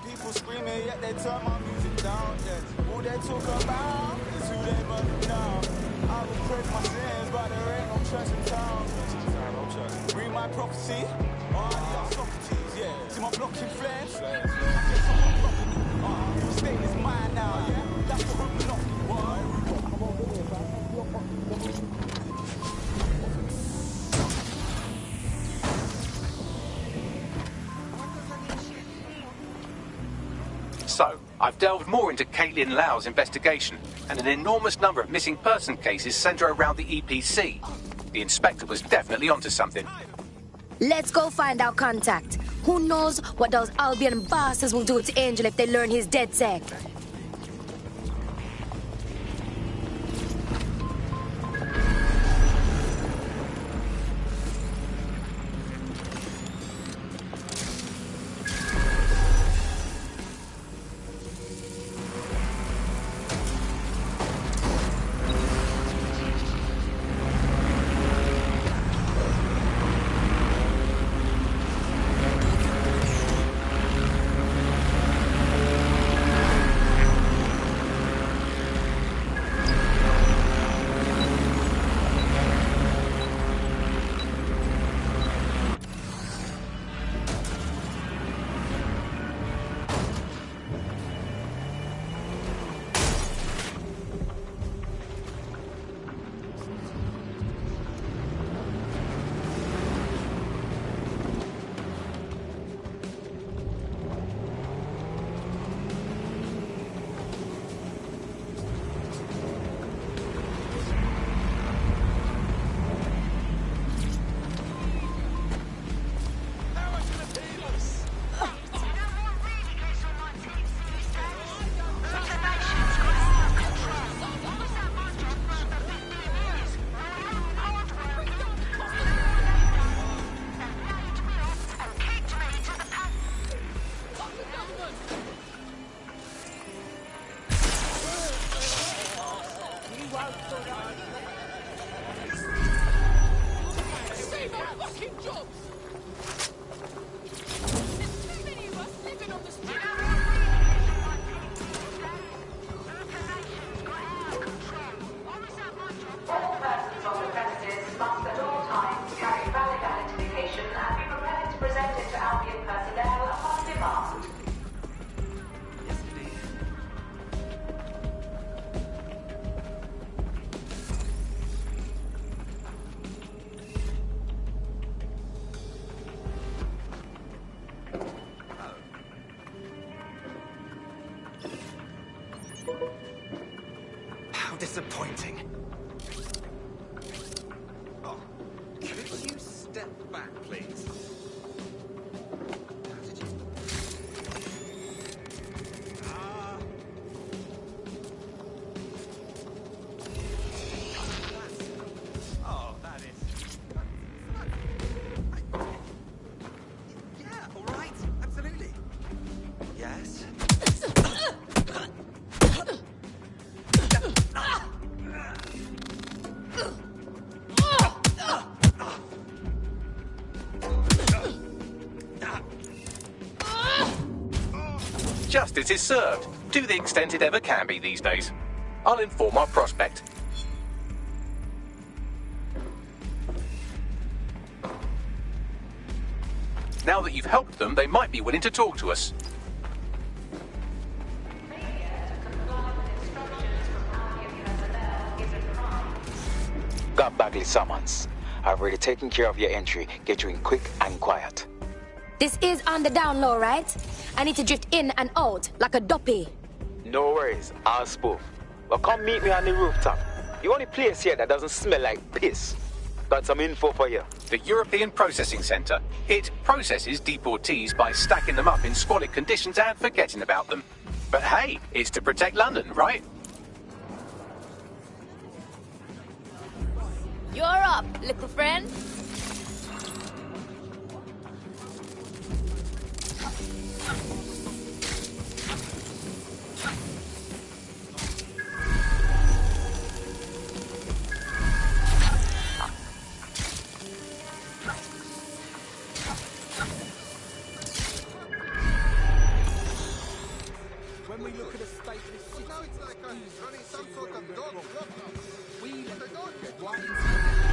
people screaming, yet they turn my music down. Yeah. All they talk about is who they burn down. I will pray for my sins, but there ain't no church in town. Read my prophecy, yeah, Socrates, yeah. See my block in flames, I guess I'm not blocking it. State is mine now, yeah. That's the hook lock. So, I've delved more into MIChaelinzo's investigation, and an enormous number of missing person cases centre around the EPC. The inspector was definitely onto something. Let's go find our contact. Who knows what those Albion bastards will do to Angel if they learn he's dead sick. Disappointing. Oh, could you step back, please? How did you... Oh, that is... Yeah, all right, absolutely. Yes? Justice is served, to the extent it ever can be these days. I'll inform our prospect. Now that you've helped them, they might be willing to talk to us. Got Bagley summons. I've already taken care of your entry. Get you in quick and quiet. This is on the down low, right? I need to drift in and out like a duppy. No worries, I'll spoof. Well, come meet me on the rooftop. The only place here that doesn't smell like piss. Got some info for you. The European Processing Centre. It processes deportees by stacking them up in squalid conditions and forgetting about them. But hey, it's to protect London, right? You're up, little friend. running some sort of dog club. We let the dog get one.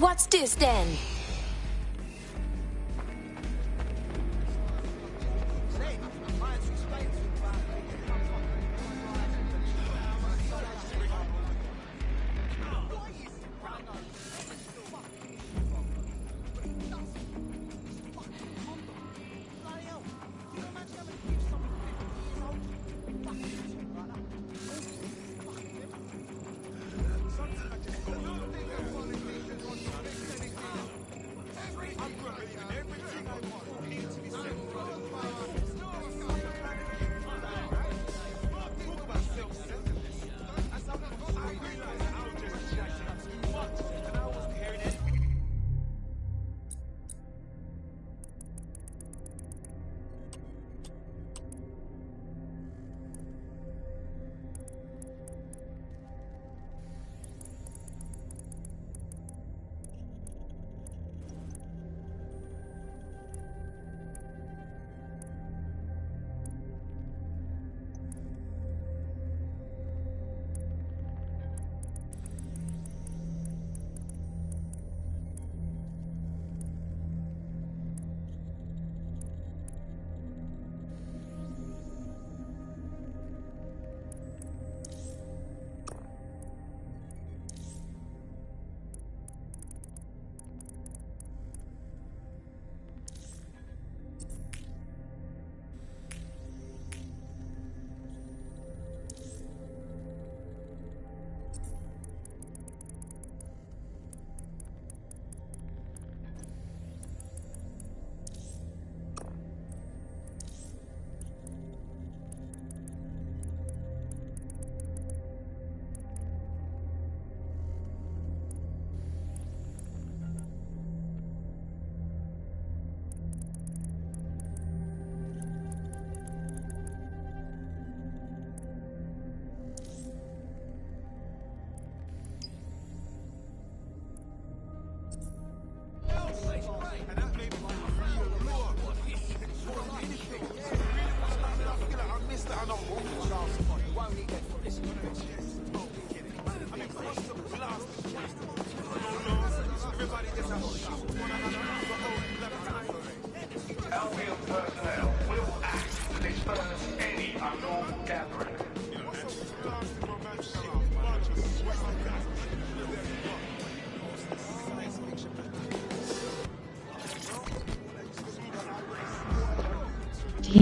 What's this then?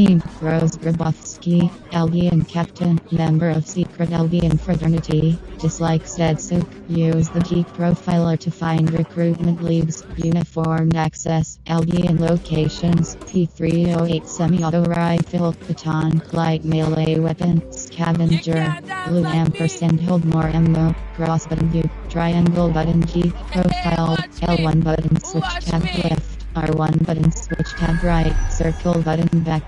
team, Rose Grabowski, Albion captain, member of secret Albion fraternity, dislikes Deadsook, use the Geek profiler to find recruitment leads, uniformed access, Albion locations, P308 semi-auto rifle, baton, light melee weapon, scavenger, blue ampersand hold more ammo, cross button U, triangle button Geek profile, L1 button switch tab left. R1 button switch tab right, circle button back.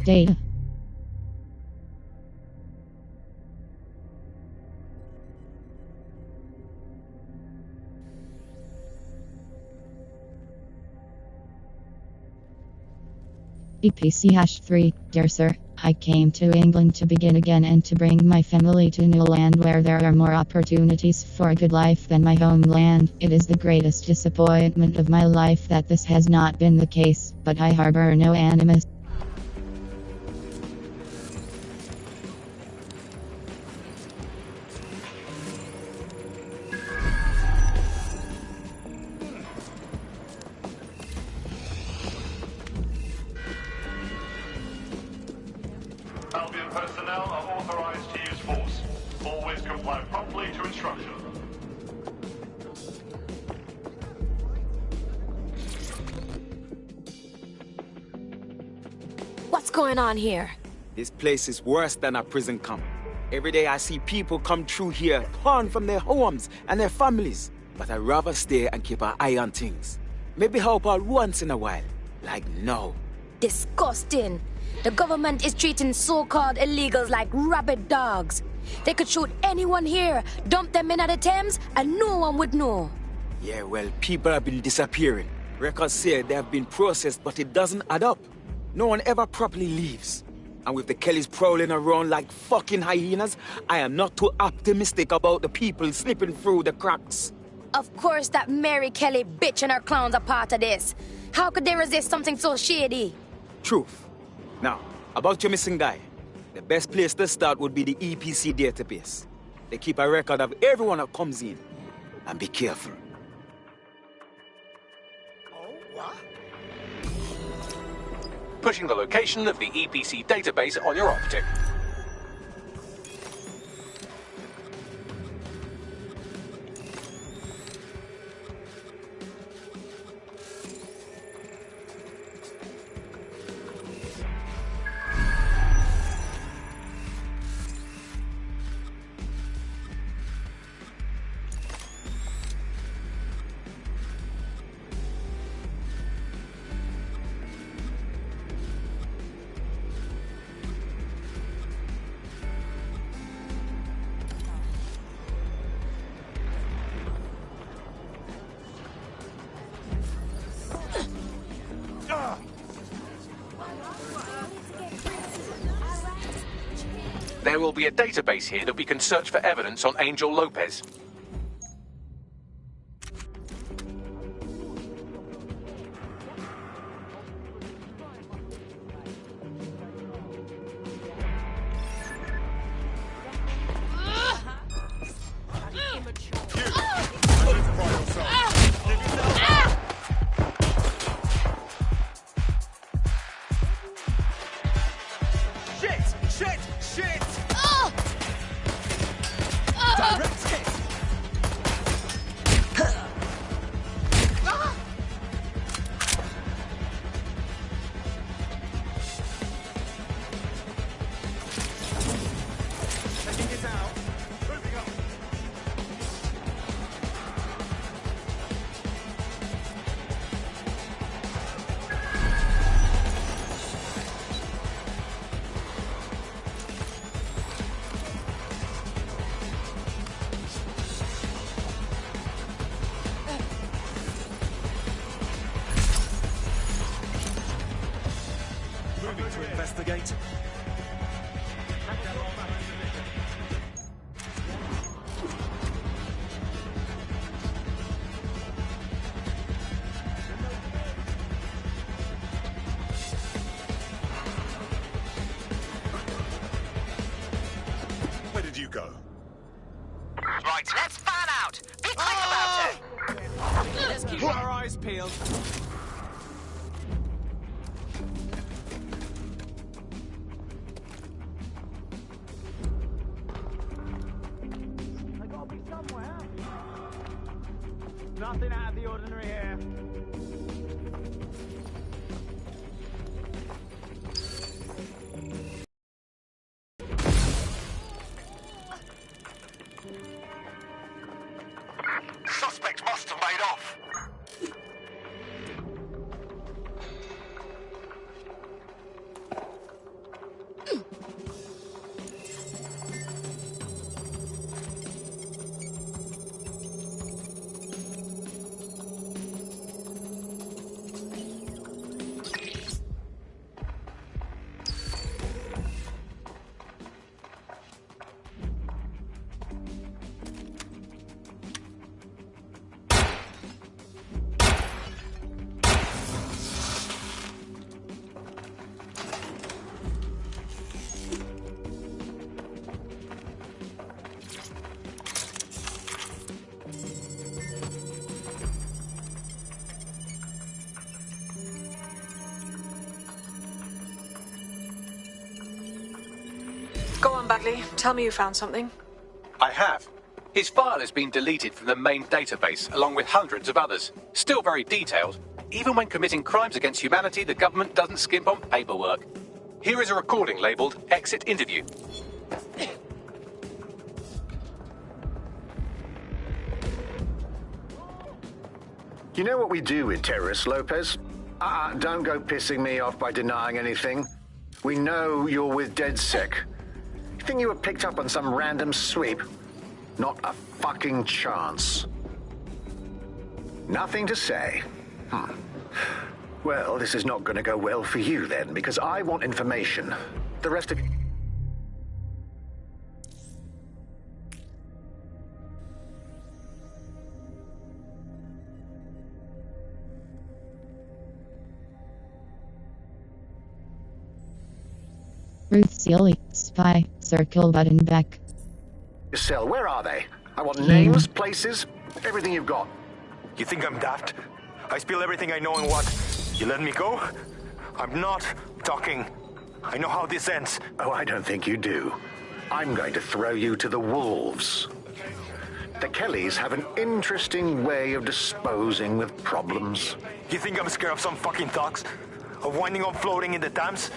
Data. EPC-3, dear sir, I came to England to begin again and to bring my family to new land where there are more opportunities for a good life than my homeland. It is the greatest disappointment of my life that this has not been the case, but I harbor no animus. Albion personnel are authorized to use force. Always comply promptly to instruction. What's going on here? This place is worse than a prison camp. Every day I see people come through here, torn from their homes and their families. But I'd rather stay and keep an eye on things. Maybe help out once in a while. Like now. Disgusting. The government is treating so-called illegals like rabid dogs. They could shoot anyone here, dump them in at the Thames, and no one would know. Yeah, well, people have been disappearing. Records say they have been processed, but it doesn't add up. No one ever properly leaves. And with the Kellys prowling around like fucking hyenas, I am not too optimistic about the people slipping through the cracks. Of course that Mary Kelly bitch and her clowns are part of this. How could they resist something so shady? Truth. Now, about your missing guy. The best place to start would be the EPC database. They keep a record of everyone that comes in. And be careful. Oh, what? Pushing the location of the EPC database on your optic. There will be a database here that we can search for evidence on Angel Lopez. you go? Right, let's fan out! Be quick about it! Let's keep our eyes peeled. I gotta be somewhere. Nothing out of the ordinary here. Suspect must have made off. Go on, Bagley. Tell me you found something. I have. His file has been deleted from the main database, along with hundreds of others. Still very detailed. Even when committing crimes against humanity, the government doesn't skimp on paperwork. Here is a recording labelled Exit Interview. You know what we do with terrorists, Lopez? Don't go pissing me off by denying anything. We know you're with DedSec. You think you were picked up on some random sweep? Not a fucking chance. Nothing to say. Well, this is not going to go well for you then, because I want information. The rest of you... Ruth Sealy, spy, circle button back. Cell, where are they? I want names, places, everything you've got. You think I'm daft? I spill everything I know and what? You let me go? I'm not talking. I know how this ends. Oh, I don't think you do. I'm going to throw you to the wolves. The Kellys have an interesting way of disposing with problems. You think I'm scared of some fucking thugs? Of winding up floating in the Thames?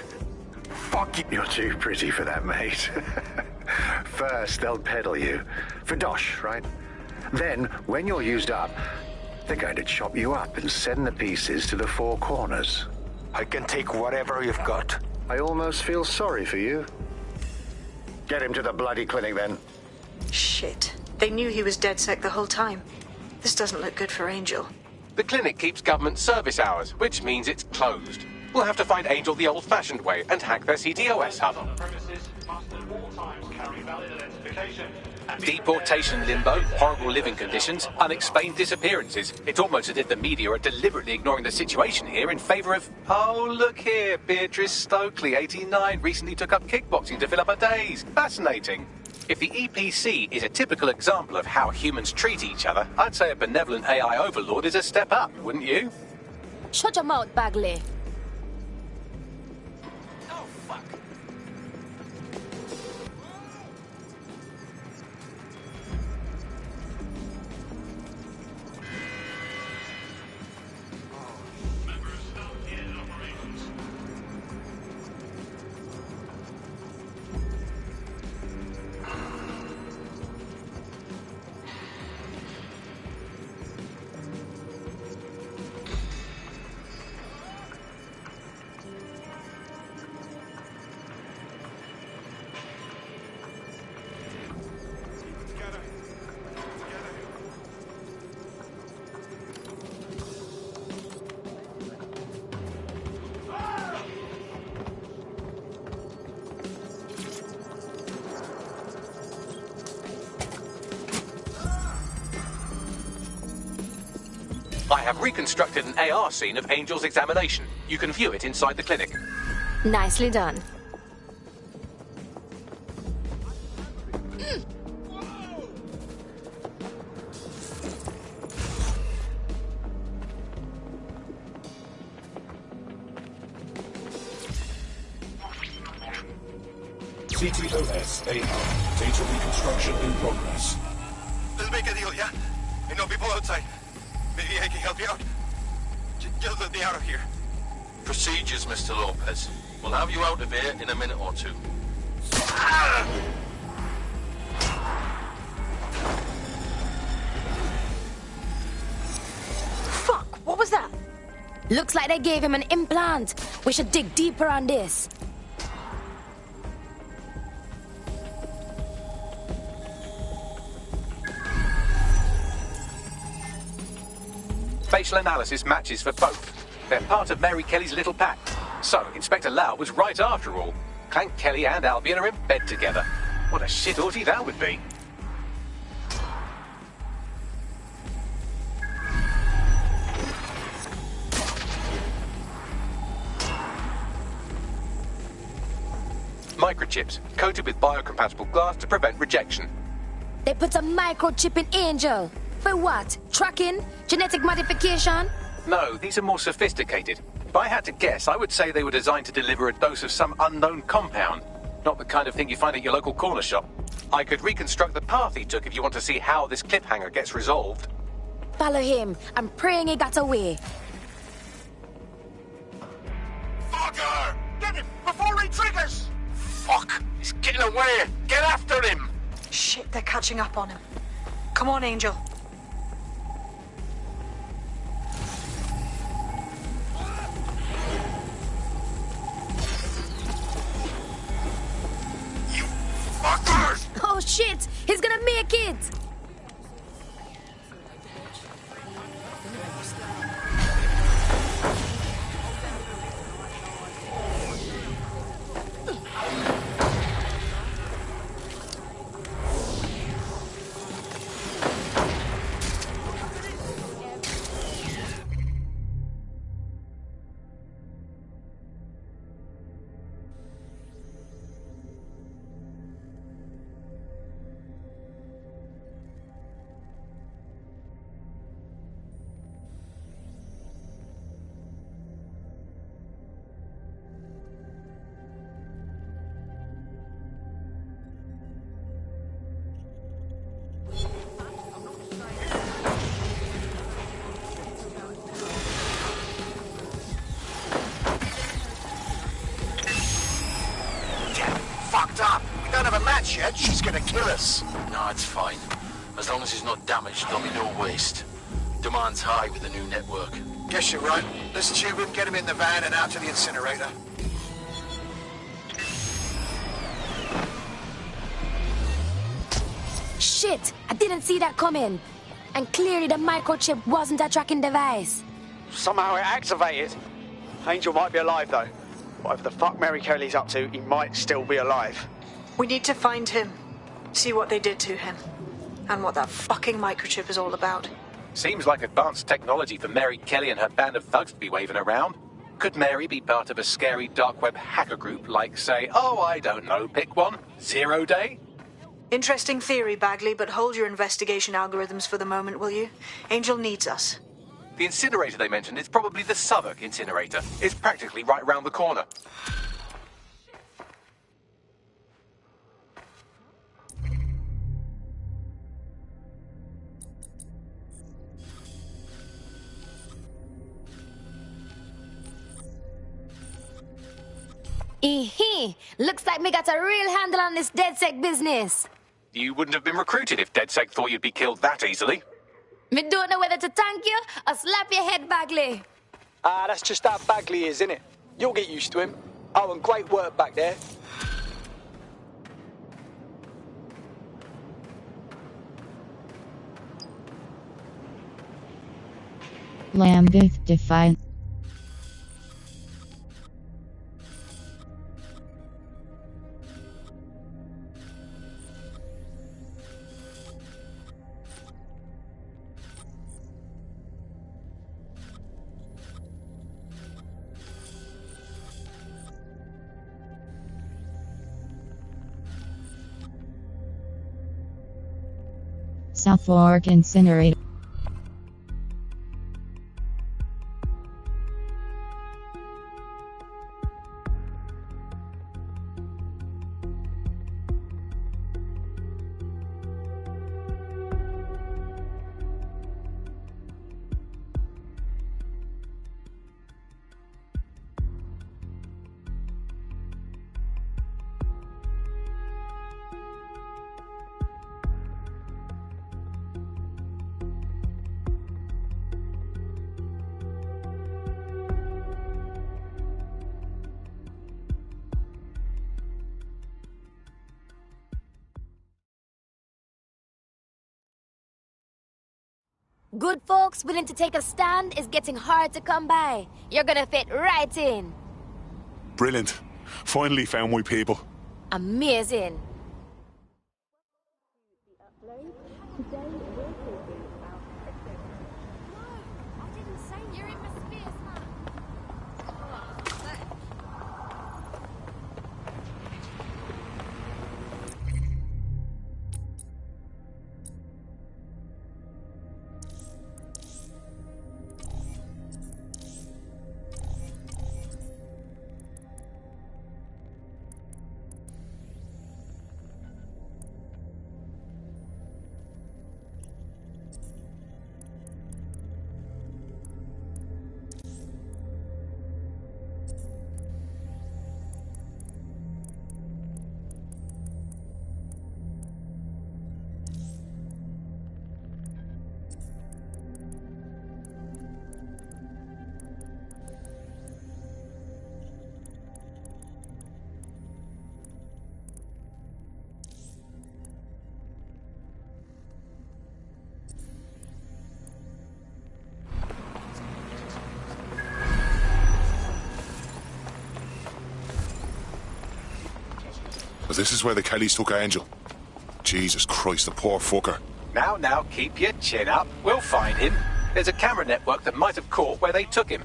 Fuck you. You're too pretty for that, mate. First, they'll peddle you. For dosh, right? Then, when you're used up, they're going to chop you up and send the pieces to the four corners. I can take whatever you've got. I almost feel sorry for you. Get him to the bloody clinic, then. Shit. They knew he was DedSec the whole time. This doesn't look good for Angel. The clinic keeps government service hours, which means it's closed. We'll have to find Angel the old-fashioned way and hack their CTOS hub. Deportation limbo, horrible living conditions, unexplained disappearances. It's almost as if the media are deliberately ignoring the situation here in favour of... Oh, look here, Beatrice Stokely, 89, recently took up kickboxing to fill up her days. Fascinating. If the EPC is a typical example of how humans treat each other, I'd say a benevolent AI overlord is a step up, wouldn't you? Shut your mouth, Bagley. I have reconstructed an AR scene of Angel's examination. You can view it inside the clinic. Nicely done. CTOS AR. Data reconstruction in progress. Let's make a deal, yeah? I know people outside. Maybe I can help you out. Just let me out of here. Procedures, Mr. Lopez. We'll have you out of here in a minute or two. Fuck, what was that? Looks like they gave him an implant. We should dig deeper on this. Facial analysis matches for both. They're part of Mary Kelly's little pack. So, Inspector Lau was right after all. Clank Kelly and Albion are in bed together. What a shit orgy that would be. Microchips, coated with biocompatible glass to prevent rejection. They put a microchip in Angel. For what? Tracking? Genetic modification? No, these are more sophisticated. If I had to guess, I would say they were designed to deliver a dose of some unknown compound. Not the kind of thing you find at your local corner shop. I could reconstruct the path he took if you want to see how this cliffhanger gets resolved. Follow him. I'm praying he got away. Fucker! Get him before he triggers! Fuck! He's getting away! Get after him! Shit, they're catching up on him. Come on, Angel. Fuckers! Oh shit! He's gonna make it! Yet, she's gonna kill us. No, it's fine. As long as he's not damaged, there'll be no waste. Demand's high with the new network. Guess you're right. Let's tube him, get him in the van and out to the incinerator. Shit! I didn't see that coming. And clearly the microchip wasn't a tracking device. Somehow it activated. Angel might be alive, though. Whatever the fuck Mary Kelly's up to, he might still be alive. We need to find him. See what they did to him. And what that fucking microchip is all about. Seems like advanced technology for Mary Kelly and her band of thugs to be waving around. Could Mary be part of a scary dark web hacker group like, say, oh, I don't know, pick one, 0 Day? Interesting theory, Bagley, but hold your investigation algorithms for the moment, will you? Angel needs us. The incinerator they mentioned is probably the Southwark incinerator. It's practically right round the corner. Looks like me got a real handle on this DedSec business. You wouldn't have been recruited if DedSec thought you'd be killed that easily. Me don't know whether to thank you or slap your head, Bagley. That's just how Bagley is, innit? You'll get used to him. Oh, and great work back there. Lambeth Defiant. South Fork Incinerator. Good folks willing to take a stand is getting hard to come by. You're gonna fit right in. Brilliant. Finally found my people. Amazing. But this is where the Kellys took Angel. Jesus Christ, the poor fucker. Now, keep your chin up. We'll find him. There's a camera network that might have caught where they took him.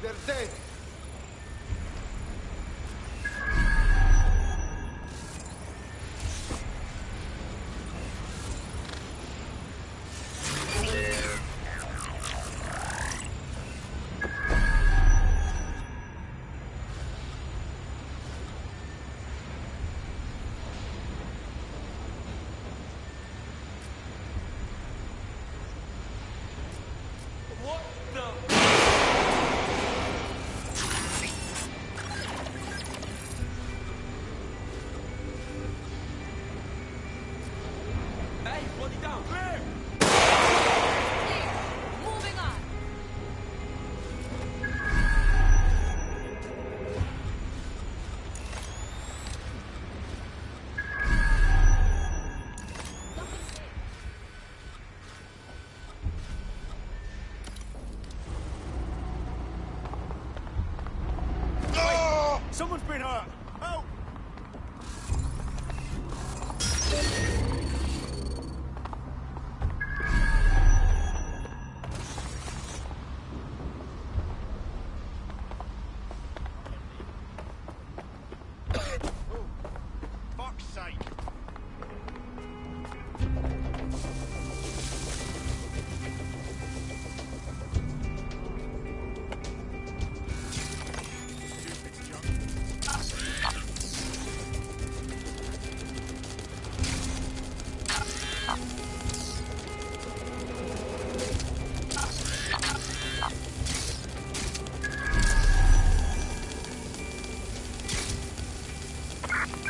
They're dead.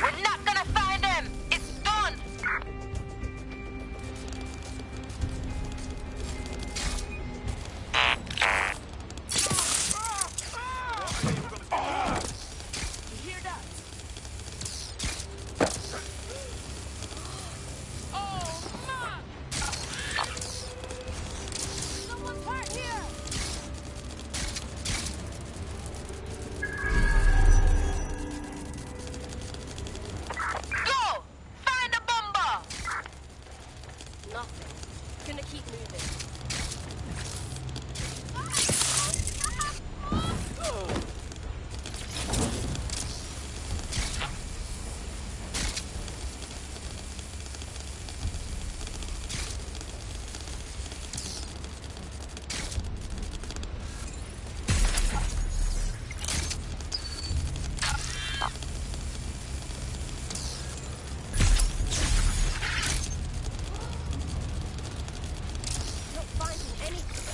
We're not gonna find him! It's done! You hear that? Someone's hurt here! Go! Find the bomber! Nothing. Gonna keep moving. Not finding anything.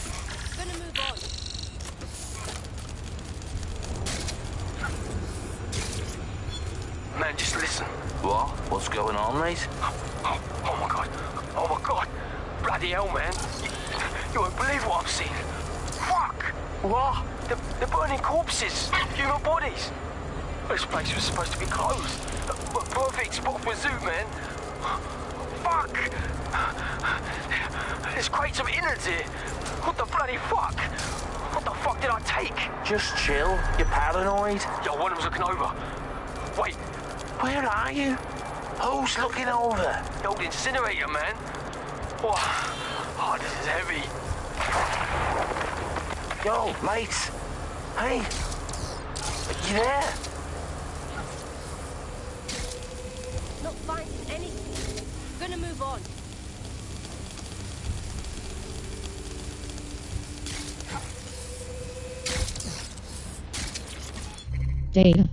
Gonna move on. Man, just listen. What? What's going on, mate? Oh my god. Oh my god. Bloody hell, man. You won't believe what I've seen. Fuck! What? They're burning corpses. Human bodies. This place was supposed to be closed. A perfect spot for a zoo, man. Fuck! There's crates of innards here. What the bloody fuck? What the fuck did I take? Just chill. You're paranoid. Yo, one of them's looking over. Wait. Where are you? Who's looking over? The old incinerator, man. Oh, this is heavy. Yo, mate. Hey. You there? Not finding anything. Gonna move on. Data.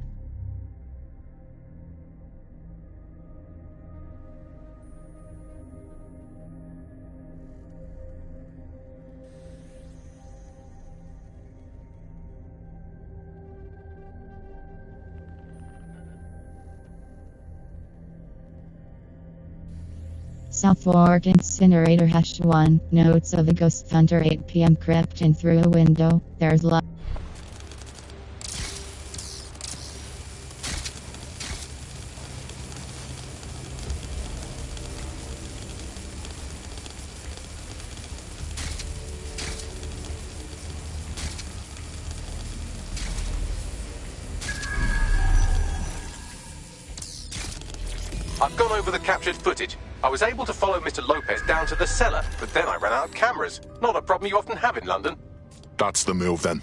South Fork Incinerator #1. Notes of a ghost hunter 8 p.m. crept in through a window. There's light. I've gone over the captured footage. I was able to follow Mr. Lopez down to the cellar, but then I ran out of cameras. Not a problem you often have in London. That's the move then.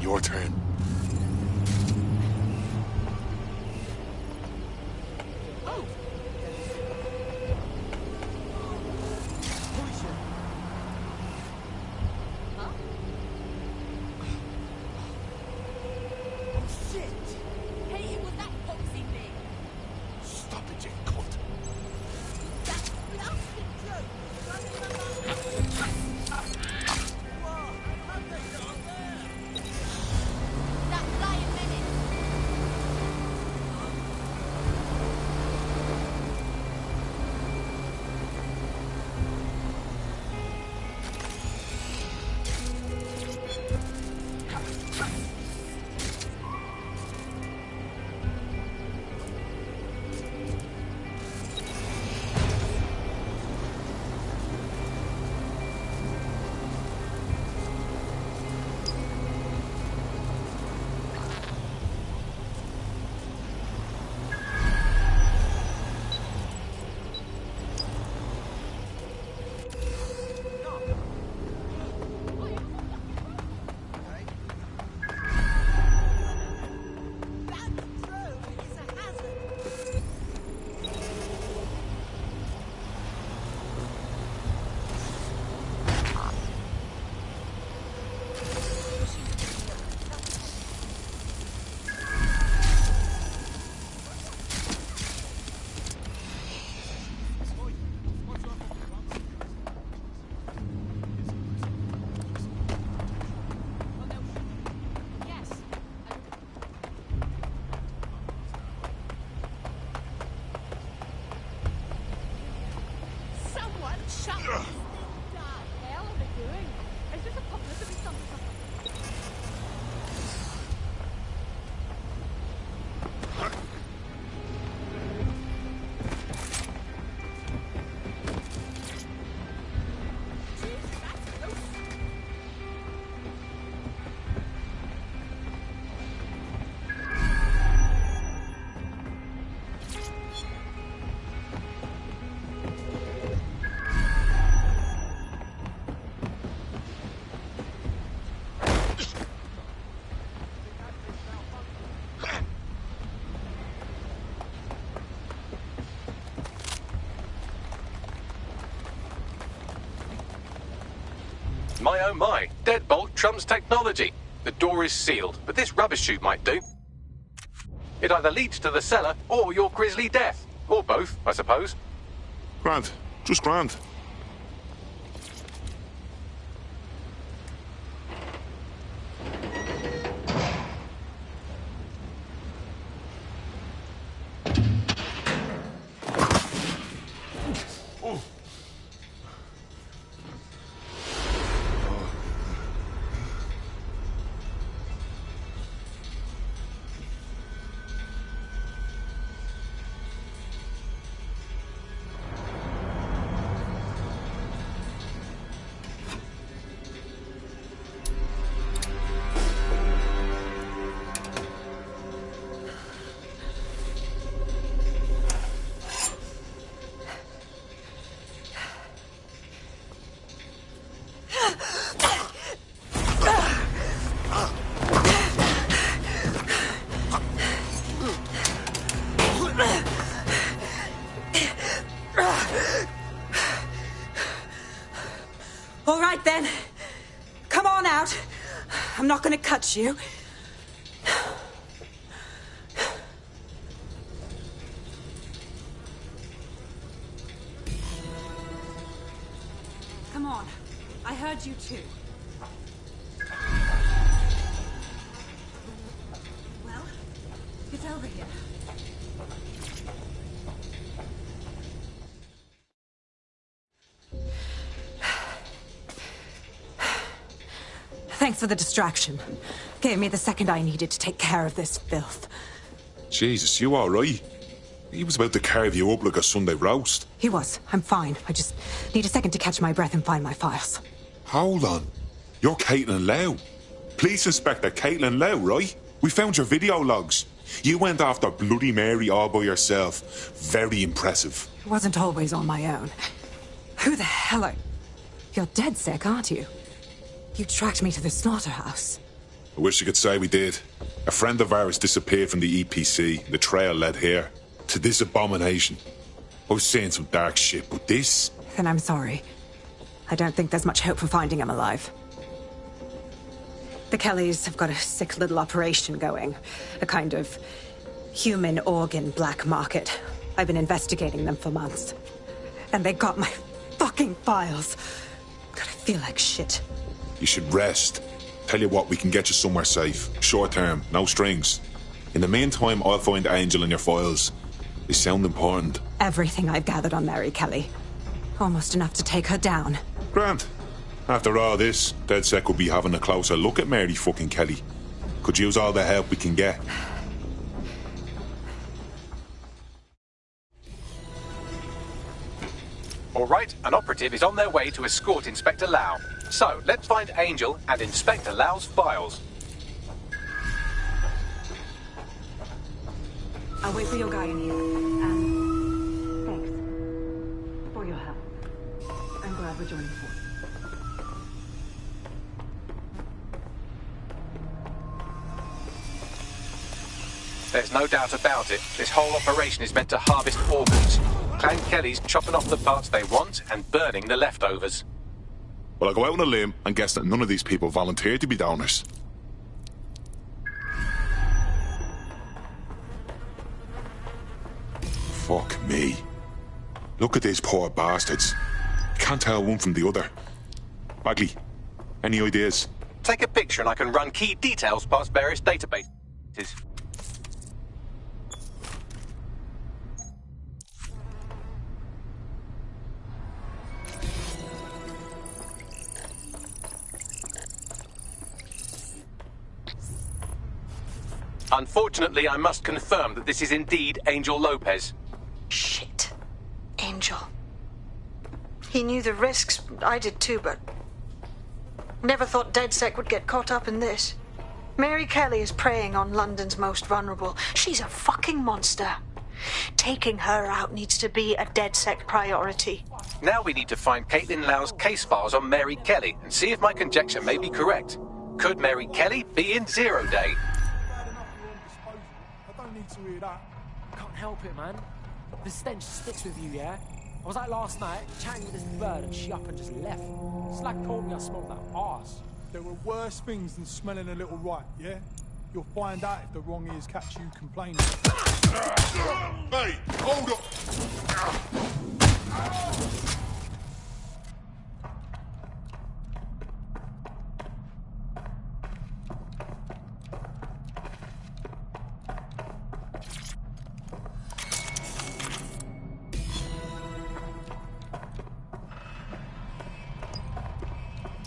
Your turn. My oh my, deadbolt trumps technology. The door is sealed, but this rubbish chute might do. It either leads to the cellar or your grisly death. Or both, I suppose. Grand. Just grand. All right, then. Come on out. I'm not going to cut you. Come on. I heard you too. Well, get over here. Thanks for the distraction. Gave me the second I needed to take care of this filth. Jesus, you alright? He was about to carve you up like a Sunday roast. He was. I'm fine. I just need a second to catch my breath and find my files. Hold on. You're Caitlin Lau. Police Inspector Caitlin Lau, right? We found your video logs. You went after Bloody Mary all by yourself. Very impressive. It wasn't always on my own. Who the hell are... You're dead sick, aren't you? You tracked me to the slaughterhouse. I wish I could say we did. A friend of ours disappeared from the EPC. The trail led here. To this abomination. I was saying some dark shit, but this... Then I'm sorry. I don't think there's much hope for finding him alive. The Kellys have got a sick little operation going. A kind of human organ black market. I've been investigating them for months. And they got my fucking files. God, I feel like shit. You should rest. Tell you what, we can get you somewhere safe. Short term, no strings. In the meantime, I'll find Angel in your files. They sound important. Everything I've gathered on Mary Kelly. Almost enough to take her down. Grant. After all this, DedSec will be having a closer look at Mary fucking Kelly. Could use all the help we can get. All right, an operative is on their way to escort Inspector Lau. So, let's find Angel and Inspector Lau's files. I'll wait for your guy in here. Thanks for your help. I'm glad we're joining forces. There's no doubt about it. This whole operation is meant to harvest organs. Clan Kelly's chopping off the parts they want and burning the leftovers. Well, I'll go out on a limb and guess that none of these people volunteered to be donors. Fuck me. Look at these poor bastards. Can't tell one from the other. Bagley, any ideas? Take a picture and I can run key details past various databases. Unfortunately, I must confirm that this is indeed Angel Lopez. Shit. Angel. He knew the risks. I did too, but... never thought DedSec would get caught up in this. Mary Kelly is preying on London's most vulnerable. She's a fucking monster. Taking her out needs to be a DedSec priority. Now we need to find Caitlin Lau's case files on Mary Kelly and see if my conjecture may be correct. Could Mary Kelly be in Zero Day? Can't help it, man. The stench sticks with you, yeah? I was out last night, chatting with this bird, and she up and just left. Slag told me I smelled like arse. There were worse things than smelling a little right, yeah? You'll find out if the wrong ears catch you complaining. Hey, hold up!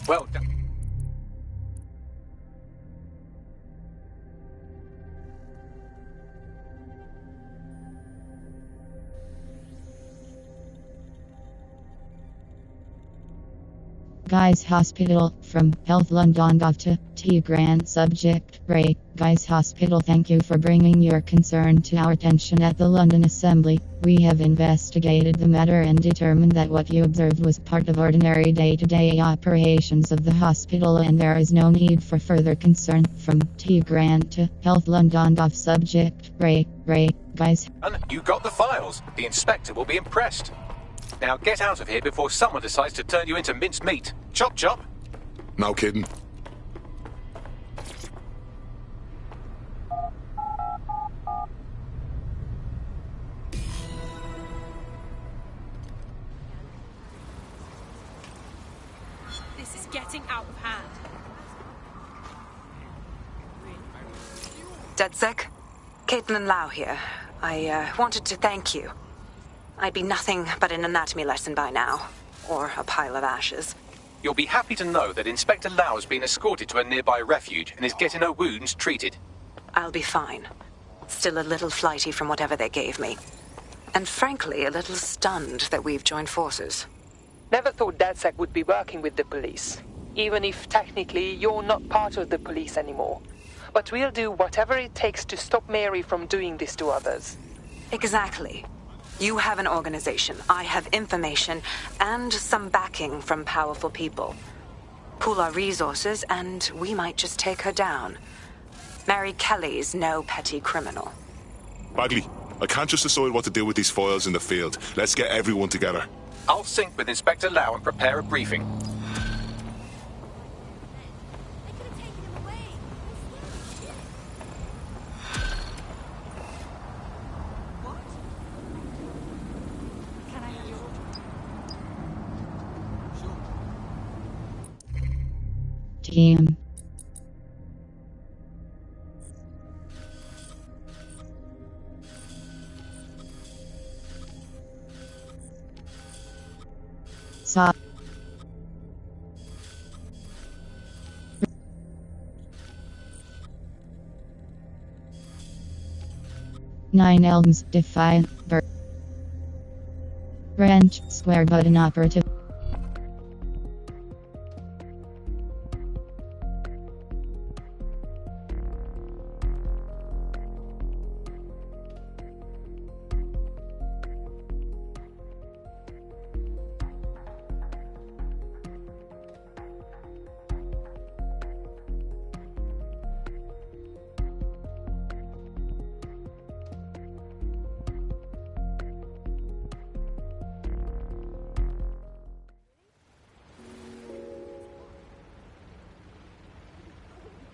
Well done. Guy's Hospital, from Health London to T. Grant. Subject, Ray. Guy's Hospital, thank you for bringing your concern to our attention at the London Assembly. We have investigated the matter and determined that what you observed was part of ordinary day-to-day operations of the hospital and there is no need for further concern. From T. Grant to Health London. Subject, Ray. Guys. You got the files. The inspector will be impressed. Now get out of here before someone decides to turn you into minced meat. Chop chop. No kidding. This is getting out of hand. DedSec? Caitlin Lau here. I wanted to thank you. I'd be nothing but an anatomy lesson by now. Or a pile of ashes. You'll be happy to know that Inspector Lau has been escorted to a nearby refuge and is getting her wounds treated. I'll be fine. Still a little flighty from whatever they gave me. And frankly, a little stunned that we've joined forces. Never thought DedSec would be working with the police. Even if technically you're not part of the police anymore. But we'll do whatever it takes to stop Mary from doing this to others. Exactly. You have an organization, I have information, and some backing from powerful people. pool our resources, and we might just take her down. Mary Kelly's no petty criminal. Bagley, I can't just decide what to do with these files in the field. Let's get everyone together. I'll sync with Inspector Lau and prepare a briefing. Team. Saw. Nine Elms, Defiant, Branch, Square Button Operative.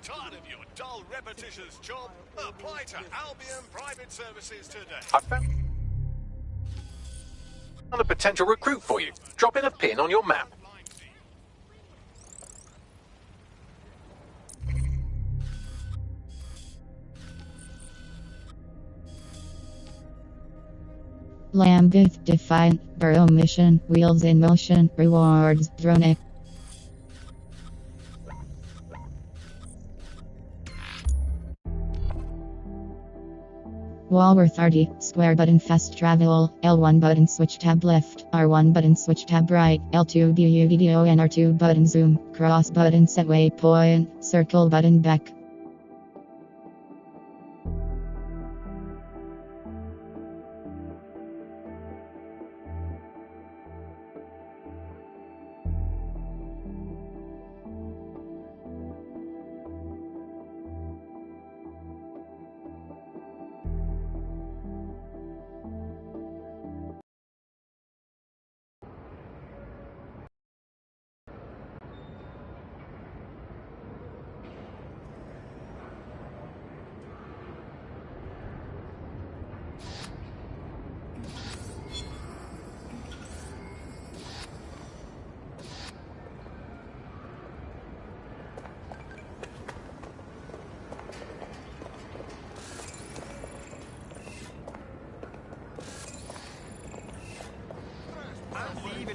Tired of your dull, repetitious job? Apply to Albion Private Services today. I found a potential recruit for you. Drop in a pin on your map. Lambeth, Defiant, Burrow Mission, Wheels in Motion, Rewards, Drone. Walworth RD, Square button fast travel, L1 button switch tab left, R1 button switch tab right, L2 BUDDO and R2 button zoom, cross button set waypoint, circle button back.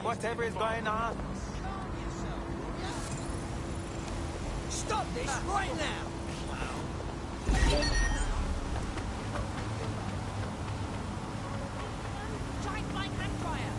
Whatever is going on. Stop this right now! Giant flying hand fryer!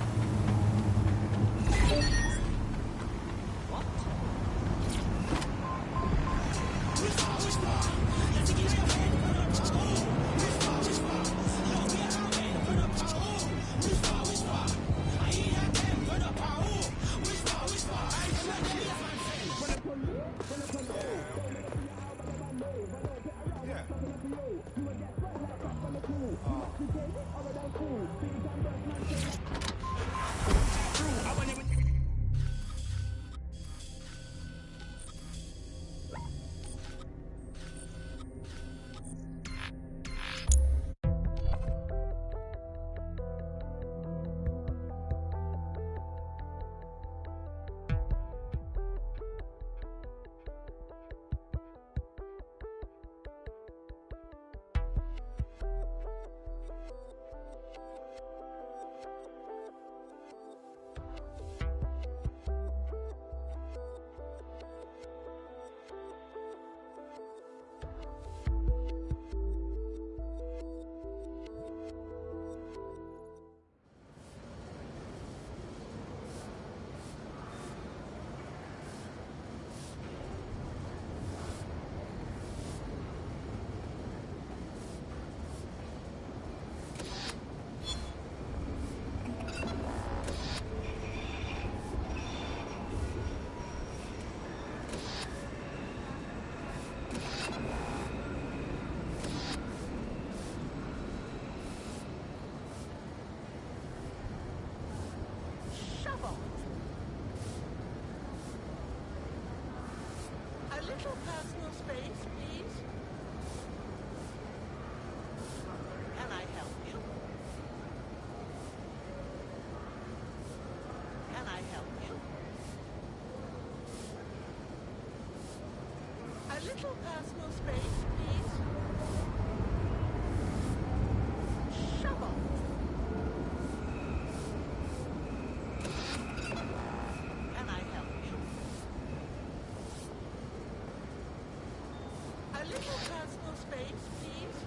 little personal space, please? Can I help you? Can I help you? A little personal space, please? Shovel. Can I help you? A little personal space, please?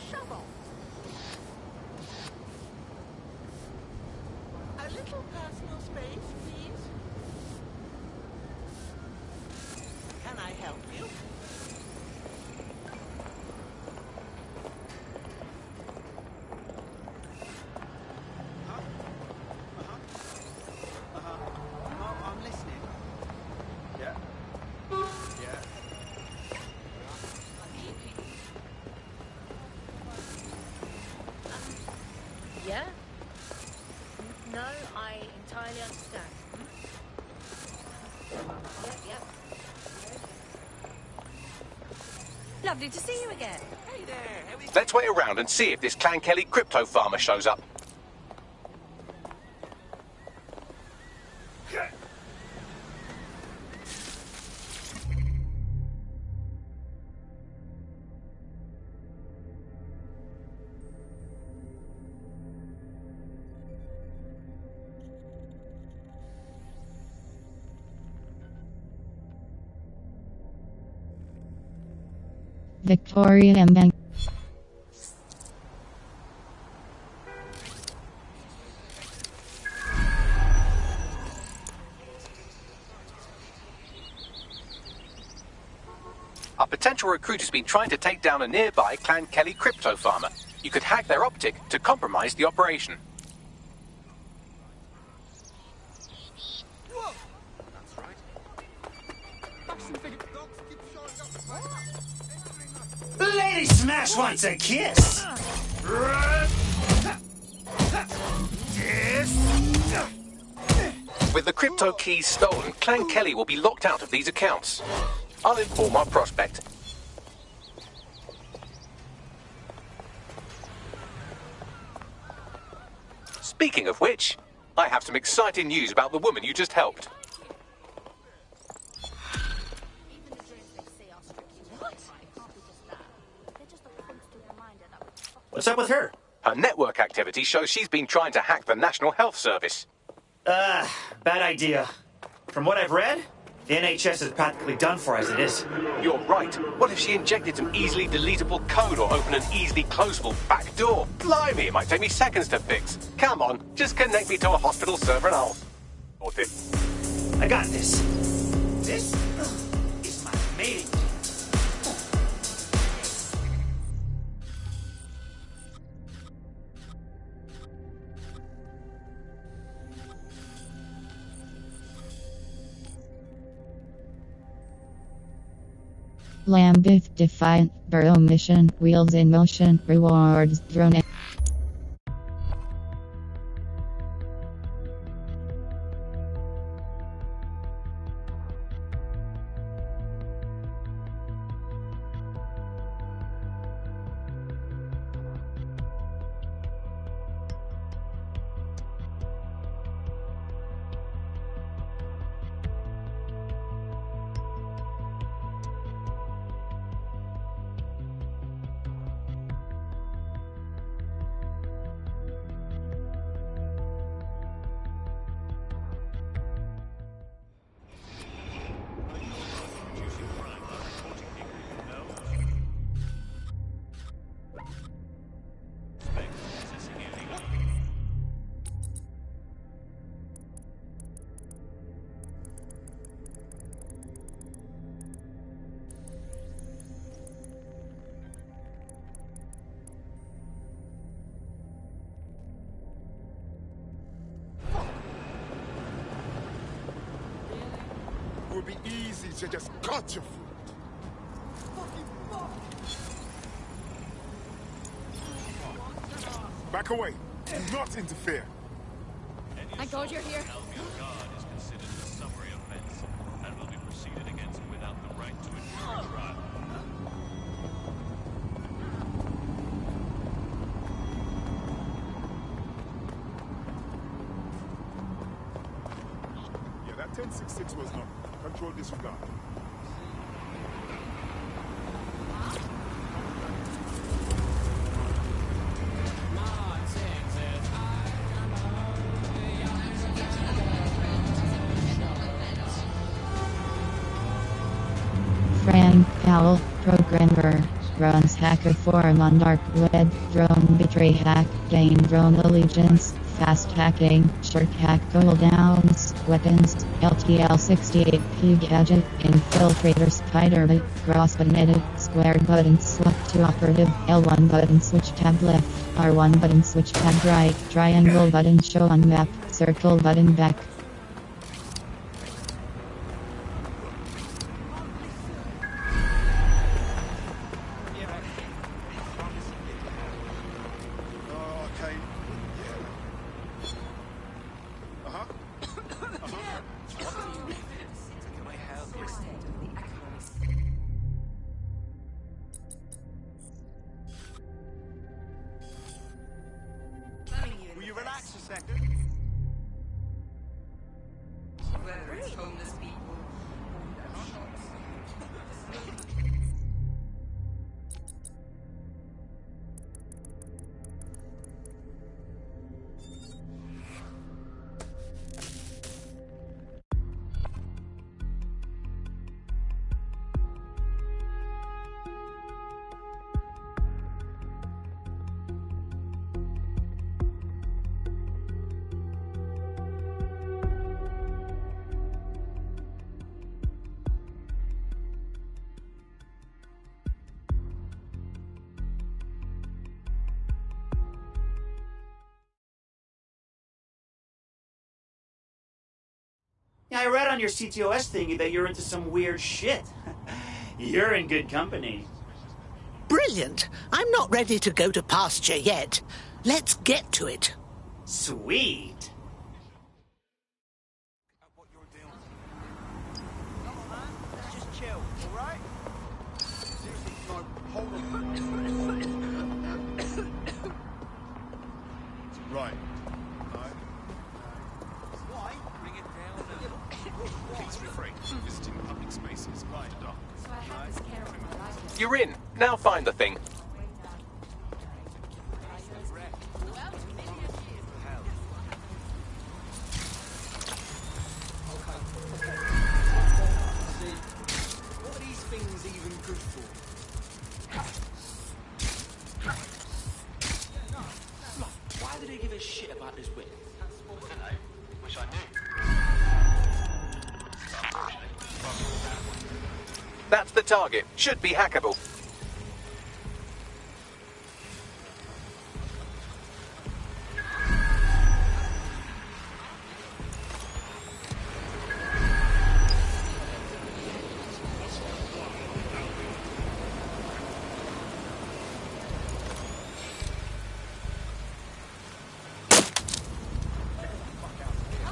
Shovel. A little personal space, please? Can I help you? I'm listening. Yeah. Yeah. Yeah? No, I entirely understand. Yep. Lovely to see you again. Hey there. Let's wait around and see if this Clan Kelly crypto farmer shows up. Victoria and Bank. A potential recruit has been trying to take down a nearby Clan Kelly crypto farmer. You could hack their optic to compromise the operation. Lady Smash wants a kiss! With the crypto keys stolen, Clan Kelly will be locked out of these accounts. I'll inform our prospect. Speaking of which, I have some exciting news about the woman you just helped. What's up with her? Her network activity shows she's been trying to hack the National Health Service. Bad idea. From what I've read, the NHS is practically done for as it is. You're right. What if she injected some easily deletable code or opened an easily closable back door? Blimey, it might take me seconds to fix. Come on, just connect me to a hospital server and I'll sort it. I got this. This is my mating. Lambeth Defiant, Burrow Mission, Wheels in Motion, Rewards, Drone. It would be easy to just cut your foot. Back away. Do not interfere. I told you're here. and will be proceeded against without the right to a jury trial. Yeah, that 1066 was not control disregard. Frank Powell, programmer, runs hacker forum on dark web, drone betray hack, gain drone allegiance, fast hacking, short hack cooldowns, weapons, LTL-68P gadget, infiltrator spider, cross button edit, square button swap to operative, L1 button switch tab left, R1 button switch tab right, triangle button show on map, circle button back. Will you relax a second? Whether it's homeless people Yeah, I read on your CTOS thingy that you're into some weird shit. You're in good company. Brilliant! I'm not ready to go to pasture yet. Let's get to it. Sweet. Let's just chill, alright? Seriously, no, hold on. Right. Why? Bring it down now. Please refrain from visiting public spaces after dark. You're in. Now find the thing. What are these things even good for? Why do they give a shit about this whip? Wish I knew. That's the target. Should be hackable.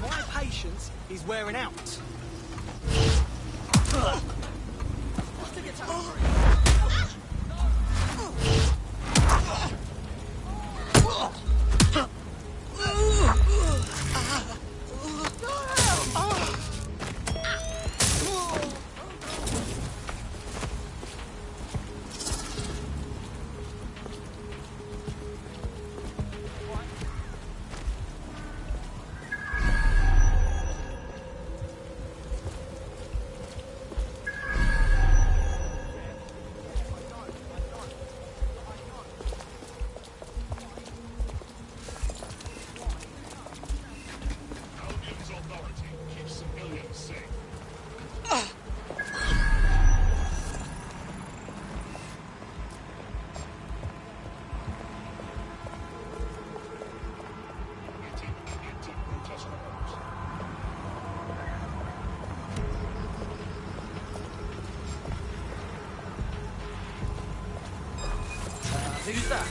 My patience is wearing out. Who's that?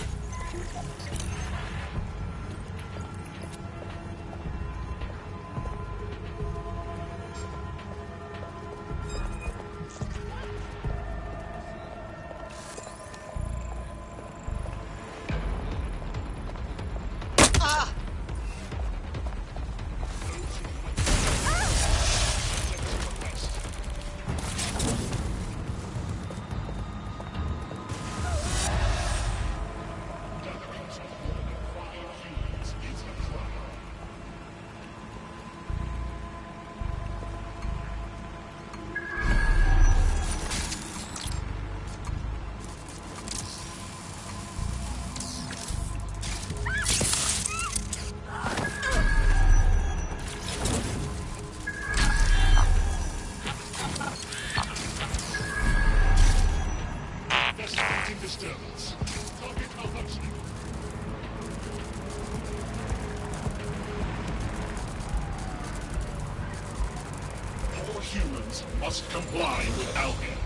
humans must comply with Albion.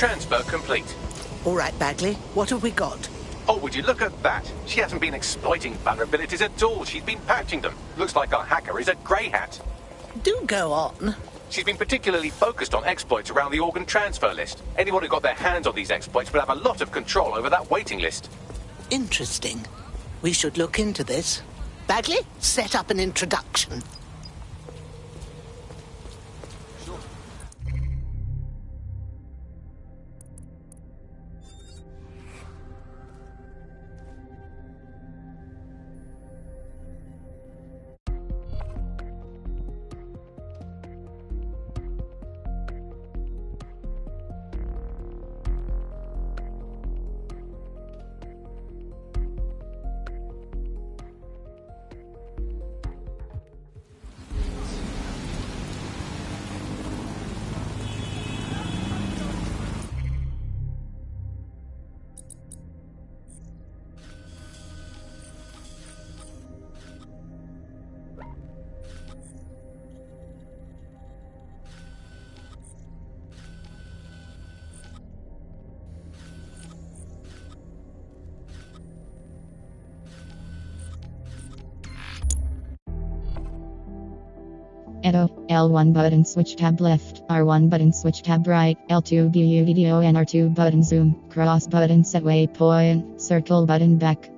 Transfer complete. All right, Bagley, what have we got? Oh, would you look at that? She hasn't been exploiting vulnerabilities at all. She's been patching them. Looks like our hacker is a grey hat. Do go on. She's been particularly focused on exploits around the organ transfer list. Anyone who got their hands on these exploits will have a lot of control over that waiting list. Interesting. We should look into this. Bagley, set up an introduction. Edo, L1 button switch tab left, R1 button switch tab right, L2 view video and R2 button zoom, cross button set waypoint, circle button back.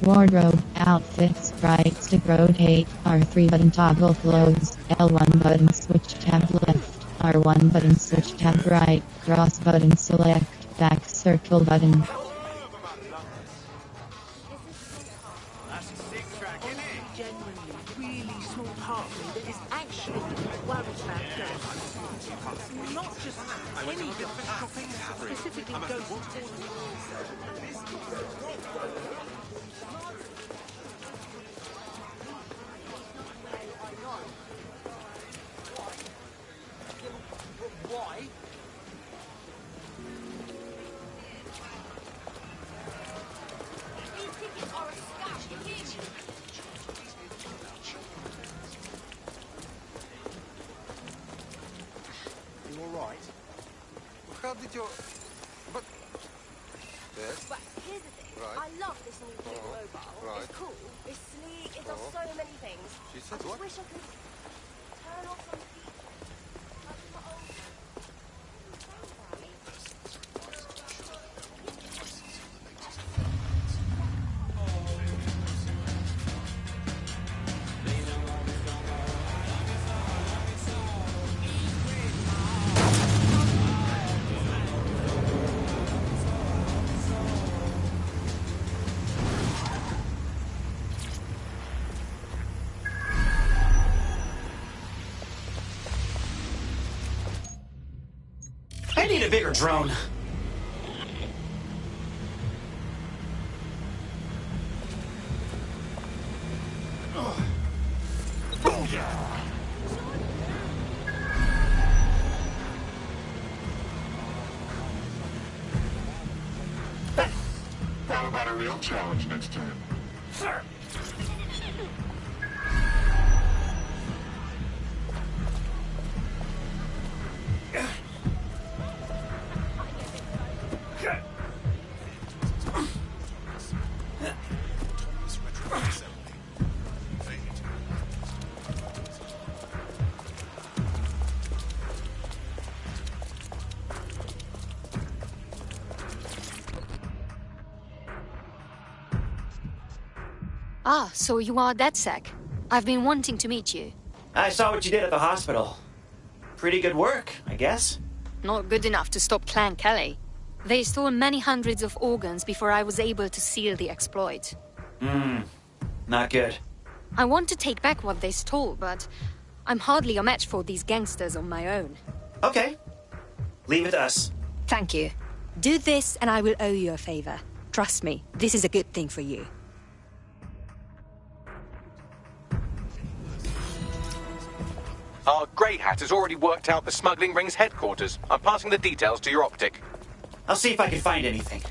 Wardrobe, outfits, right stick rotate, R3 button toggle clothes, L1 button switch tab left, R1 button switch tab right, cross button select, back circle button. Genuinely, really small part of me that is actually worried about ghosts. Not just any ghosts, specifically ghosts. Why? How did your... But... Yes? Right, here's the thing. Right. I love this new blue mobile. Right. It's cool, it's sleek, it does so many things. She said I just what? wish I could turn off some features. Like my old... I need a bigger drone. How about a real challenge next time? Ah, so you are DedSec. I've been wanting to meet you. I saw what you did at the hospital. Pretty good work, I guess. Not good enough to stop Clan Kelly. They stole many hundreds of organs before I was able to seal the exploit. Not good. I want to take back what they stole, but I'm hardly a match for these gangsters on my own. Okay. Leave it to us. Thank you. Do this and I will owe you a favor. Trust me, this is a good thing for you. Our Grey Hat has already worked out the smuggling ring's headquarters. I'm passing the details to your optic. I'll see if I can find anything.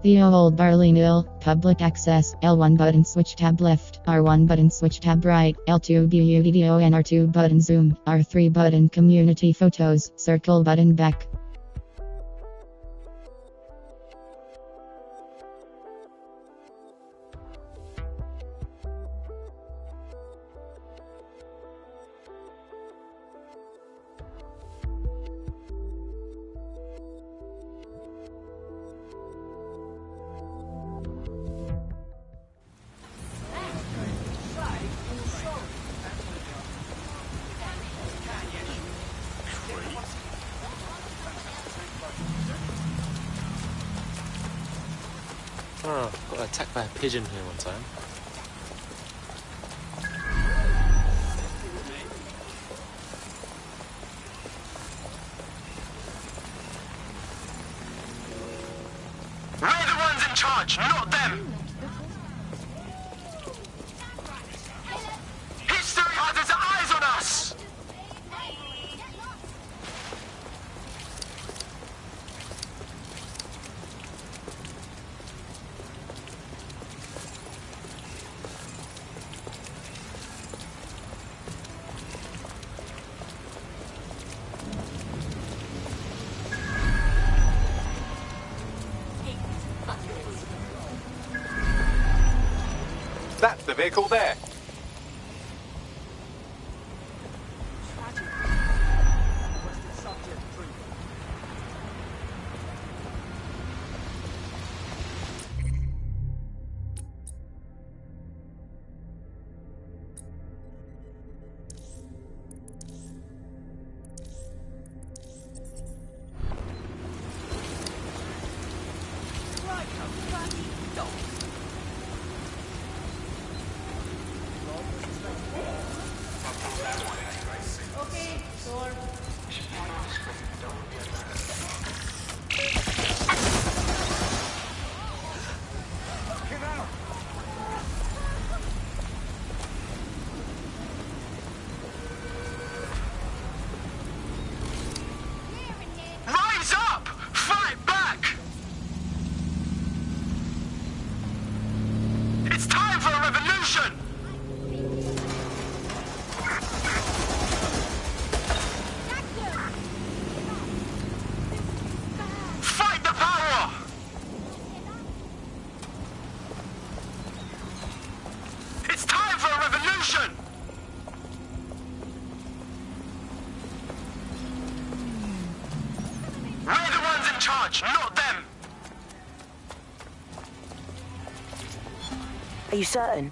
The old barley nil, public access, L1 button switch tab left, R1 button switch tab right, L2 BUDDON R2 button zoom, R3 button community photos, circle button back. Oh, got attacked by a pigeon here one time. We're the ones in charge, not them! History has its eyes on us! vehicle there. Rise up! Fight back! It's time for a revolution! Fight the power! It's time for a revolution! We're the ones in charge, not them! Are you certain?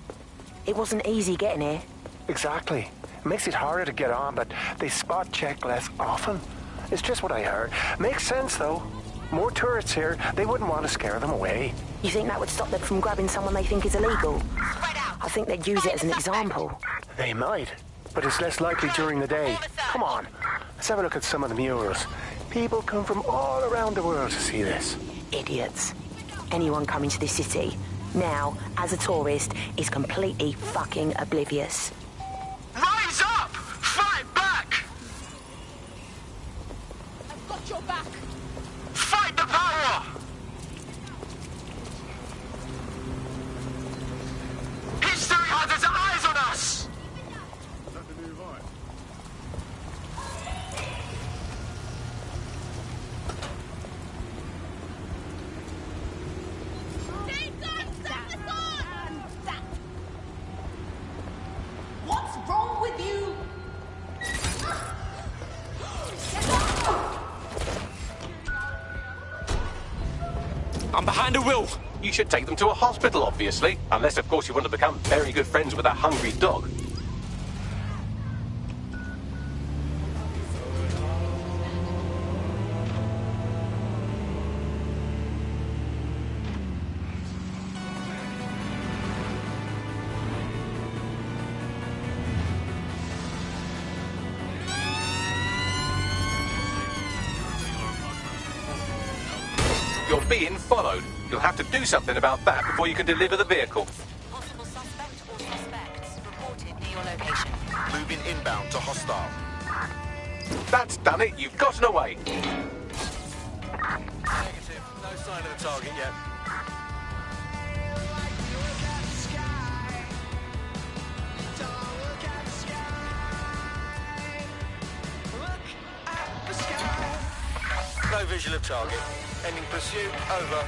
It wasn't easy getting here. Exactly. It makes it harder to get on, but they spot check less often. It's just what I heard. Makes sense, though. More tourists here, they wouldn't want to scare them away. You think that would stop them from grabbing someone they think is illegal? I think they'd use it as an example. They might, but it's less likely during the day. Come on, let's have a look at some of the murals. People come from all around the world to see this. Idiots. Anyone coming to this city, now, as a tourist, is completely fucking oblivious. Rise up! Fight back! I've got your back. Fight the power! History has its eyes on us! What's wrong with you? I'm behind the wheel. You should take them to a hospital, obviously. Unless, of course, you want to become very good friends with a hungry dog. You're being followed. You'll have to do something about that before you can deliver the vehicle. Possible suspect or suspects reported near your location. Moving inbound to hostile. That's done it. You've gotten away. Negative. No sign of the target yet. No visual of target. Ending pursuit. Over.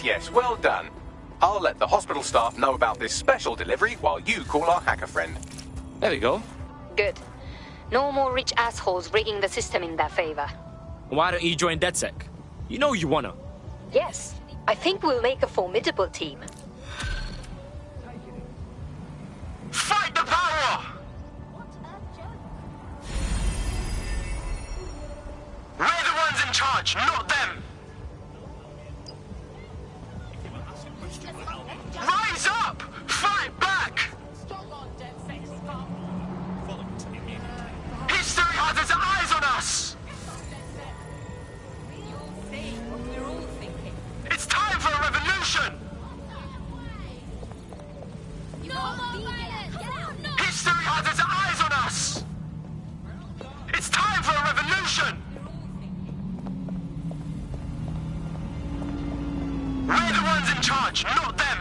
Yes, well done. I'll let the hospital staff know about this special delivery while you call our hacker friend. There we go. Good. No more rich assholes rigging the system in their favor. Why don't you join DedSec? You know you wanna. Yes, I think we'll make a formidable team. Fight the power! We're the ones in charge, not them! Rise up! Fight back! History has its eyes on us! It's time for a revolution! History has its eyes on us! It's time for a revolution! We're the ones in charge, not them!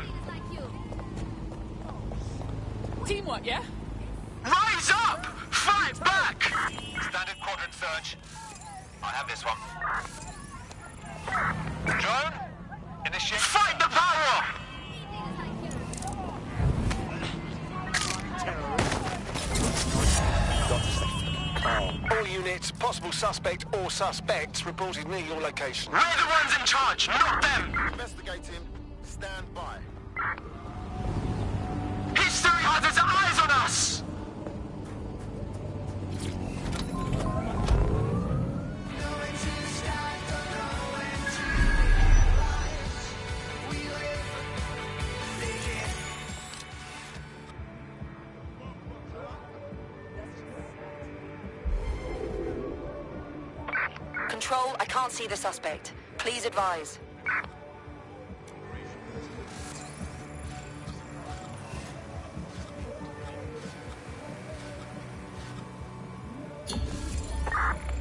Teamwork, yeah? Rise up! Fight search. I have this one. Drone, initiate. Fight the power! All units, possible suspect or suspects reported near your location. We're the ones in charge, not them! Investigating. Stand by. History has its eyes on us! Control, I can't see the suspect. Please advise.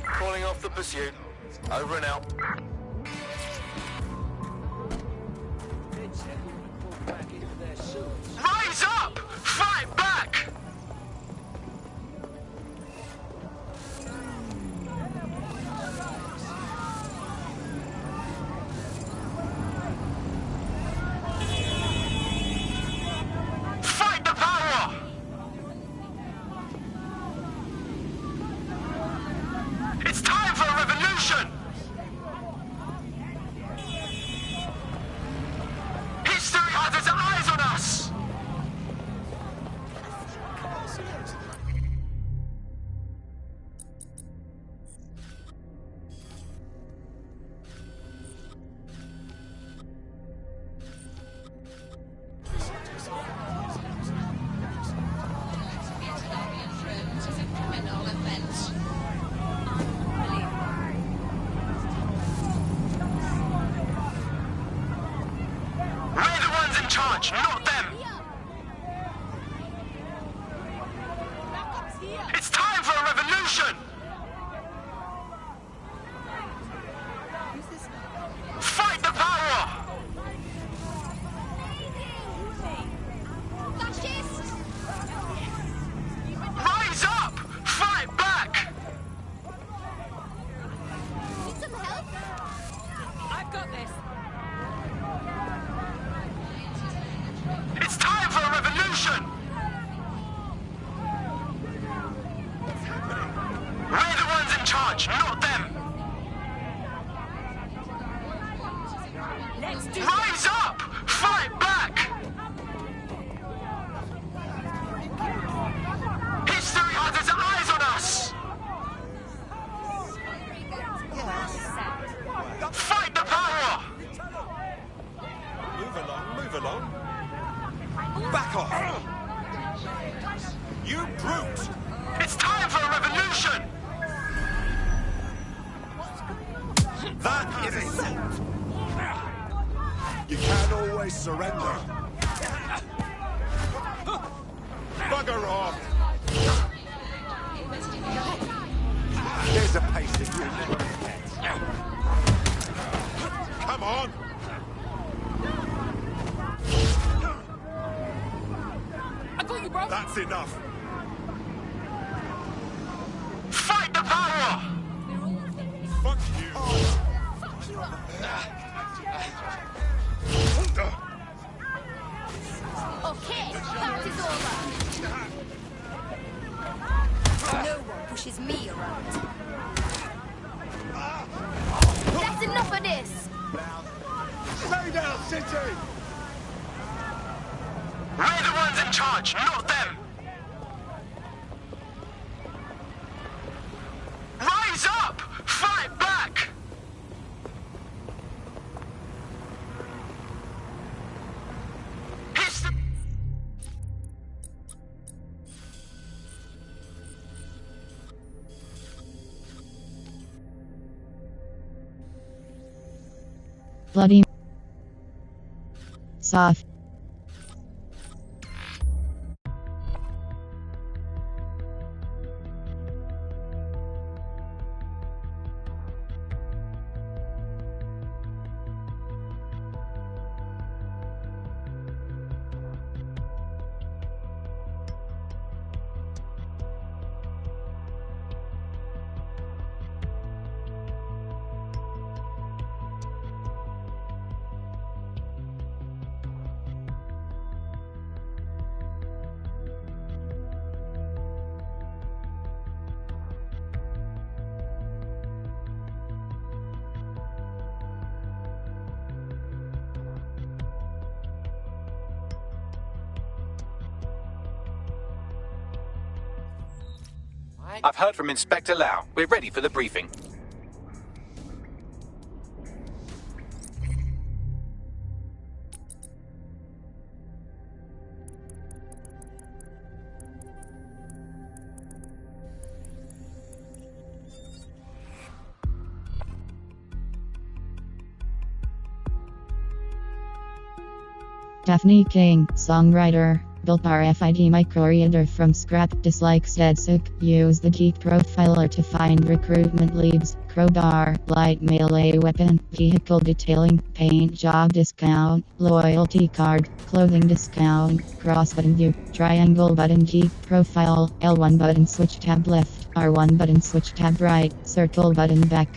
Calling off the pursuit. Over and out. Rise up! Fight back! Fight the power! It's time for a revolution! History has its eyes on us! We're the ones in charge, not them! It's time for a revolution! Fight the power! Rise up! Fight back! Need some help? I've got this. It's time for a revolution! We're the ones in charge, not them! Let's do Rise up! Fight back! History has its eyes on us! Fight the power! Move along, move along. Back off! You brute! It's time for a revolution! That is assault! You can't always surrender. Bugger off! There's a pace of you little dickheads. Come on! I got you, bro. That's enough! Fight the power! Fuck you! Fuck you up. Okay, party's over. No one pushes me around. That's enough of this. Stay down, City! We're the ones in charge, not them! Rise up! Fight back! History... Bloody soft. I've heard from Inspector Lau. We're ready for the briefing. Daphne King, songwriter, built RFID microreader from scrap, dislikes Deadsook, use the geek profiler to find recruitment leads, crowbar, light melee weapon, vehicle detailing, paint job discount, loyalty card, clothing discount, cross button view, triangle button geek profile, L1 button switch tab left, R1 button switch tab right, circle button back.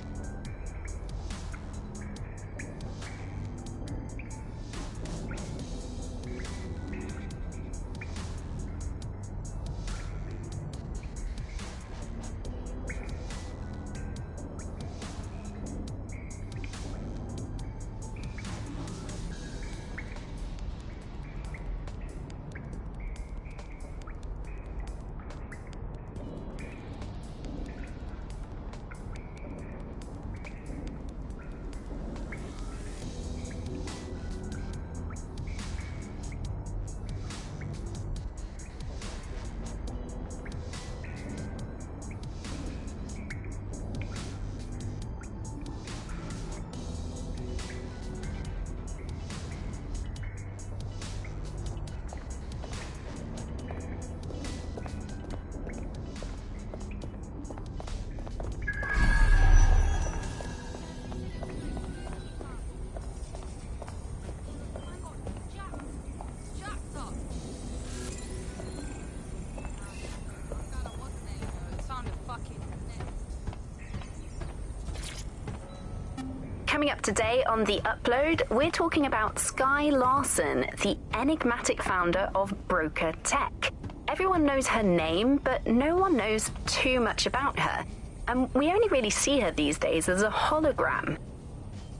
Coming up today on The Upload, we're talking about Skye Larson, the enigmatic founder of Broker Tech. Everyone knows her name, but no one knows too much about her. And we only really see her these days as a hologram.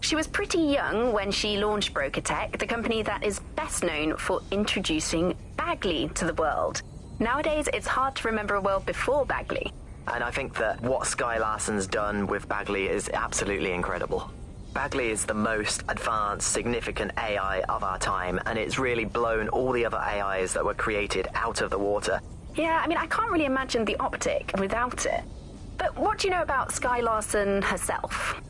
She was pretty young when she launched Broker Tech, the company that is best known for introducing Bagley to the world. Nowadays, it's hard to remember a world before Bagley. And I think that what Skye Larson's done with Bagley is absolutely incredible. Bagley is the most advanced, significant AI of our time, and it's really blown all the other AIs that were created out of the water. Yeah, I mean, I can't really imagine the optic without it. But what do you know about Skye Larson herself?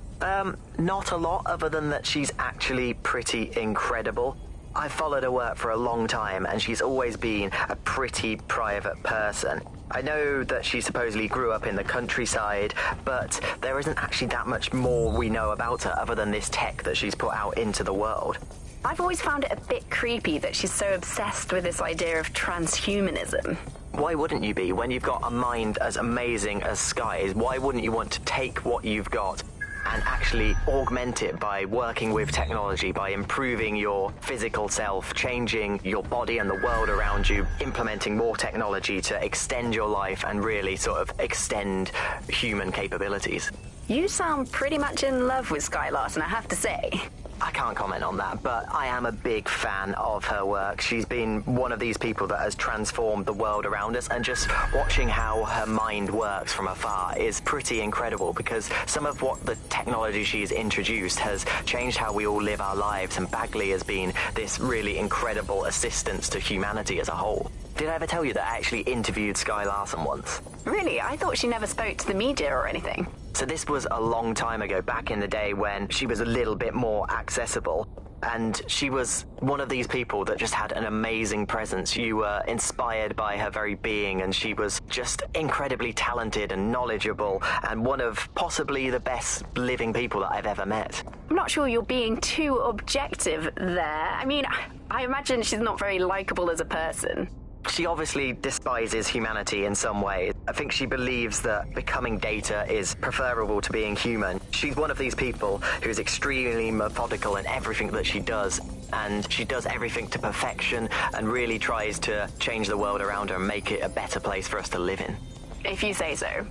Not a lot, other than that she's actually pretty incredible. I've followed her work for a long time, and she's always been a pretty private person. I know that she supposedly grew up in the countryside, but there isn't actually that much more we know about her other than this tech that she's put out into the world. I've always found it a bit creepy that she's so obsessed with this idea of transhumanism. Why wouldn't you be? When you've got a mind as amazing as Skye's, why wouldn't you want to take what you've got and actually augment it by working with technology, by improving your physical self, changing your body and the world around you, implementing more technology to extend your life and really sort of extend human capabilities? You sound pretty much in love with Skye Larson, I have to say. I can't comment on that, but I am a big fan of her work. She's been one of these people that has transformed the world around us, and just watching how her mind works from afar is pretty incredible, because some of what the technology she's introduced has changed how we all live our lives, and Bagley has been this really incredible assistance to humanity as a whole. Did I ever tell you that I actually interviewed Skye Larson once? Really? I thought she never spoke to the media or anything. So this was a long time ago, back in the day when she was a little bit more accessible. And she was one of these people that just had an amazing presence. You were inspired by her very being, and she was just incredibly talented and knowledgeable, and one of possibly the best living people that I've ever met. I'm not sure you're being too objective there. I mean, I imagine she's not very likable as a person. She obviously despises humanity in some ways. I think she believes that becoming data is preferable to being human. She's one of these people who's extremely methodical in everything that she does, and she does everything to perfection and really tries to change the world around her and make it a better place for us to live in. If you say so.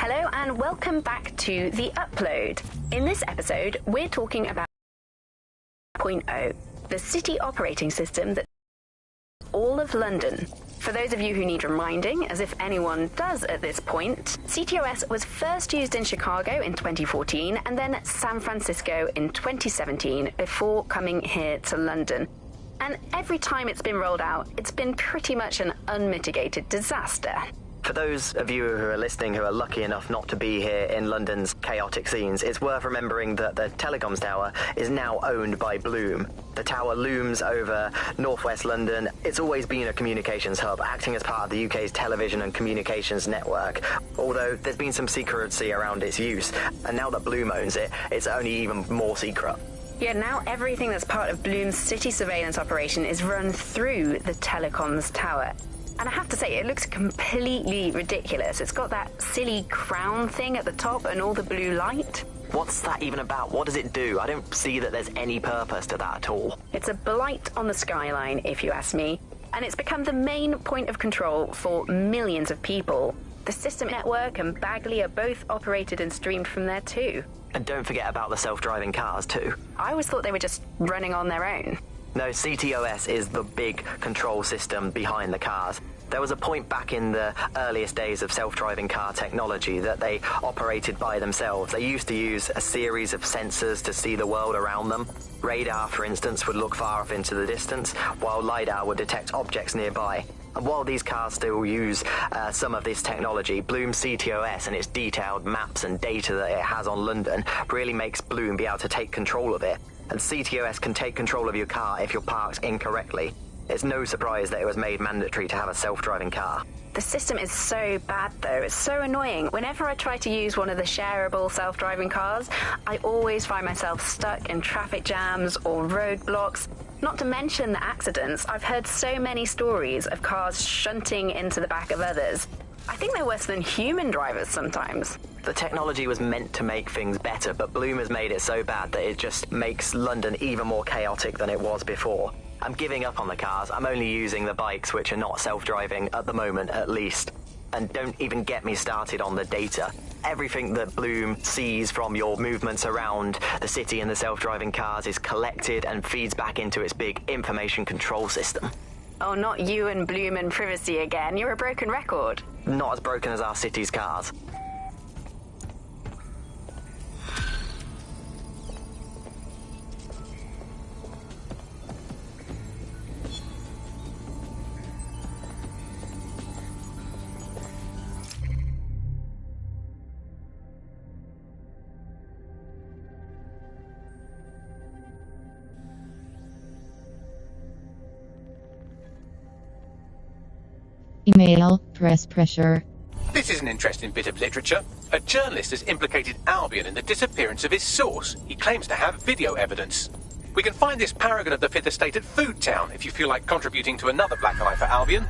Hello and welcome back to The Upload. In this episode, we're talking about 2.0, the city operating system that all of London. For those of you who need reminding, as if anyone does at this point, CTOS was first used in Chicago in 2014 and then San Francisco in 2017 before coming here to London. And every time it's been rolled out, it's been pretty much an unmitigated disaster. For those of you who are listening who are lucky enough not to be here in London's chaotic scenes, it's worth remembering that the telecoms tower is now owned by Bloom. The tower looms over northwest London. It's always been a communications hub, acting as part of the UK's television and communications network, although there's been some secrecy around its use, and now that Bloom owns it, it's only even more secret. Yeah, now everything that's part of Bloom's city surveillance operation is run through the telecoms tower. And I have to say, it looks completely ridiculous. It's got that silly crown thing at the top and all the blue light. What's that even about? What does it do? I don't see that there's any purpose to that at all. It's a blight on the skyline, if you ask me. And it's become the main point of control for millions of people. The system network and Bagley are both operated and streamed from there too. And don't forget about the self-driving cars too. I always thought they were just running on their own. No, CTOS is the big control system behind the cars. There was a point back in the earliest days of self-driving car technology that they operated by themselves. They used to use a series of sensors to see the world around them. Radar, for instance, would look far off into the distance, while LiDAR would detect objects nearby. And while these cars still use some of this technology, Bloom CTOS and its detailed maps and data that it has on London really makes Bloom be able to take control of it. And CTOS can take control of your car if you're parked incorrectly. It's no surprise that it was made mandatory to have a self-driving car. The system is so bad, though. It's so annoying. Whenever I try to use one of the shareable self-driving cars, I always find myself stuck in traffic jams or roadblocks. Not to mention the accidents. I've heard so many stories of cars shunting into the back of others. I think they're worse than human drivers sometimes. The technology was meant to make things better, but Bloom has made it so bad that it just makes London even more chaotic than it was before. I'm giving up on the cars. I'm only using the bikes, which are not self-driving at the moment, at least. And don't even get me started on the data. Everything that Bloom sees from your movements around the city and the self-driving cars is collected and feeds back into its big information control system. Oh, not you and Bloom and privacy again. You're a broken record. Not as broken as our city's cars. Email, press pressure. This is an interesting bit of literature. A journalist has implicated Albion in the disappearance of his source. He claims to have video evidence. We can find this paragon of the Fifth Estate at Food Town if you feel like contributing to another black eye for Albion.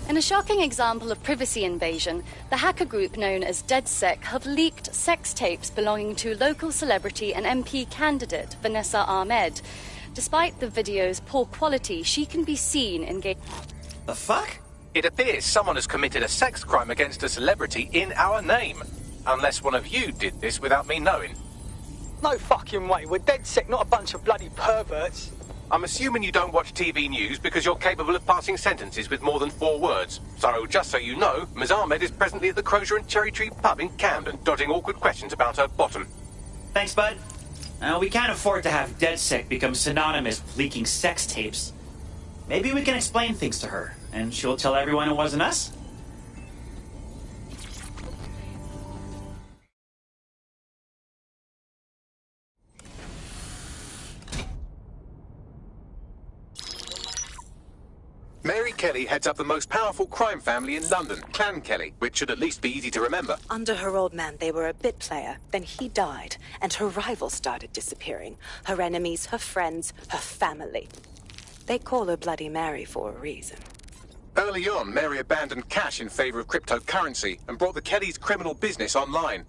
In a shocking example of privacy invasion, the hacker group known as DeadSec have leaked sex tapes belonging to local celebrity and MP candidate Vanessa Ahmed. Despite the video's poor quality, she can be seen engaging... The fuck? It appears someone has committed a sex crime against a celebrity in our name. Unless one of you did this without me knowing. No fucking way. We're DeadSec, not a bunch of bloody perverts. I'm assuming you don't watch TV news because you're capable of passing sentences with more than 4 words. So, just so you know, Ms. Ahmed is presently at the Crozier and Cherry Tree pub in Camden, dodging awkward questions about her bottom. Thanks, bud. We can't afford to have DeadSec become synonymous with leaking sex tapes. Maybe we can explain things to her, and she'll tell everyone it wasn't us? Mary Kelly heads up the most powerful crime family in London, Clan Kelly, which should at least be easy to remember. Under her old man, they were a bit player. Then he died, and her rivals started disappearing. Her enemies, her friends, her family. They call her Bloody Mary for a reason. Early on, Mary abandoned cash in favor of cryptocurrency and brought the Kellys' criminal business online.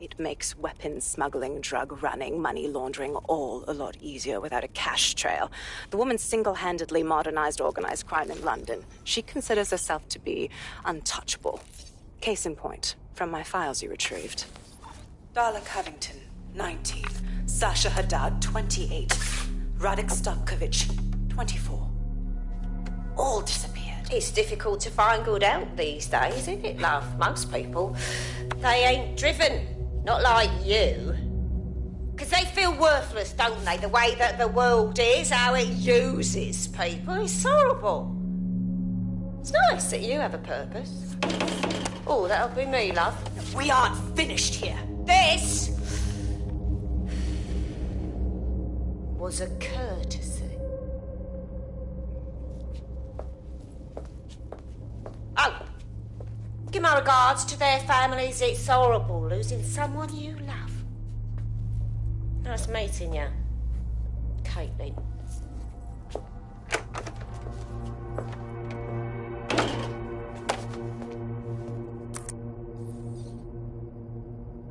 It makes weapons smuggling, drug running, money laundering all a lot easier without a cash trail. The woman single-handedly modernized organized crime in London. She considers herself to be untouchable. Case in point, from my files you retrieved. Darla Covington, 19. Sasha Haddad, 28. Radek Stavkovich, 24. All disappeared. It's difficult to find good help these days, isn't it, love? Most people, they ain't driven. Not like you. Because they feel worthless, don't they? The way that the world is, how it uses people. It's horrible. It's nice that you have a purpose. Oh, that'll be me, love. We aren't finished here. This was a courtesy. Oh, give my regards to their families. It's horrible losing someone you love. Nice meeting you, Caitlin.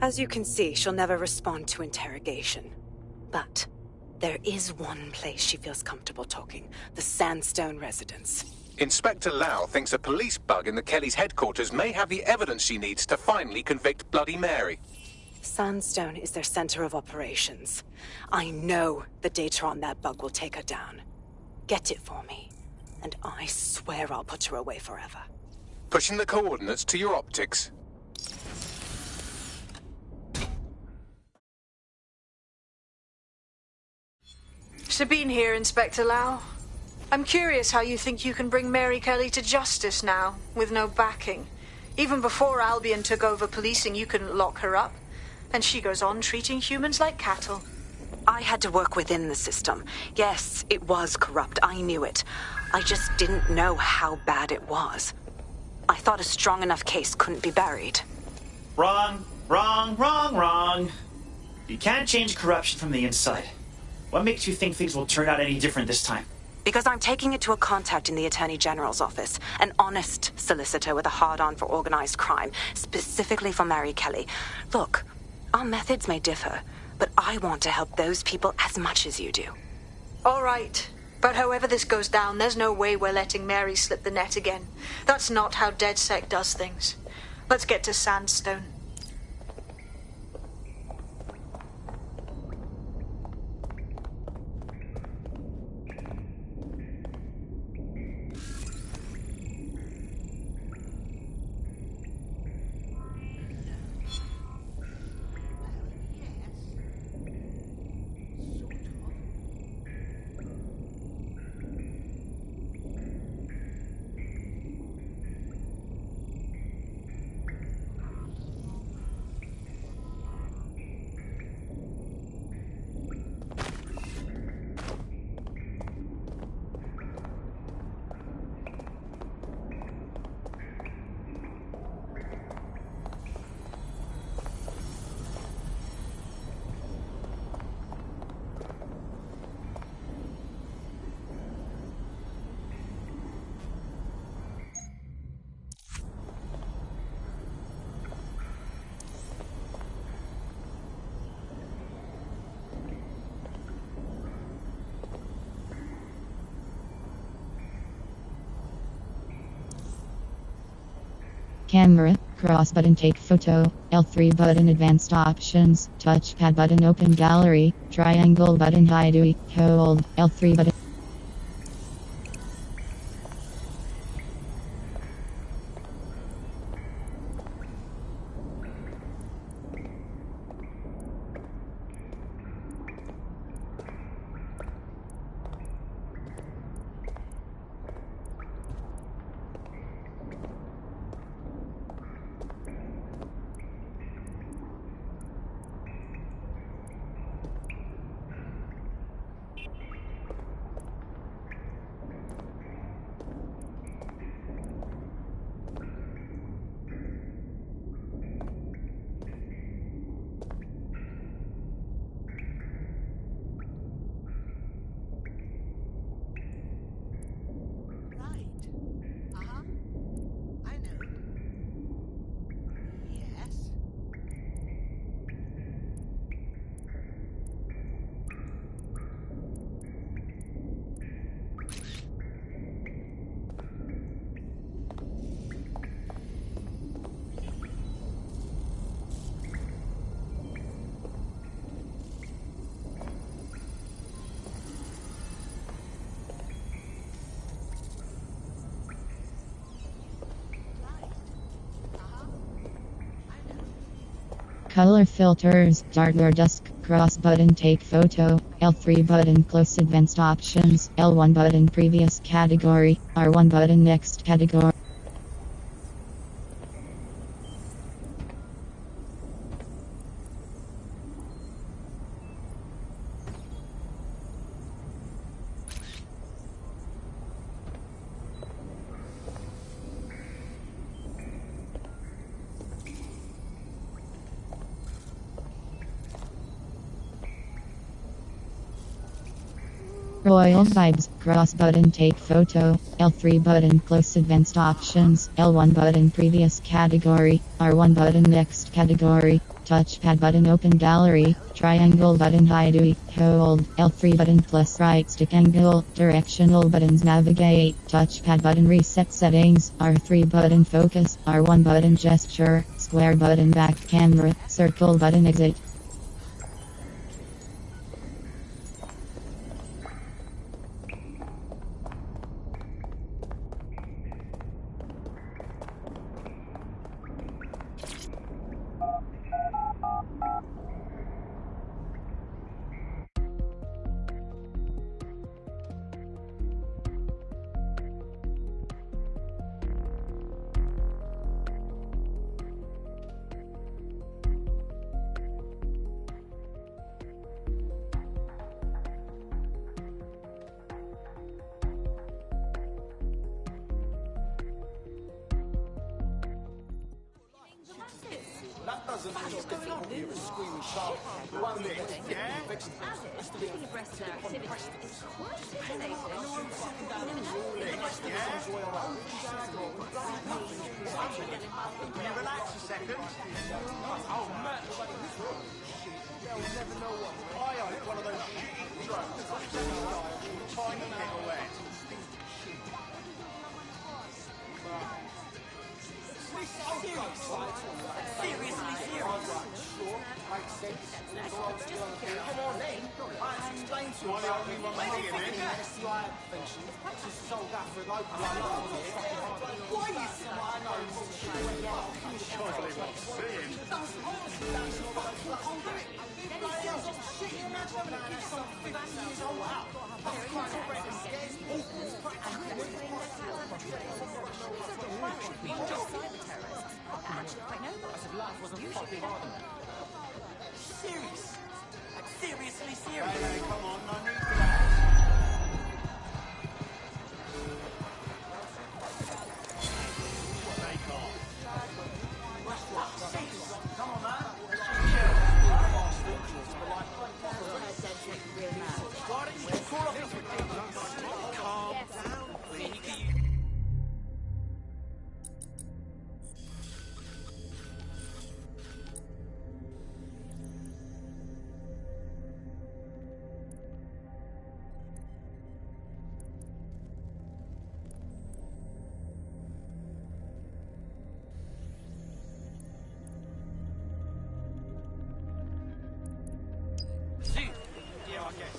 As you can see, she'll never respond to interrogation. But there is one place she feels comfortable talking. The Sandstone residence. Inspector Lau thinks a police bug in the Kelly's headquarters may have the evidence she needs to finally convict Bloody Mary. Sandstone is their center of operations. I know the data on that bug will take her down. Get it for me, and I swear I'll put her away forever. Pushing the coordinates to your optics. Sabine here, Inspector Lau. I'm curious how you think you can bring Mary Kelly to justice now, with no backing. Even before Albion took over policing, you couldn't lock her up. And she goes on treating humans like cattle. I had to work within the system. Yes, it was corrupt. I knew it. I just didn't know how bad it was. I thought a strong enough case couldn't be buried. Wrong, wrong, wrong, wrong. You can't change corruption from the inside. What makes you think things will turn out any different this time? Because I'm taking it to a contact in the Attorney General's office. An honest solicitor with a hard-on for organized crime, specifically for Mary Kelly. Look, our methods may differ, but I want to help those people as much as you do. All right. But however this goes down, there's no way we're letting Mary slip the net again. That's not how DedSec does things. Let's get to Sandstone. Camera, cross button take photo, L3 button advanced options, touchpad button open gallery, triangle button hide weak hold, L3 button. Color filters, dark or dusk, cross button take photo, L3 button close advanced options, L1 button previous category, R1 button next category. Royal vibes, cross button take photo, L3 button close advanced options, L1 button previous category, R1 button next category, touchpad button open gallery, triangle button hide weak hold, L3 button plus right stick angle, directional buttons navigate, touchpad button reset settings, R3 button focus, R1 button gesture, square button back camera, circle button exit. That doesn't mean it's difficult to hear a screaming child. One minute, yeah? Let's do it. Can you relax a second? Oh, man. They'll never know what. I own one of those shitty drugs. Tiny picklehead. Seriously serious. Come on then. I explained to you the only one here then. SCI pension. Just sold that for a local one. Why you say I know? Can't believe what I'm seeing. Imagine having a kid some 15 years old out. Serious. Like seriously serious. Hey, come on, no need for Come on, man. Why don't you call off this ridiculous? Calm down, please. Yeah, I guess.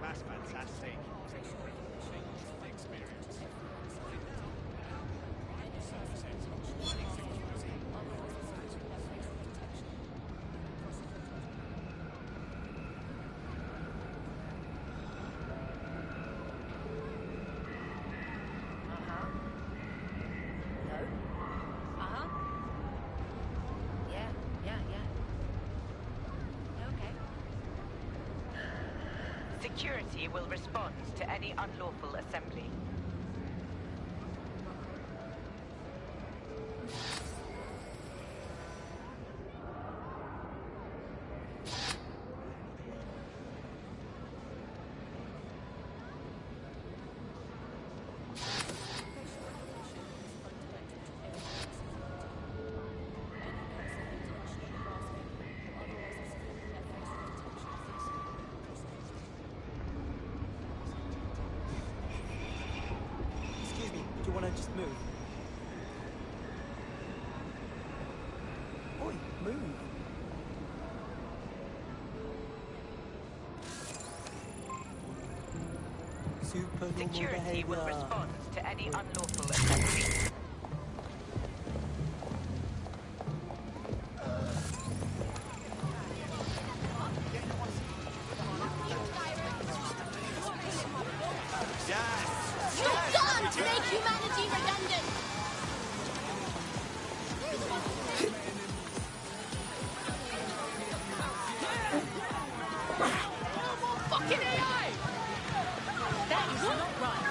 That's fantastic. Experience. Security will respond to any unlawful assembly. Move. Oi, move. Security will respond to any unlawful attempts. You're done! Make humanity redundant! Fucking AI! That is not right.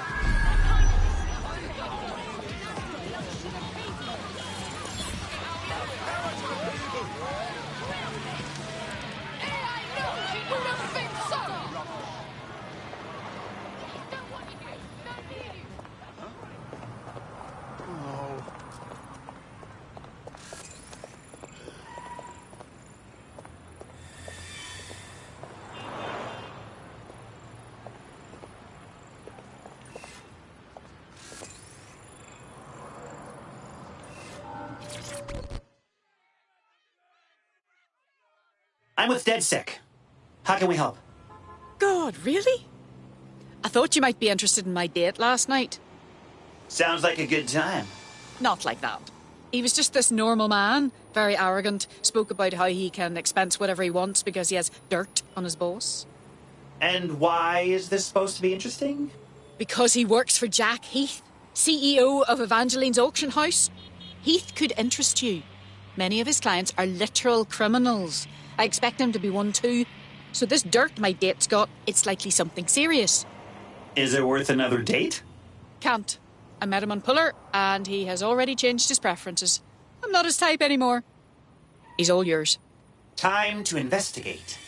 I'm with DedSec. How can we help? God, really? I thought you might be interested in my date last night. Sounds like a good time. Not like that. He was just this normal man, very arrogant, spoke about how he can expense whatever he wants because he has dirt on his boss. And why is this supposed to be interesting? Because he works for Jack Heath, CEO of Evangeline's auction house. Heath could interest you. Many of his clients are literal criminals. I expect him to be one too. So this dirt my date's got, it's likely something serious. Is it worth another date? Can't. I met him on Puller, and he has already changed his preferences. I'm not his type anymore. He's all yours. Time to investigate.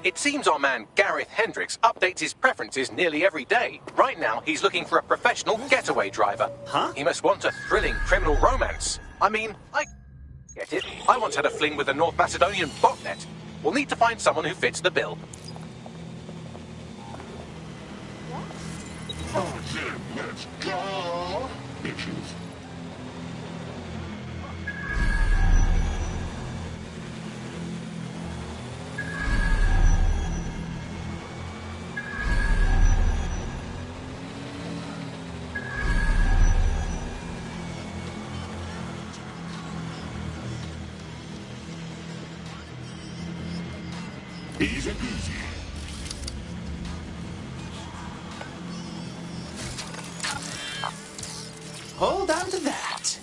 It seems our man Gareth Hendricks updates his preferences nearly every day. Right now, he's looking for a professional getaway driver. Huh? He must want a thrilling criminal romance. I mean, I get it. I once had a fling with a North Macedonian botnet. We'll need to find someone who fits the bill. Okay, let's go, bitches. Easy peasy. Hold on to that.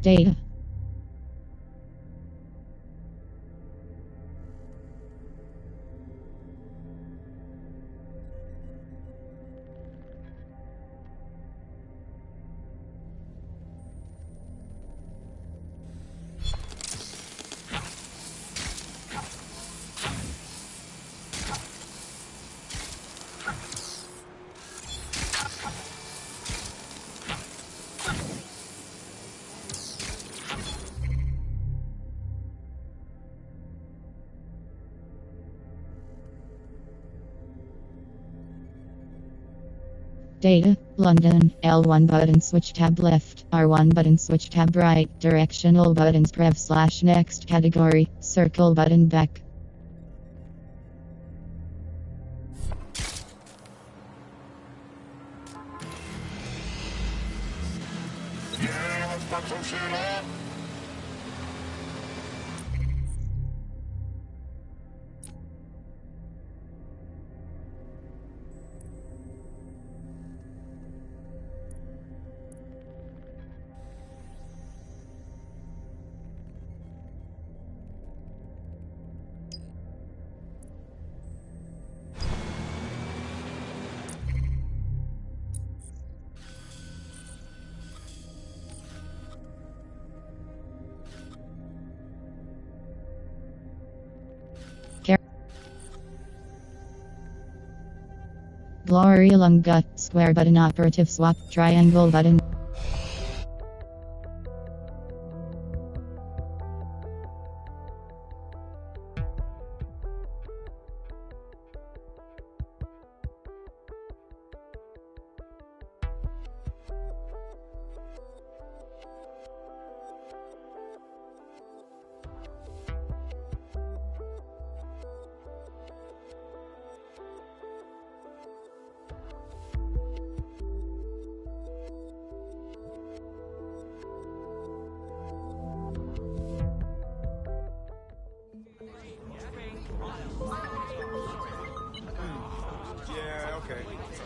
Data. Data, London, L1 button switch tab left, R1 button switch tab right, directional buttons prev/next category, circle button back. Yeah, let's fuck some shit up. Glory Lunga, square button operative swap, triangle button.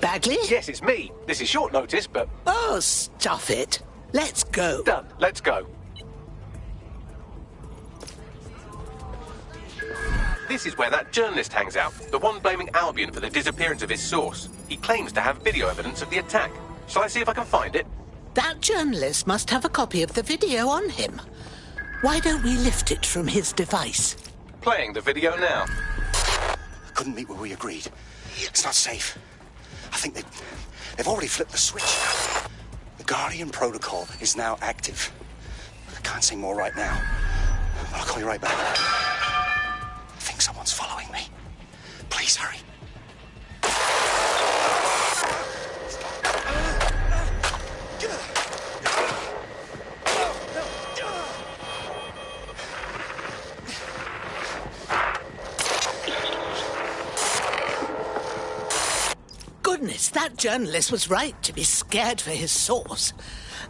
Bagley? Yes, it's me. This is short notice, but... Oh, stuff it. Let's go. Done. Let's go. This is where that journalist hangs out. The one blaming Albion for the disappearance of his source. He claims to have video evidence of the attack. Shall I see if I can find it? That journalist must have a copy of the video on him. Why don't we lift it from his device? Playing the video now. Couldn't meet where we agreed. It's not safe. I think they've already flipped the switch. The Guardian protocol is now active. I can't say more right now. But I'll call you right back. I think someone's following me. Please hurry. Goodness, that journalist was right to be scared for his source.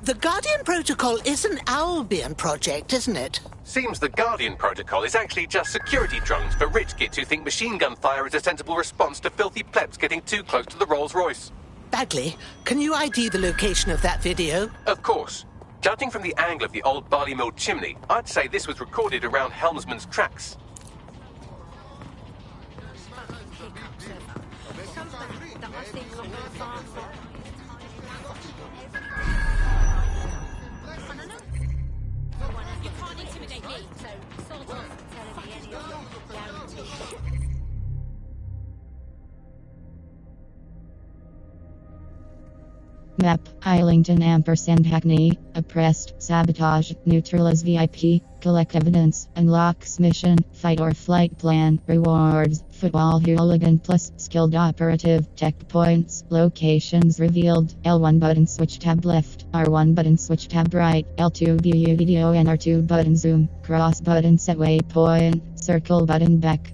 The Guardian Protocol is an Albion project, isn't it? Seems the Guardian Protocol is actually just security drones for rich kids who think machine gun fire is a sensible response to filthy plebs getting too close to the Rolls-Royce. Bagley, can you ID the location of that video? Of course. Judging from the angle of the old barley mill chimney, I'd say this was recorded around Helmsman's tracks. You can't intimidate me, so sort of telling me any of your guarantees. Map, Islington & Hackney, oppressed, sabotage, neutral as VIP, collect evidence, unlocks mission, fight or flight plan, rewards, football hooligan plus, skilled operative, checkpoints, locations revealed, L1 button switch tab left, R1 button switch tab right, L2 view video and R2 button zoom, cross button set waypoint, circle button back.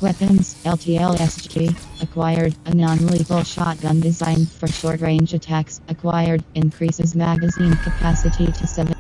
Weapons, LTLSG, acquired, a non-lethal shotgun designed for short-range attacks, acquired, increases magazine capacity to 7.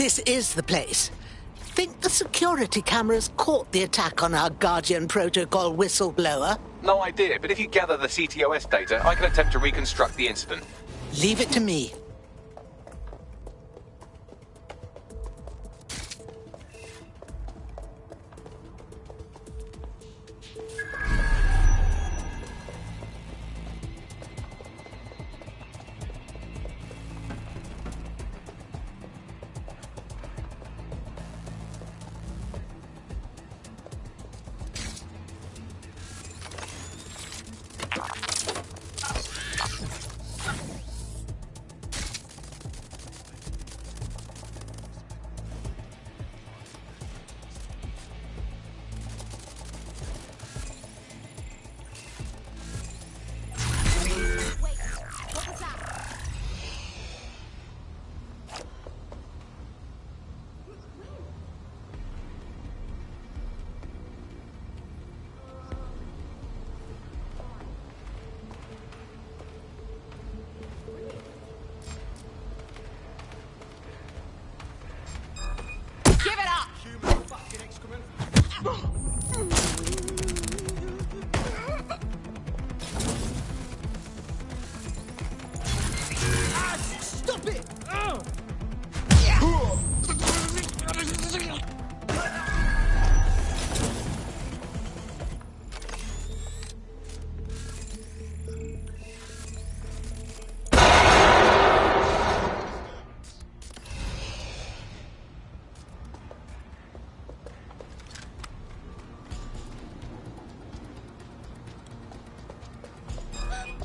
This is the place. Think the security cameras caught the attack on our Guardian Protocol whistleblower? No idea, but if you gather the CTOS data, I can attempt to reconstruct the incident. Leave it to me.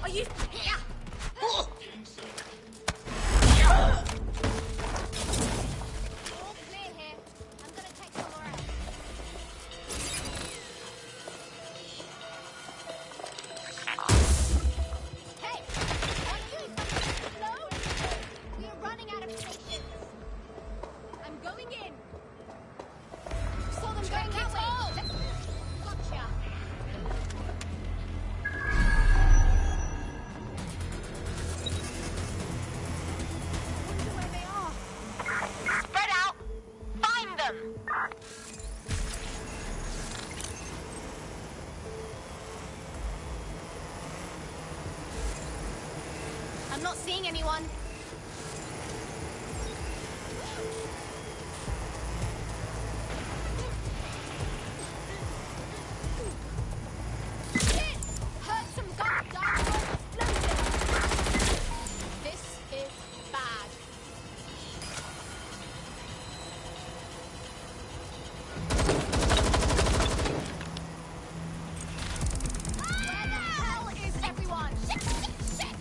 Are you here? All clear here. I'm gonna take somewhere else. Hey! Are you alone? We're running out of patience. I'm going in. Saw them going that way. Gotcha. Spread out! Find them! I'm not seeing anyone. Heard some guns dying on explosion. This is bad. Where the hell is everyone? Shit, shit, shit!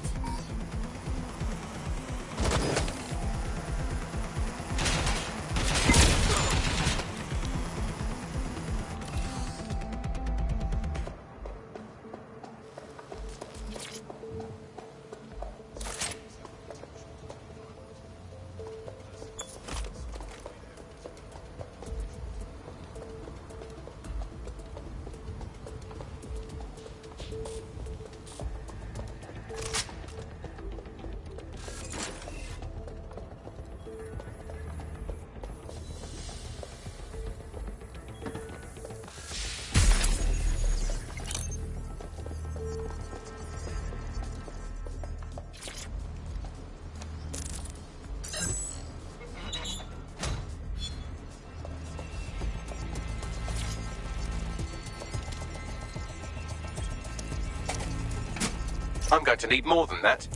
I'm going to need more than that.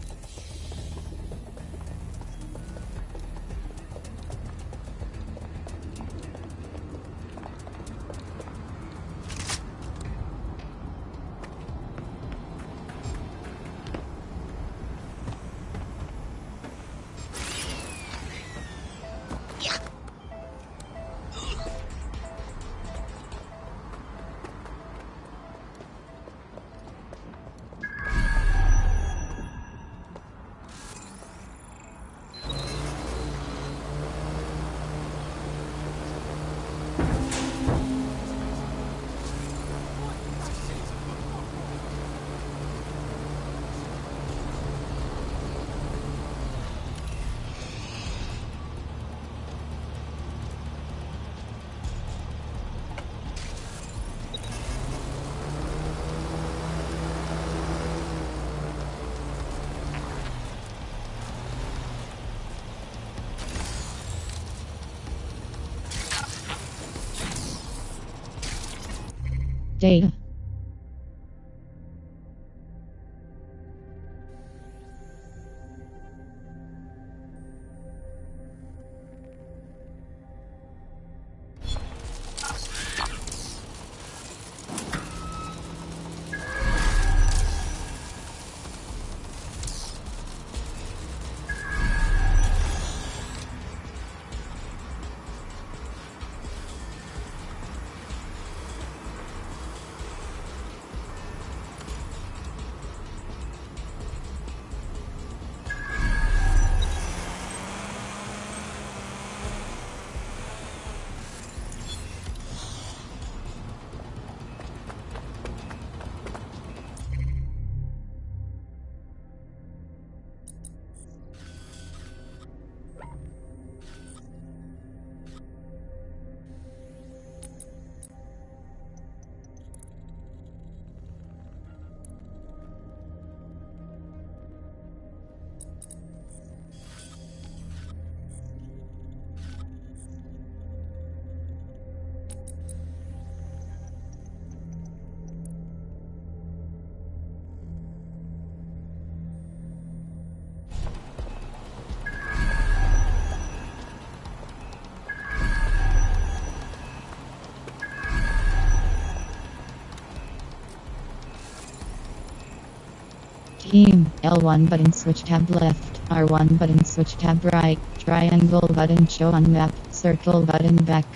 Data. Team, L1 button switch tab left, R1 button switch tab right, triangle button show on map, circle button back.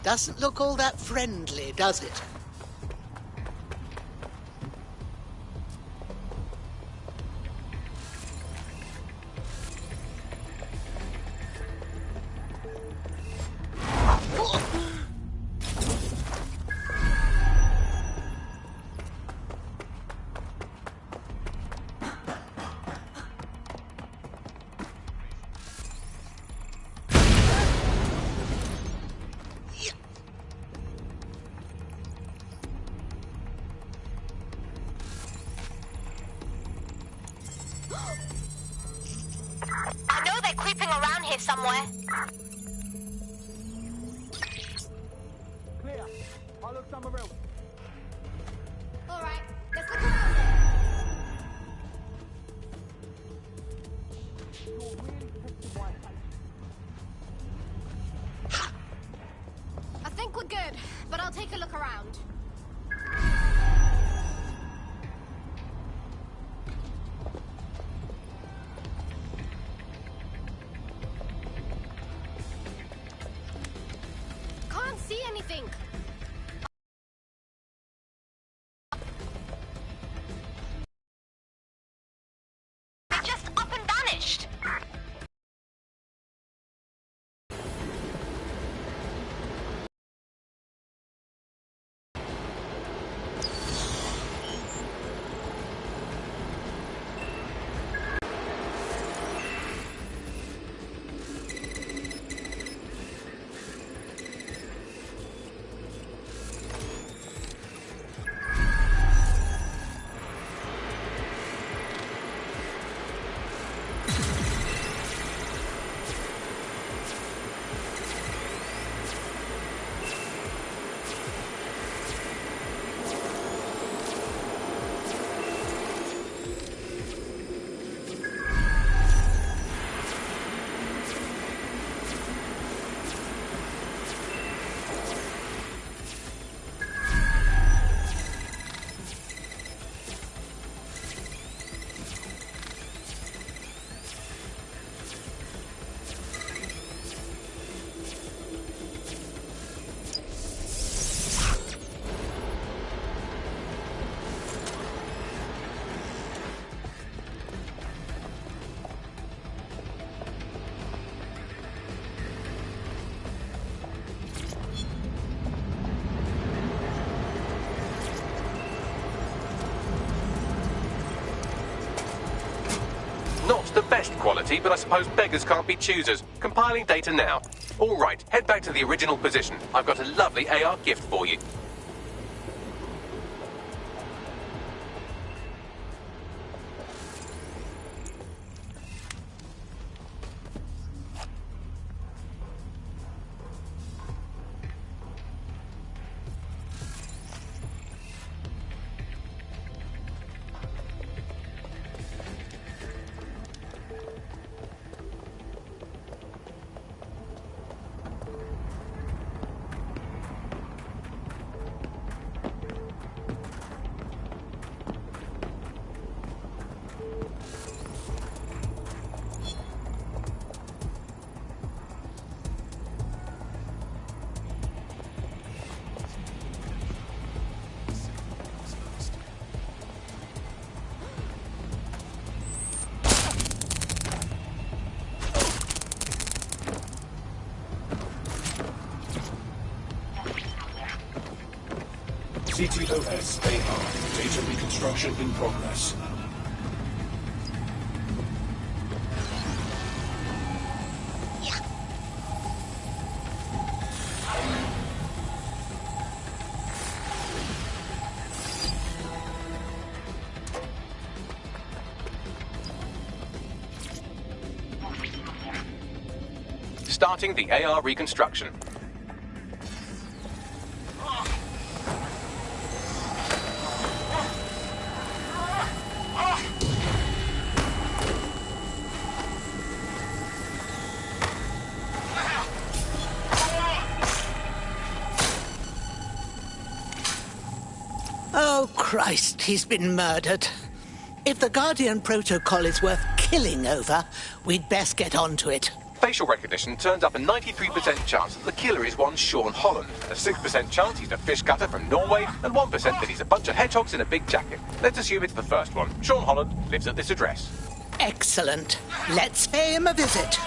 Doesn't look all that friendly, does it? creeping around here somewhere. Clear. I'll look somewhere else. Alright, let's look around then. I think we're good, but I'll take a look around. Can't see anything. They just up and vanished. Not the best quality, but I suppose beggars can't be choosers. Compiling data now. All right, head back to the original position. I've got a lovely AR gift for you. CTOS AR. Data reconstruction in progress. Starting the AR reconstruction. Oh, Christ, he's been murdered. If the Guardian Protocol is worth killing over, we'd best get onto it. Facial recognition turns up a 93% chance that the killer is one Sean Holland, a 6% chance he's a fish cutter from Norway, and 1% that he's a bunch of hedgehogs in a big jacket. Let's assume it's the first one. Sean Holland lives at this address. Excellent. Let's pay him a visit.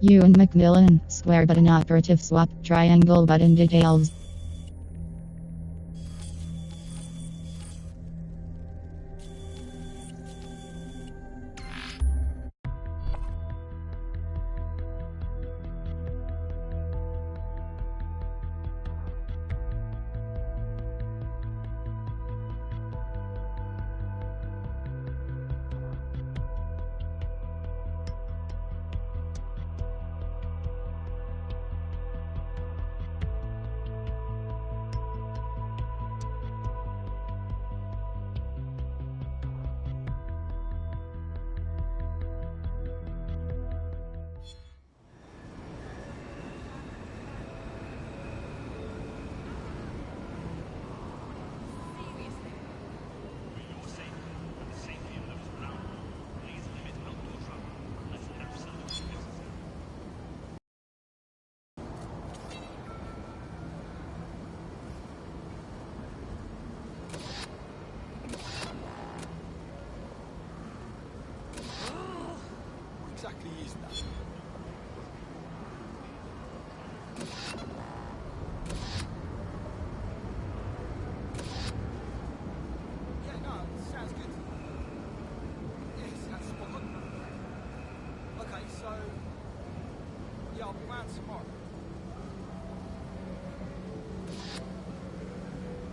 Ewan Macmillan, square button operative swap, triangle button details. Exactly is that? Yeah, no, sounds good. Yes, that's spot on. Okay, so yeah, I'll be around tomorrow.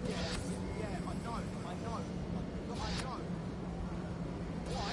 Yeah, I know. Look, I know. Why?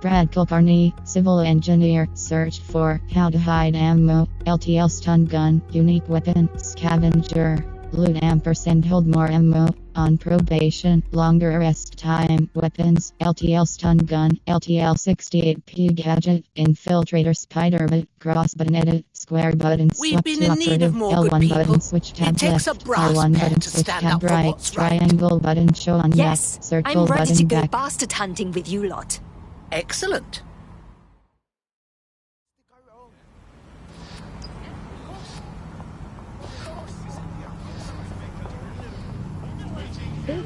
Brad Kilcarney, civil engineer, searched for how to hide ammo, LTL stun gun, unique weapon, scavenger, loot ampersand hold more ammo, on probation, longer arrest time, weapons, LTL stun gun, LTL 68P gadget, infiltrator spider-bit, cross button edit, square button We've swap been to in need of operative, more good L1 people. button switch tab It takes a left, brass R1 pair button to switch stand tab up for right, what's right. triangle button show on Yes, left, circle I'm ready button to go back. bastard hunting with you lot. Excellent.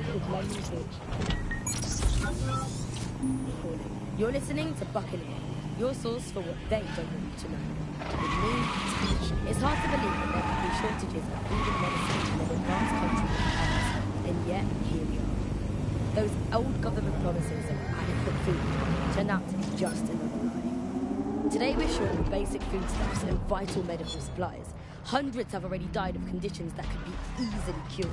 This is language. You're listening to Buccaneer, your source for what they don't want you to know. With me, Teach. It's hard to believe that there could be shortages of food and medicine in an advanced country like ours, and yet here we are. Those old government promises of adequate food turned out to be just another lie. Today we're short of basic foodstuffs and vital medical supplies. Hundreds have already died of conditions that could be easily cured.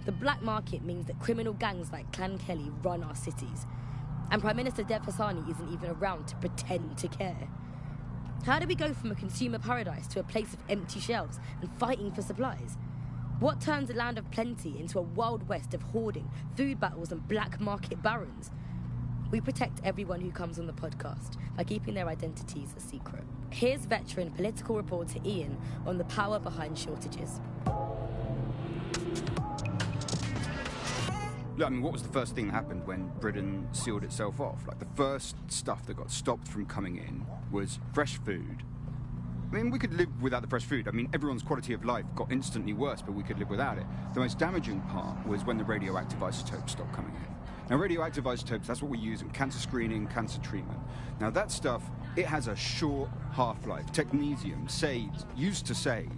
The black market means that criminal gangs like Clan Kelly run our cities. And Prime Minister Dev Hassani isn't even around to pretend to care. How do we go from a consumer paradise to a place of empty shelves and fighting for supplies? What turns a land of plenty into a wild west of hoarding, food battles and black market barons? We protect everyone who comes on the podcast by keeping their identities a secret. Here's veteran political reporter Ian on the power behind shortages. Look, I mean, what was the first thing that happened when Britain sealed itself off? Like, the first stuff that got stopped from coming in was fresh food. I mean, we could live without the fresh food. I mean, everyone's quality of life got instantly worse, but we could live without it. The most damaging part was when the radioactive isotopes stopped coming in. Now, radioactive isotopes, that's what we use in cancer screening, cancer treatment. Now, that stuff, it has a short half-life. Technetium used to save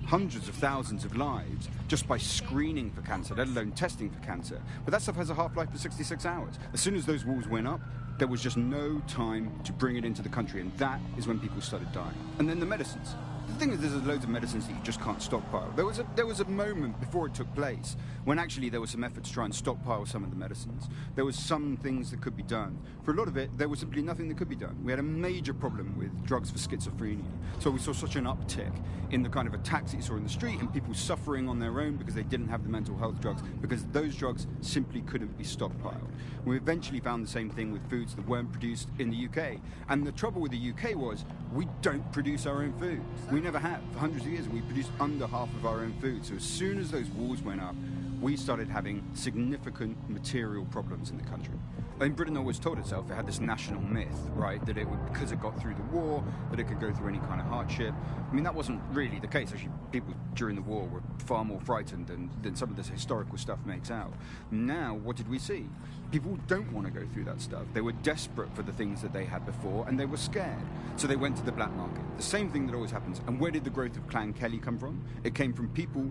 hundreds of thousands of lives just by screening for cancer, let alone testing for cancer. But that stuff has a half-life of 66 hours. As soon as those walls went up, there was just no time to bring it into the country, and that is when people started dying. And then the medicines. The thing is, there's loads of medicines that you just can't stockpile. There was a moment before it took place when actually there was some effort to try and stockpile some of the medicines. There was some things that could be done. For a lot of it, there was simply nothing that could be done. We had a major problem with drugs for schizophrenia. So we saw such an uptick in the kind of attacks that you saw in the street and people suffering on their own because they didn't have the mental health drugs, because those drugs simply couldn't be stockpiled. We eventually found the same thing with foods that weren't produced in the UK. And the trouble with the UK was we don't produce our own food. We never have for hundreds of years, and we produce under half of our own food. So as soon as those walls went up, we started having significant material problems in the country. I mean, Britain always told itself it had this national myth, right, that it would, because it got through the war, that it could go through any kind of hardship. I mean, that wasn't really the case. Actually, people during the war were far more frightened than some of this historical stuff makes out. Now, what did we see? People don't want to go through that stuff. They were desperate for the things that they had before, and they were scared. So they went to the black market. The same thing that always happens. And where did the growth of Clan Kelly come from? It came from people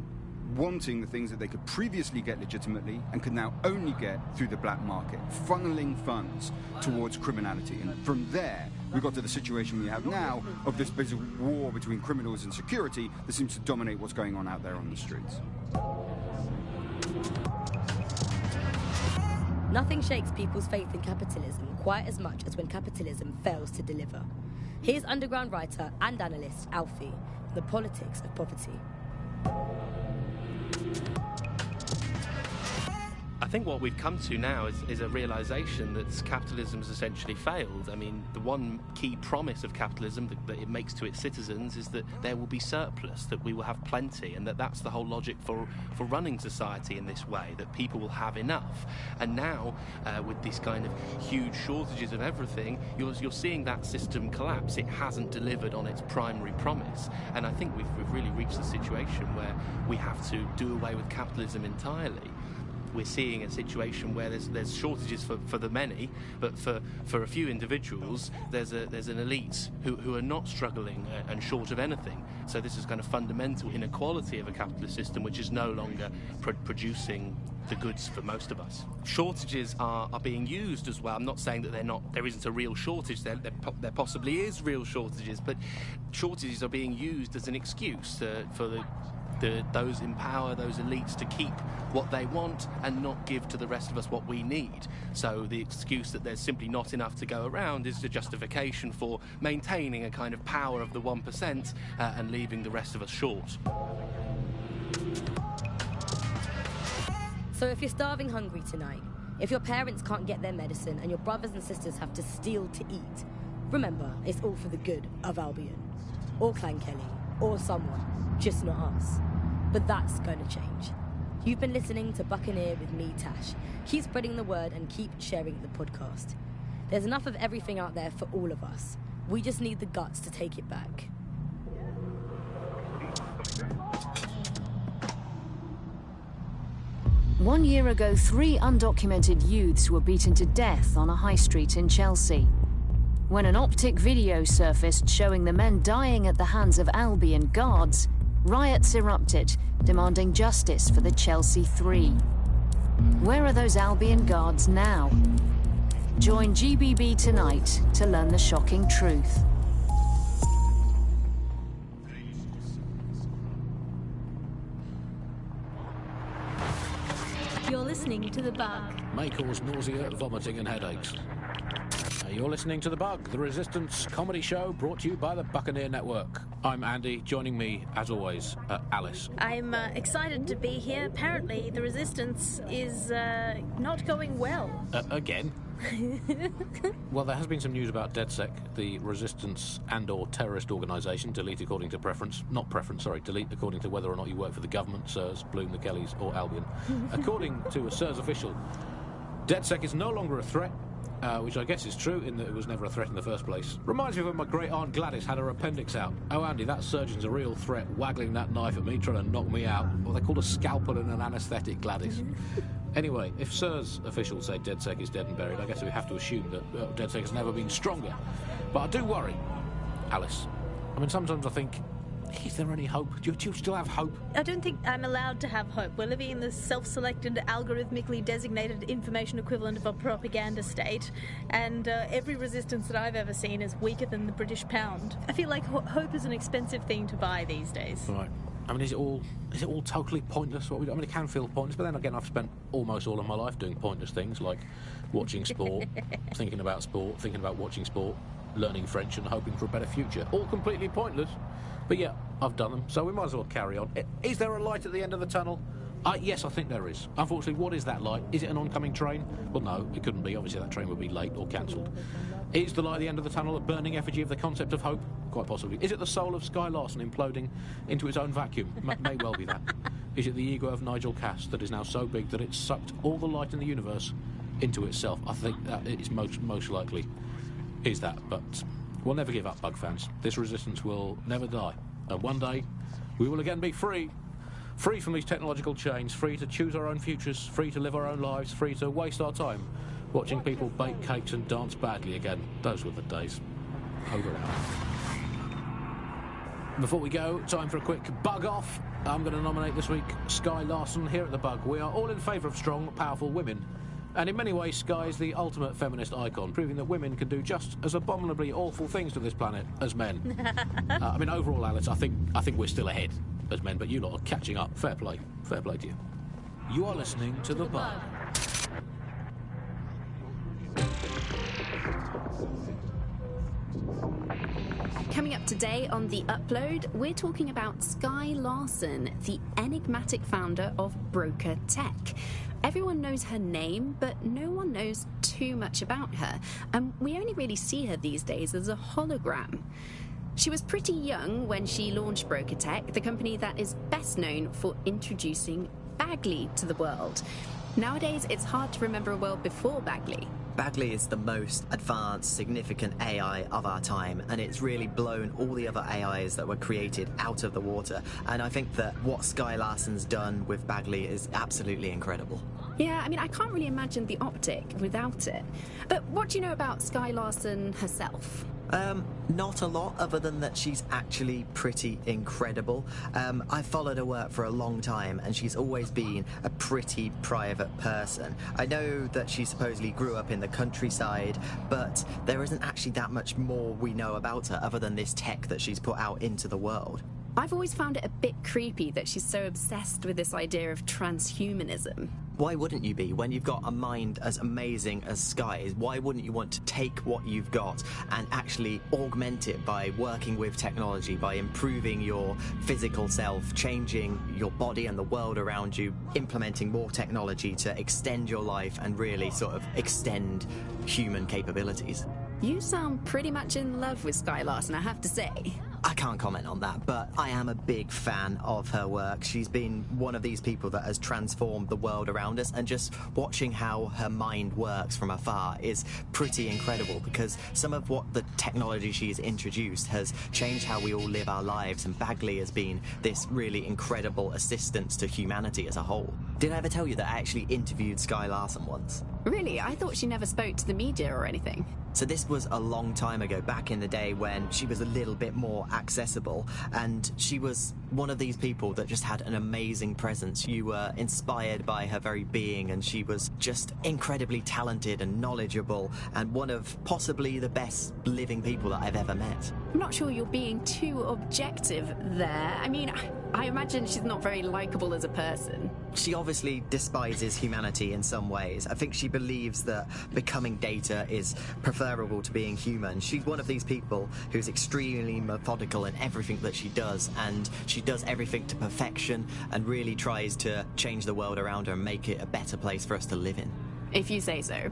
wanting the things that they could previously get legitimately and could now only get through the black market, funneling funds towards criminality. And from there, we got to the situation we have now of this basic war between criminals and security that seems to dominate what's going on out there on the streets. Nothing shakes people's faith in capitalism quite as much as when capitalism fails to deliver. Here's underground writer and analyst Alfie, The Politics of Poverty. I think what we've come to now is a realisation that capitalism has essentially failed. I mean, the one key promise of capitalism that it makes to its citizens is that there will be surplus, that we will have plenty, and that's the whole logic for running society in this way, that people will have enough. And now, with these kind of huge shortages of everything, you're seeing that system collapse. It hasn't delivered on its primary promise. And I think we've really reached a situation where we have to do away with capitalism entirely. We're seeing a situation where there's shortages for the many, but for a few individuals, there's an elite who are not struggling and short of anything. So this is kind of fundamental inequality of a capitalist system, which is no longer producing the goods for most of us. Shortages are being used as well. I'm not saying that there isn't a real shortage. There possibly is real shortages, but shortages are being used as an excuse for those in power, those elites, to keep what they want and not give to the rest of us what we need. So the excuse that there's simply not enough to go around is the justification for maintaining a kind of power of the 1% and leaving the rest of us short. So if you're starving hungry tonight, if your parents can't get their medicine and your brothers and sisters have to steal to eat, remember, it's all for the good of Albion. Or Clan Kelly. Or someone. Just not us. But that's going to change. You've been listening to Buccaneer with me, Tash. Keep spreading the word and keep sharing the podcast. There's enough of everything out there for all of us. We just need the guts to take it back. One year ago, 3 undocumented youths were beaten to death on a high street in Chelsea. When an optic video surfaced showing the men dying at the hands of Albion guards, riots erupted, demanding justice for the Chelsea 3. Where are those Albion guards now? Join GBB tonight to learn the shocking truth. You're listening to The Bug. May cause nausea, vomiting and headaches. You're listening to The Bug, the Resistance comedy show brought to you by the Buccaneer Network. I'm Andy, joining me, as always, Alice. I'm excited to be here. Apparently, the Resistance is not going well. Again? Well, there has been some news about DedSec, the Resistance and/or terrorist organisation, delete according to preference. Not preference, sorry, delete according to whether or not you work for the government, SIRS, Bloom, the Kellys or Albion. According to a SIRS official, DedSec is no longer a threat. Which I guess is true, in that it was never a threat in the first place. Reminds me of when my great-aunt Gladys had her appendix out. Oh, Andy, that surgeon's a real threat, waggling that knife at me, trying to knock me out. Well, they called a scalpel and an anaesthetic, Gladys. Anyway, if SIRS officials say DedSec is dead and buried, I guess we have to assume that DedSec has never been stronger. But I do worry, Alice. I mean, sometimes I think, is there any hope? Do you still have hope? I don't think I'm allowed to have hope. We're living in the self-selected, algorithmically designated information equivalent of a propaganda state, and every resistance that I've ever seen is weaker than the British pound. I feel like hope is an expensive thing to buy these days. Right. I mean, is it all totally pointless? What we do? I mean, it can feel pointless, but then again, I've spent almost all of my life doing pointless things, like watching sport, thinking about sport, thinking about watching sport, learning French and hoping for a better future. All completely pointless. But yeah, I've done them, so we might as well carry on. Is there a light at the end of the tunnel? Yes, I think there is. Unfortunately, what is that light? Is it an oncoming train? Well, no, it couldn't be. Obviously, that train would be late or cancelled. Is the light at the end of the tunnel a burning effigy of the concept of hope? Quite possibly. Is it the soul of Sky Larson imploding into its own vacuum? May well be that. Is it the ego of Nigel Cass that is now so big that it's sucked all the light in the universe into itself? I think that it's most likely is that. But we'll never give up, Bug fans. This resistance will never die. And one day, we will again be free. Free from these technological chains, free to choose our own futures, free to live our own lives, free to waste our time watching people bake cakes and dance badly again. Those were the days. Over and out. Before we go, time for a quick bug off. I'm going to nominate this week Sky Larson. Here at the Bug, we are all in favour of strong, powerful women. And in many ways, Sky is the ultimate feminist icon, proving that women can do just as abominably awful things to this planet as men. I mean, overall, Alice, I think we're still ahead as men, but you lot are catching up. Fair play. Fair play to you. You are listening to The Bug. Coming up today on The Upload, we're talking about Sky Larson, the enigmatic founder of Broker Tech. Everyone knows her name, but no one knows too much about her, and we only really see her these days as a hologram. She was pretty young when she launched Broker Tech, the company that is best known for introducing Bagley to the world. Nowadays, it's hard to remember a world before Bagley. Bagley is the most advanced, significant AI of our time, and it's really blown all the other AIs that were created out of the water. And I think that what Sky Larson's done with Bagley is absolutely incredible. Yeah, I mean, I can't really imagine the optic without it. But what do you know about Sky Larson herself? Not a lot, other than that she's actually pretty incredible. I've followed her work for a long time, and she's always been a pretty private person. I know that she supposedly grew up in the countryside, but there isn't actually that much more we know about her other than this tech that she's put out into the world. I've always found it a bit creepy that she's so obsessed with this idea of transhumanism. Why wouldn't you be? When you've got a mind as amazing as Sky's, why wouldn't you want to take what you've got and actually augment it by working with technology, by improving your physical self, changing your body and the world around you, implementing more technology to extend your life and really sort of extend human capabilities? You sound pretty much in love with Sky Larson, I have to say. I can't comment on that, but I am a big fan of her work. She's been one of these people that has transformed the world around us, and just watching how her mind works from afar is pretty incredible, because some of what the technology she's introduced has changed how we all live our lives, and Bagley has been this really incredible assistance to humanity as a whole. Did I ever tell you that I actually interviewed Sky Larson once? Really? I thought she never spoke to the media or anything. So this was a long time ago, back in the day when she was a little bit more accessible, and she was one of these people that just had an amazing presence. You were inspired by her very being, and she was just incredibly talented and knowledgeable, and one of possibly the best living people that I've ever met. I'm not sure you're being too objective there. I mean, I imagine she's not very likable as a person. She obviously despises humanity in some ways. I think she believes that becoming data is preferable to being human. She's one of these people who's extremely methodical in everything that she does, and she does everything to perfection and really tries to change the world around her and make it a better place for us to live in. If you say so.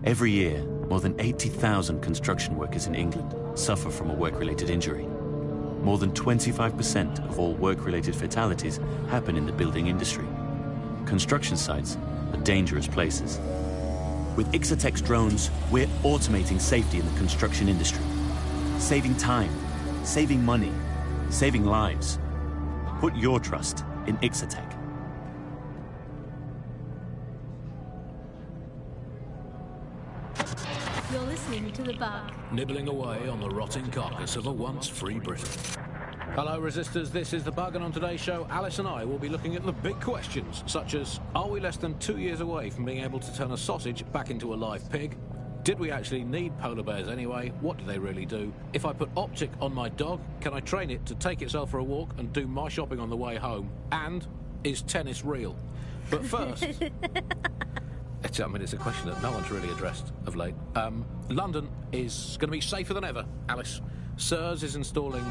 Every year, more than 80,000 construction workers in England suffer from a work-related injury. More than 25% of all work-related fatalities happen in the building industry. Construction sites are dangerous places. With Ixotech's drones, we're automating safety in the construction industry. Saving time, saving money, saving lives. Put your trust in Ixotech. You're listening to The Bug. Nibbling away on the rotting carcass of a once free Britain. Hello resistors, this is The Bug, and on today's show Alice and I will be looking at the big questions, such as, are we less than 2 years away from being able to turn a sausage back into a live pig? Did we actually need polar bears anyway? What do they really do? If I put optic on my dog, can I train it to take itself for a walk and do my shopping on the way home? And is tennis real? But first... I mean, it's a question that no one's really addressed of late. London is going to be safer than ever, Alice. SIRS is installing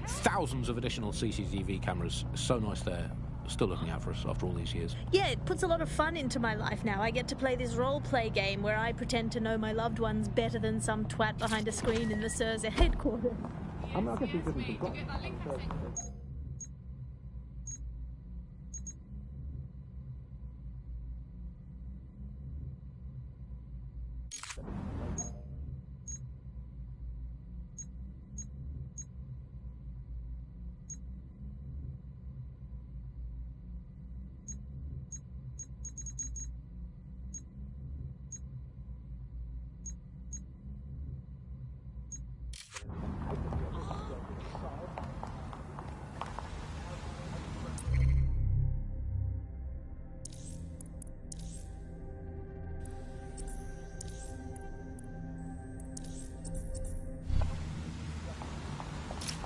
thousands of additional CCTV cameras. So nice they're still looking out for us after all these years. Yeah, it puts a lot of fun into my life now. I get to play this role-play game where I pretend to know my loved ones better than some twat behind a screen in the SIRS headquarters. I guess we couldn't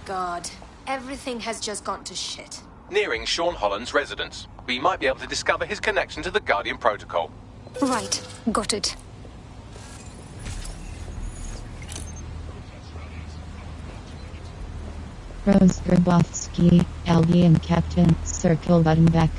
God, everything has just gone to shit. Nearing Sean Holland's residence. We might be able to discover his connection to the Guardian Protocol. Right, got it. Rose Grabowski, Albion Captain, circle button back.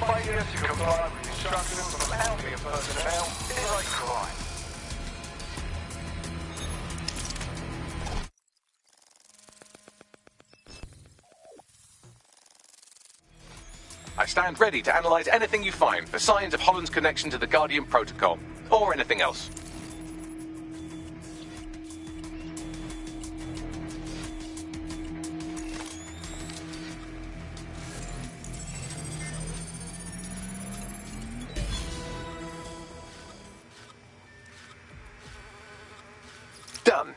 Failure to comply with instructions from Albion personnel is a crime. I stand ready to analyze anything you find for signs of Holland's connection to the Guardian Protocol, or anything else. Done.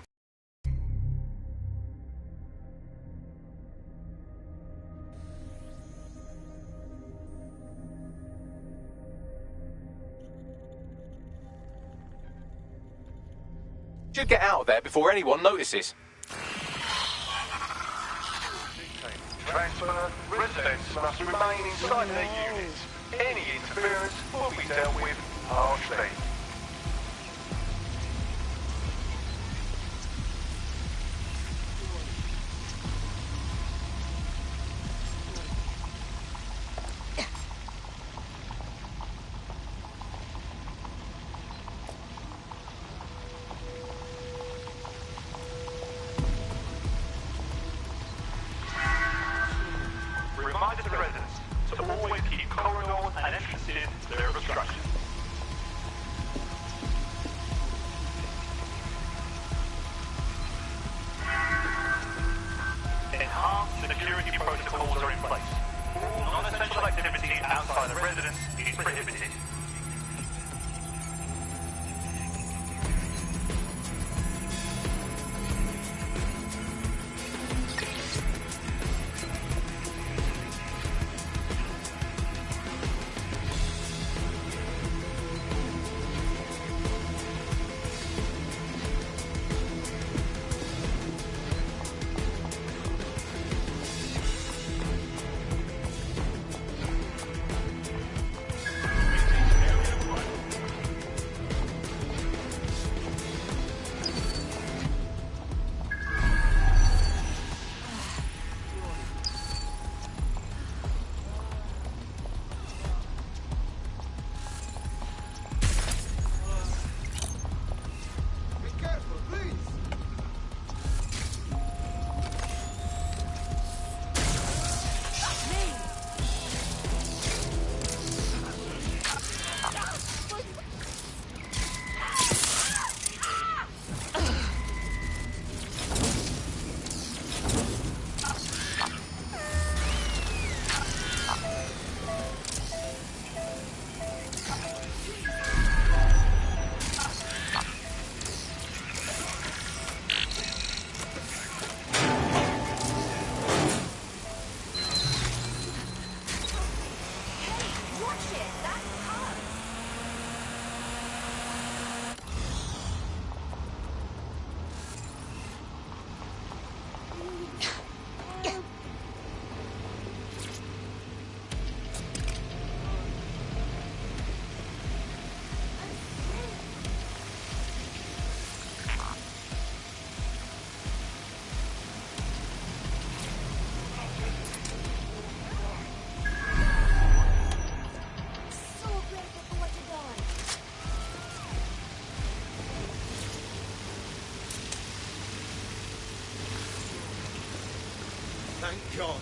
Should get out of there before anyone notices. Transfer, residents must remain inside their units. Any interference will be dealt with harshly. Reminder to residents to always keep corridors and entrances clear of obstruction. Enhanced security protocols are in place. All non-essential activity outside the residence is prohibited. God.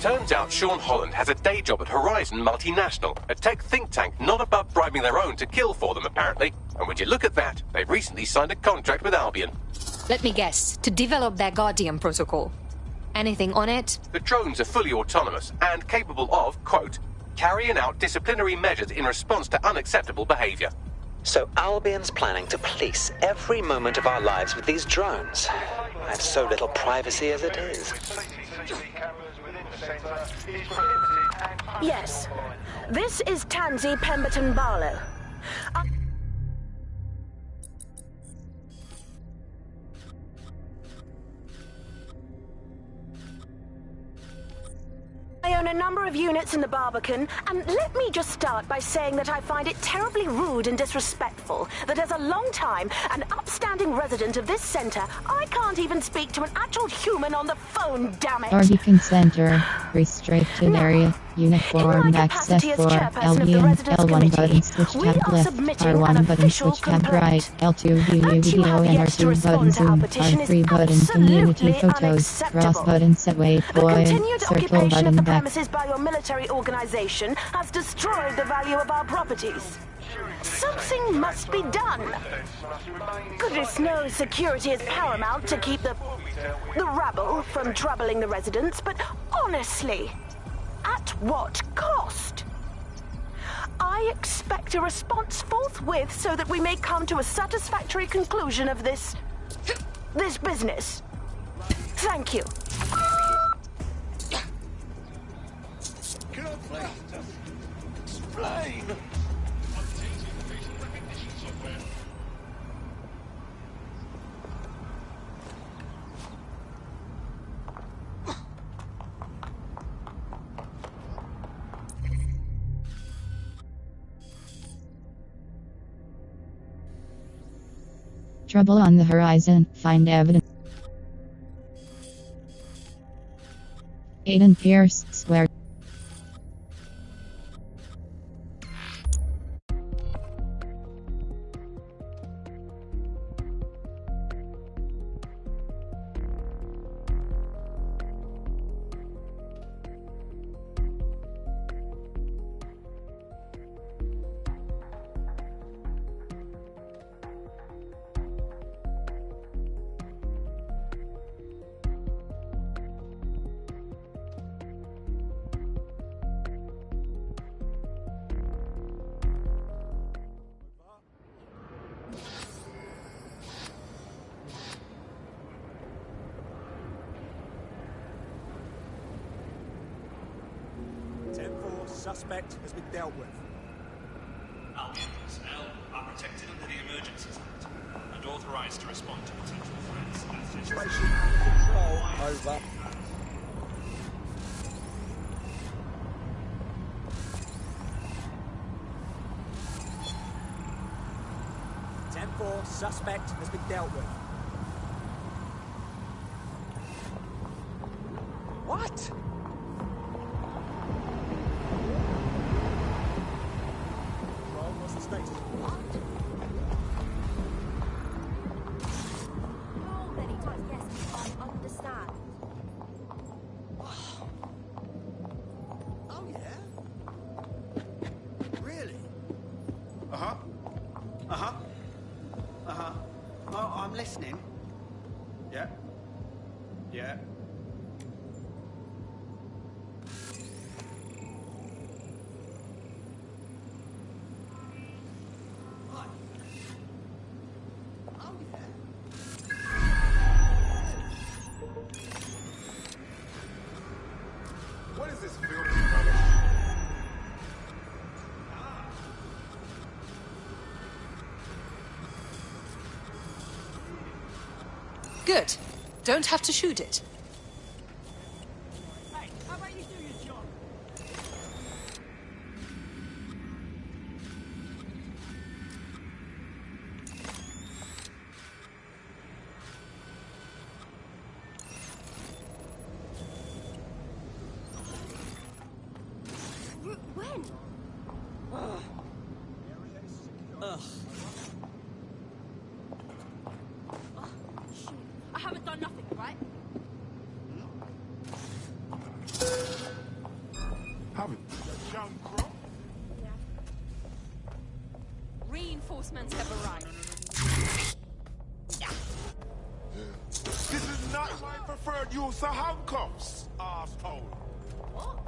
Turns out Sean Holland has a day job at Horizon Multinational, a tech think tank not above bribing their own to kill for them, apparently. And would you look at that, they've recently signed a contract with Albion. Let me guess, to develop their Guardian protocol. Anything on it? The drones are fully autonomous and capable of, quote, carrying out disciplinary measures in response to unacceptable behavior. So Albion's planning to police every moment of our lives with these drones. I have so little privacy as it is. Yes. This is Tansy Pemberton Barlow. I own a number of units in the Barbican, and let me just start by saying that I find it terribly rude and disrespectful that as a long-time and upstanding resident of this center, I can't even speak to an actual human on the phone, damn it! Barbican Center, restricted area, uniformed access for Albion, L1 button switch tab left, R1 button switch tab right, L2 view video and R2 button zoom, R3 button community photos, cross button set waypoint, circle button back. Premises by your military organization has destroyed the value of our properties. Something must be done. Goodness knows security is paramount to keep the rabble from troubling the residents, but honestly, at what cost? I expect a response forthwith so that we may come to a satisfactory conclusion of this business. Thank you. Can I please explain? Trouble on the horizon, find evidence. Aiden Pearce, swear. Suspect has been dealt with. Albion personnel are protected under the Emergencies Act and authorized to respond to potential threats as Situation under control. Over. Suspect has been dealt with. What? What's the status? What? So many times, yes, I understand. Oh, yeah? Really? Uh-huh. Uh-huh. Uh-huh. Oh, I'm listening. Yeah. Yeah. Good. Don't have to shoot it. When? Ugh. Oh, shoot. I haven't done nothing, right? Haven't. Young crop. Reinforcements have arrived. This is not my preferred use of handcuffs, asshole. What?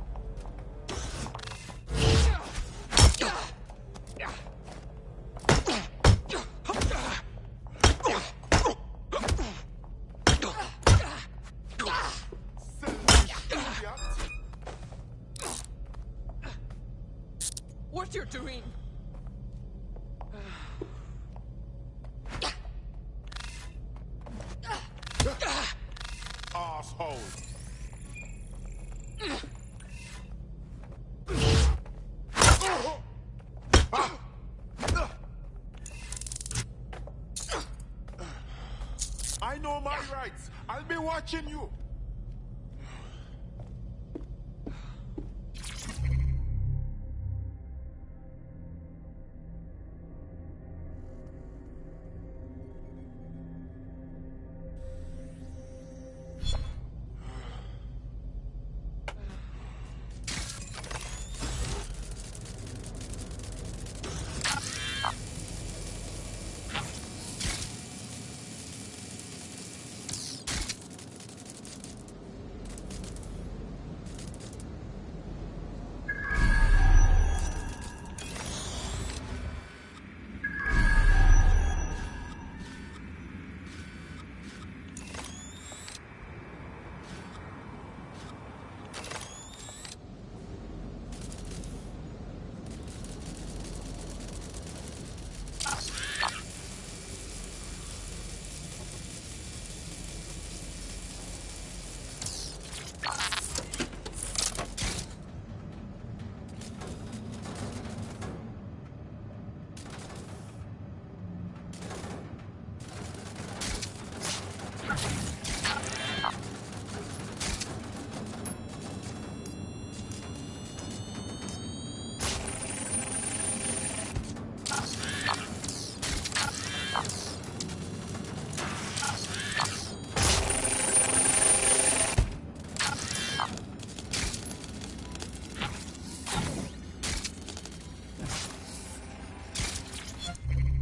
What you're doing? Asshole. I know my rights. I'll be watching you.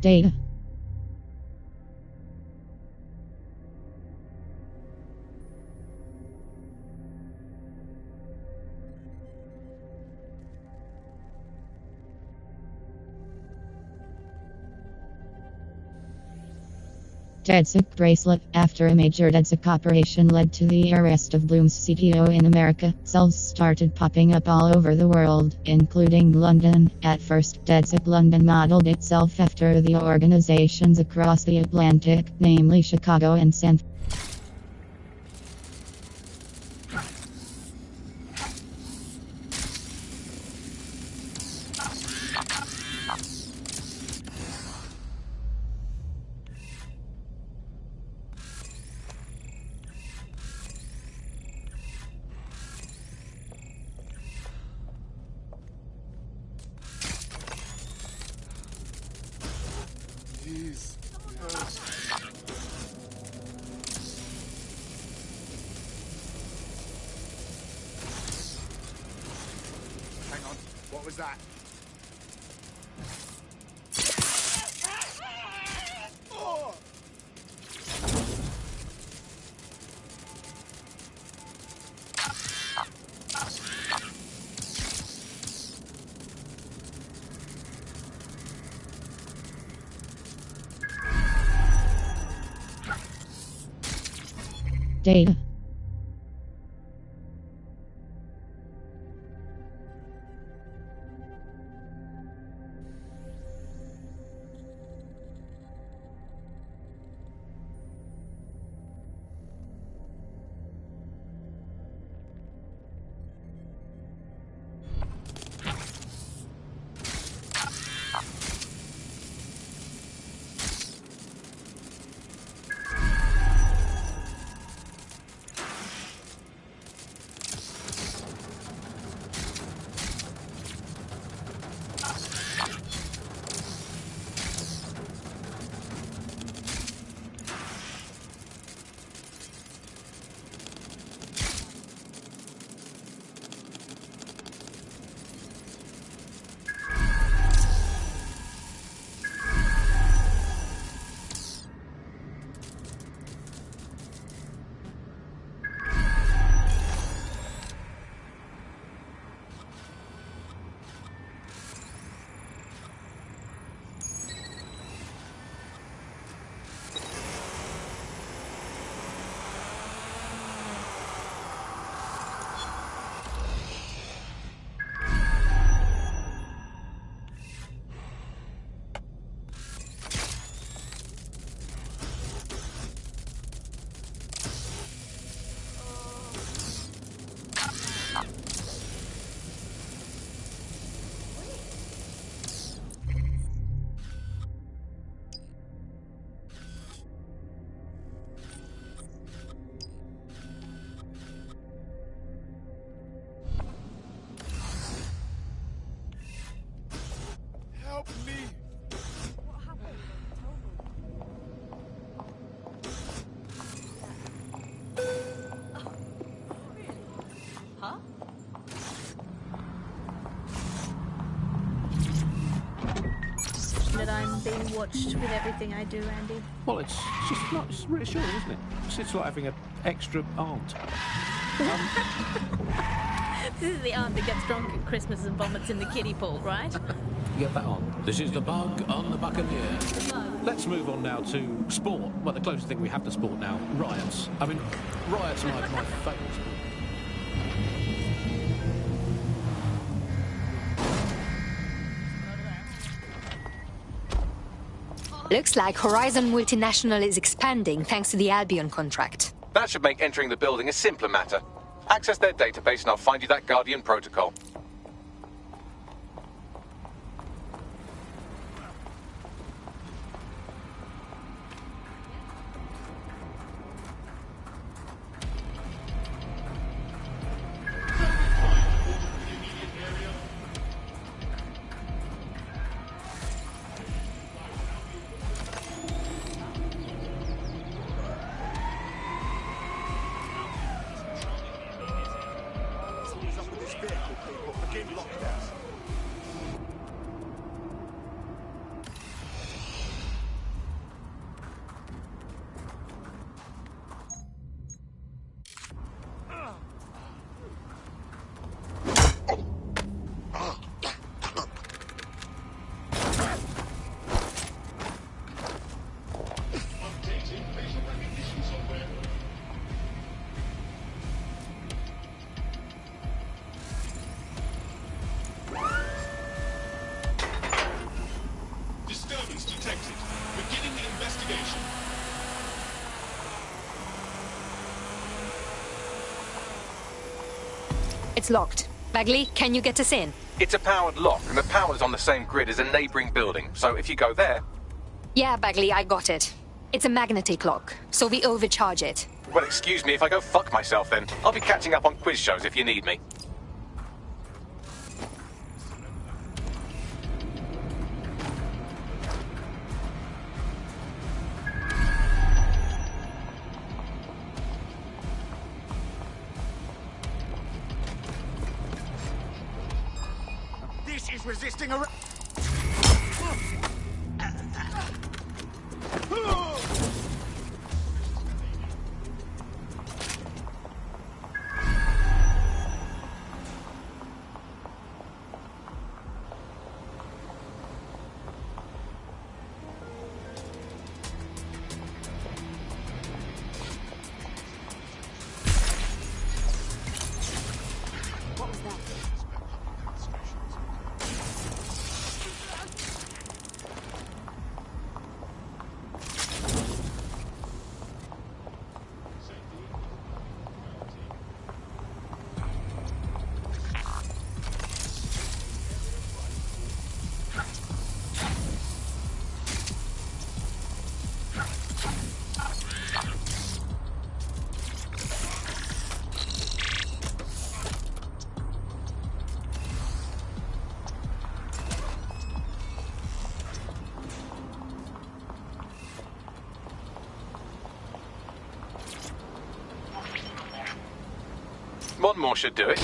Data. DedSec bracelet. After a major DedSec operation led to the arrest of Bloom's CTO in America, cells started popping up all over the world, including London. At first, DedSec London modeled itself after the organizations across the Atlantic, namely Chicago and San Jeez. Hang on. What was that? Oh! Data. watched with everything I do, Andy. Well, it's just not. It's reassuring, isn't it? It's like having an extra aunt. This is the aunt that gets drunk at Christmas and vomits in the kiddie pool, right? Get that on. This is the bug on the Buccaneer. Let's move on now to sport. Well, the closest thing we have to sport now, riots. I mean, riots are my favourite sport. Looks like Horizon Multinational is expanding thanks to the Albion contract. That should make entering the building a simpler matter. Access their database and I'll find you that Guardian protocol. It's locked. Bagley, can you get us in? It's a powered lock, and the power's on the same grid as a neighbouring building, so if you go there... Yeah, Bagley, I got it. It's a magnetic lock, so we overcharge it. Well, excuse me if I go fuck myself then. I'll be catching up on quiz shows if you need me. This is resisting a... One more should do it.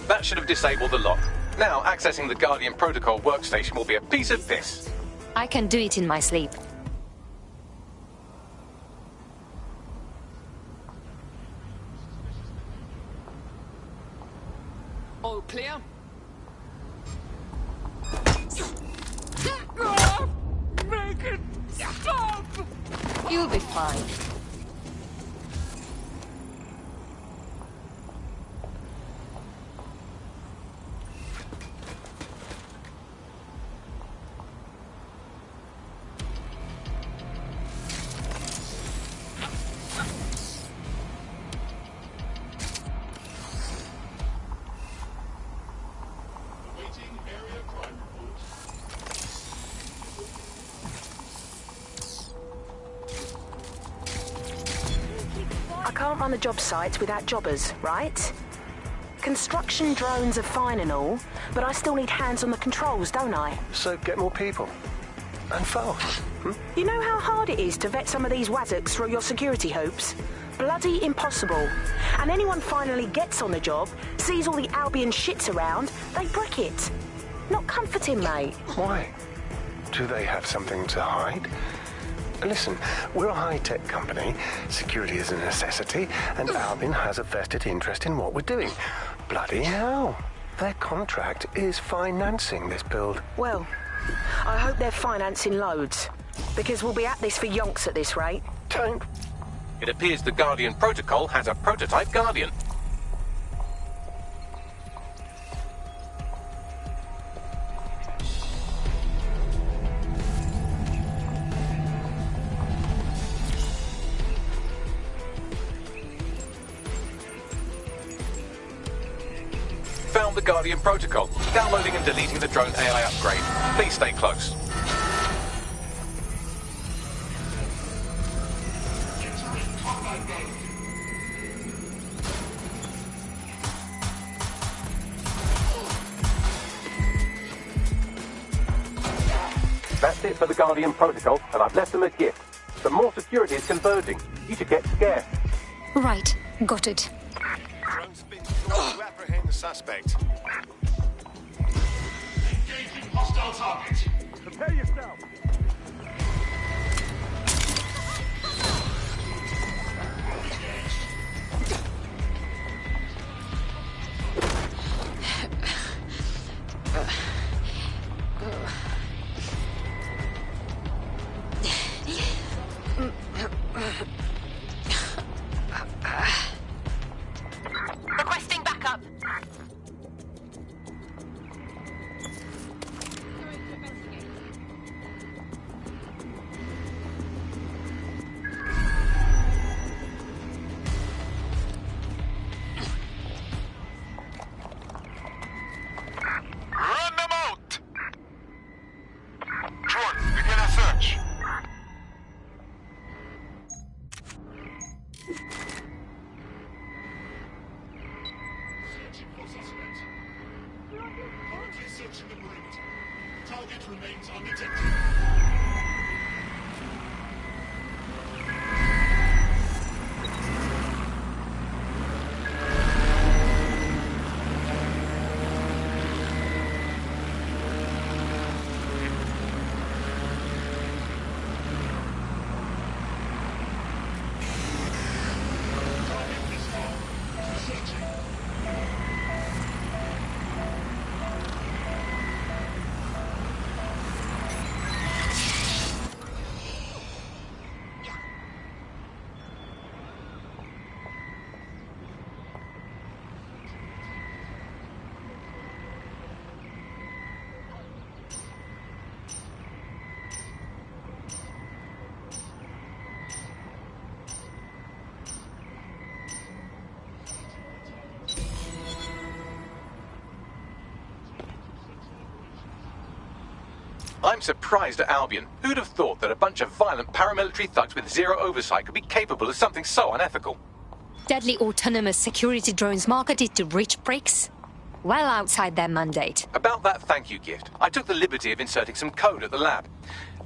That should have disabled the lock. Now, accessing the Guardian Protocol workstation will be a piece of piss. I can do it in my sleep. All clear? Make it stop! You'll be fine. can't run the job sites without jobbers, right? Construction drones are fine and all, but I still need hands on the controls, don't I? So get more people. And fast. You know how hard it is to vet some of these wazzocks through your security hoops? Bloody impossible. And anyone finally gets on the job, sees all the Albion shits around, they brick it. Not comforting, mate. Why? Do they have something to hide? Listen, we're a high-tech company. Security is a necessity, and Albion has a vested interest in what we're doing. Bloody hell. Their contract is financing this build. Well, I hope they're financing loads, because we'll be at this for yonks at this rate. Don't. It appears the Guardian Protocol has a prototype Guardian. Found the Guardian Protocol. Downloading and deleting the drone AI upgrade. Please stay close. That's it for the Guardian Protocol, and I've left them a gift. The more security is converging. You should get scared. Right, got it. Drone's been to apprehend the suspect. Engaging hostile target. Prepare yourself. Requesting backup. Run them out! Drone, begin a search. Searching for suspect. Currently searching the perimeter. Target remains undetected. I'm surprised at Albion. Who'd have thought that a bunch of violent paramilitary thugs with zero oversight could be capable of something so unethical? Deadly autonomous security drones marketed to rich pricks? Well outside their mandate. About that thank you gift, I took the liberty of inserting some code at the lab.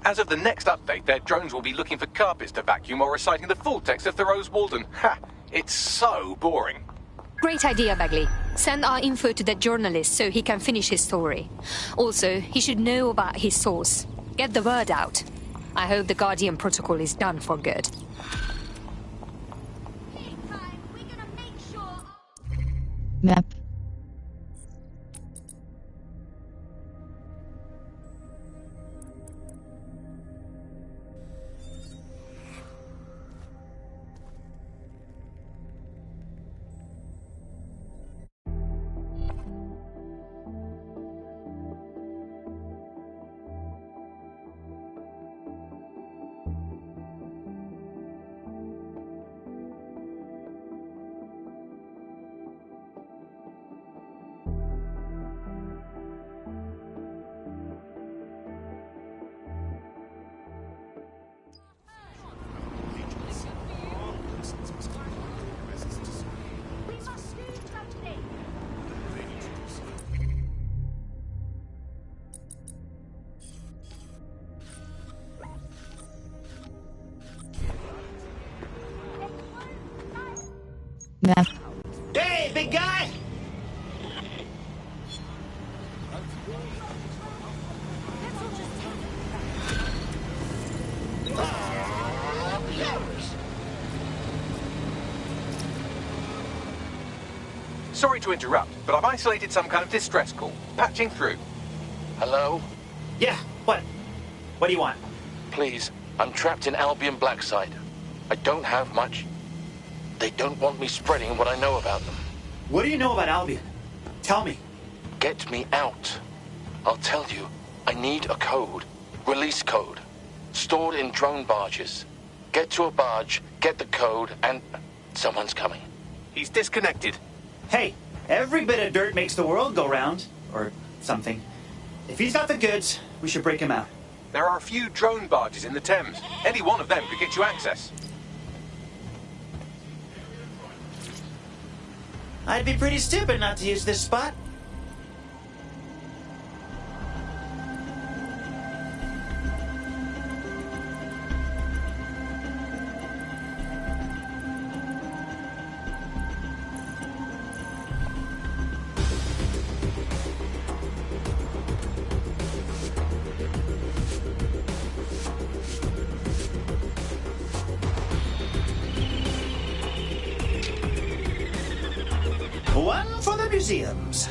As of the next update, their drones will be looking for carpets to vacuum while reciting the full text of Thoreau's Walden. Ha! It's so boring. Great idea, Bagley. Send our info to that journalist so he can finish his story. Also, he should know about his source. Get the word out. I hope the Guardian Protocol is done for good. Map. big guy? Sorry to interrupt, but I've isolated some kind of distress call. Patching through. Hello? Yeah, what? What do you want? Please, I'm trapped in Albion Blackside. I don't have much. They don't want me spreading what I know about them. What do you know about Albion? Tell me. Get me out. I'll tell you. I need a code. Release code. Stored in drone barges. Get to a barge, get the code, and someone's coming. He's disconnected. Hey, every bit of dirt makes the world go round. Or something. If he's got the goods, we should break him out. There are a few drone barges in the Thames. Any one of them could get you access. I'd be pretty stupid not to use this spot. One for the museums.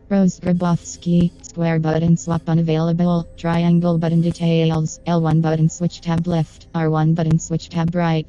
Rose Grabowski, square button swap unavailable, triangle button details, L1 button switch tab left, R1 button switch tab right.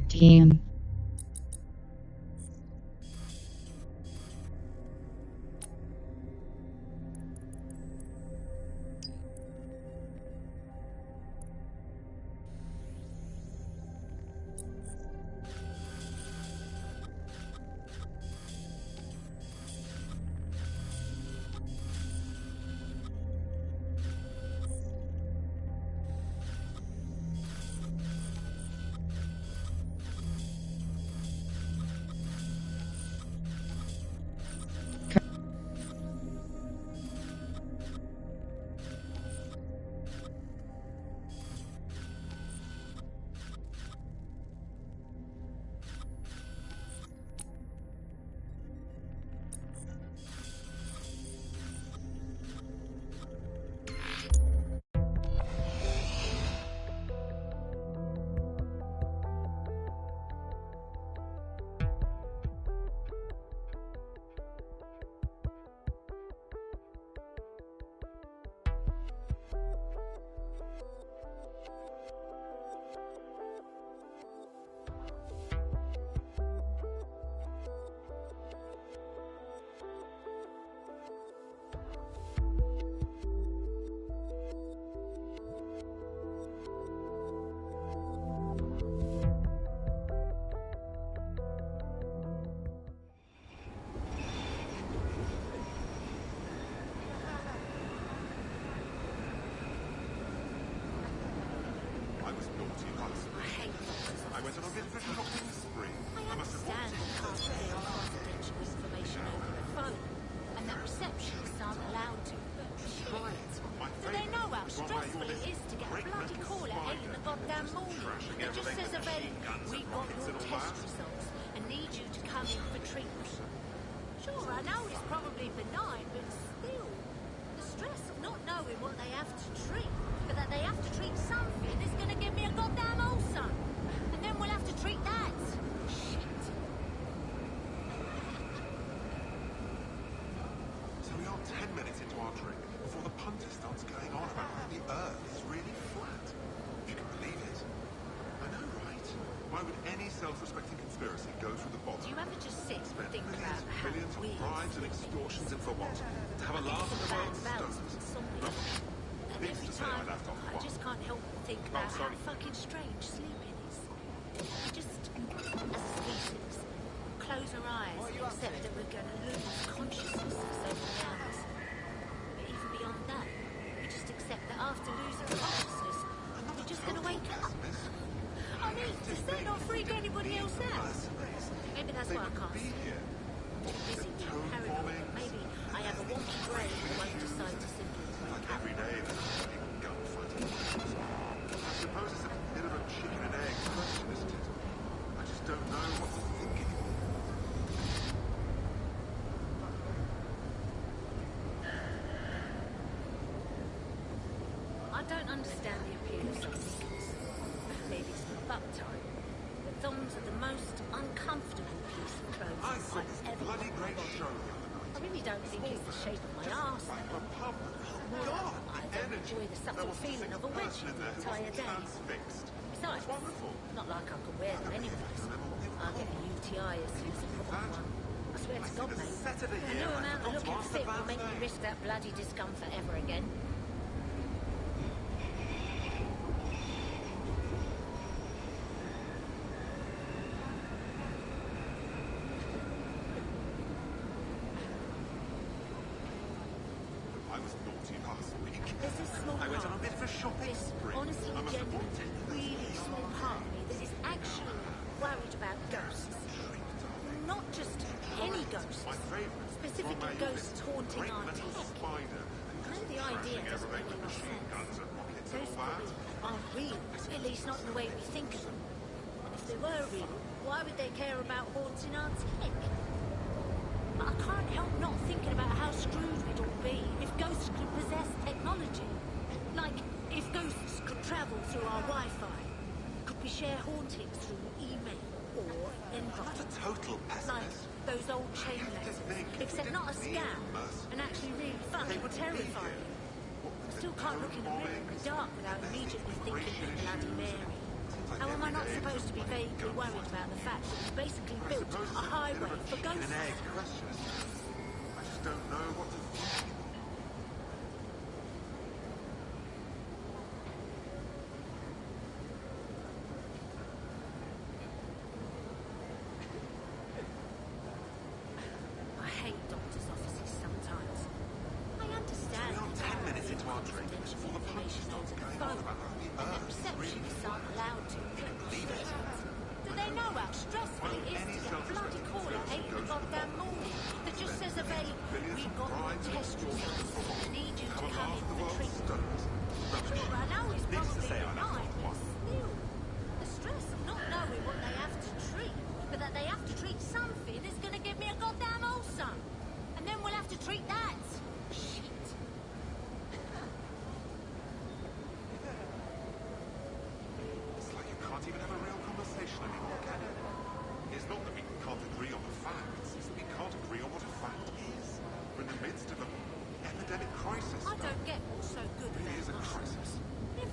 Team. Starts going on about how the Earth is really flat. If you can believe it. would any self-respecting conspiracy go through the bother? Do you ever just sit and Spend think millions about and how billions on weird bribes and extortions and for what? To have a laugh at the world's stoners? And every time, I just can't help but think about how fucking strange sleeping is. We just, as a species, close our eyes and accept that we're going to lose consciousness for several hours. But even beyond that, we just accept that after losing consciousness, we're just going to wake up. I mean, does that not freak anybody else out? Maybe that's why I can't sleep. I'm too busy being paranoid. Maybe I have a wonky brain that won't decide to simply wake up. Every day there's a gunfighting. I suppose it's a bit of a chicken and egg question, isn't it? I just don't know what to think anymore. I don't understand the appeal of some things. Maybe it's the butt time. The thongs are the most uncomfortable piece of clothing I've ever worn on my body. I really don't think it's the shape of my arse. More I don't enjoy the subtle feeling of a wedgie the entire day. Besides, not like I could wear them anyways. I'll get a UTI as soon as I put on one. I swear to God, mate, no amount of looking fit will make me risk that bloody discomfort ever again. I was naughty last week. There's this small I went on a part, bit of a shopping this spree. honestly, I must genuine, have really small part of me that is actually worried about ghosts. Not just any ghosts, specifically ghosts haunting our tech. I know the idea doesn't make any sense. Ghosts aren't real, at least not in the way we think of them. And if they were real, why would they care about haunting our tech? But I can't help not thinking about how screwed we'd all be if ghosts could possess technology. Like, if ghosts could travel through our Wi-Fi, could we share hauntings through email or inbox? Not a total pessimist. Like those old chain letters, except not a scam, and actually really fun and terrifying. I still can't look in the mirror in the dark without immediately thinking of Bloody Mary. How am I not supposed to be vaguely worried about the fact that we basically built a highway for ghosts? I just don't know what to think. I hate doctors' offices sometimes. I understand that 10 minutes into our drink before the punch starts going on about the and the receptionists aren't allowed to. Do they know how stressful it is to get a bloody call at 8 in the goddamn morning that just says a vague, we've got more test results, need you to come in for treatment? Sure, I know it's probably benign, but still, the stress of not knowing what they have to treat, but that they have to treat something is going to give me a goddamn ulcer. And then we'll have to treat that. Shit. It's like you can't even have a real conversation anymore, can you? It's not that we can't agree on the facts, it's that we can't agree on what a fact is. We're in the midst of an epidemic crisis. I don't get what's so good It really is a crisis.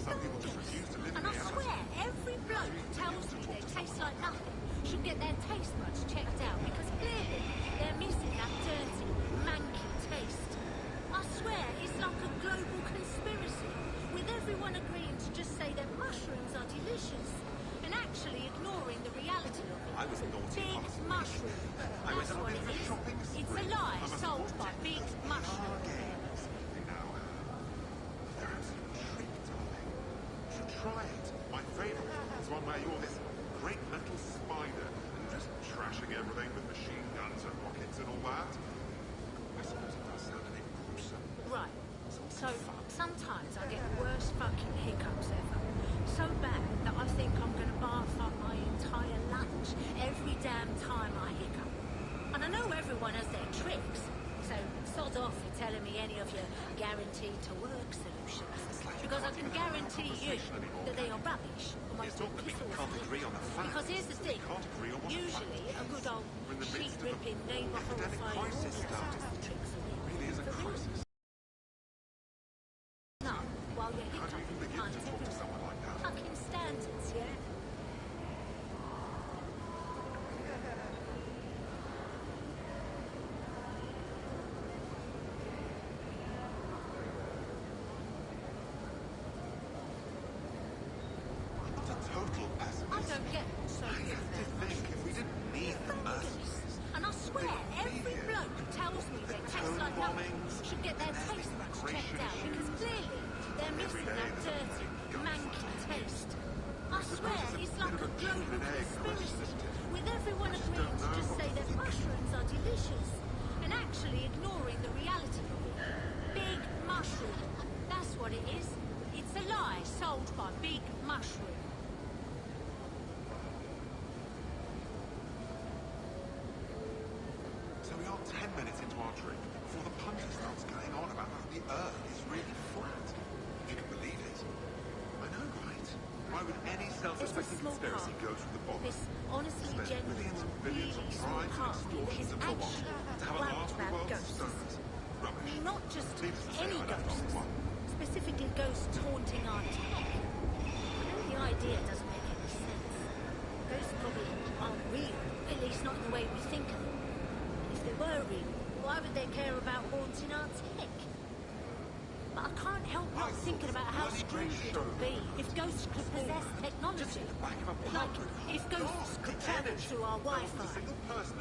Some people just refuse to live in And I reality. swear, every bloke who tells me they taste like nothing should get their taste buds checked out because clearly they're missing that dirty, manky taste. I swear, it's like a global conspiracy, with everyone agreeing to just say that mushrooms are delicious and actually ignoring the reality of it. I was naughty Big last week. mushroom. I went That's on a what bit it of a is. shopping It's a spree. lie I must sold have by Big Mushroom. They're absolute treat, darling. You should try it. My favourite is one where you're this great metal spider and just trashing everything with machine guns and rockets and all that. I suppose it does sound a bit gruesome. Right. So, sometimes I get the worst fucking hiccups ever. So bad that I think I'm going to barf up my entire lunch every damn time I hiccup. And I know everyone has their tricks, so sod off for telling me any of your guaranteed to work solutions. Because I can guarantee you that they are rubbish. It's not that we can't agree on the facts. Because here's the thing, Can't agree on what usually a good old We're in the midst of sheet-ripping, an neighbour-horrifying crisis, audience darling. has the tricks of it. It really is a crisis. No, while you're How do you even hiccuping, begin to talk to someone like that? fucking standards, yeah? so good about If we didn't need the mercenaries, And I swear, every bloke who tells me they taste like nothing should get their taste buds checked out because clearly they're missing that dirty, manky taste. I swear, it's like a global conspiracy, with everyone agreeing to just say that mushrooms are delicious and actually ignoring the reality of it. Big mushroom. That's what it is. It's a lie sold by Big Mushroom. So we are 10 minutes into our drink before the punter starts going on about how the Earth is really flat. If you can believe it. I know, right? Why would any self-respecting conspiracy go through the bottom? This honestly, Spend genuine, billions and billions really on small bribes and part of me that is extortions and for what? actually To have a worried laugh with the about world's ghosts. stoners? Rubbish. Not just Needless to say, any I don't know ghosts, one. specifically ghosts haunting our tech. I know the idea doesn't make any sense. Ghosts probably aren't real, at least not in the way we think of them. If they were real, why would they care about haunting our tech? But I can't help not thinking about how strange it would be if ghosts could possess technology. Like, if ghosts could travel through our Wi-Fi,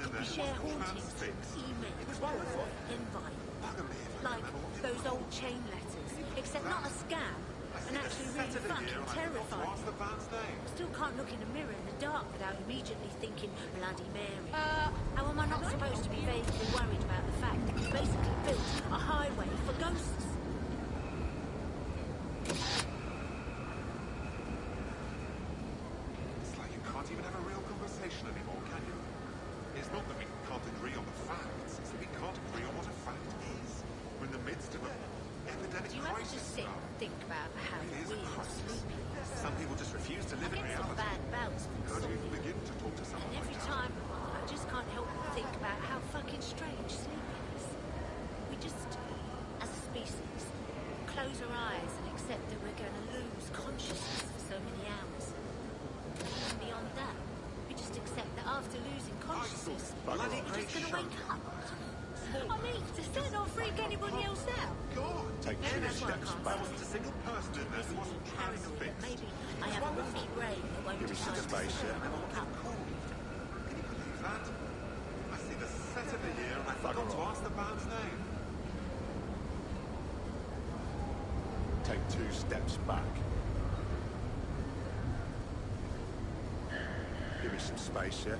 could we share hauntings through email or invite? Like those old chain letters, except not a scam, and actually really fucking terrifying. Still can't look in a mirror in the dark without immediately thinking, Bloody Mary. How am I not supposed to be vaguely worried about the fact that we basically built a highway for ghosts? It's like you can't even have a real conversation anymore, can you? It's not that we can't agree on the facts, it's that we can't agree on what a fact is. We're in the midst of an epidemic Do you ever crisis. just sit and think about how weird sleeping is? Some people just refuse to live I in get some reality. bad bouts of How do you insomnia. begin to talk to someone And every like time, I just can't help but think about how fucking strange sleeping is. We just, as a species, close our eyes and accept that we're going to lose consciousness for so many hours. And beyond that, we just accept that after losing consciousness, we're just going to wake up. I mean, does that not freak anybody else out? God! Take Maybe two that's why I steps can't back. There wasn't a single person in there who wasn't paranoid that maybe I have a wonky brain that won't Give me some decide space, to yeah? wake up. Can you believe that? I see the set of the year and I forgot to ask the band's name. Take two steps back. Give me some space, yeah?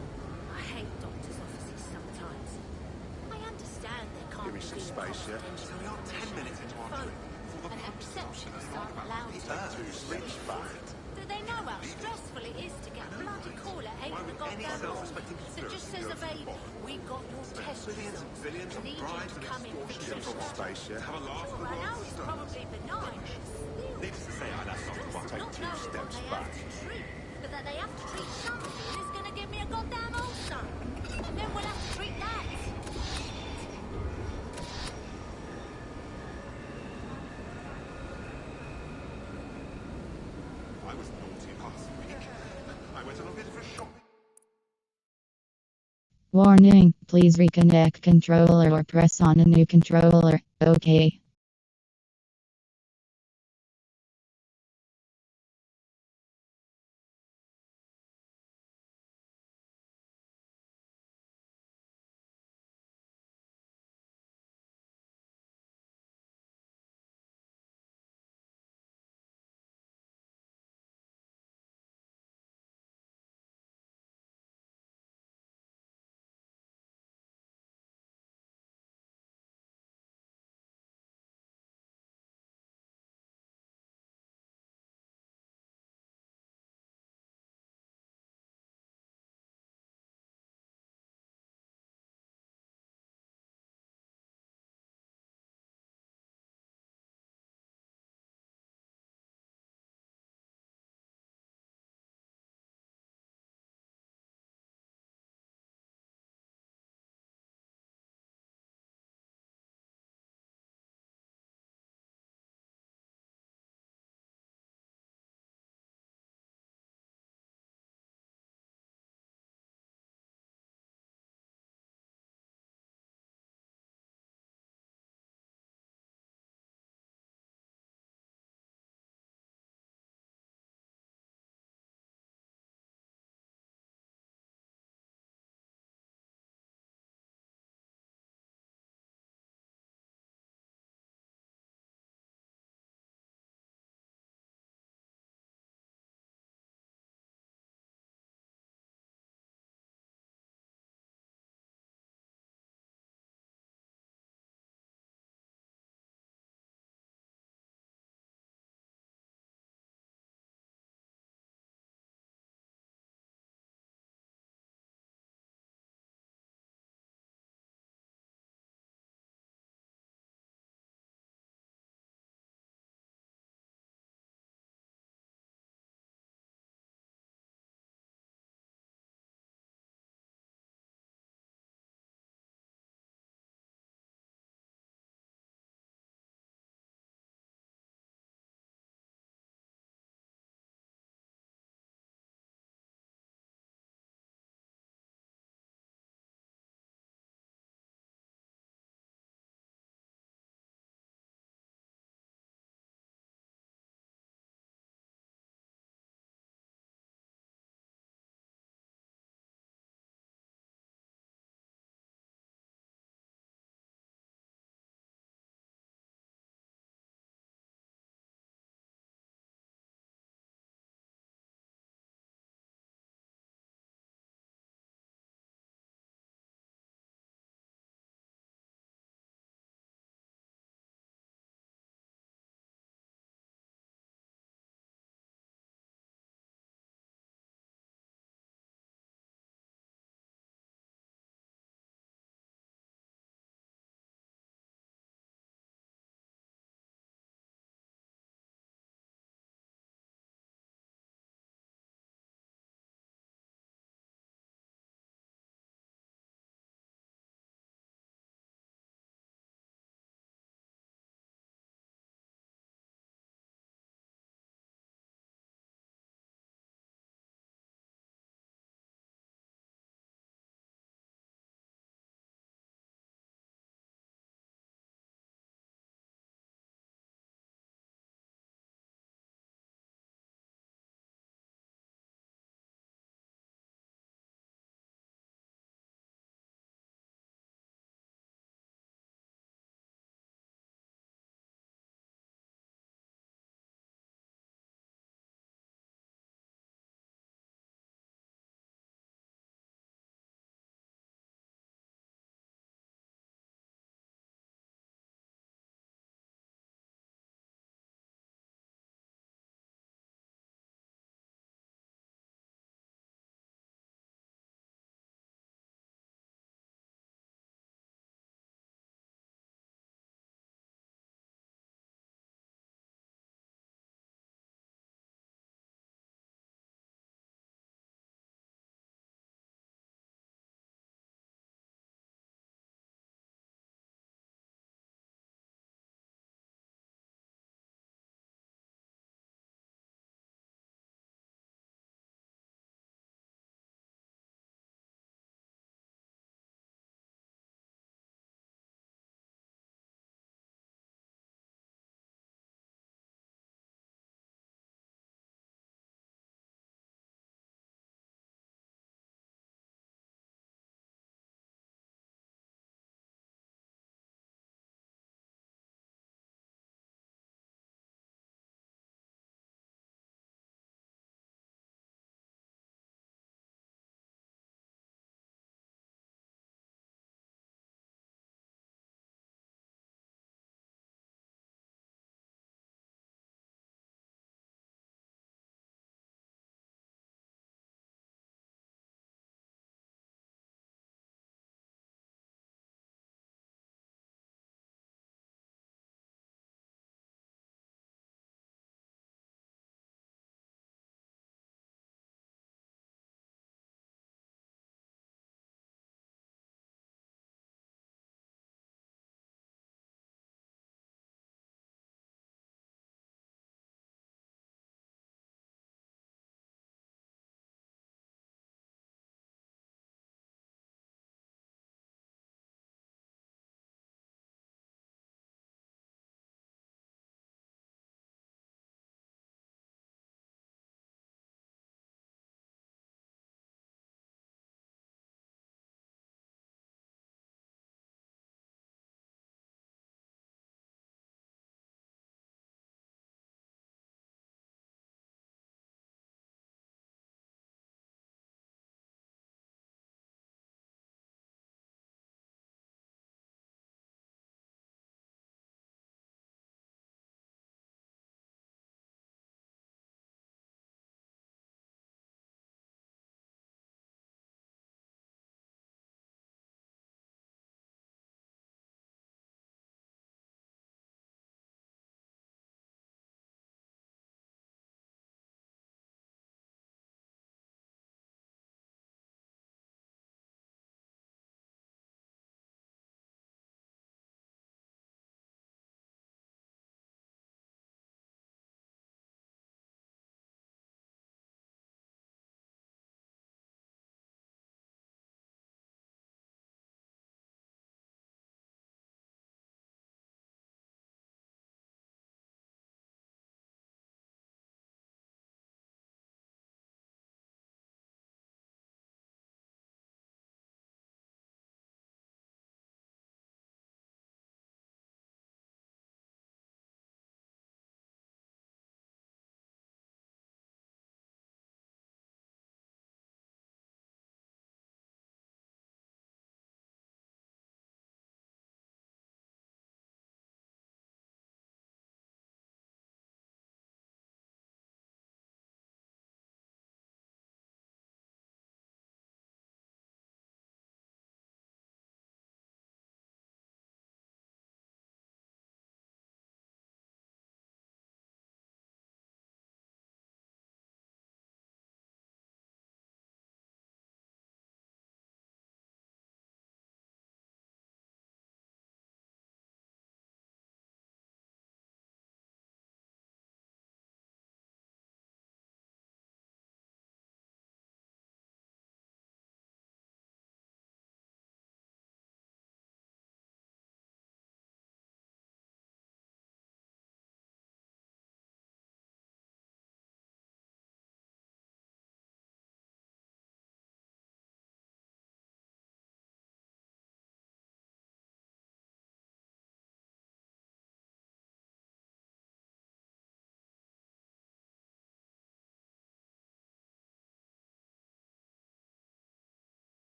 I hate doctors' offices sometimes. I understand they can't Give me some reveal space, yeah? confidential We are 10 information minutes over into the our phone, drink before the and punter starts receptionists going on aren't about allowed the to. Earth. Two steps back. Do they know how stressful it is to get a bloody call at 8 Why in the would any goddamn self-respecting morning that just conspiracy says go of through aid, the bottom? we've got your test Billions and results. billions of Need you bribes to and come in for extortion Give me some treatment. space, yeah? Have a laugh with Sure, the I know world's it's stoners. probably benign, but still. Needless to say, I laughed off the one. Take Not two knowing what steps they back. have to treat, but that they have to treat something is going to give me a goddamn ulcer. And then we'll have to treat that. I was naughty last week. I went on a bit of a shopping. Warning, please reconnect controller or press on a new controller. Okay.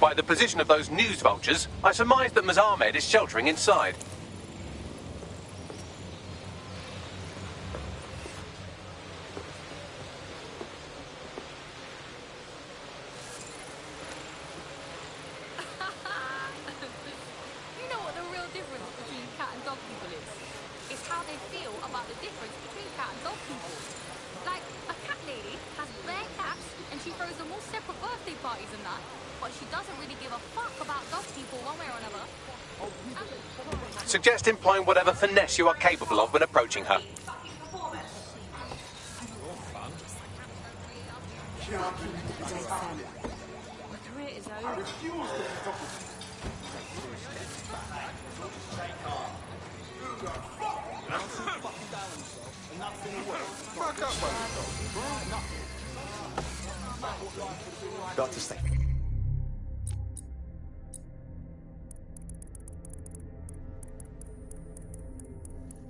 By the position of those news vultures, I surmise that Ms. Ahmed is sheltering inside. You know what the real difference between cat and dog people is? It's how they feel about the difference between cat and dog people. Like, a cat lady has bare cats and she throws them all separate birthday parties and that, but she doesn't really give a fuck about dog people one way or another. Suggest employing whatever finesse you are capable of when approaching her. My career is over. Got to stay.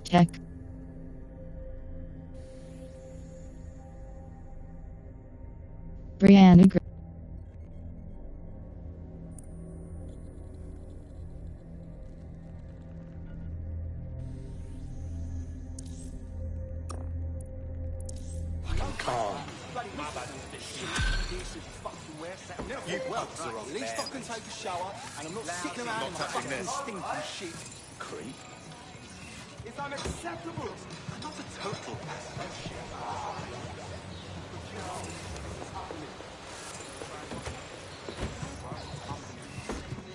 Check. Brianna Gr You bugs are on. At least I can take a shower and I'm not sitting around in my fucking stinking shit. Creep. It's unacceptable. Not a total.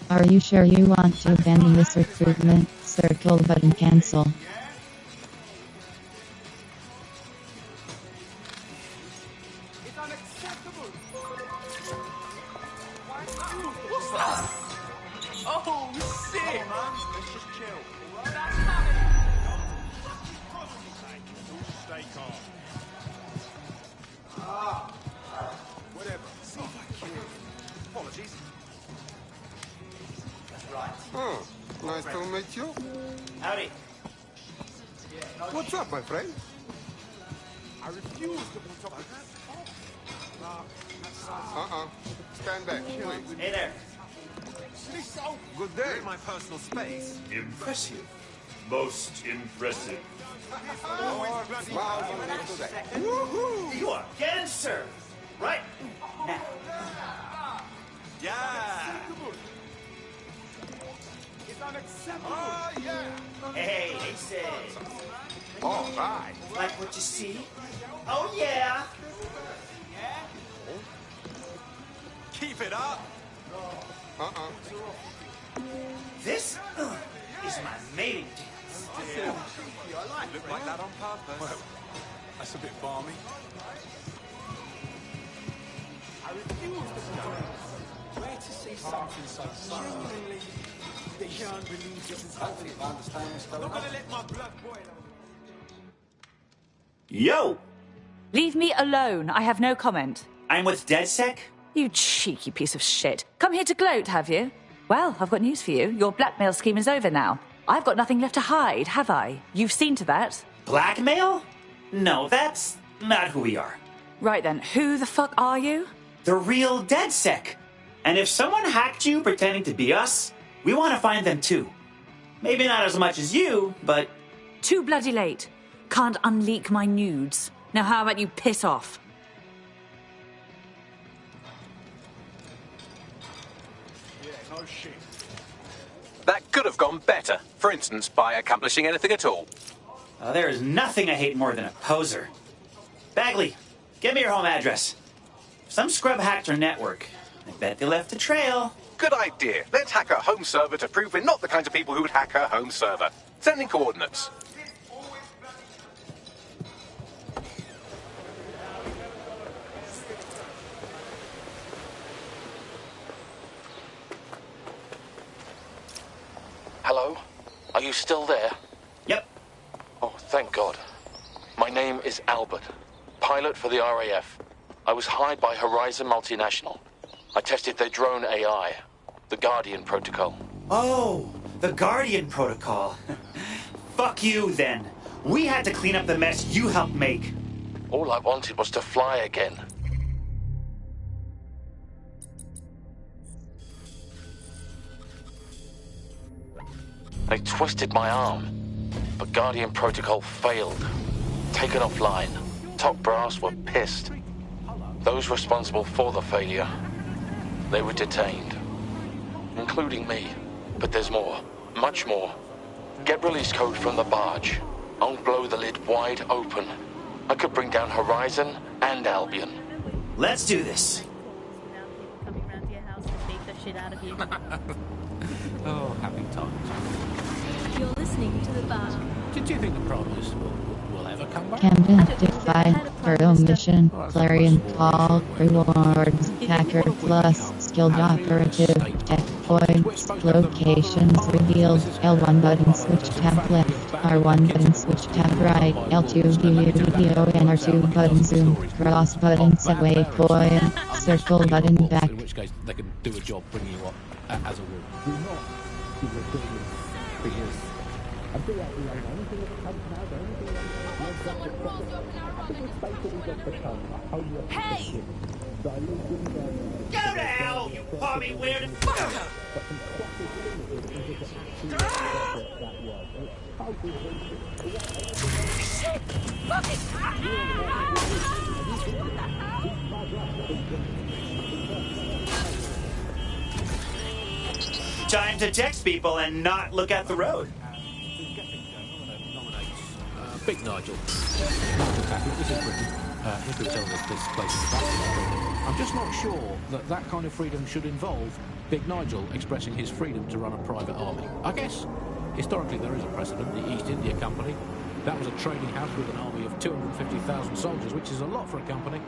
Are you sure you want to abandon this recruitment? Circle button cancel. It's unacceptable. Oh, shit! Come on, man. Let's just chill. Stay calm. Whatever. See if I can. Apologies. That's right. Oh, nice to meet you. Howdy. What's up, my friend? I refuse to put up with that. Stand back, please. Hey there. Good day. My personal space. Impressive. Most impressive. Woohoo! You are getting served. Right now. Yeah. It's unacceptable. Oh, yeah. Hey, aces. All right. Like what you see? Oh, yeah. Keep it up. This is my mating dance. I like Look like that on purpose. Well, that's a bit balmy. I refuse to go. Where to see something so genuinely beyond belief is something I understand what's going on. I'm not gonna let my blood boil. Yo! Leave me alone. I have no comment. I'm with DedSec. You cheeky piece of shit. Come here to gloat, have you? Well, I've got news for you. Your blackmail scheme is over now. I've got nothing left to hide, have I? You've seen to that. Blackmail? No, that's not who we are. Right then, who the fuck are you? The real DedSec. And if someone hacked you pretending to be us, we want to find them too. Maybe not as much as you, but... Too bloody late. Can't unleak my nudes. Now how about you piss off? No shit. That could have gone better. For instance, by accomplishing anything at all. There is nothing I hate more than a poser. Bagley, give me your home address. Some scrub hacked our network. I bet they left a trail. Good idea. Let's hack her home server to prove we're not the kinds of people who would hack her home server. Sending coordinates. Hello? Are you still there? Yep. Oh, thank God. My name is Albert, pilot for the RAF. I was hired by Horizon Multinational. I tested their drone AI, the Guardian Protocol. Oh, the Guardian Protocol. Fuck you, then. We had to clean up the mess you helped make. All I wanted was to fly again. They twisted my arm, but Guardian Protocol failed. Taken offline. Top brass were pissed. Those responsible for the failure, they were detained. Including me. But there's more. Much more. Get release code from the barge. I'll blow the lid wide open. I could bring down Horizon and Albion. Let's do this. Coming round to your house and beat the shit out of you. Oh, happy times. You're listening to the bar. Did you think the Prime Minister will ever come back? Camden defied Pearl mission. Clarion call. Rewards. Hacker plus. Skilled operative. Checkpoints. Locations revealed. L1 button switch tab left. R1 button switch tab right. L2 view video and R2 button zoom. Cross button set waypoint. Circle button back. In which case they can do a job bringing you up as a rule. Hey! Go to hell, you pommy weird fucker! Shit! Fuck it! Time to text people and not look at the road. Big Nigel. This is Britain. Nicky was telling us this place is back. I'm just not sure that that kind of freedom should involve Big Nigel expressing his freedom to run a private army. I guess historically there is a precedent, the East India Company. That was a trading house with an army of 250,000 soldiers, which is a lot for a company.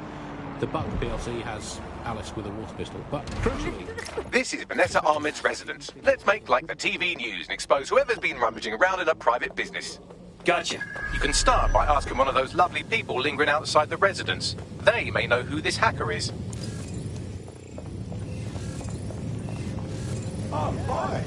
The Buck PLC has Alice with a water pistol, but crucially... This is Vanessa Ahmed's residence. Let's make like the TV news and expose whoever's been rummaging around in a private business. Gotcha. You can start by asking one of those lovely people lingering outside the residence. They may know who this hacker is. Oh, boy!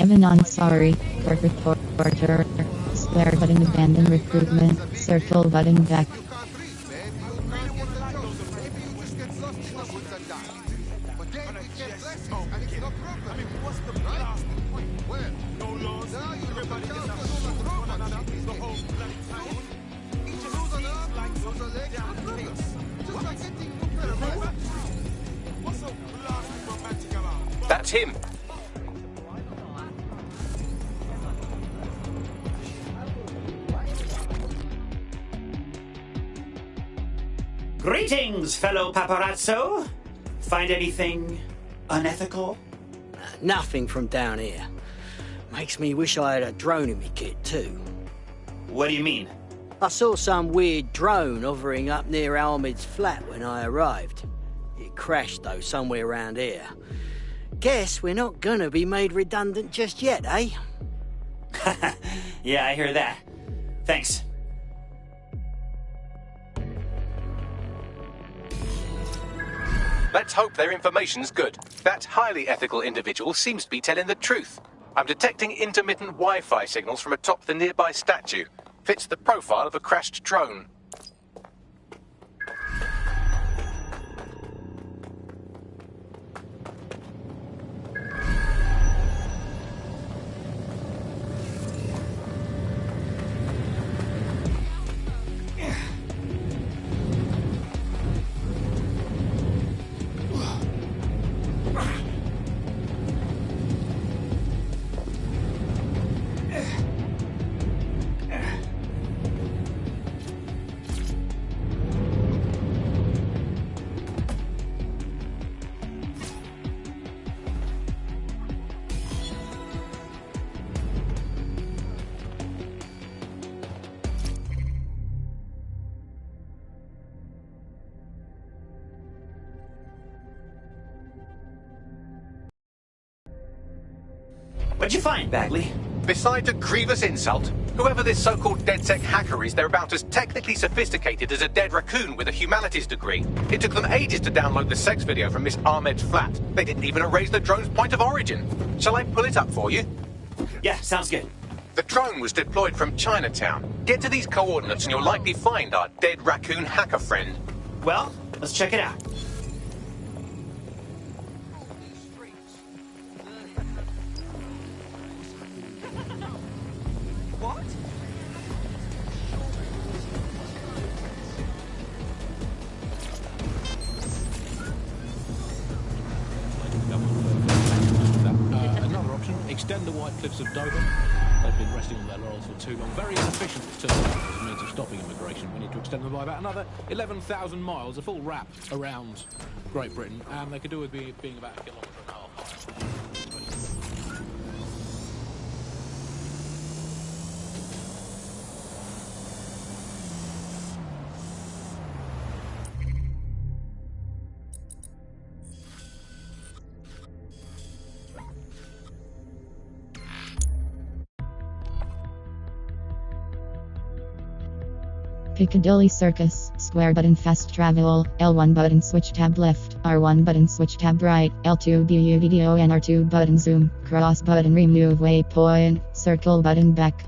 Evan Ansari, court reporter. Square button abandon recruitment. Circle button back. That's him. Greetings, fellow paparazzo. Find anything unethical? Nothing from down here. Makes me wish I had a drone in me kit too. What do you mean? I saw some weird drone hovering up near Almid's flat when I arrived. It crashed though somewhere around here. Guess we're not gonna be made redundant just yet, eh? Yeah, I hear that. Thanks. Let's hope their information's good. That highly ethical individual seems to be telling the truth. I'm detecting intermittent Wi-Fi signals from atop the nearby statue. Fits the profile of a crashed drone. What'd you find, Bagley? Besides a grievous insult, whoever this so-called DedSec hacker is, they're about as technically sophisticated as a dead raccoon with a humanities degree. It took them ages to download the sex video from Miss Ahmed's flat. They didn't even erase the drone's point of origin. Shall I pull it up for you? Yeah, sounds good. The drone was deployed from Chinatown. Get to these coordinates and you'll likely find our dead raccoon hacker friend. Well, let's check it out. What? Another option, extend the White Cliffs of Dover. They've been resting on their laurels for too long. Very inefficient to turn around as a means of stopping immigration. We need to extend them by about another 11,000 miles, a full wrap around Great Britain, and they could do with being about a kilometre and a half high. Piccadilly Circus, square button fast travel, L1 button switch tab left, R1 button switch tab right, L2 BUDDON R2 button zoom, cross button remove waypoint, circle button back.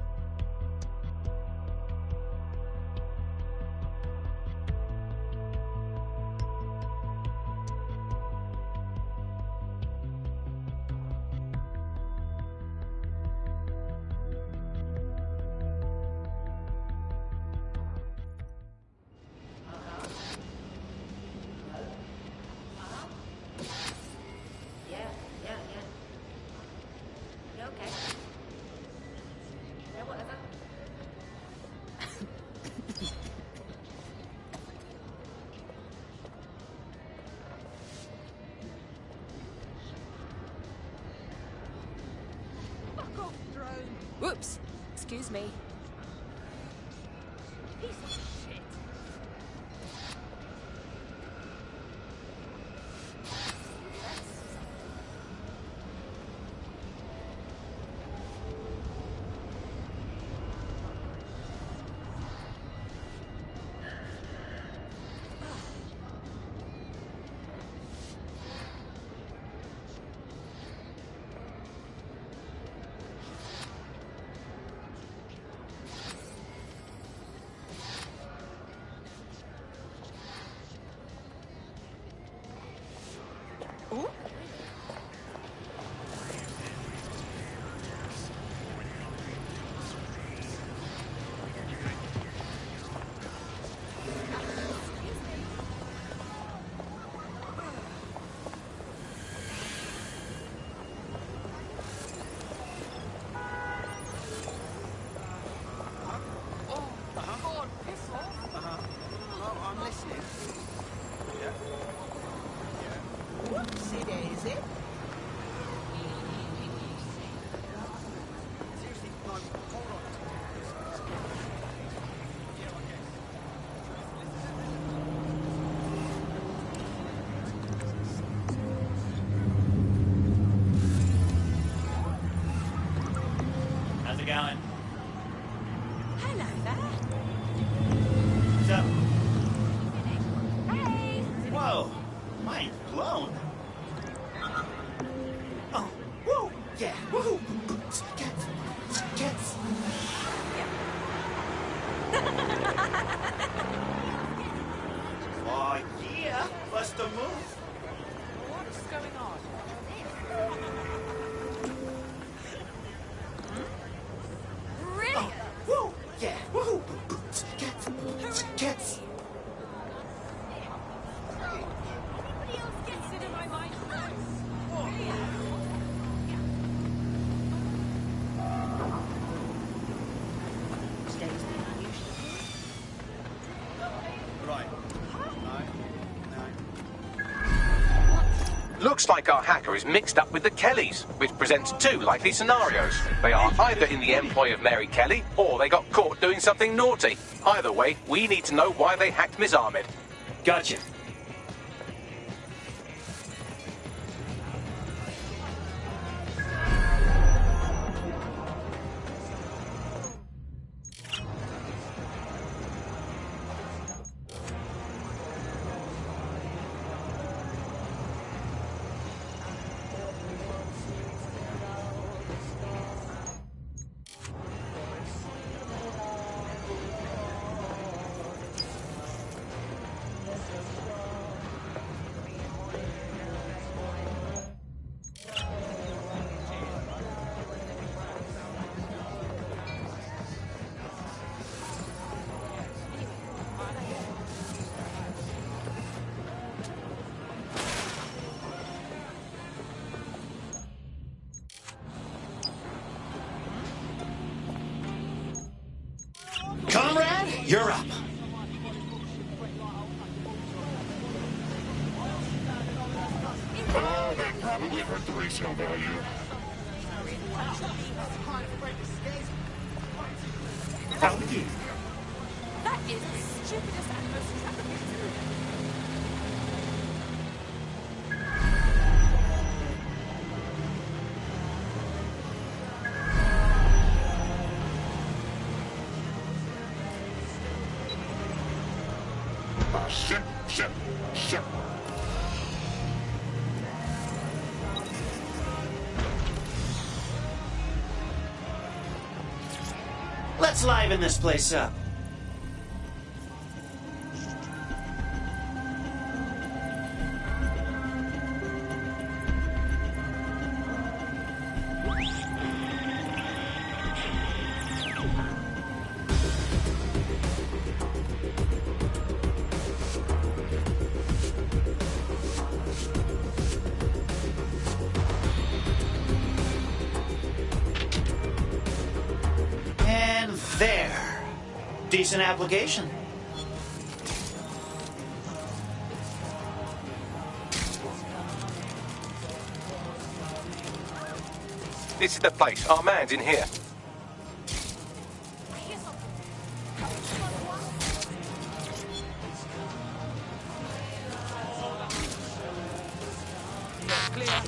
Whoops. Excuse me. Piece of shit. How's it going? Hello there. What's up? Hey. Whoa, mind blown. Oh, woo, yeah, woohoo. Cats. Oh, yeah, bust a move. What's going on? Brilliant. Woo, yeah, woohoo. Cats. Anybody else consider my mind? Looks like our hacker is mixed up with the Kellys, which presents two likely scenarios. They are either in the employ of Mary Kelly, or they got caught doing something naughty. Either way, we need to know why they hacked Miss Ahmed. Gotcha. haven't we heard the resale value? Thank you. That is the stupidest and most tragic. Ship. Let's liven this place up. And there. Decent application. This is the place. Our man's in here. Clear.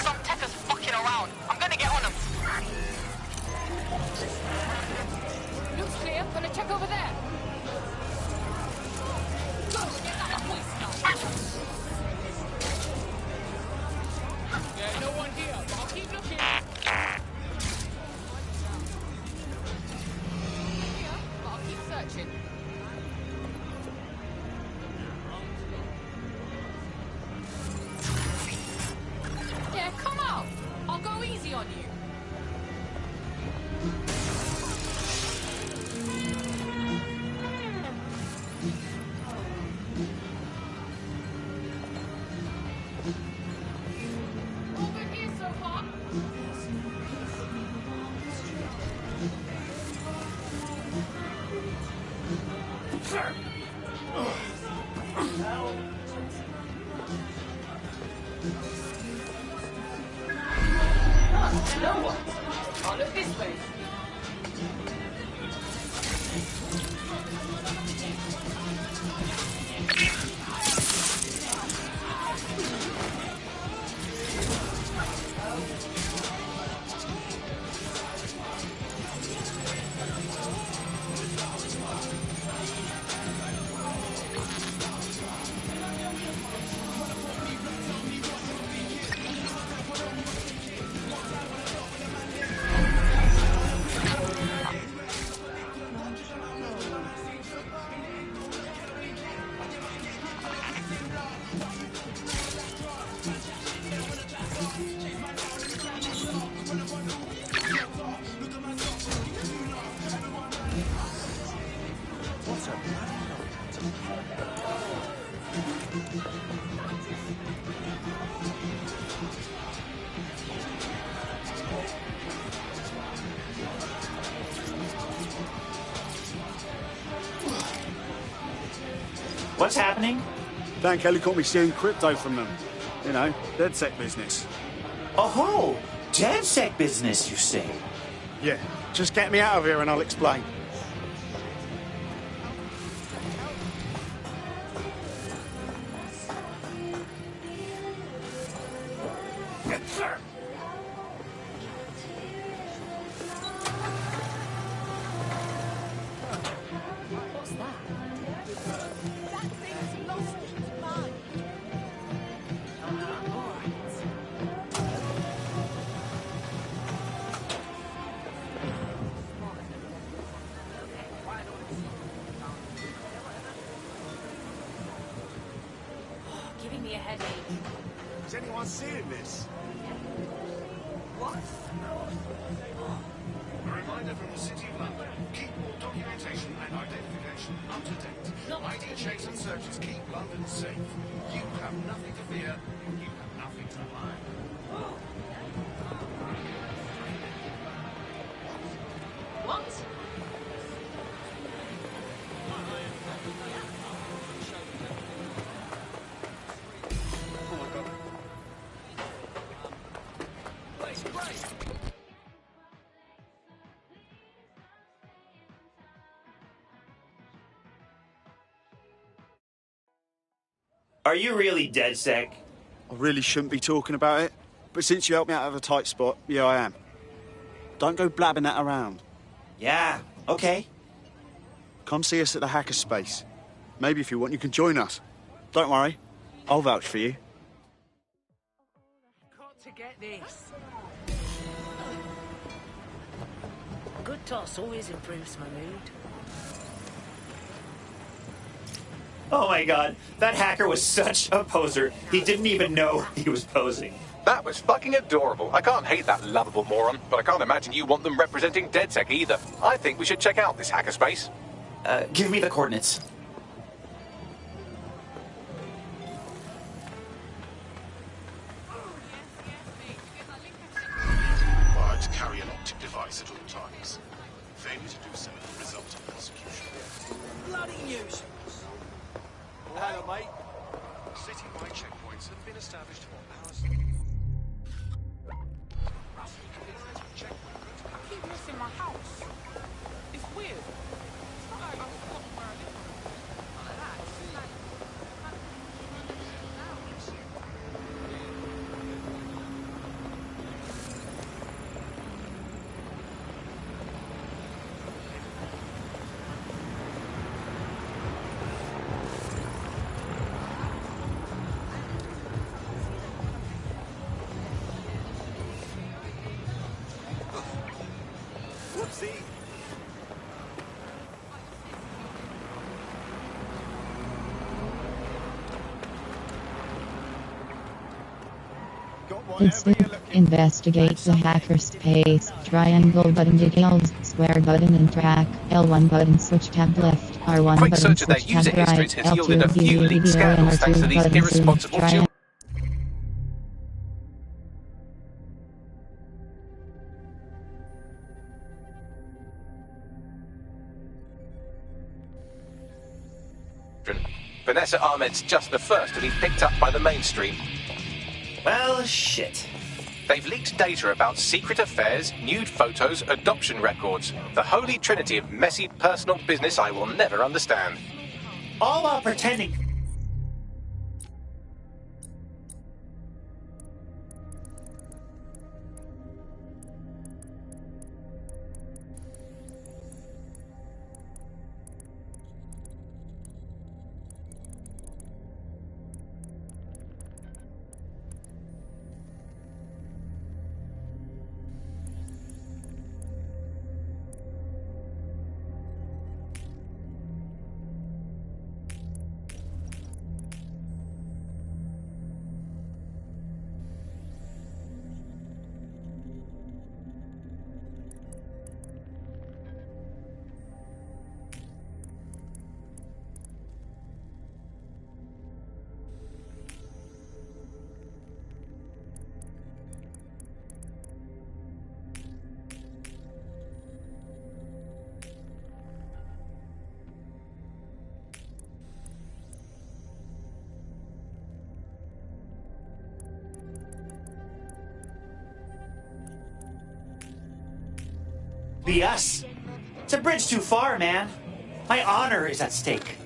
Some techers fucking around. I'm gonna get on them. Looks clear. Gonna check over there. Yeah, no one here, but I'll keep looking. Here, but I'll keep searching. Yeah, come out. I'll go easy on you. Over here so far. No one. I'll look this way. What's happening? Dan Kelly caught me stealing crypto from them. You know, DedSec business. Oh, DedSec business, you say? Yeah, just get me out of here and I'll explain. What's that? That thing's lost its mind. Giving me a headache. Is anyone seeing this? What? A reminder from the City of London. Keep all documentation and identification up to date. Mighty chase and searches keep London safe. You have nothing to fear. You have nothing to hide. What? Oh my god. Are you really dead, Sec? I really shouldn't be talking about it, but since you helped me out of a tight spot, yeah, I am. Don't go blabbing that around. Yeah, okay. Come see us at the hacker space. Maybe if you want, you can join us. Don't worry, I'll vouch for you. Got to get this. Good toss always improves my mood. Oh my god, that hacker was such a poser. He didn't even know he was posing. That was fucking adorable. I can't hate that lovable moron, but I can't imagine you want them representing DedSec either. I think we should check out this hackerspace. Give me the coordinates. Required to carry an optic device at all times. Failure to do so will result in prosecution. Bloody nuisance. Hello, mate. City-wide checkpoints have been established for hours. I keep missing my house. It's weird. It's not like I've forgotten where I live. Like that. It's like... Whoopsie. Investigate the hackerspace. Triangle button details, square button and track, L1 button switch tab left, R1 Quick button search of their switch user tab right, histories has yielded a L2 few view leaked video and scandals thanks to R2 these button zoom, irresponsible children. Vanessa Ahmed's just the first to be picked up by the mainstream. Well, shit. They've leaked data about secret affairs, nude photos, adoption records. The holy trinity of messy personal business I will never understand. All while pretending... Be us. It's a bridge too far, man. My honor is at stake.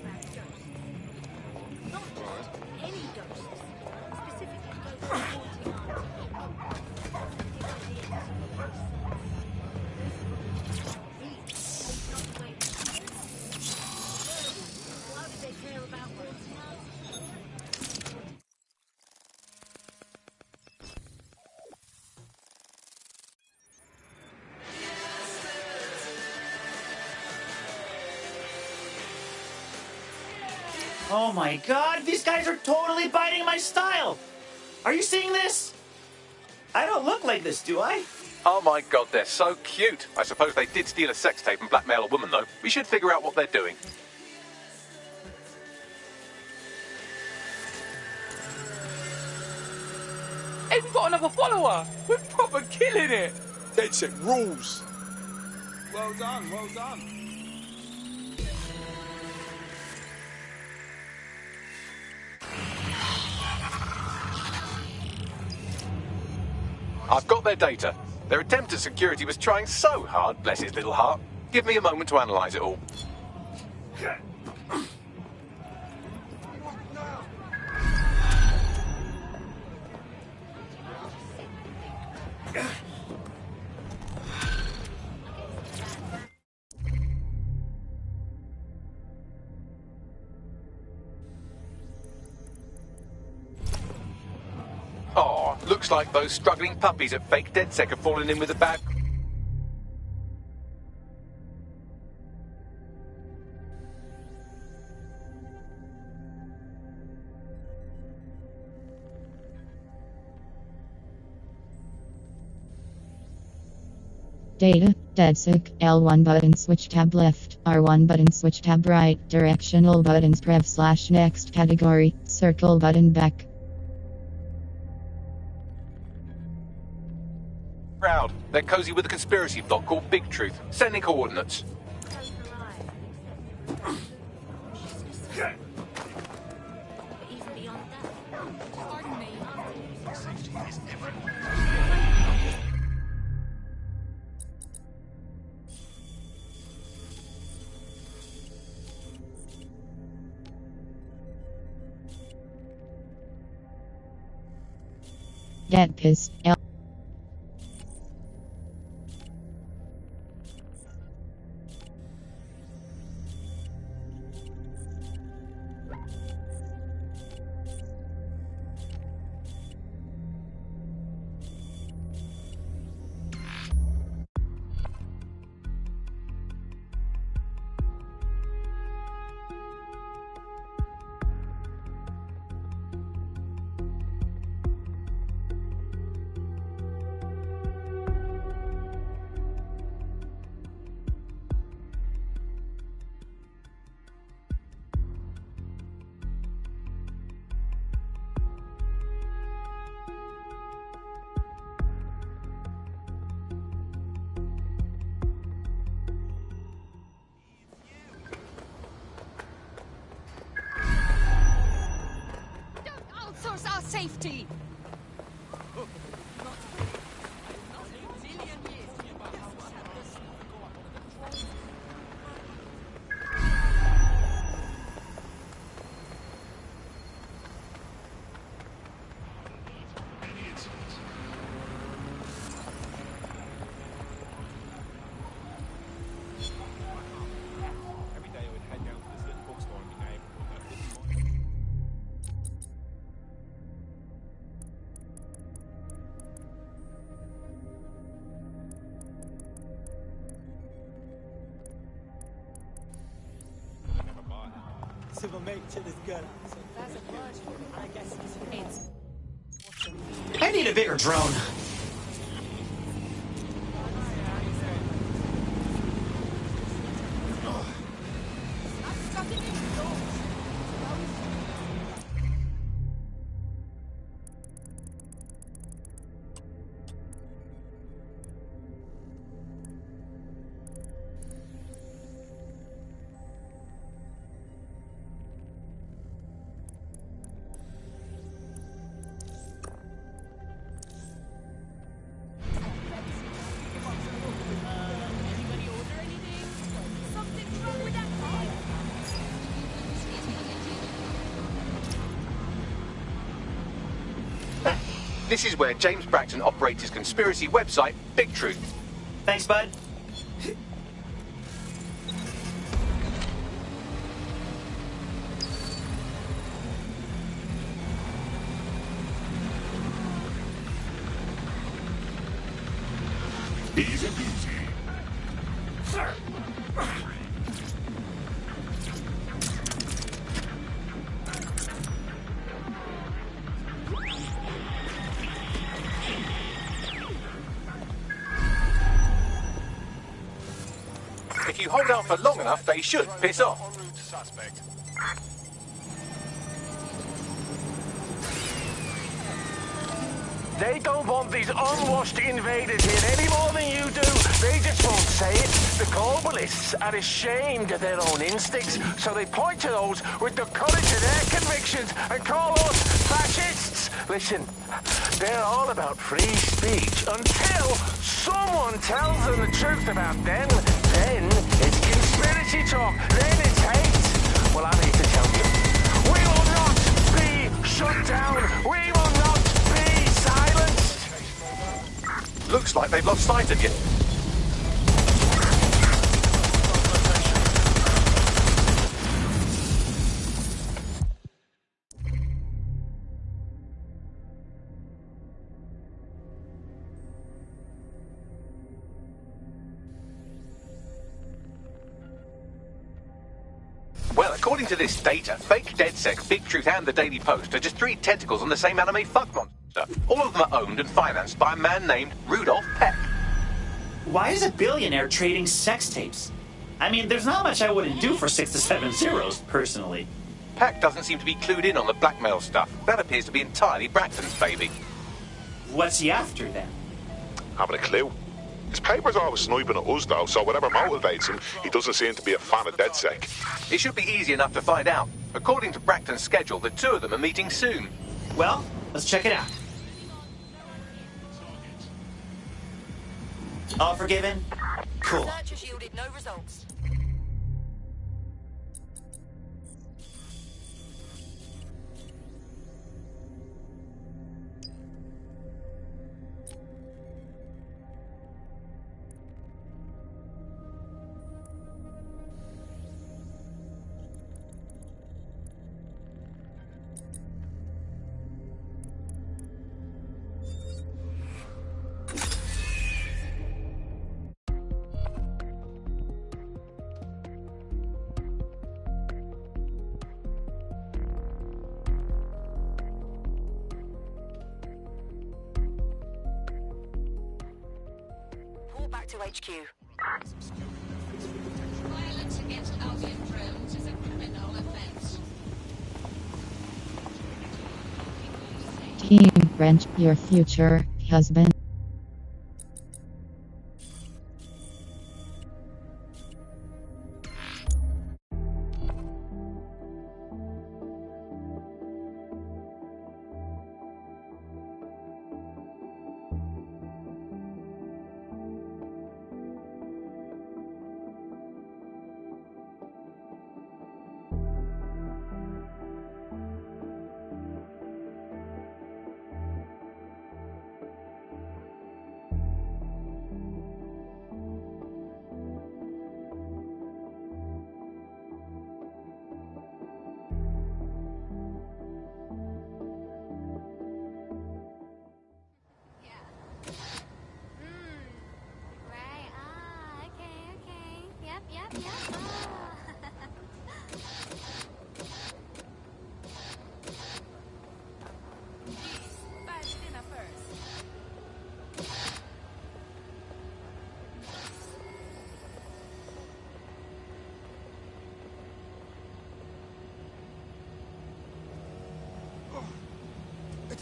Oh my god, these guys are totally biting my style! Are you seeing this? I don't look like this, do I? Oh my god, they're so cute. I suppose they did steal a sex tape and blackmail a woman, though. We should figure out what they're doing. Aiden got another follower. We're proper killing it. DedSec rules. Well done, well done. I've got their data. Their attempt at security was trying so hard, bless his little heart. Give me a moment to analyse it all. Oh, looks like those struggling puppies at fake DedSec have fallen in with a bad... Data, DedSec, L1 button switch tab left, R1 button switch tab right, directional buttons prev/next category, circle button back. Proud. They're cozy with a conspiracy blog called Big Truth. Sending coordinates. Even beyond that. Pardon me. Safety is everywhere. Dead piss, L. Outsource our safety! Every day I would head down to this little bookstore in the neighborhood. So my mate chill is good. So that's a word, I guess it's I need a bigger drone. This is where James Bracton operates his conspiracy website, Big Truth. Thanks, bud. Easy peasy. Sir. If you hold out for long enough, they should piss off. En route to suspect. They don't want these unwashed invaders here any more than you do. They just won't say it. The globalists are ashamed of their own instincts, so they point to those with the courage of their convictions and call us fascists. Listen, they're all about free speech until someone tells them the truth about them. Then it's conspiracy talk. Then it's hate. Well, I'm here to tell you, we will not be shut down. We will not be silenced. Looks like they've lost sight of you. Well, according to this data, fake DedSec, Big Truth and the Daily Post are just three tentacles on the same anime fuck monster. All of them are owned and financed by a man named Rudolph Peck. Why is a billionaire trading sex tapes? I mean, there's not much I wouldn't do for 6 to 7 zeros, personally. Peck doesn't seem to be clued in on the blackmail stuff. That appears to be entirely Bracton's baby. What's he after, then? Haven't a clue. His paper's always sniping at us, though, so whatever motivates him, he doesn't seem to be a fan of DedSec. It should be easy enough to find out. According to Bracton's schedule, the two of them are meeting soon. Well, let's check it out. All forgiven? Cool. Search has yielded no results. Back to HQ. Violence against Albion drones is a criminal offense. Team Brent, your future husband.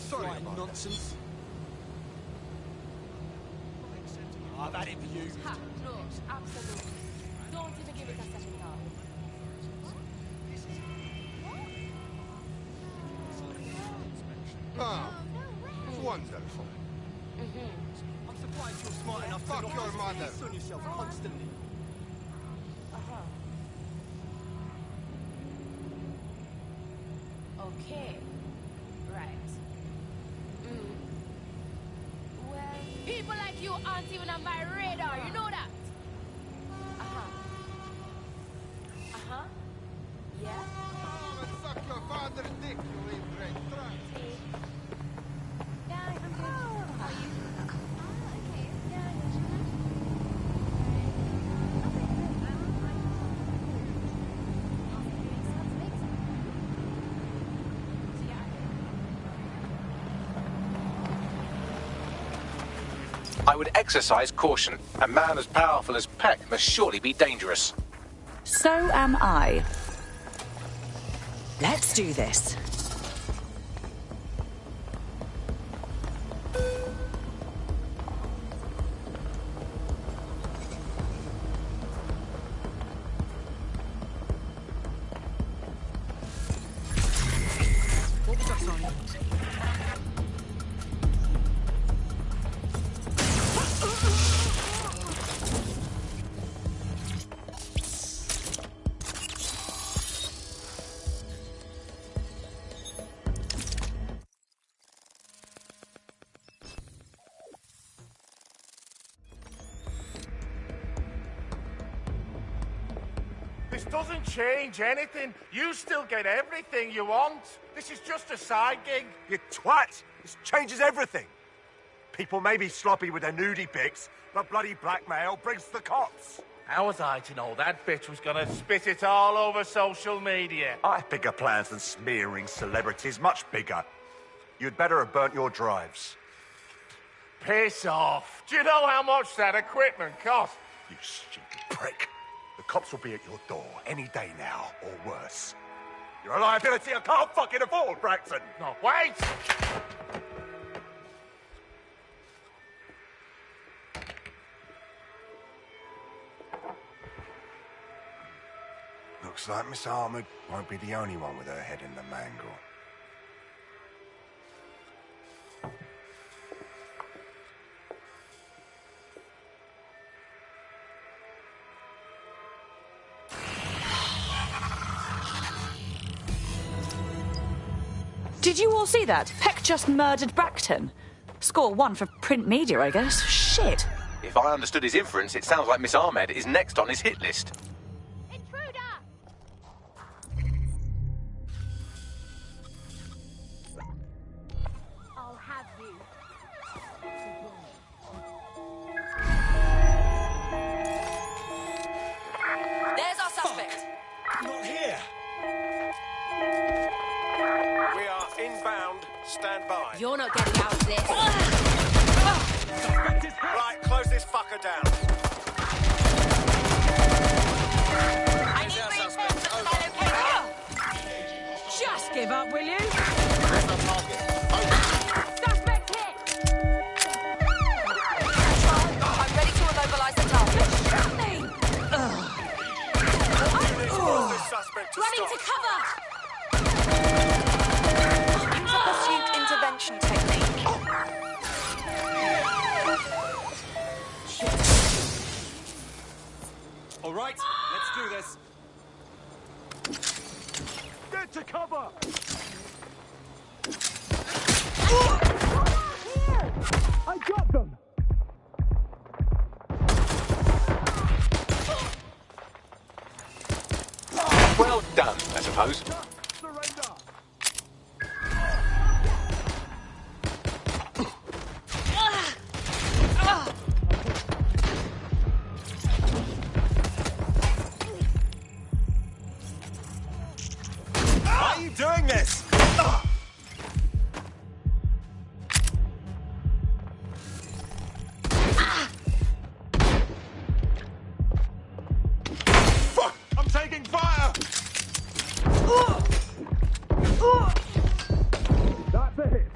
Sorry about nonsense. I've had it for you. No, absolutely. Don't even give it a second thought. Ah, wonderful. I'm surprised you're smart enough to not your mother. On yourself constantly. Okay. Right. Well, people like you aren't even on my radar, you know that? Yeah? Suck your father's dick, you inbred tramp. Yeah, I'm good. How are you? Okay. Yeah, I would exercise caution. A man as powerful as Peck must surely be dangerous. So am I. Let's do this. This doesn't change anything. You still get everything you want. This is just a side gig. You twat! This changes everything. People may be sloppy with their nudie pics, but bloody blackmail brings the cops. How was I to know that bitch was gonna spit it all over social media? I have bigger plans than smearing celebrities, much bigger. You'd better have burnt your drives. Piss off. Do you know how much that equipment costs? You stupid prick. The cops will be at your door any day now, or worse. You're a liability I can't fucking afford, Braxton. No, wait! Looks like Miss Armored won't be the only one with her head in the mangle. Did you all see that? Peck just murdered Bracton. Score 1 for print media, I guess. Shit. If I understood his inference, it sounds like Miss Ahmed is next on his hit list. I'll have you. There's our suspect. Not here. We are inbound. Stand by. You're not getting out of this. Right, close this fucker down. I need reinforcements to my location. Just give up, will you? Suspect hit. I'm ready to immobilize the target. Running to cover. Pursuit intervention technique. All right, let's do this. Get to cover! I got them! Well done, I suppose. Why are you doing this? Fuck! I'm taking fire! That's a hit.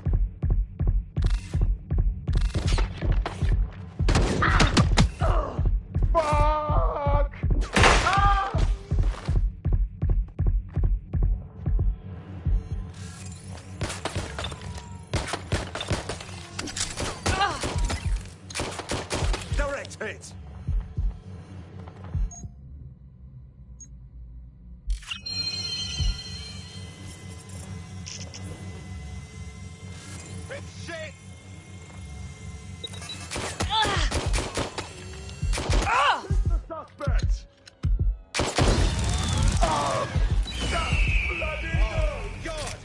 Fuck! Direct hit. Shit! The suspect! Oh! Bloody oh, God!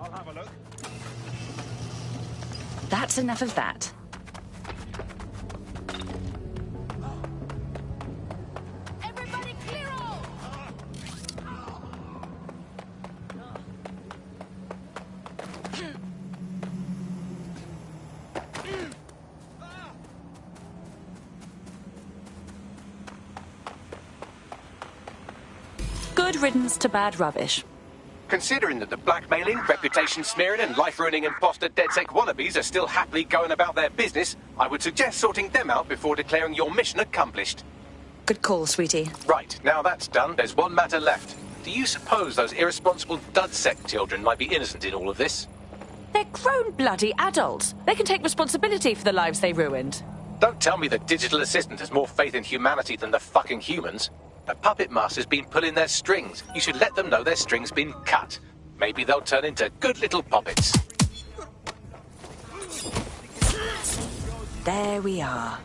I'll have a look. That's enough of that. Everybody clear all. Good riddance to bad rubbish. Considering that the blackmailing, reputation smearing and life-ruining imposter DedSec wannabes are still happily going about their business, I would suggest sorting them out before declaring your mission accomplished. Good call, sweetie. Right, now that's done, there's one matter left. Do you suppose those irresponsible DudSec children might be innocent in all of this? They're grown bloody adults. They can take responsibility for the lives they ruined. Don't tell me the digital assistant has more faith in humanity than the fucking humans. A puppet master's been pulling their strings. You should let them know their string's been cut. Maybe they'll turn into good little puppets. There we are.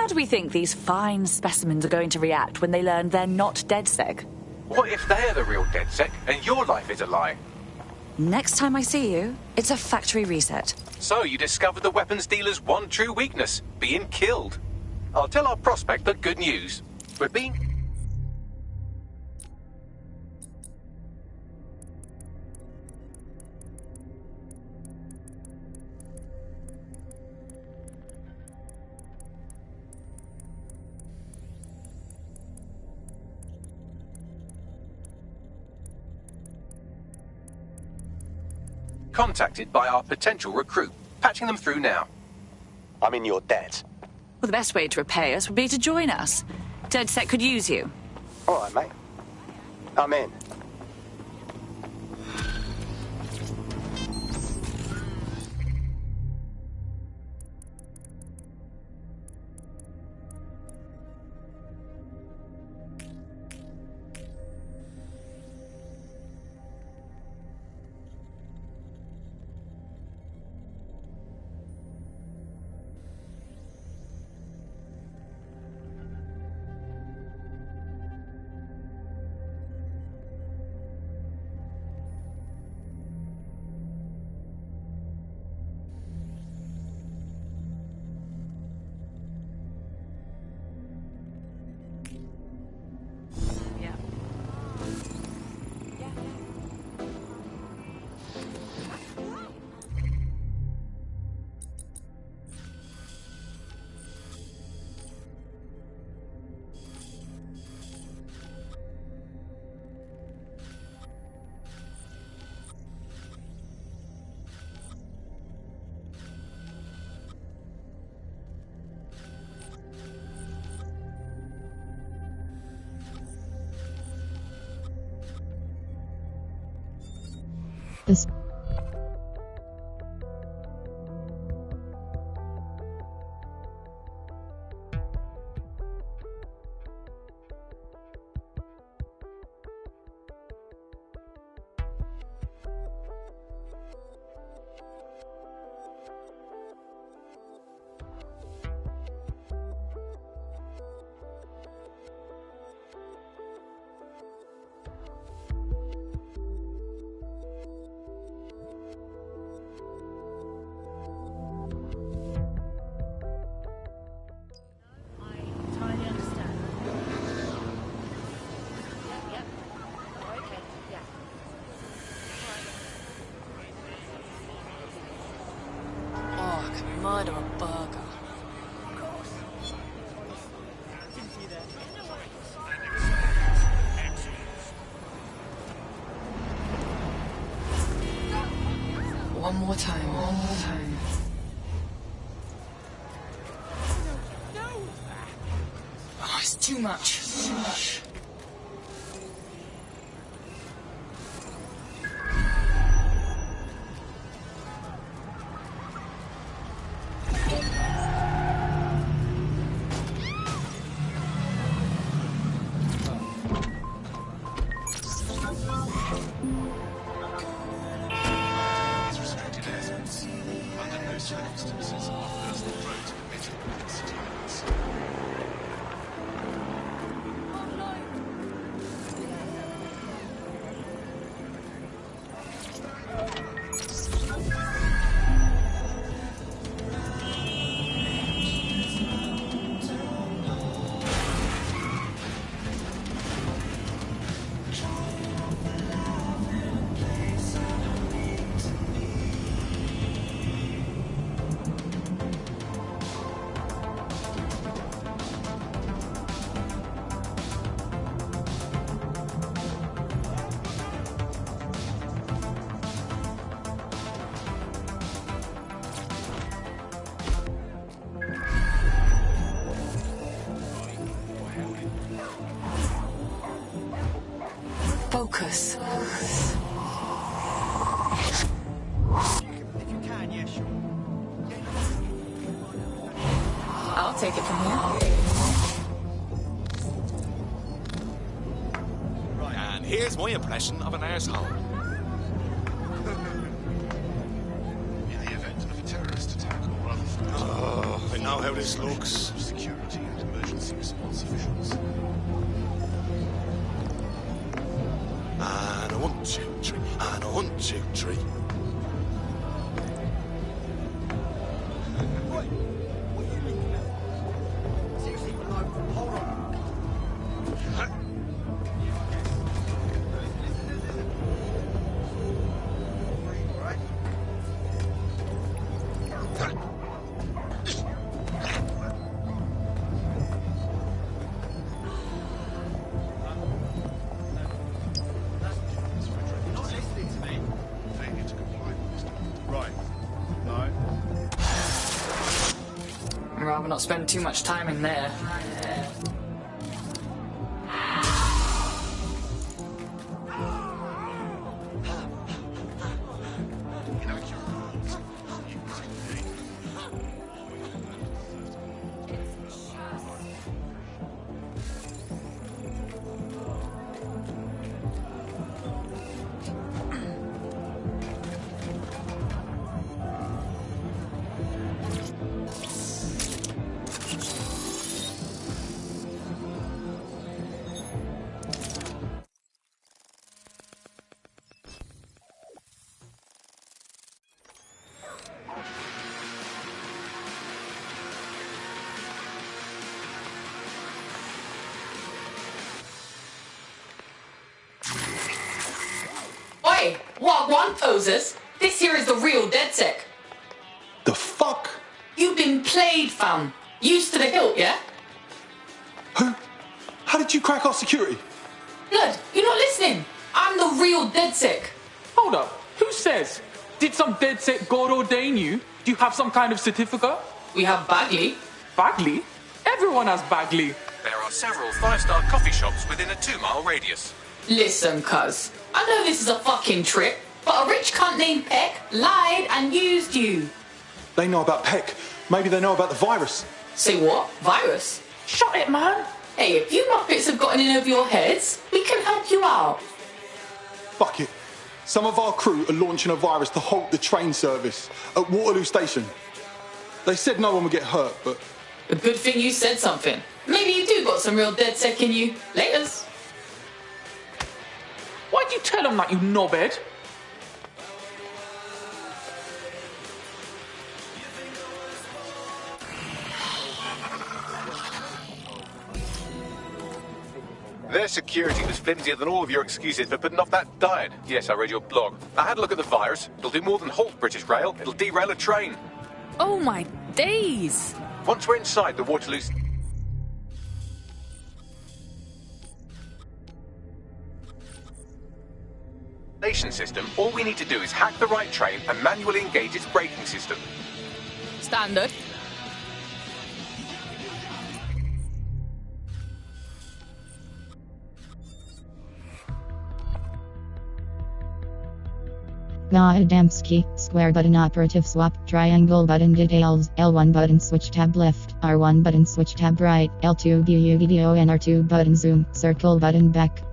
How do we think these fine specimens are going to react when they learn they're not DedSec? What if they're the real DedSec and your life is a lie? Next time I see you, it's a factory reset. So you discovered the weapons dealer's one true weakness, being killed. I'll tell our prospect the good news. We're being... contacted by our potential recruit. Patching them through now. I'm in your debt. Well, the best way to repay us would be to join us. DedSec could use you. All right, mate. I'm in. This Murder a burger. One more time, one more time. Oh, it's too much. It's too much. Oh no! Focus. If you can, yeah, sure. I'll take it from here. Right, and here's my impression of an arsehole. In the event of a terrorist attack or other threat. Oh, I know how this looks. Security and emergency response officials. And a 1, 2, 3. And a 1, 2, 3. Seriously, no, hold on. Right. You're not listening to me. Failure to comply with this. Right. No. I'd rather not spend too much time in there. Inaccurate reports. Oi! Wagwan posers! This here is the real DedSec. The fuck? You've been played, fam. Used to the hilt, yeah? Who? How did you crack our security? Blood, you're not listening. I'm the real DedSec. Hold up. Who says? Did some DedSec God ordain you? Do you have some kind of certificate? We have Bagley. Bagley? Everyone has Bagley. There are several 5-star coffee shops within a 2-mile radius. Listen, cuz. I know this is a fucking trick, but a rich cunt named Peck lied and used you. They know about Peck. Maybe they know about the virus. Say what? Virus? Shut it, man. Hey, if you muppets have gotten in over your heads, we can help you out. Fuck it. Some of our crew are launching a virus to halt the train service at Waterloo Station. They said no one would get hurt, but... A good thing you said something. Maybe you do got some real DedSec in you. Laters. Why'd you tell him that, you knobhead? Their security was flimsier than all of your excuses for putting off that diet. Yes, I read your blog. I had a look at the virus. It'll do more than halt British Rail. It'll derail a train. Oh my days! Once we're inside the Waterloo station system, all we need to do is hack the right train and manually engage its braking system. Standard. Adamski, square button operative swap, triangle button details, L1 button switch tab left, R1 button switch tab right, L2 BUDO and R2 button zoom, circle button back.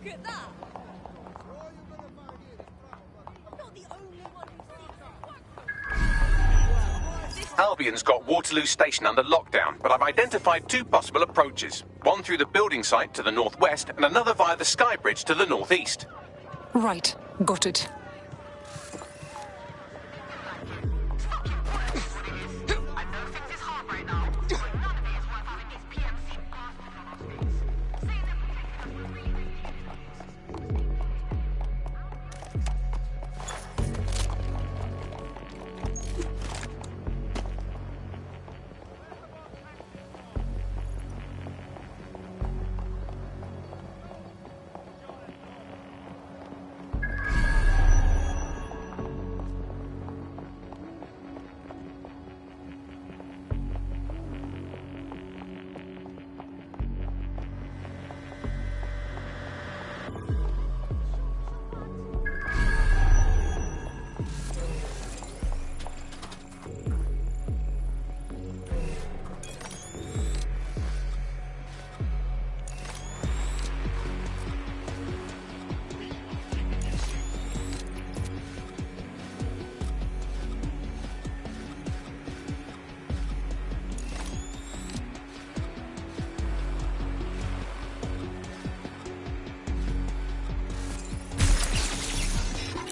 Look at that! I'm not the only one who sees it. Albion's got Waterloo Station under lockdown, but I've identified two possible approaches. One through the building site to the northwest, and another via the sky bridge to the northeast. Right, got it.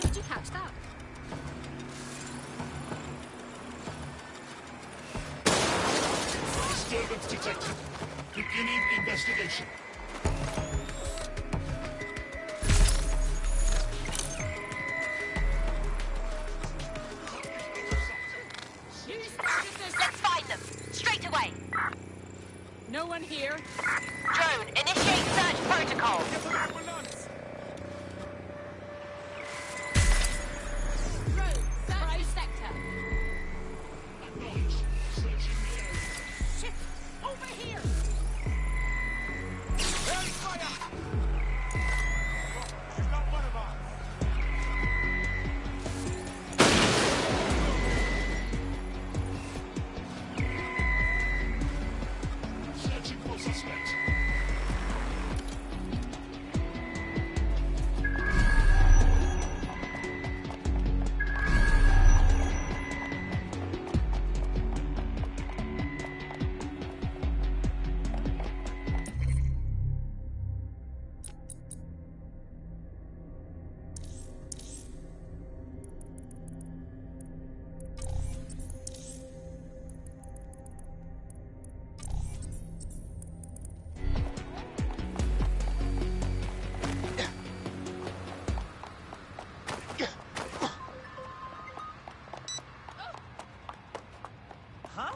Did you catch that? Disturbance detected. Beginning investigation. Let's find them. Straight away. No one here. Drone, initiate search protocol. Road, search sector. Shit! Over here! Searching for suspect. Huh?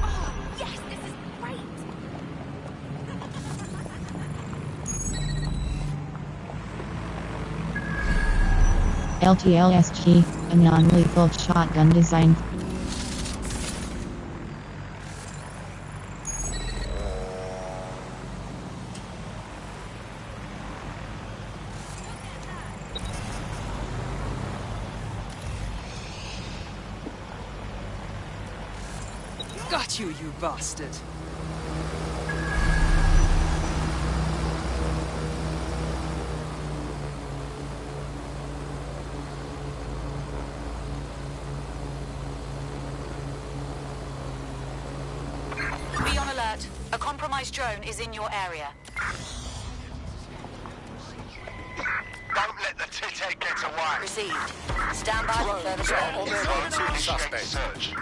Oh, yes, this is great! LTLSG, a non-lethal shotgun design. Got you, you bastard! Be on alert. A compromised drone is in your area. Don't let the tit-head get away. Received. Stand by for further search. On their way to initiate search.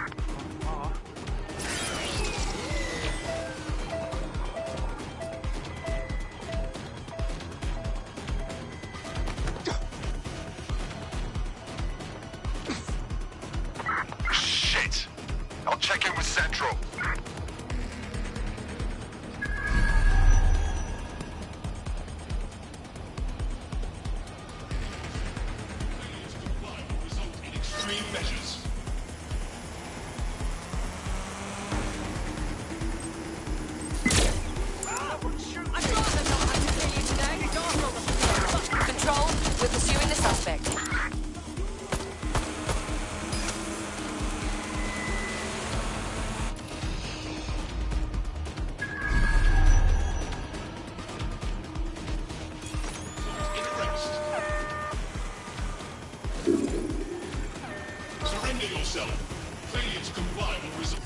Shit! I'll check in with Central. Extreme measures. Control, we're pursuing the suspect. yourself. Failure to comply will result.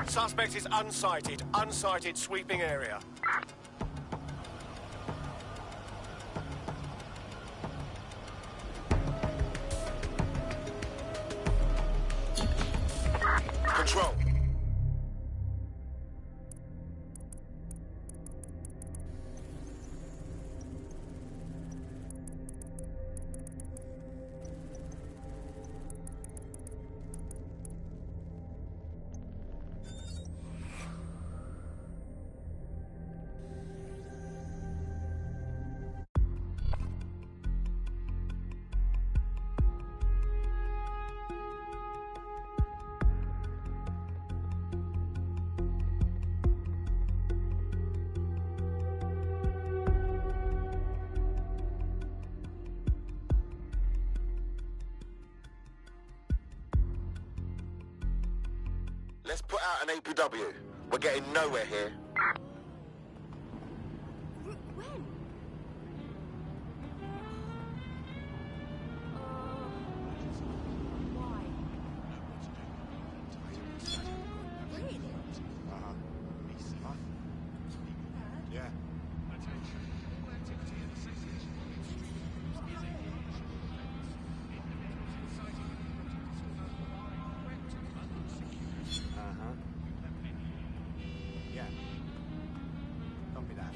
Suspect is unsighted. Unsighted sweeping area. Control. Let's put out an APW. We're getting nowhere here. When? Why? Really? Huh? Yeah. Uh-huh. Yeah. Copy that.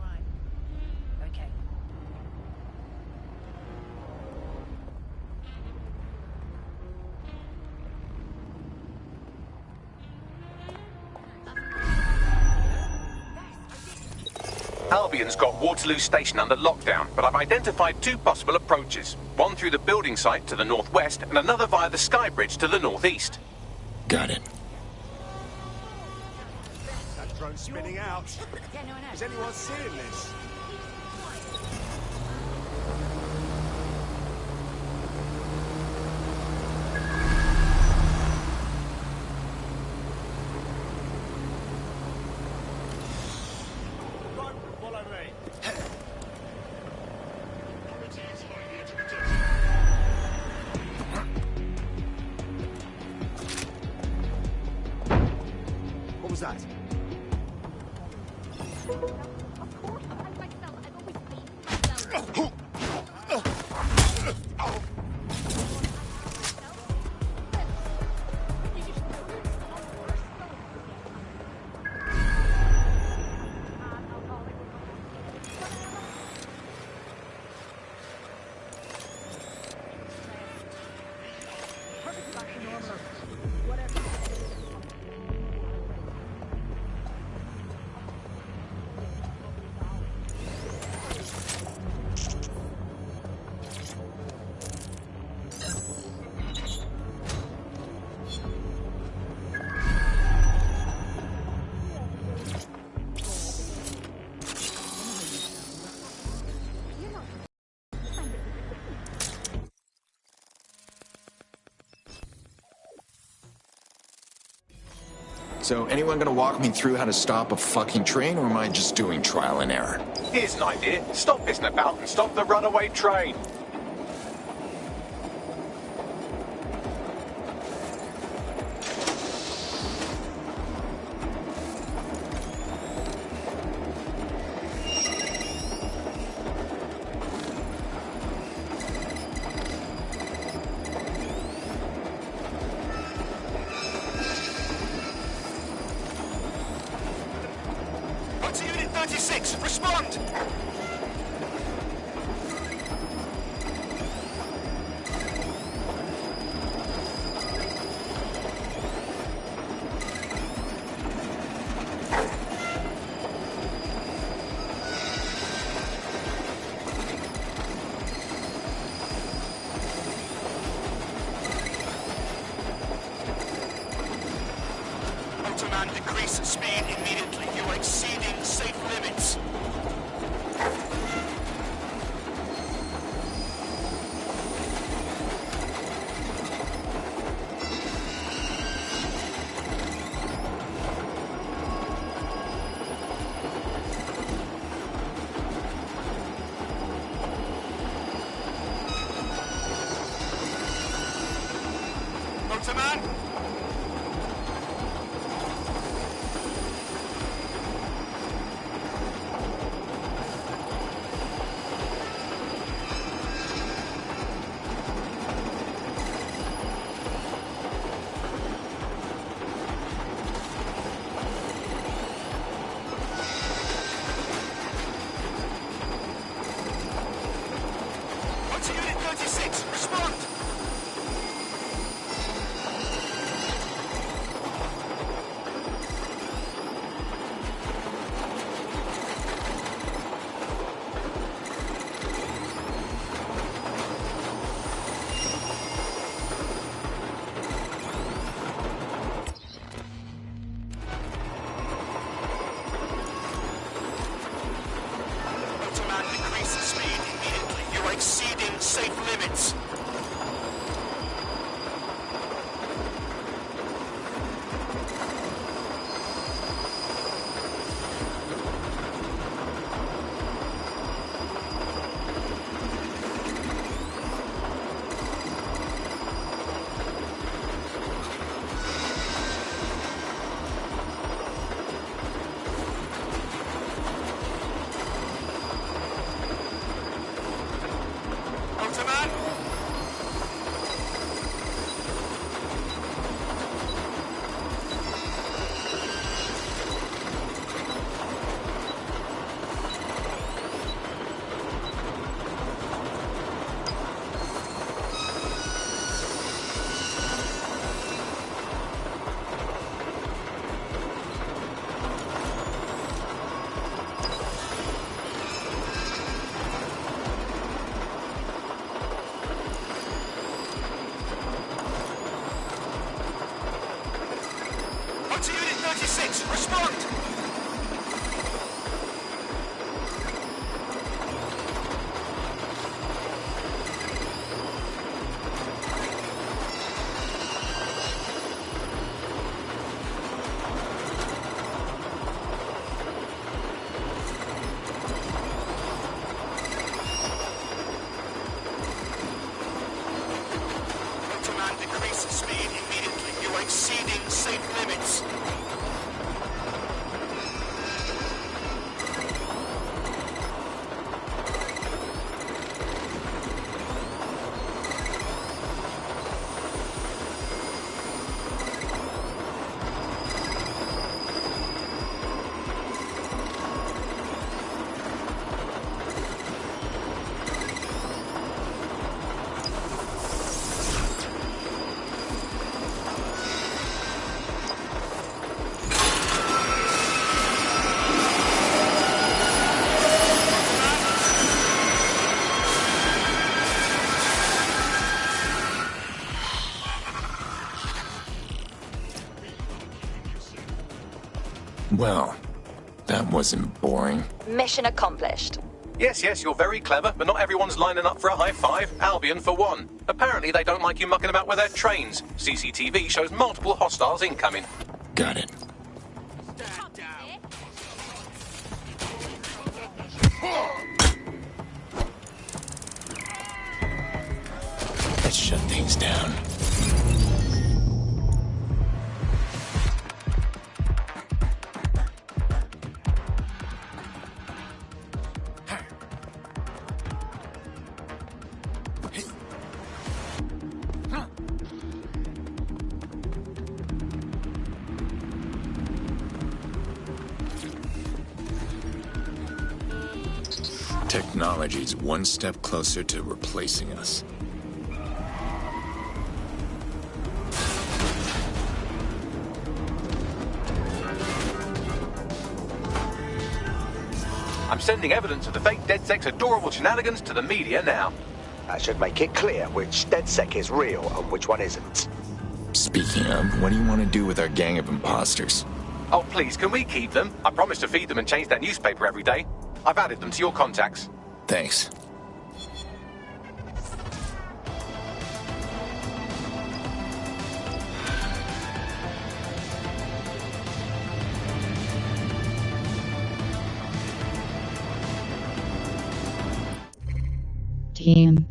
Right. Okay. Albion's got Waterloo Station under lockdown, but I've identified two possible approaches. One through the building site to the northwest, and another via the sky bridge to the northeast. Got it. That drone's spinning out. Is anyone seeing this? Follow me. What was that? Of course, I'm myself. I've always been myself. So, anyone gonna walk me through how to stop a fucking train, or am I just doing trial and error? Here's an idea. Stop pissing about and stop the runaway train. What's Unit 36? Respond! Automan, decrease speed immediately. You You are exceeding safe limits. Motorman? What's Unit 36? Respond! Motorman, decrease the speed immediately. You are exceeding safe limits. Motorman? What's Unit 36? Respond! Motorman, decrease the speed immediately. You are exceeding safe limits. Well, that wasn't boring. Mission accomplished. Yes, you're very clever, but not everyone's lining up for a high five. Albion for one. Apparently they don't like you mucking about with their trains. CCTV shows multiple hostiles incoming. Got it. Let's shut things down. Technology's one step closer to replacing us. I'm sending evidence of the fake DedSec's adorable shenanigans to the media now. That should make it clear which DedSec is real and which one isn't. Speaking of, what do you want to do with our gang of imposters? Oh, please, can we keep them? I promise to feed them and change their newspaper every day. I've added them to your contacts. Thanks. Team.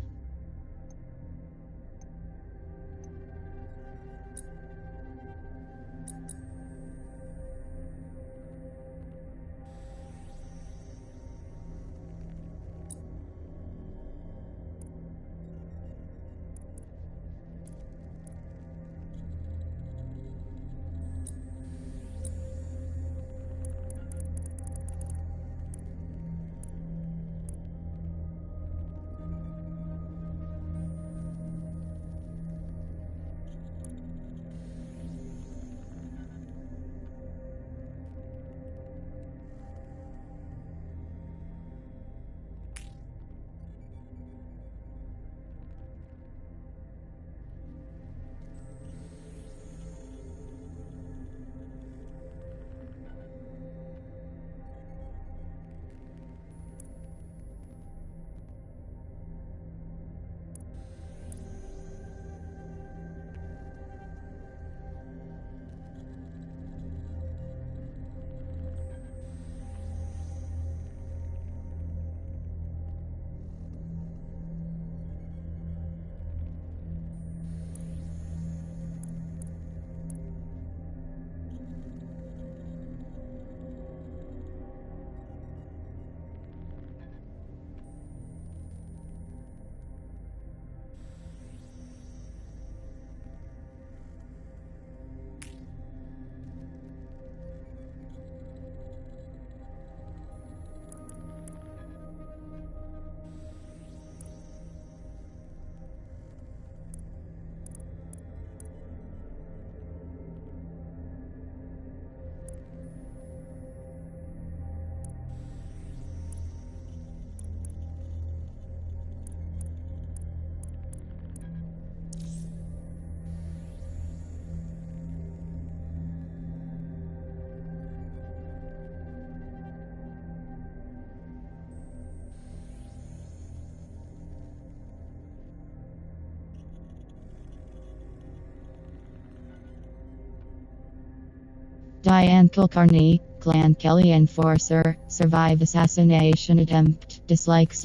Diane Kulkarni, Clan Kelly Enforcer, survive assassination attempt, dislikes.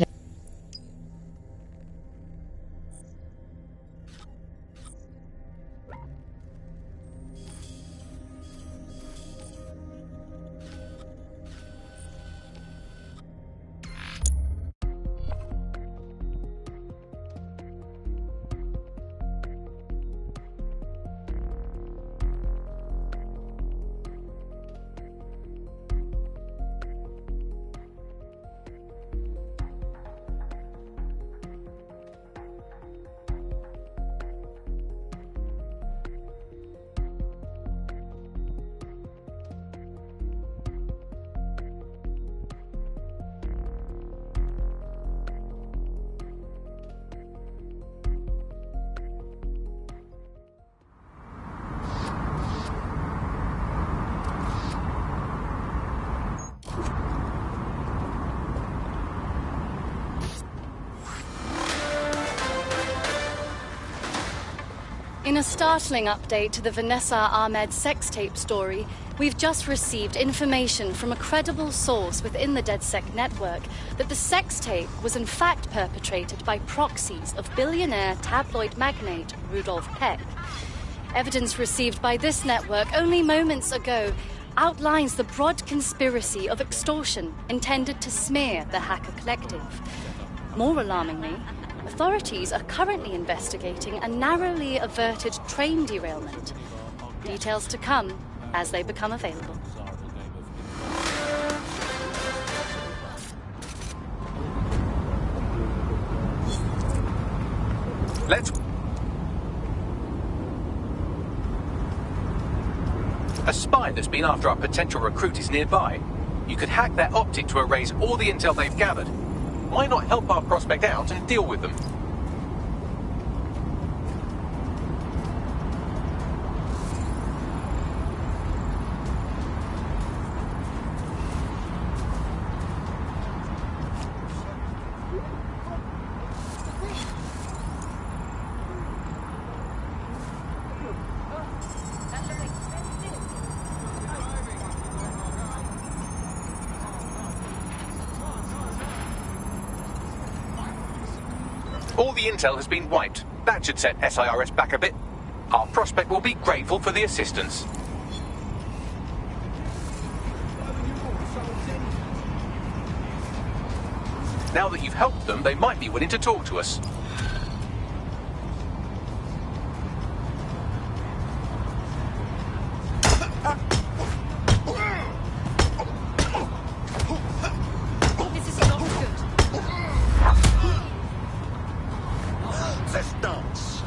In a startling update to the Vanessa Ahmed sex tape story, we've just received information from a credible source within the DedSec network that the sex tape was in fact perpetrated by proxies of billionaire tabloid magnate Rudolf Peck. Evidence received by this network only moments ago outlines the broad conspiracy of extortion intended to smear the hacker collective. More alarmingly, authorities are currently investigating a narrowly averted train derailment. Details to come as they become available. A spy that's been after our potential recruit is nearby. You could hack their optic to erase all the intel they've gathered. Why not help our prospect out and deal with them? All the intel has been wiped. That should set SIRS back a bit. Our prospect will be grateful for the assistance. Now that you've helped them, they might be willing to talk to us. This is not good. Let's dance.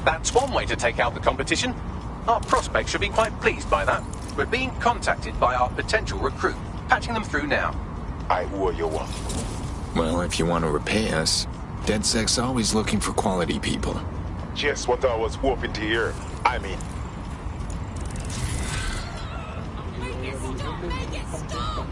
That's one way to take out the competition. Our prospect should be quite pleased by that. We're being contacted by our potential recruit. Patching them through now. I owe you one. Well, if you want to repay us, DedSec's always looking for quality people. Just what I was hoping to hear. I mean, Make it stop! Make it stop!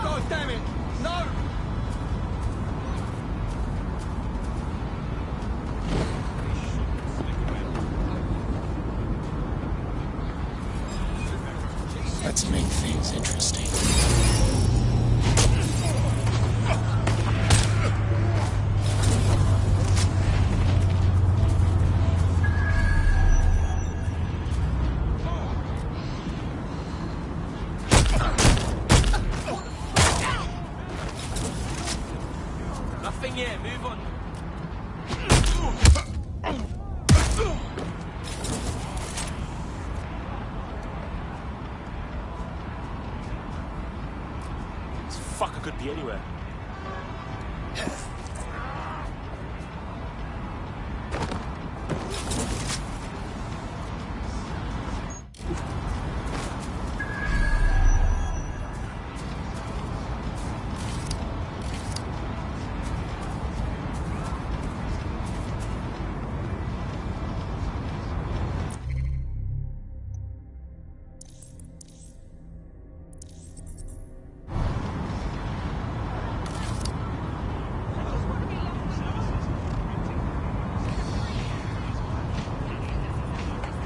God damn it! No! Let's make things interesting. Nothing yet, move on. This fucker could be anywhere.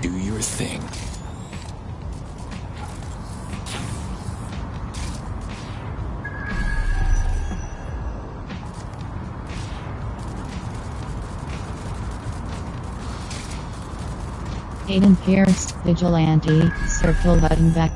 Do your thing. Aiden Pearce, Vigilante, circle button back.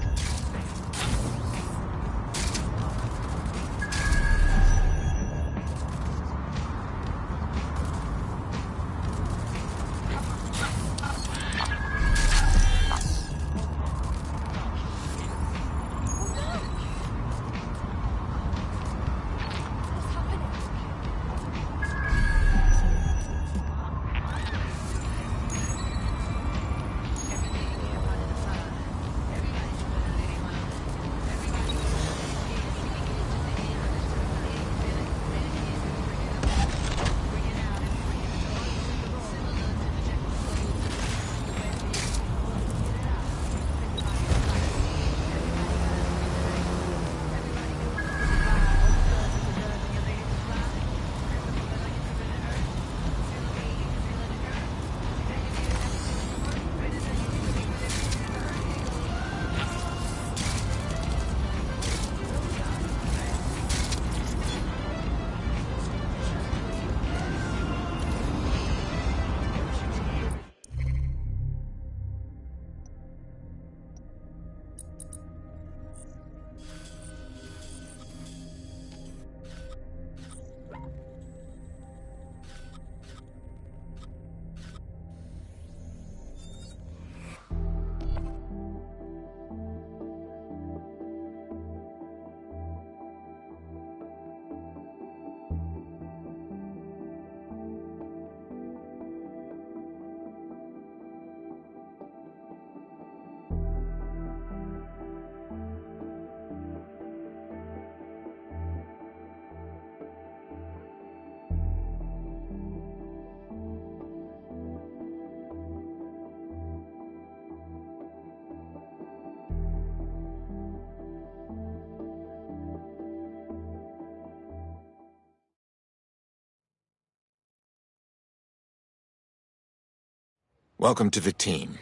Welcome to the team.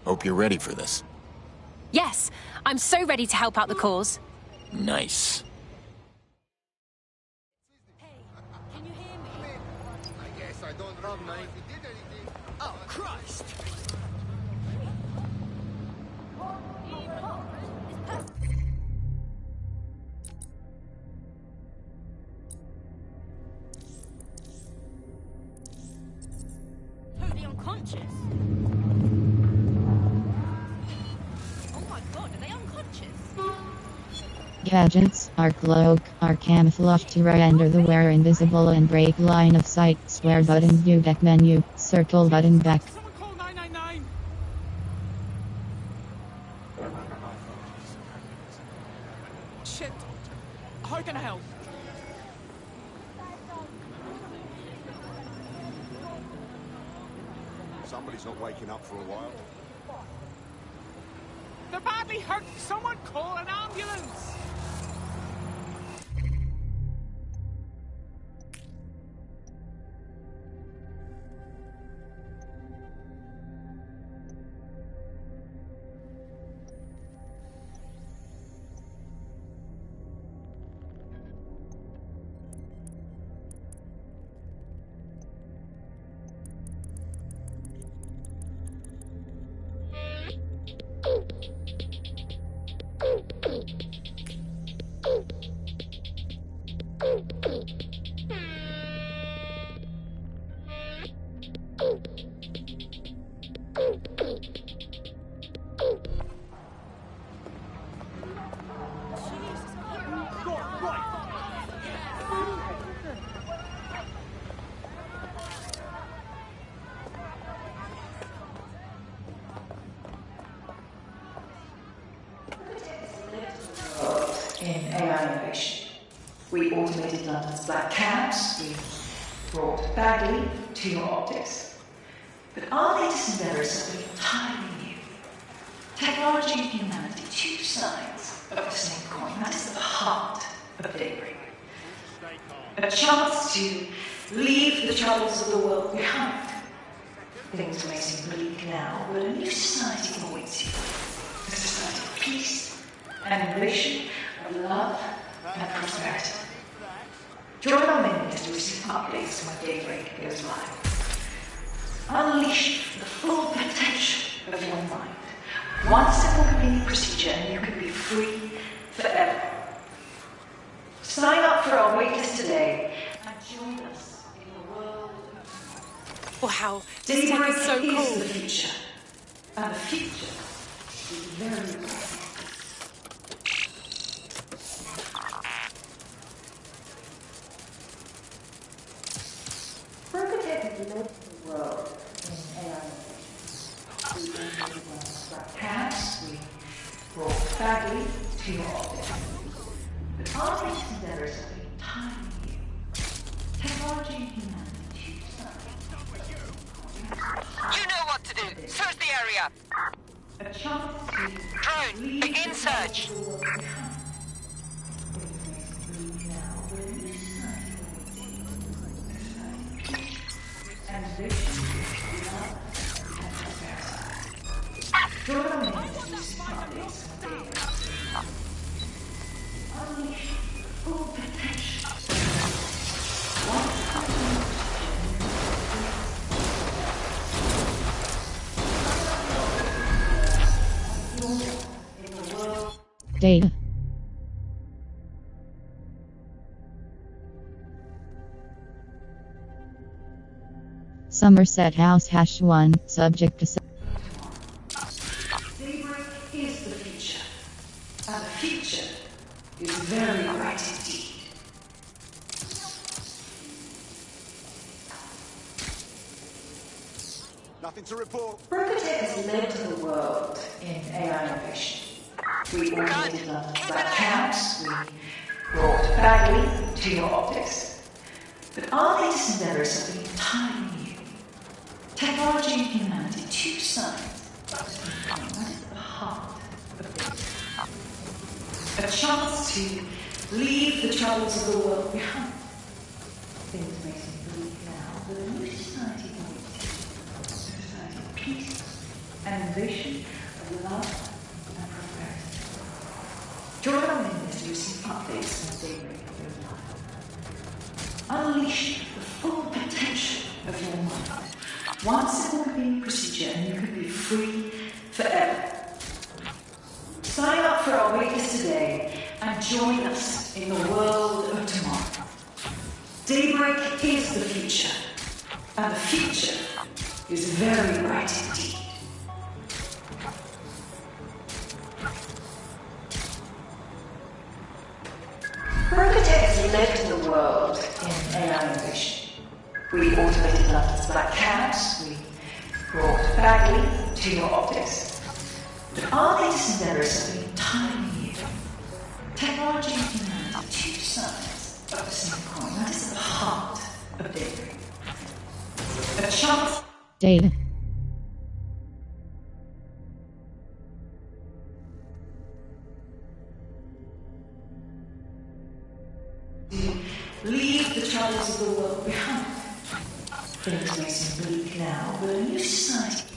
Hope you're ready for this. Yes, I'm so ready to help out the cause. Nice. I guess I don't run now. If you did anything... Oh, Christ! Totally unconscious. Oh my god, are they unconscious? Gadgets, our cloak, our camouflage to render the wearer invisible and break line of sight. Square button view deck menu, circle button back. Someone call 999! Shit! How can I help? Somebody's not waking up for a while. They're badly hurt! Someone call an ambulance! In AI innovation. We automated London's black cabs, we brought Bagley to your optics. But our latest endeavors are something entirely new. Technology and humanity, two sides of the same coin. That is the heart of Daybreak. A chance to leave the troubles of the world behind. Things may seem bleak now, but a new society awaits you. A society of peace and innovation, of love and prosperity. Join our menu to receive updates when Daybreak goes live. Unleash the full potential of your mind. One simple convenient procedure and you can be free forever. Sign up for our waitlist today and join us in the world. Wow, this tech Daybreak is so is cool. the future. And the future is very bright. Prototech has led the world in AI innovation. We innovated black cabs, we brought Bagley to your optics. But our latest endeavors have been entirely new. Technology and humanity choose You know what to do. Search the area. a chance to Drone, begin search. and vision, love, and prosperity. Join our men to receive updates from Daybreak. Unleash full potential. Data. Somerset House #1, subject to... Daybreak is the future. And the future is very bright indeed. Nothing to report. Prototech has led the world in AI innovation. We automated London's black cabs, we brought Bagley to your optics. But our latest endeavors have been entirely new. Technology and humanity, two sides of the same coin. That is the heart of things. A chance to leave the troubles of the world behind. Things may seem bleak now, but a new society awaits you. A society of peace and innovation of love and prosperity. Join our members to receive updates on daybreak of your life. Unleash the full potential of your mind. One simple being procedure and you can be free forever. Sign up for our waitlist today and join us in the world of tomorrow. Daybreak is the future, and the future is very bright indeed. Robotex has led the world in AI innovation. We automated London's black cabs, we brought Bagley to your optics. But our latest endeavors have been entirely new. Technology and humanity are two sides of the same coin. That is at the heart of daybreak. A chance. Data. Leave the troubles of the world behind. Things may seem bleak now, but a new society.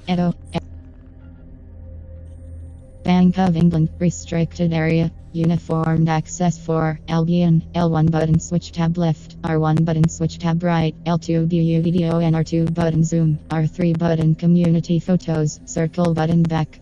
Edo. Bank of England, restricted area, uniformed access for Albion, L1 button switch tab left, R1 button switch tab right, L2 BUDDO and R2 button zoom, R3 button community photos, circle button back.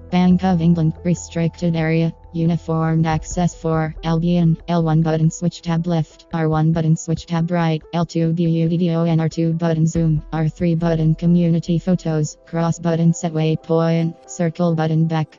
Bank of England, restricted area, uniformed access for Albion, L1 button switch tab left, R1 button switch tab right, L2 BUDDO and R2 button zoom, R3 button community photos, cross button set waypoint, circle button back.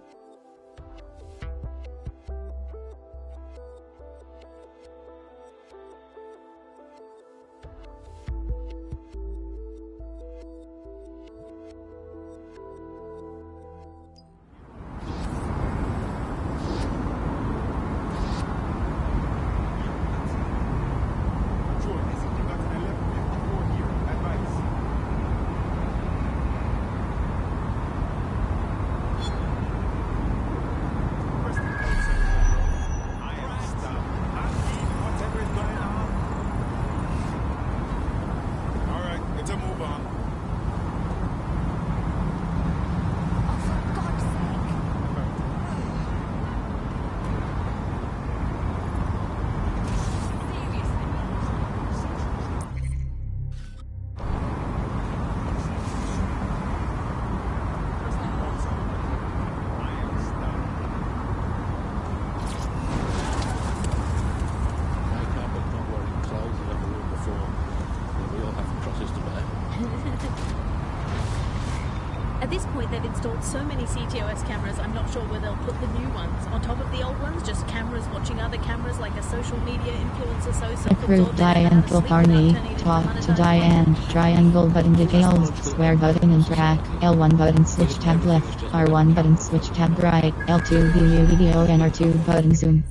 At this point, they've installed so many CTOS cameras, I'm not sure where they'll put the new ones. On top of the old ones, just cameras watching other cameras like a social media influencer so Recruit Diane Kilcarney. Talk to Diane. Triangle button details. Square button interact. L1 button switch tab left. R1 button switch tab right. L2 view video and R2 button zoom.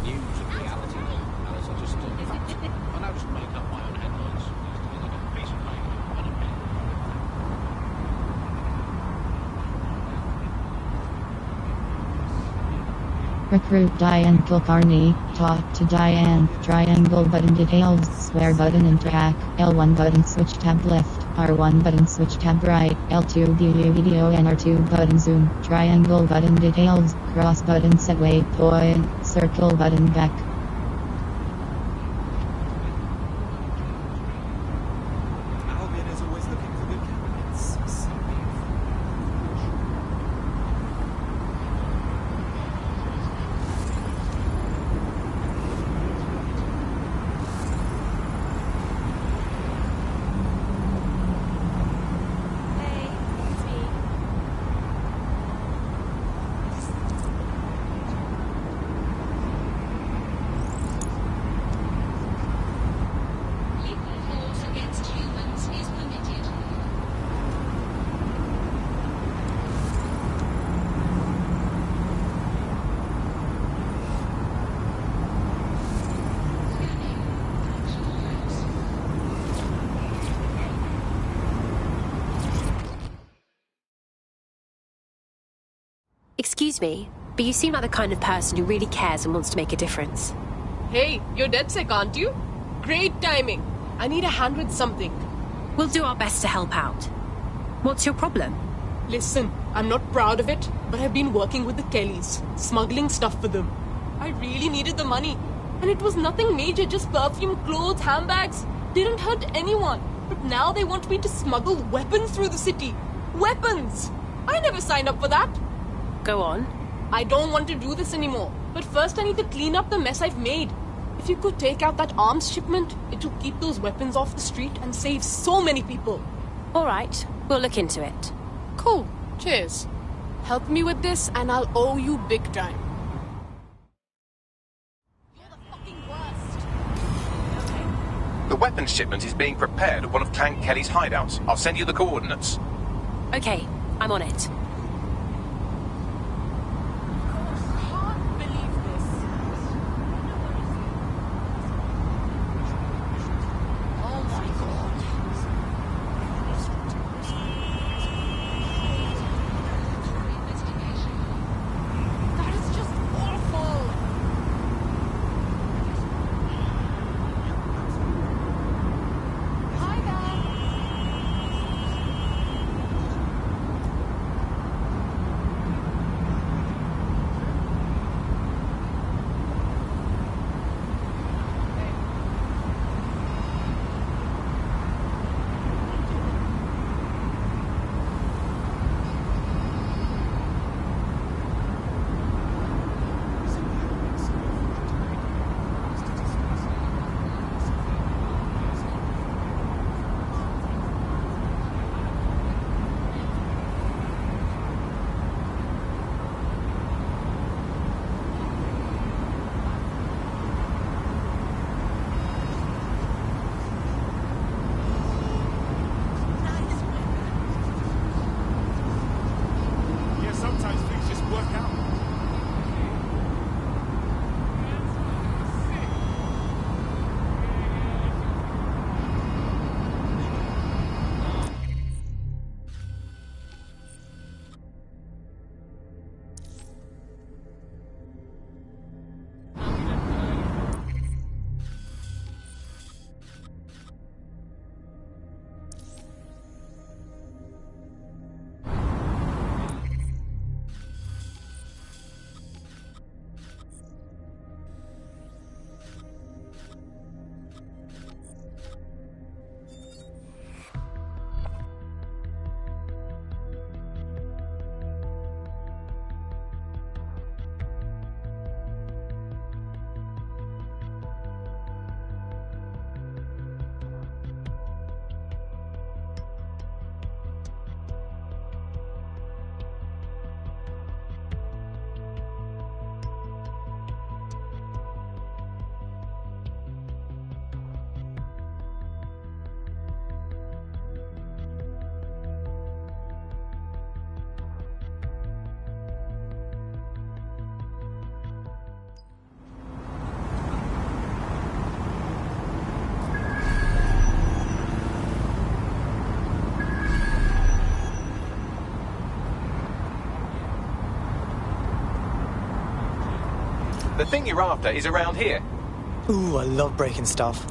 News and reality, as I just fact. I now just make up my own headlines. Like a piece of paper and a pen. Recruit Diane Kilcarney. Talk to Diane. Triangle button details. Square button interact. L1 button switch tab left. R1 button switch tab right. L2 view video and R2 button zoom. Triangle button details. Cross button set waypoint. Circle button back. Albion is always looking for good candidates. Hey, it's me. Excuse me, but you seem like the kind of person who really cares and wants to make a difference. Hey, you're dead sick, aren't you? Great timing. I need a hand with something. We'll do our best to help out. What's your problem? Listen, I'm not proud of it, but I've been working with the Kellys, smuggling stuff for them. I really needed the money, and it was nothing major, just perfume, clothes, handbags. Didn't hurt anyone, but now they want me to smuggle weapons through the city. Weapons! I never signed up for that. Go on. I don't want to do this anymore, but first I need to clean up the mess I've made. If you could take out that arms shipment, it would keep those weapons off the street and save so many people. All right, we'll look into it. Cool. Cheers. Help me with this and I'll owe you big time. The weapons shipment is being prepared at one of Clan Kelly's hideouts. I'll send you the coordinates. Okay, I'm on it. The thing you're after is around here. Ooh, I love breaking stuff.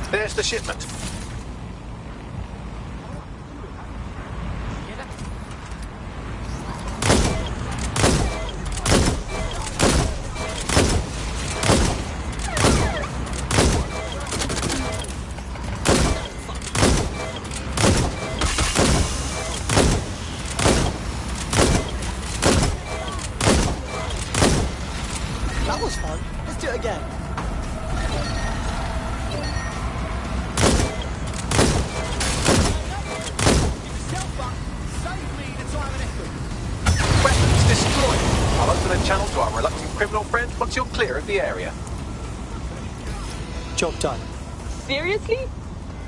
There's the shipment. That was fun. Let's do it again. Weapons destroyed. I'll open a channel to our reluctant criminal friend once you're clear of the area. Job done. Seriously?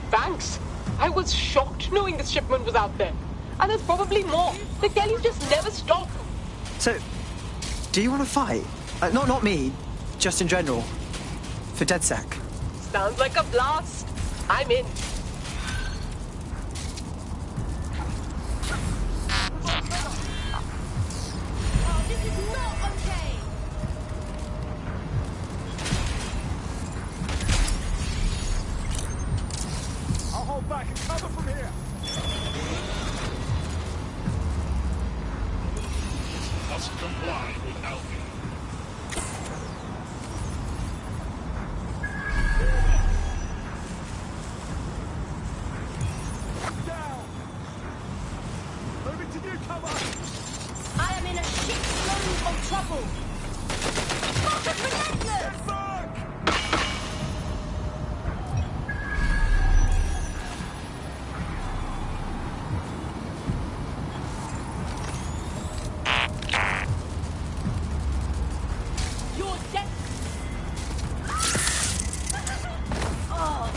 Thanks. I was shocked knowing this shipment was out there. And there's probably more. The Kellys just never stop. So, do you want to fight? Not me, just in general. For DedSec. Sounds like a blast. I'm in. This is not okay. I'll hold back and cover from here. Must comply with Alfie. Down. Moving to new cover. I am in a shitload of trouble. Fucking relentless! You're dead. Oh.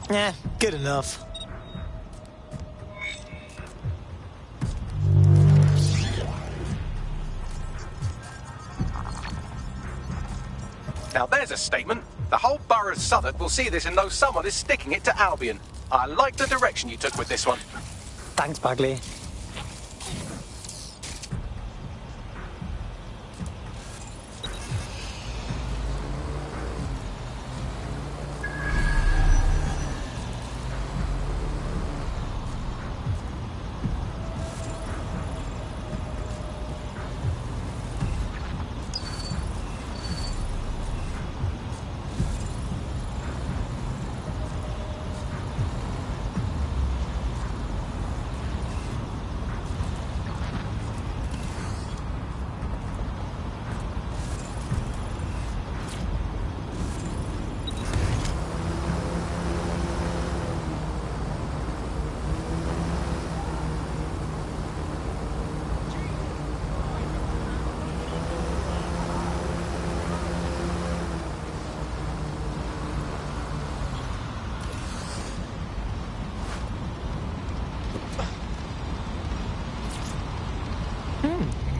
Eh, good enough. Now there's a statement. The whole borough of Southwark will see this and know someone is sticking it to Albion. I like the direction you took with this one. Thanks, Bagley.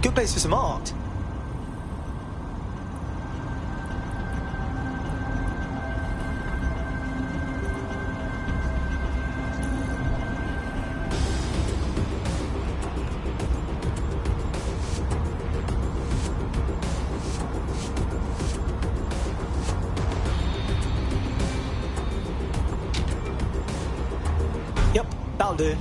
Good place for some art. Yep, that'll do.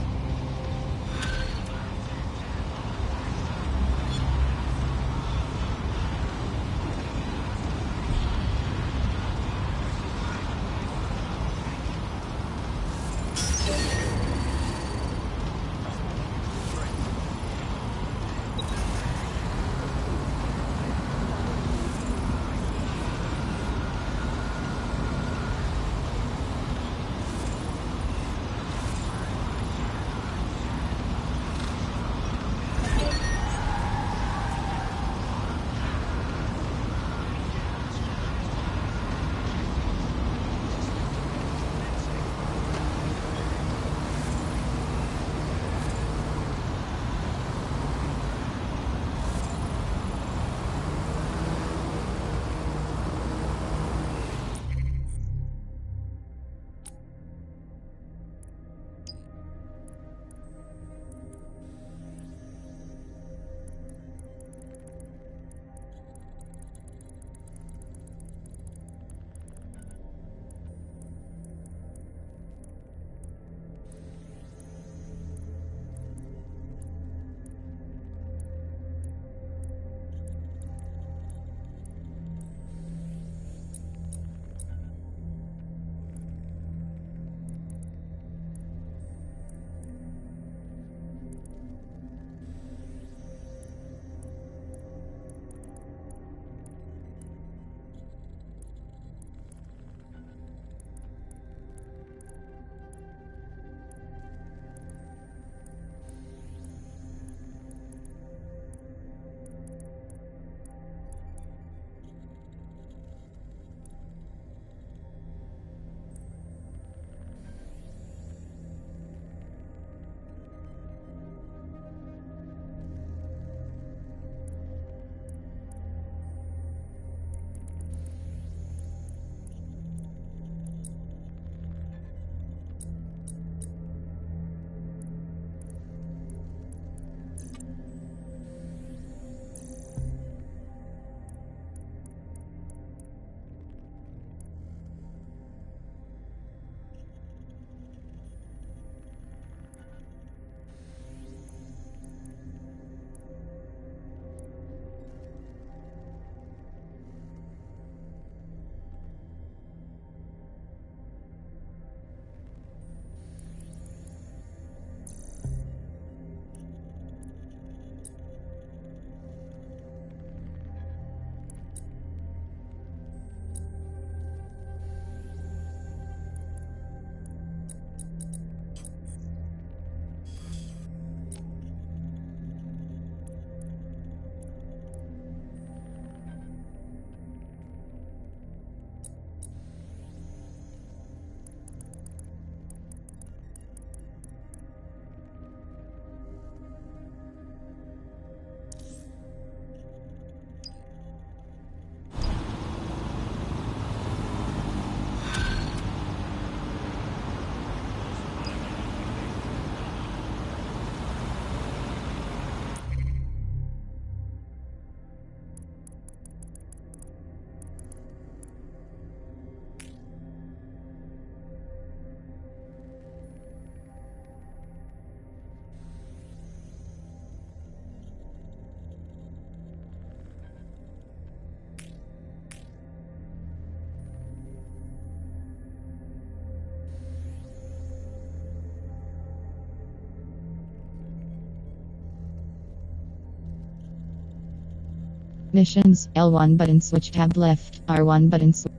Missions, L1 button switch tab left, R1 button switch.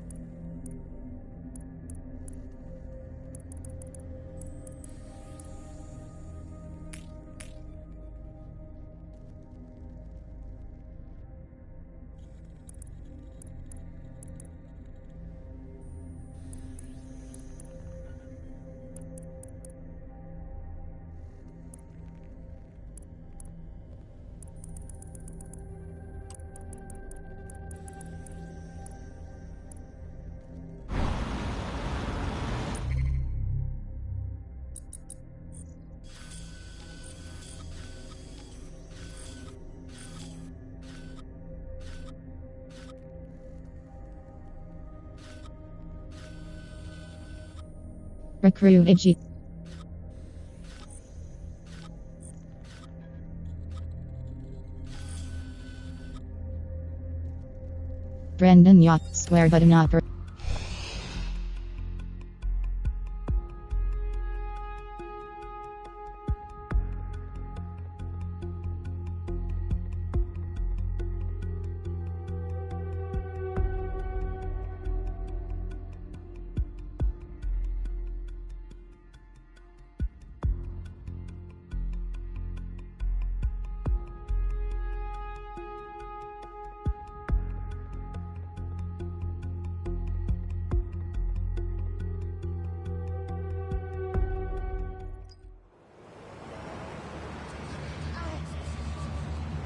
Recruitage. Brendan Yacht, square button opera.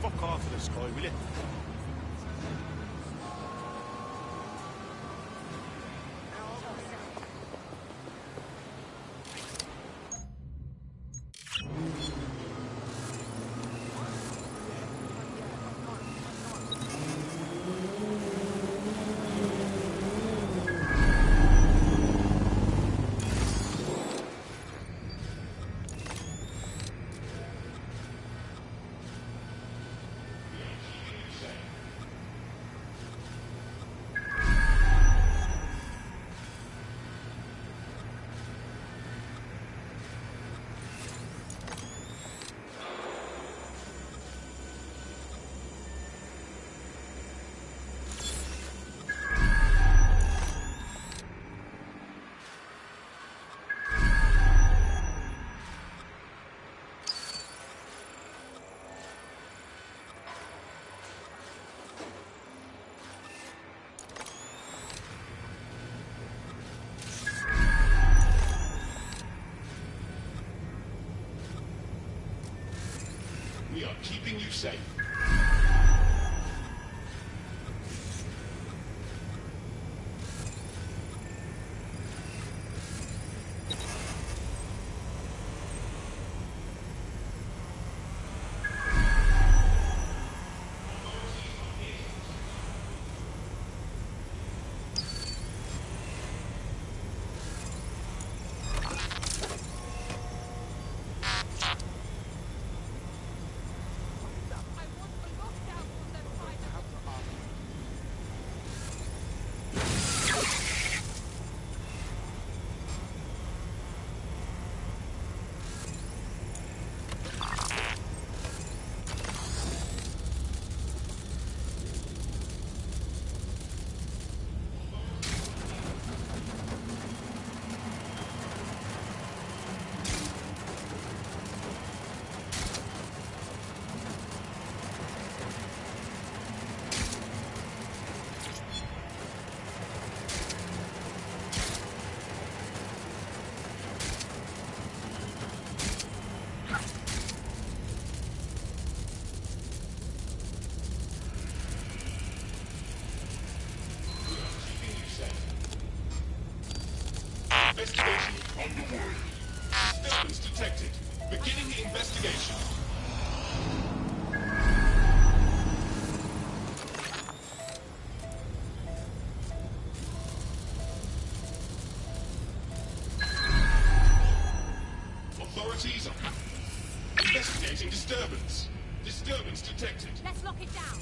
Fuck off of this guy, will you? We are keeping you safe. Investigation underway. Disturbance detected. Beginning investigation. Authorities are investigating disturbance. Disturbance detected. Let's lock it down.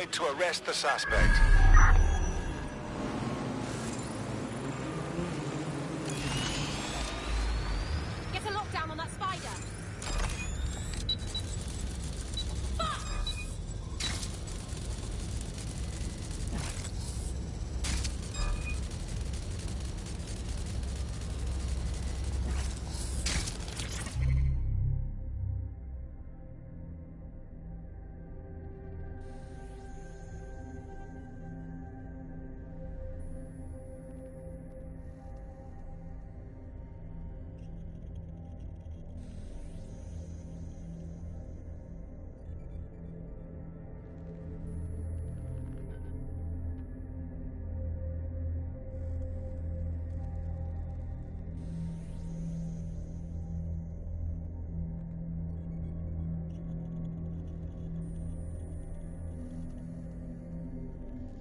deployed to arrest the suspect. Get a lockdown on that spider.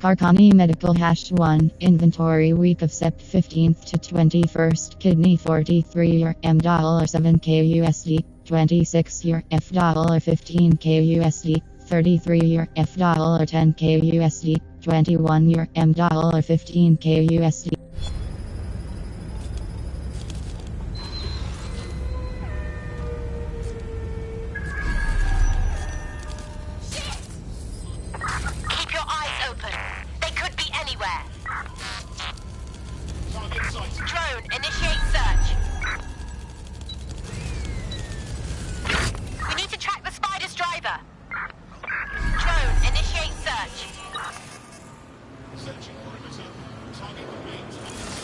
Carcani Medical #1 Inventory week of Sept 15th to 21st. Kidney 43 year $7K USD 26 year $15K USD 33 year $10K USD 21 year $15K USD. Keep your eyes open. They could be anywhere. Drone, initiate search. We need to track the spider's driver. Drone, initiate search. Searching perimeter. Target remains unseen.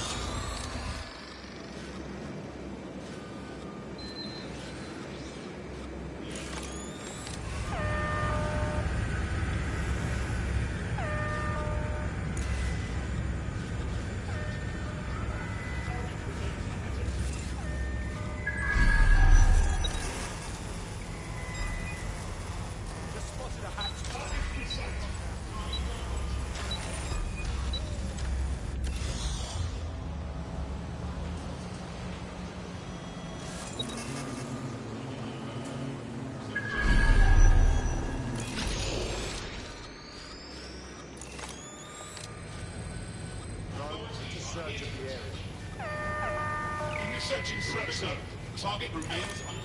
Just spotted a hatch. Drone to search of the area. Searching perimeter. Target remains unseen.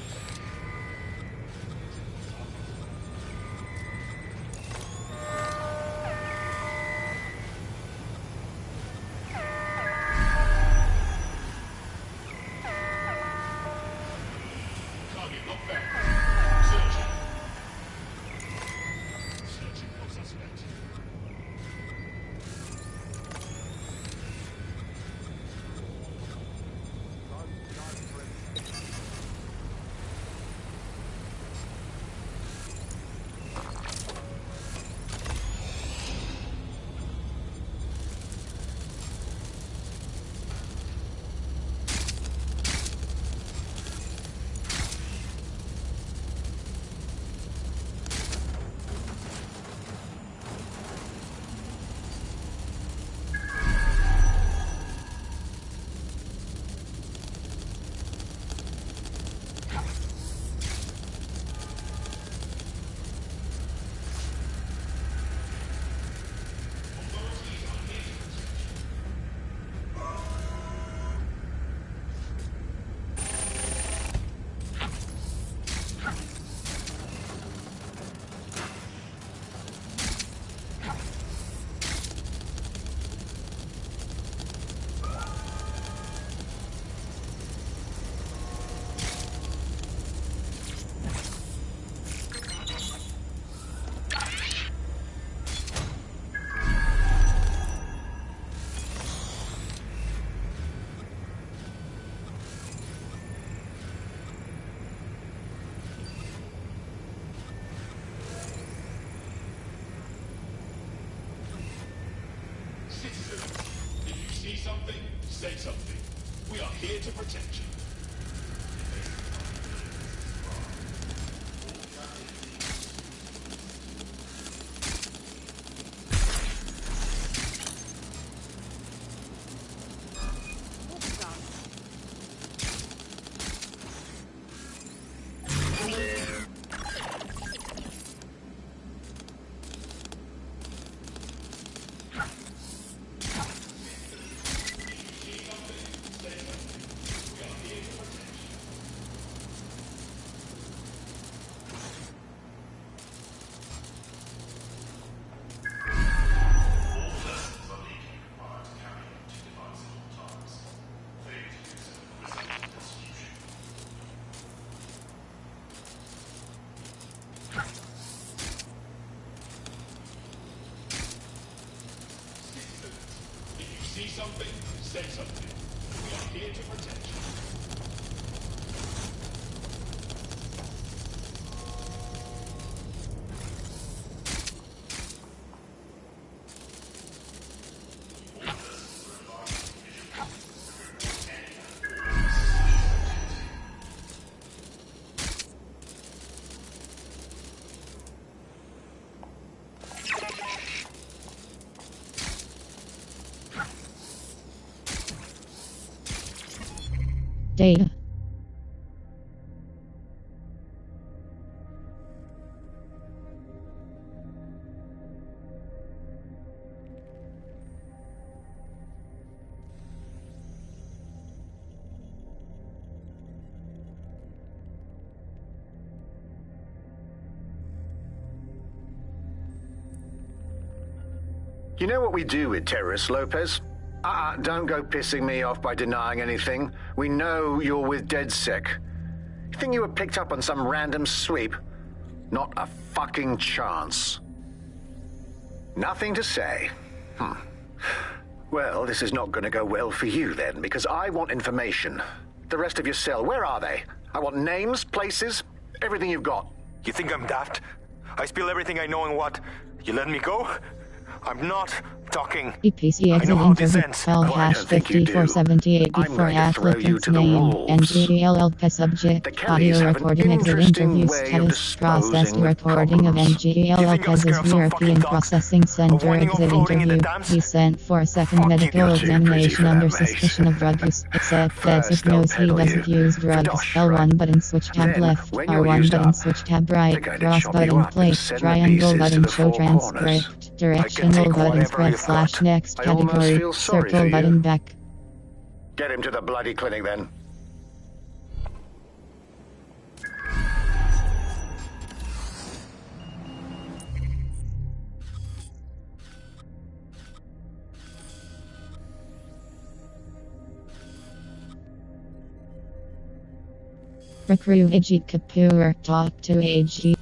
Target not found. Searching. Searching for suspect. Citizens, if you see something, say something. We are here to protect you. See something? Say something. We are here to protect you. Data. You know what we do with terrorists, Lopez? Don't go pissing me off by denying anything. We know you're with DedSec. You think you were picked up on some random sweep? Not a fucking chance. Nothing to say. Well, this is not going to go well for you then, because I want information. The rest of your cell, where are they? I want names, places, everything you've got. You think I'm daft? I spill everything I know and what? You let me go? I'm not talking. EPC exit interval file hash 5478 before applicant's name. NGLLP subject. Audio recording exit interview status. Processed recording of NGLLP's European Processing Center exit interview. He sent for a second medical examination under suspicion of drug use. Except DedSec knows he doesn't use drugs. L1 button switch tab left. R1 button switch tab right. Cross button play. Triangle button show transcript. Directional buttons press / next category. Circle button back. Get him to the bloody clinic then. Recruit Ajit Kapoor. Talk to AG.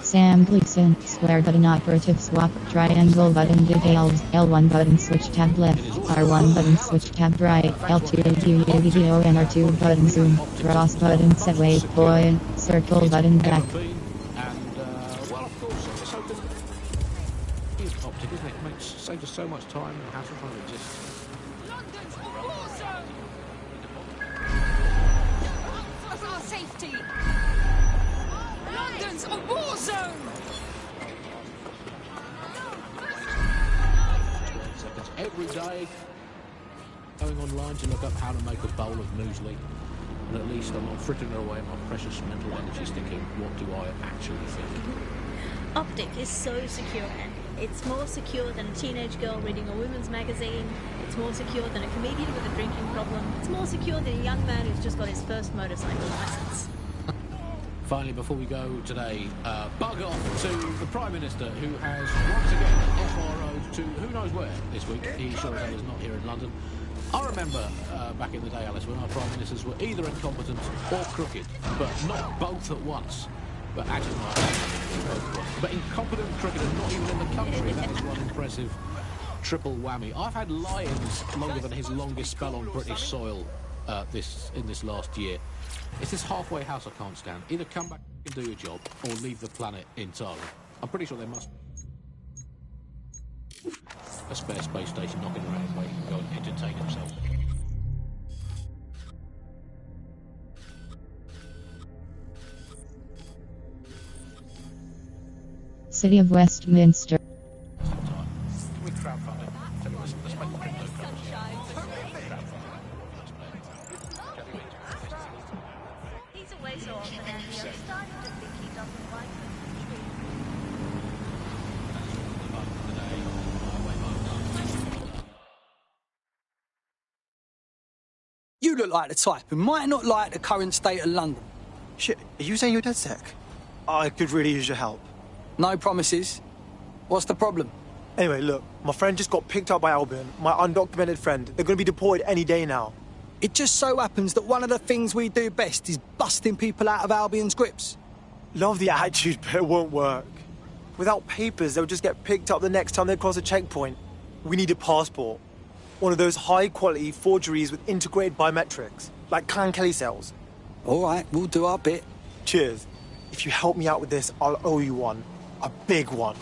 Sam Gleason, square button operative swap, triangle button details, L1 button switch tab left, R1 button switch tab right, L2 view video and R2 button zoom, cross button set waypoint, circle button back. Well, of course, it's open. It's optic, isn't it? It makes, saves us so much time and hassle trying to resist. London's a war zone! For our safety! London's a war zone! Seconds every day, going online to look up how to make a bowl of muesli, and at least I'm not frittering away my precious mental energies thinking, what do I actually think? Optic is so secure. It's more secure than a teenage girl reading a women's magazine. It's more secure than a comedian with a drinking problem. It's more secure than a young man who's just got his first motorcycle license. Finally, before we go today, bug off to the Prime Minister, who has once again FRO'd to who knows where this week. He sure as hell is not here in London. I remember back in the day, Alice, when our Prime Ministers were either incompetent or crooked, but not both at once. But actually, not both at once. But incompetent, crooked, and not even in the country. That is one impressive triple whammy. I've had Lions longer than his longest spell on British soil in this last year. It's this halfway house I can't stand. Either come back and do your job, or leave the planet entirely. I'm pretty sure there must be a spare space station knocking around where he can go and entertain himself. City of Westminster. With crowdfunding, tell you what, let's make the cryptocurrency. He's away so often, and I'm starting to think he doesn't like us. You look like the type who might not like the current state of London. Shit, are you saying you're DedSec? I could really use your help. No promises. What's the problem? Anyway, look, my friend just got picked up by Albion, my undocumented friend. They're going to be deported any day now. It just so happens that one of the things we do best is busting people out of Albion's grips. Love the attitude, but it won't work. Without papers, they'll just get picked up the next time they cross a checkpoint. We need a passport. One of those high-quality forgeries with integrated biometrics, like Clan Kelly cells. All right, we'll do our bit. Cheers. If you help me out with this, I'll owe you one. A big one.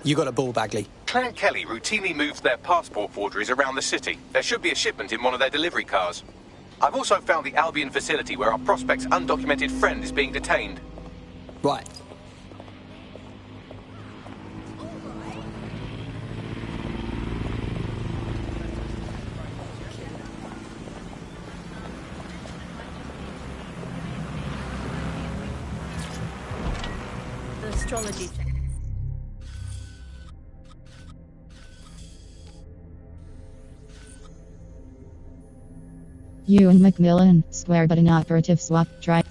You got a ball, Bagley. Clan Kelly routinely moves their passport forgeries around the city. There should be a shipment in one of their delivery cars. I've also found the Albion facility where our prospect's undocumented friend is being detained. Right. The astrology thing. You and Macmillan, square button operative swap, try.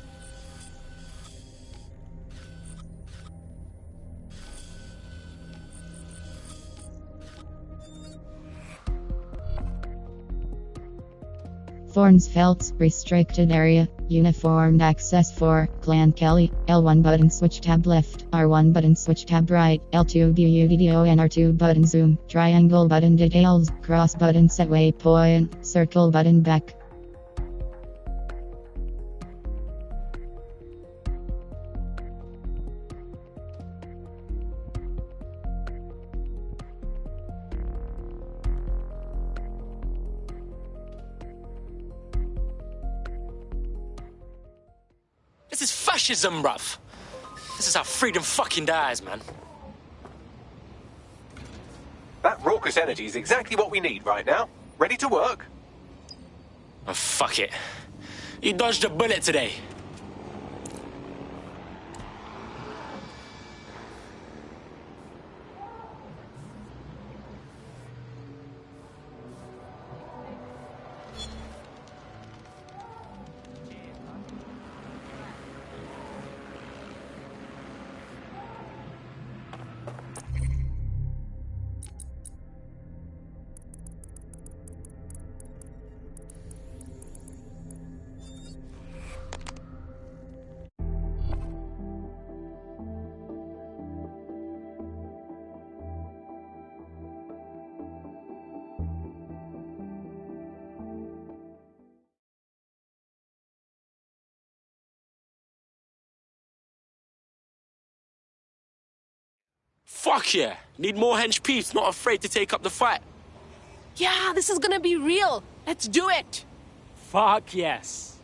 Thorns Felts, restricted area, uniformed access for, Clan Kelly, L1 button switch tab left, R1 button switch tab right, L2 BUDDO and R2 button zoom, triangle button details, cross button set waypoint, circle button back. This is fascism, bruv. This is how freedom fucking dies, man. That raucous energy is exactly what we need right now. Ready to work? Oh, fuck it. You dodged a bullet today. Fuck yeah! Need more hench peeps, not afraid to take up the fight. Yeah, this is gonna be real. Let's do it. Fuck yes.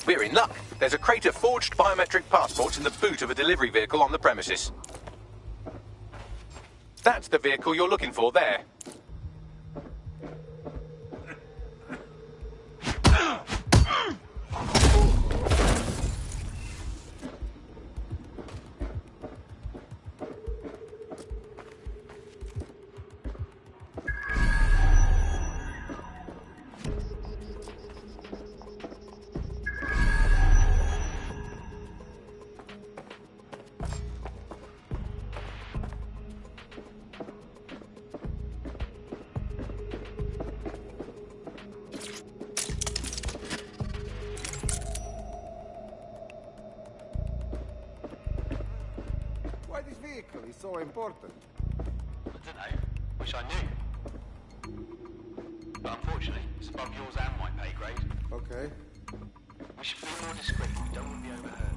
We're in luck. There's a crate of forged biometric passports in the boot of a delivery vehicle on the premises. That's the vehicle you're looking for there. Why this vehicle is so important? I don't know. Wish I knew. But unfortunately, it's above yours and my pay grade. Okay. We should be more discreet. We don't want to be overheard.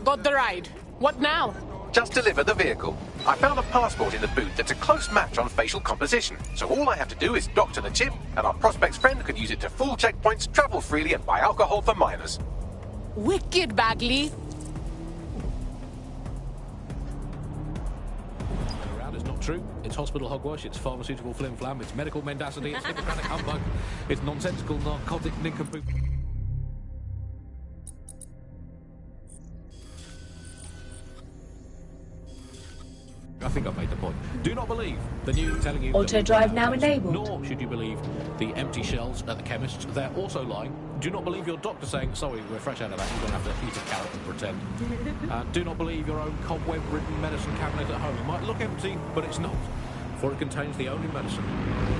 Got the ride. What now? Just deliver the vehicle. I found a passport in the boot that's a close match on facial composition. So all I have to do is doctor the chip, and our prospect's friend could use it to fool checkpoints, travel freely, and buy alcohol for minors. Wicked, Bagley. it's not true. It's hospital hogwash, it's pharmaceutical flim-flam, it's medical mendacity, it's Hippocratic humbug, it's nonsensical narcotic nincompoop. I think I've made the point. Do not believe the news telling you... Auto drive now enabled. Nor should you believe the empty shelves at the chemists. They're also lying. Do not believe your doctor saying, sorry, we're fresh out of that, you don't have to eat a carrot and pretend. Do not believe your own cobweb-ridden medicine cabinet at home. It might look empty, but it's not. For it contains the only medicine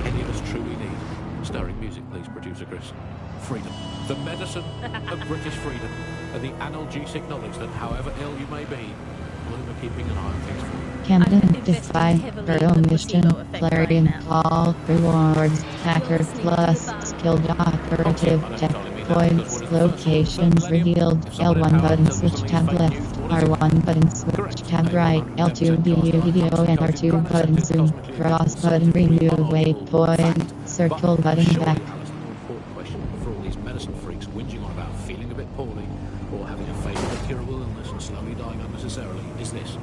any of us truly need. Stirring music, please, Producer Chris. Freedom. The medicine of British freedom. And the analgesic knowledge that however ill you may be, Bloom are keeping an eye on things for you. Camden, Defy, Burrow Mission, Clarion Call, Rewards, Hacker Plus, Skilled Operative, Checkpoints, Locations Revealed, L1 button switch tab left, R1 button switch tab right, L2 view video and R2 button zoom, cross button remove waypoint, circle button back. For all these medicine freaks whinging on about feeling a bit poorly or having a fatal incurable illness and slowly dying unnecessarily is this.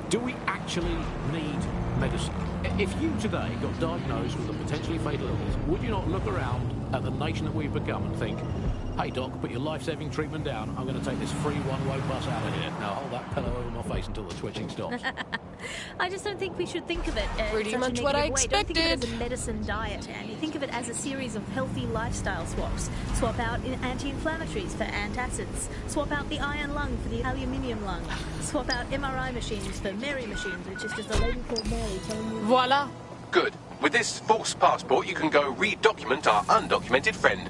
Do we actually need medicine? If you today got diagnosed with a potentially fatal illness, would you not look around at the nation that we've become and think, hey doc, put your life-saving treatment down, I'm going to take this free one-way bus out of here. Now hold that pillow over my face until the twitching stops. I just don't think we should think of it pretty such much a what I negative way. Don't think of expected. it as a medicine diet, Andy. Think of it as a series of healthy lifestyle swaps. Swap out anti-inflammatories for antacids. Swap out the iron lung for the aluminium lung. Swap out MRI machines for Mary machines, which is just a lady called Mary telling you... Voila! Good. With this false passport, you can go re-document our undocumented friend.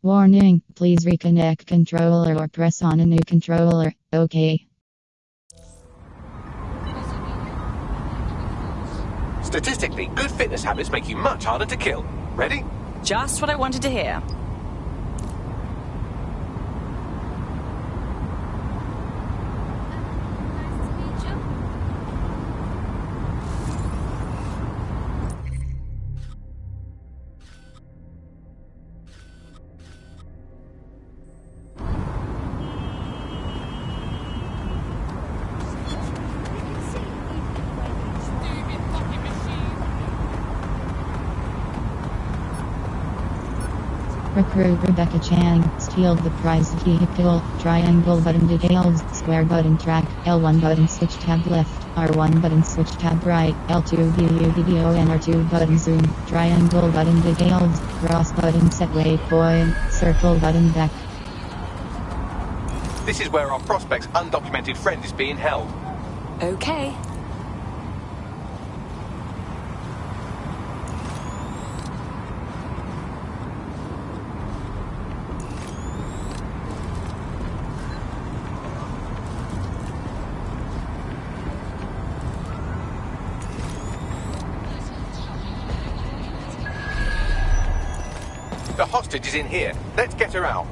Warning, please reconnect controller or press on a new controller. Okay. Statistically, good fitness habits make you much harder to kill. Ready? Just what I wanted to hear. Recruit Rebecca Chang, steal the prize vehicle, triangle button details, square button track, L1 button switch tab left, R1 button switch tab right, L2 view video and R2 button zoom, triangle button details, cross button set waypoint, circle button back. This is where our prospect's undocumented friend is being held. Okay. The hostage is in here. Let's get her out.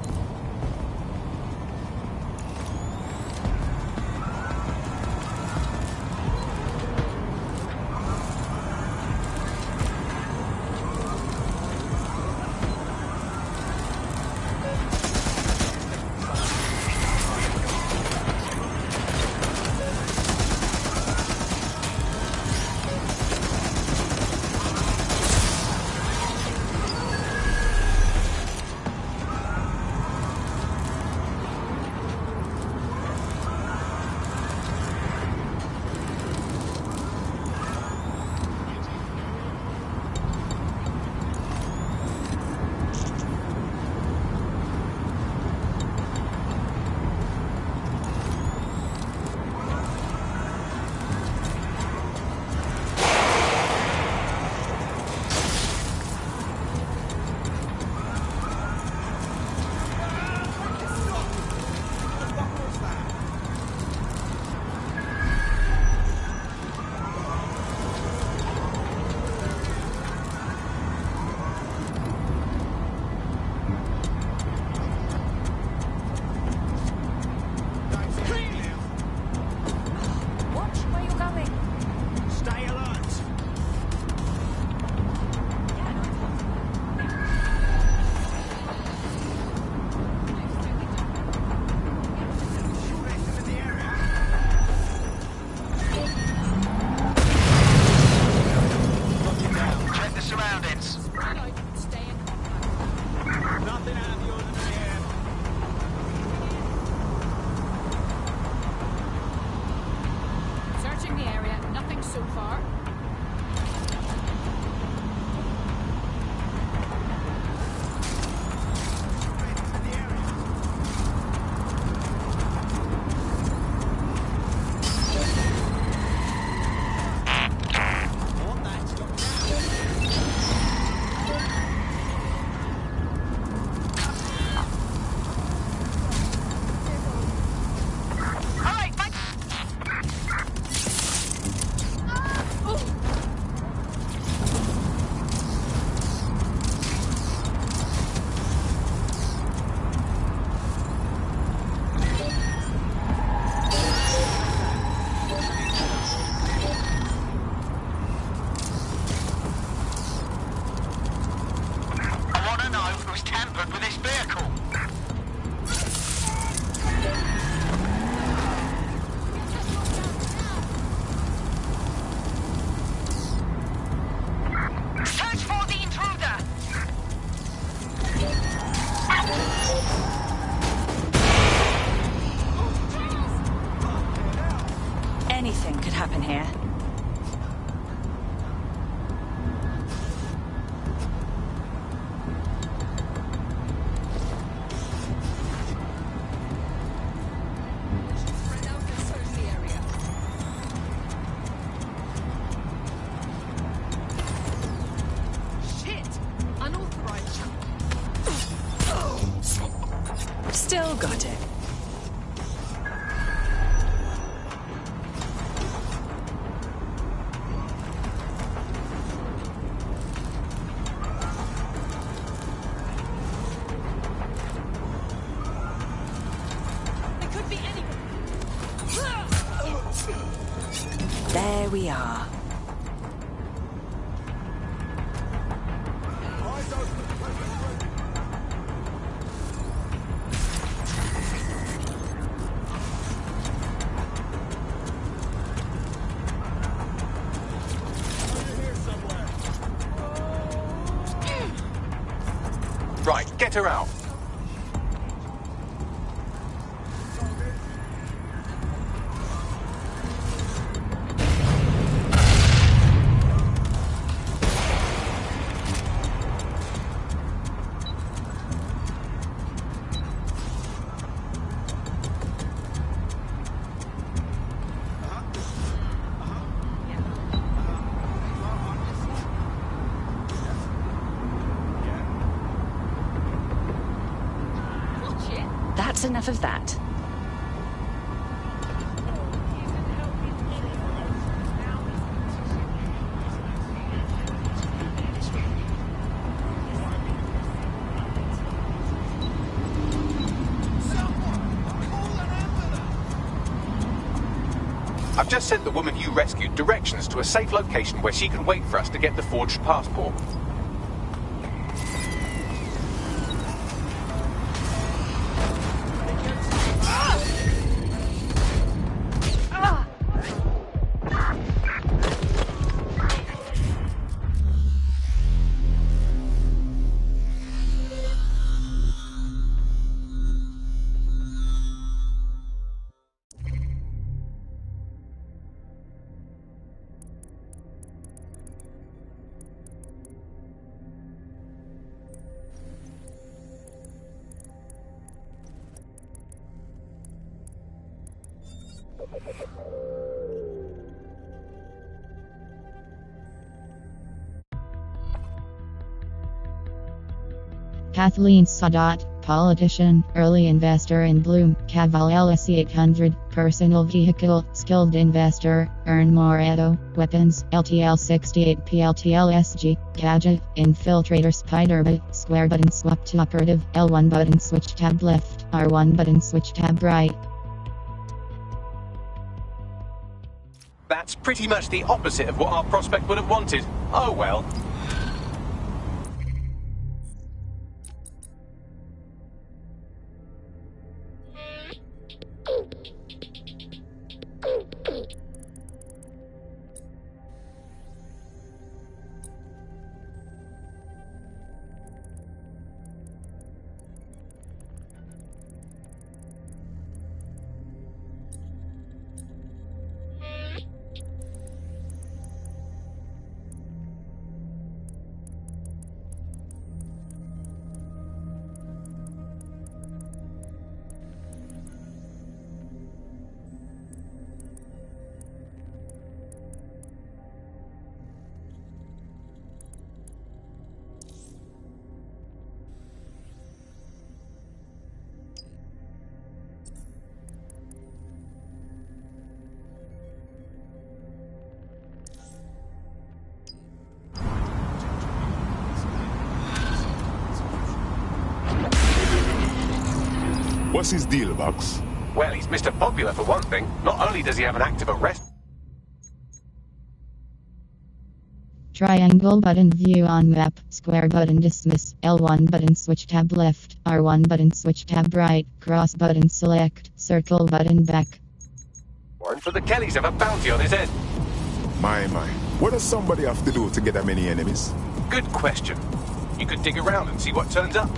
happen here. Still got it. There could be anyone. There we are. Right, get her out. That's enough of that. I've just sent the woman you rescued directions to a safe location where she can wait for us to get the forged passport. Kathleen Sadat, politician, early investor in Bloom, Caval LS 800, personal vehicle, skilled investor, earn more Edo, weapons, LTL 68 PLTL SG, gadget, infiltrator spider-bit, square button swap to operative, L1 button switch tab left, R1 button switch tab right. That's pretty much the opposite of what our prospect would have wanted. Oh well. What's his deal, Bucks? Well, he's Mr. Popular for one thing. Not only does he have an active arrest... Triangle button view on map, square button dismiss, L1 button switch tab left, R1 button switch tab right, cross button select, circle button back. Warrant for the Kellys have a bounty on his head. My. What does somebody have to do to get that many enemies? Good question. You could dig around and see what turns up.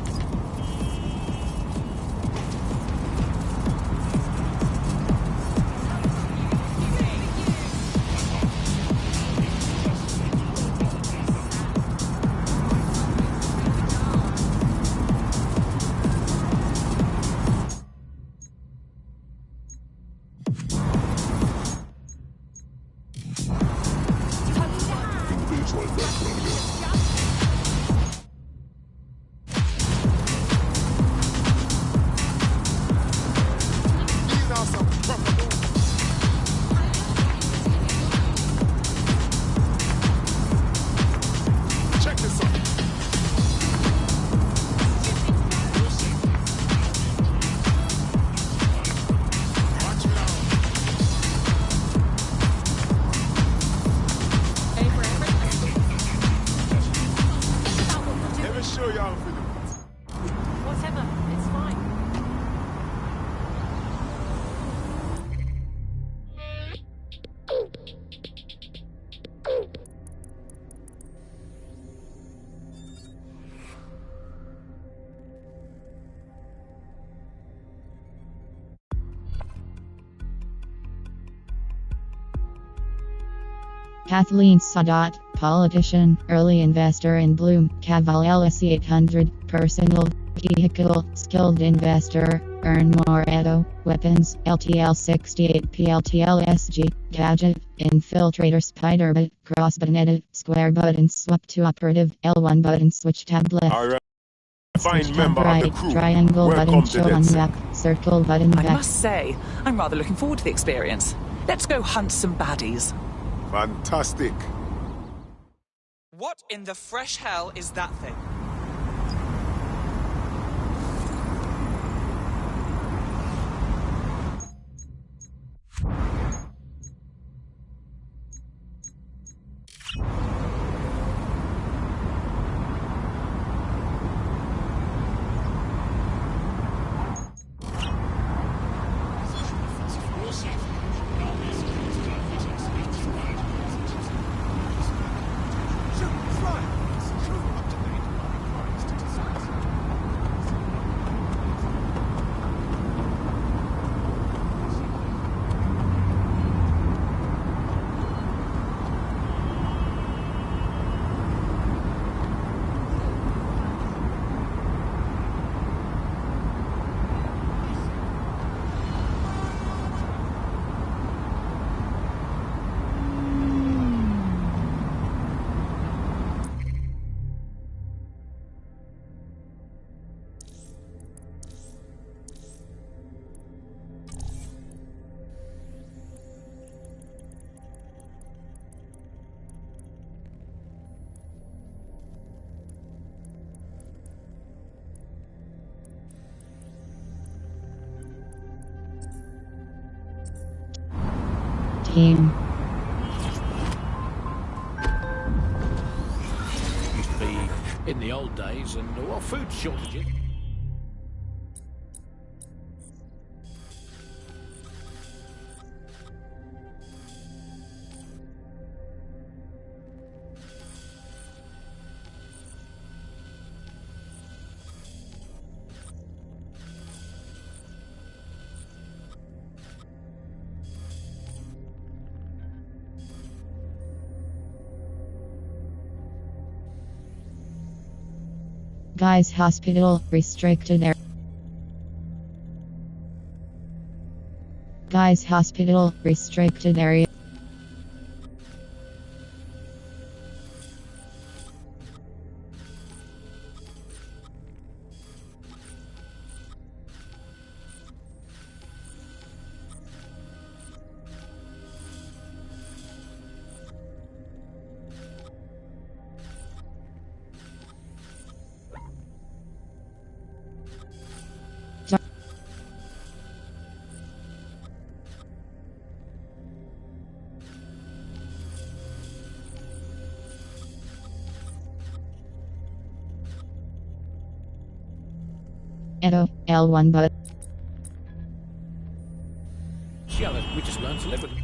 Kathleen Sadat, politician, early investor in Bloom, Caval LSE 800, personal vehicle, skilled investor, earn more Edo, weapons, LTL 68 PLTL SG, gadget, infiltrator spiderbit, crossbutton edit, square button swap to operative, L1 button switch tab left. Alright. Switch Fine tab member right, of the crew. triangle Welcome button to show on DedSec. back, circle button I back. must say, I'm rather looking forward to the experience. Let's go hunt some baddies. Fantastic. What in the fresh hell is that thing? Team. Used to be in the old days, and well, food shortages. Guys Hospital, restricted area. Guys Hospital, restricted area. Edo, L1 but. Yeah, we just learned to live with it.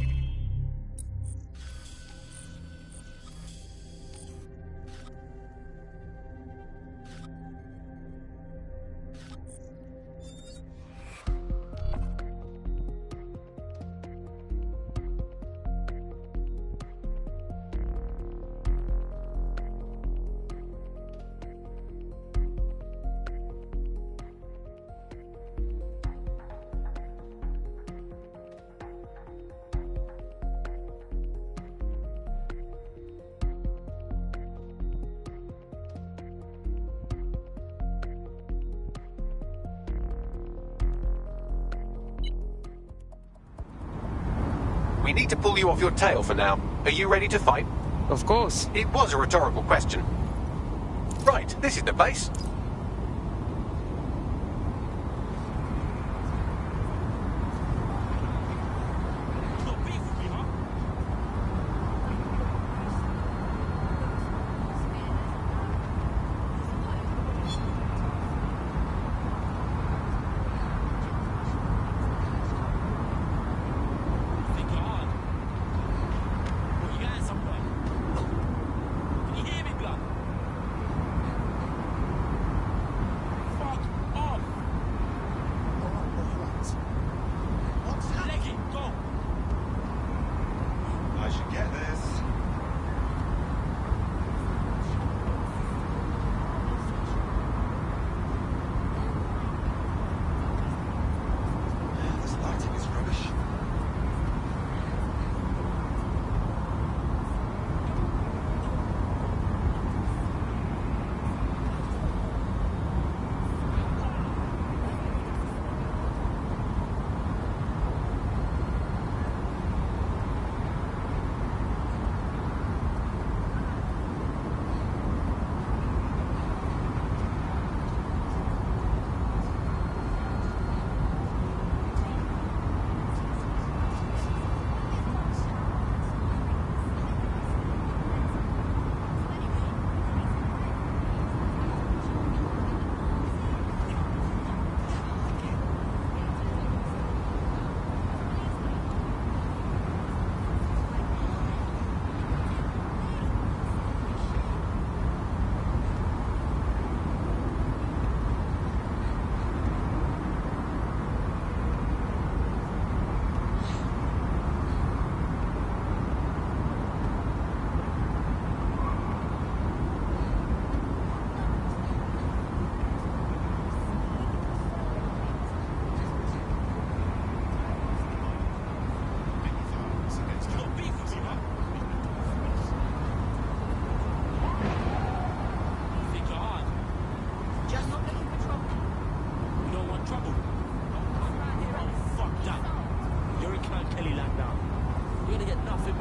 We need to pull you off your tail for now. Are you ready to fight? Of course. It was a rhetorical question. Right, this is the base.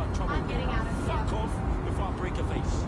no trouble. I'm getting out of here. Fuck off if I break a face.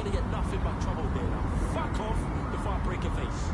gonna get nothing but trouble here now. Fuck off before I break your face.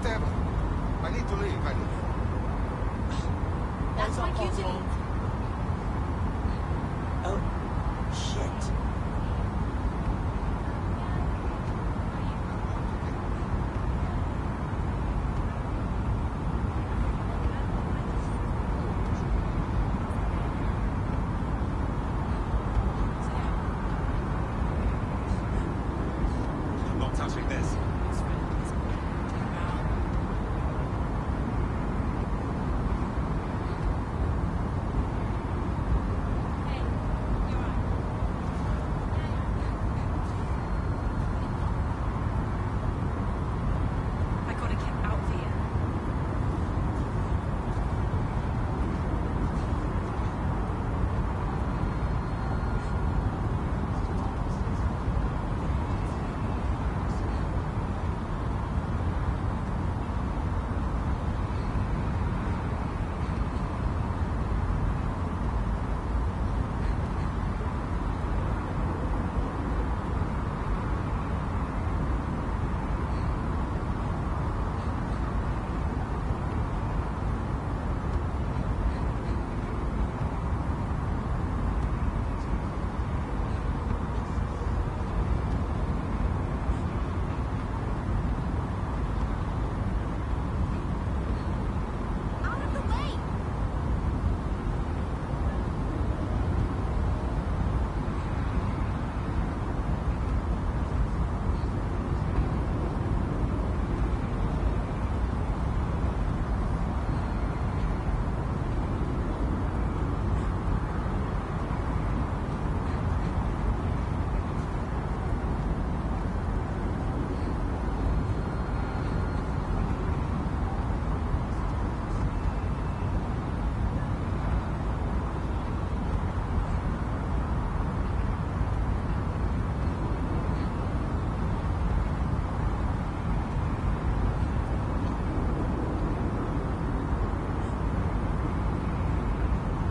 whatever. I need to leave, I leave. That's my cue to leave. Oh, shit. I'm not touching this. I gotta get out of here. Out of the way!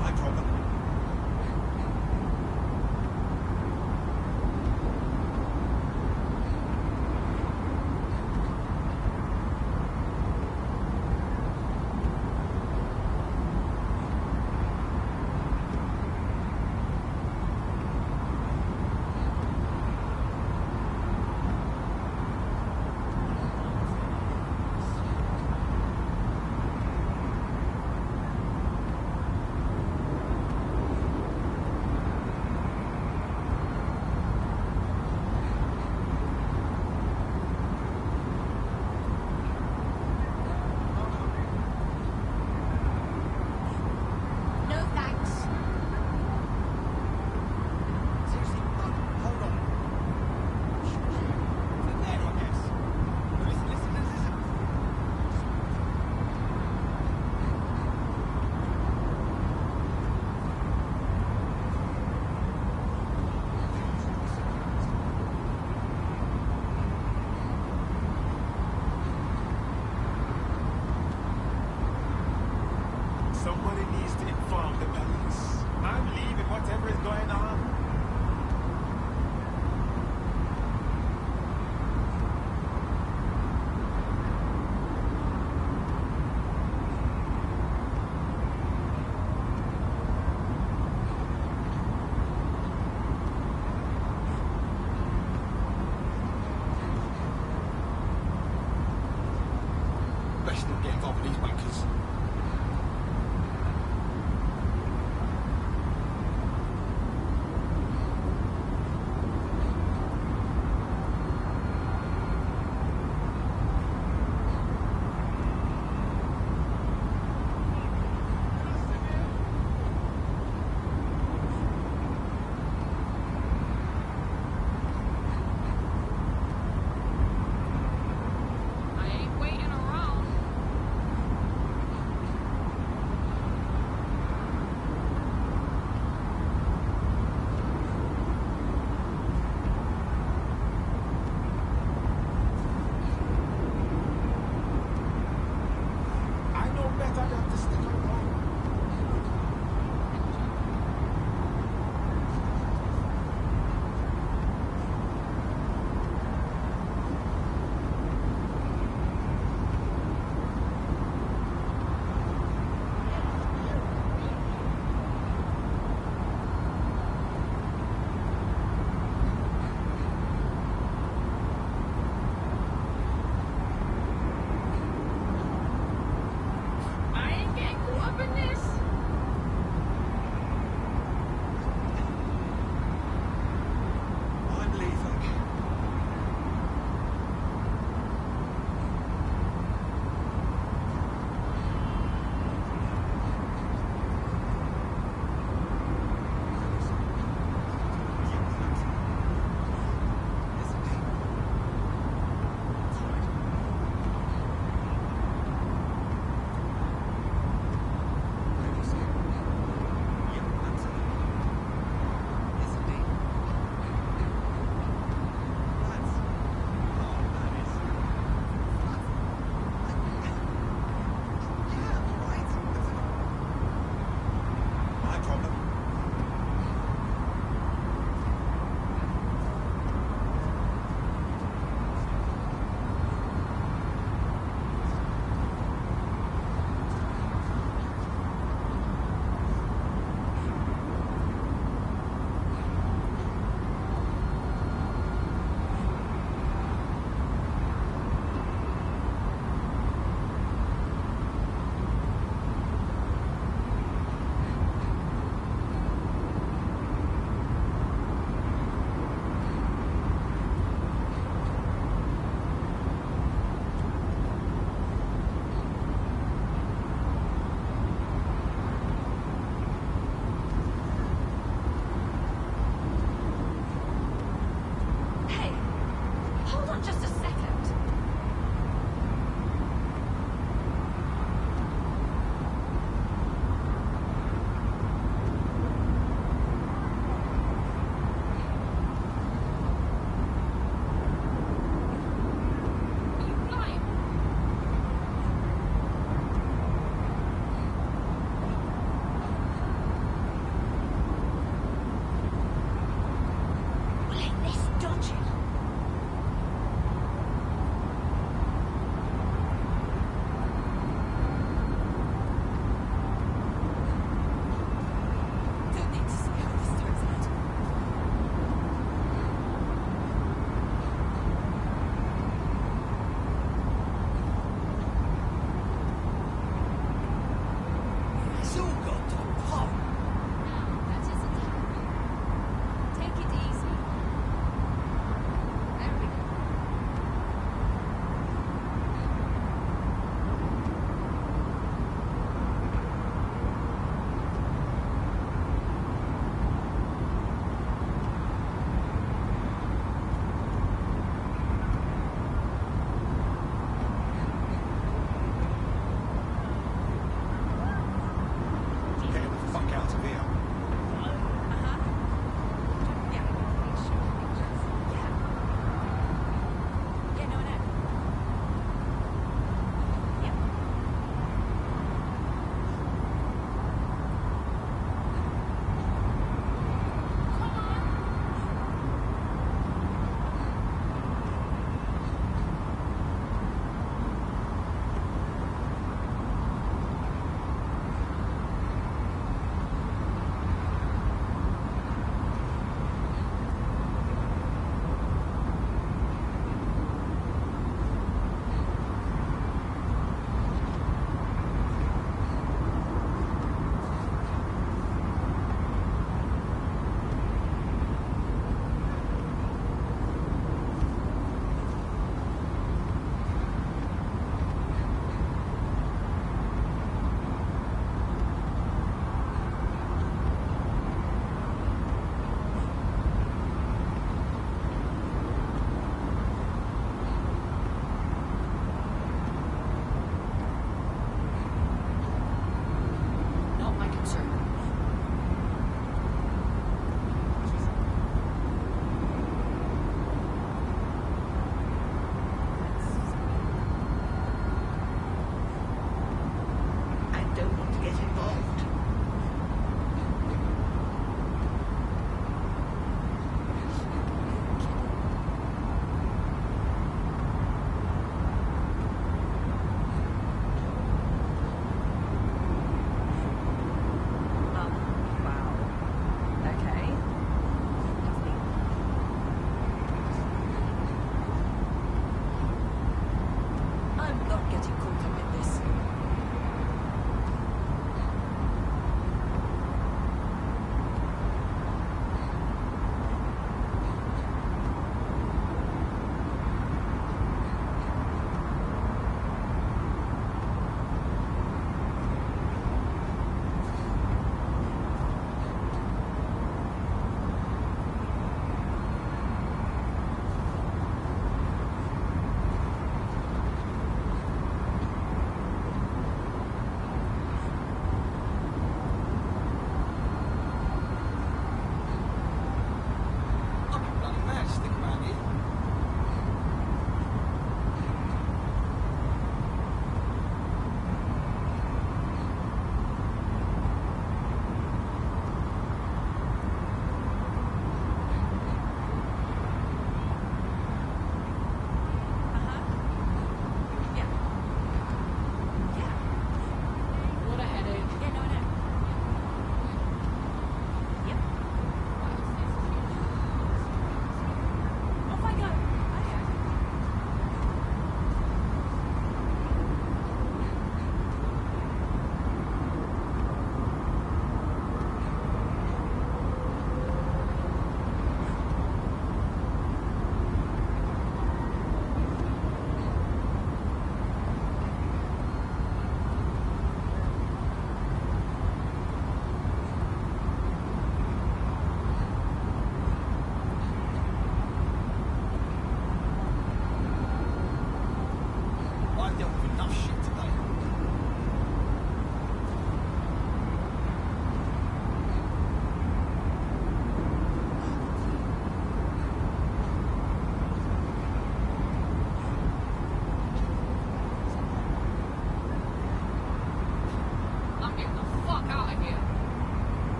My problem. No thanks. Seriously, hold on. Forget it, I guess. But listen. Somebody needs to inform the police. I'm leaving whatever is going on. Best not get involved with these wankers. I ain't waiting around.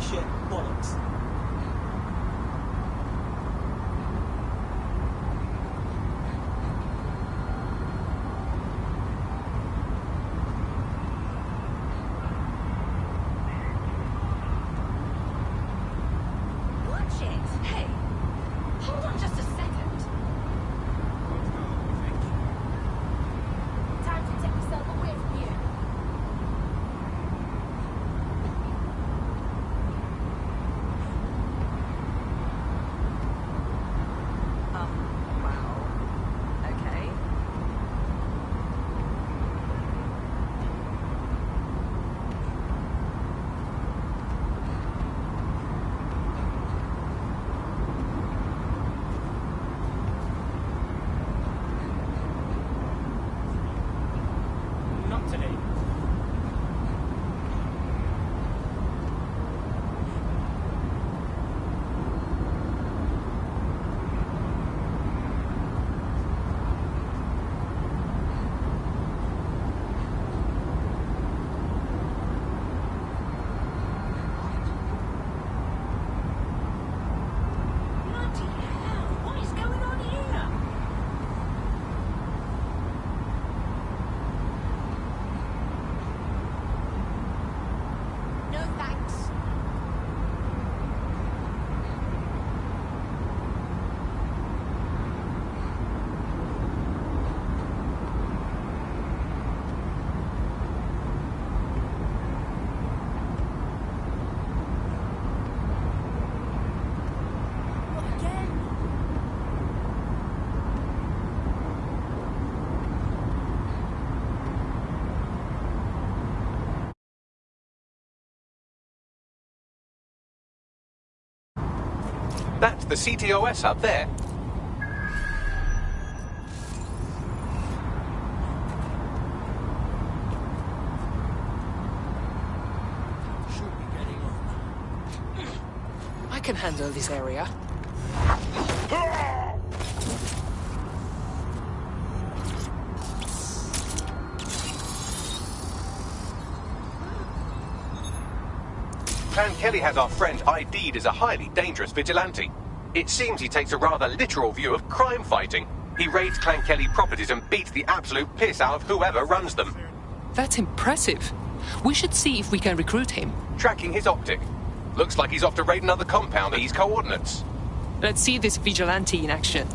Shit, bollocks. Watch it. Hey, hold on just a second. Time to take yourself away from here. Wow. Okay. Not today. Bloody hell, what is going on here? No thanks. What again? That's the CTOS up there. I can handle this area. Clan Kelly has our friend ID'd as a highly dangerous vigilante. It seems he takes a rather literal view of crime fighting. He raids Clan Kelly properties and beats the absolute piss out of whoever runs them. That's impressive. We should see if we can recruit him. Tracking his optic. Looks like he's off to raid another compound at these coordinates. Let's see this vigilante in action.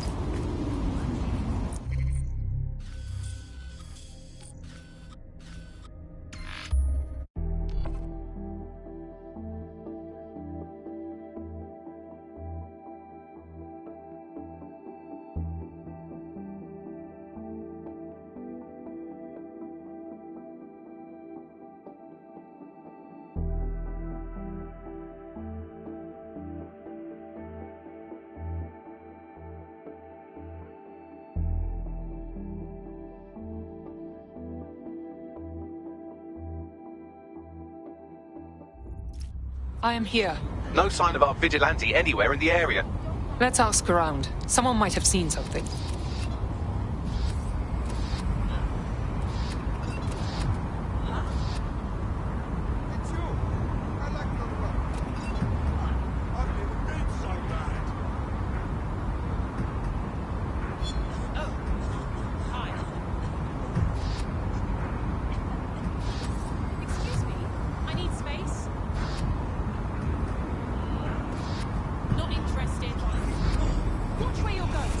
I am here. No sign of our vigilante anywhere in the area. Let's ask around. Someone might have seen something. Excuse me, I need space. Not interested. Watch where you're going.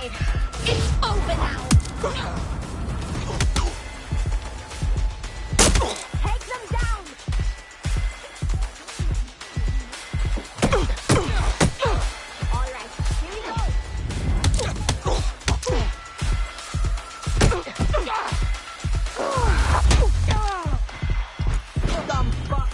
Okay, it's over now. Take them down. All right, here we go. Dumb fuck.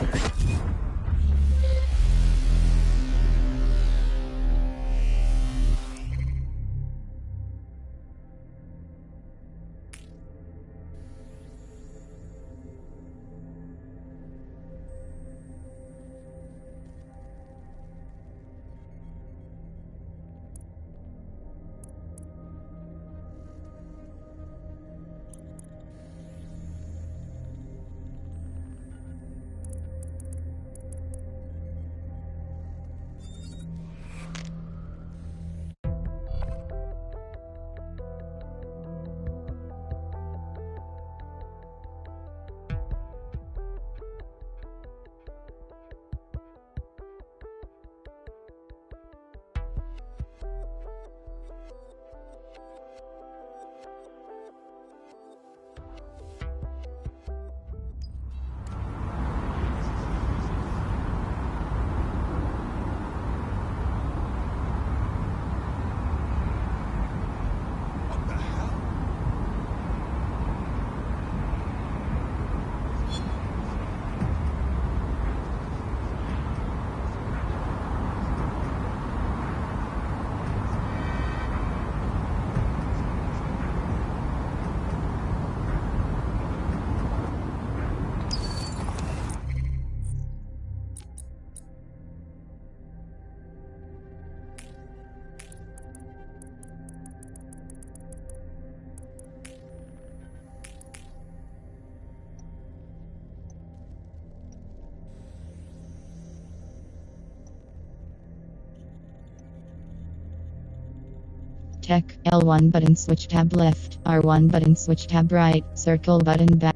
Check L1 button switch tab left, R1 button switch tab right, circle button back.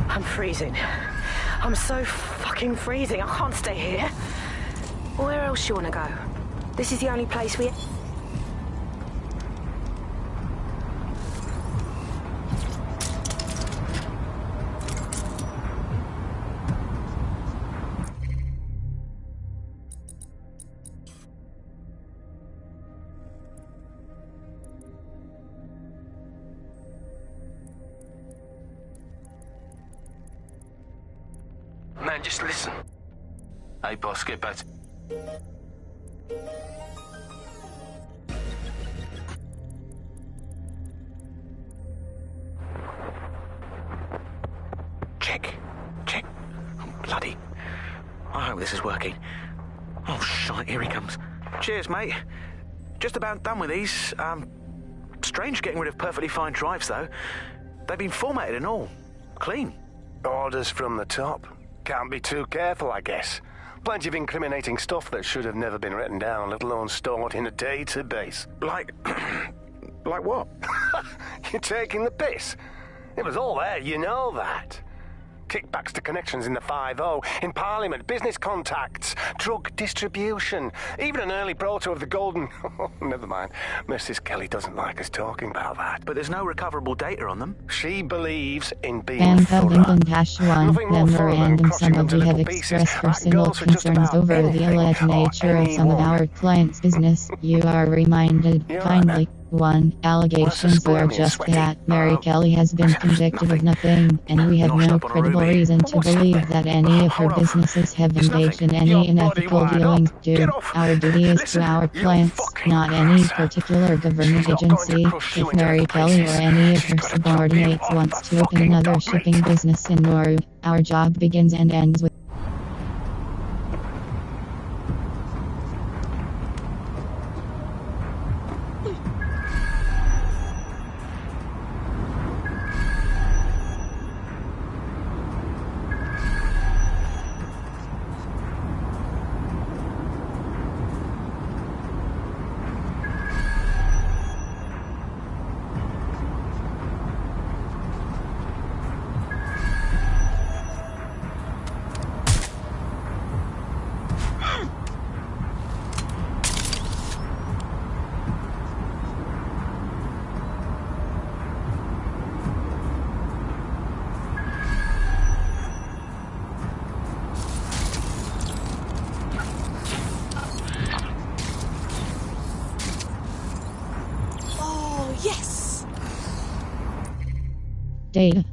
I'm freezing. I'm so fucking freezing. I can't stay here. Where else you want to go? This is the only place we... Man, just listen. Hey, boss, get back to... Check. Oh, bloody. I hope this is working. Oh, shite, here he comes. Cheers, mate. Just about done with these. Strange getting rid of perfectly fine drives, though. They've been formatted and all. Clean. Orders from the top. Can't be too careful, I guess. Plenty of incriminating stuff that should have never been written down, let alone stored in a database. Like... like what? You're taking the piss. It was all there, you know that. kickbacks to connections in the 5-0, in Parliament, business contacts, drug distribution, even an early proto of the golden... Never mind. Mrs. Kelly doesn't like us talking about that. But there's no recoverable data on them. She believes in being And of thorough. England -1 memorandum. Some of you have expressed personal concerns over the alleged nature of some of our clients' business. You are reminded kindly. 1. Allegations are just that. Mary Kelly has been convicted of nothing, and we have no credible reason to believe that any of her businesses have engaged in any unethical dealings. 2. Our duty is to our clients, not any particular government agency. If Mary Kelly or any of her subordinates wants to open another shipping business in Nauru, our job begins and ends with data.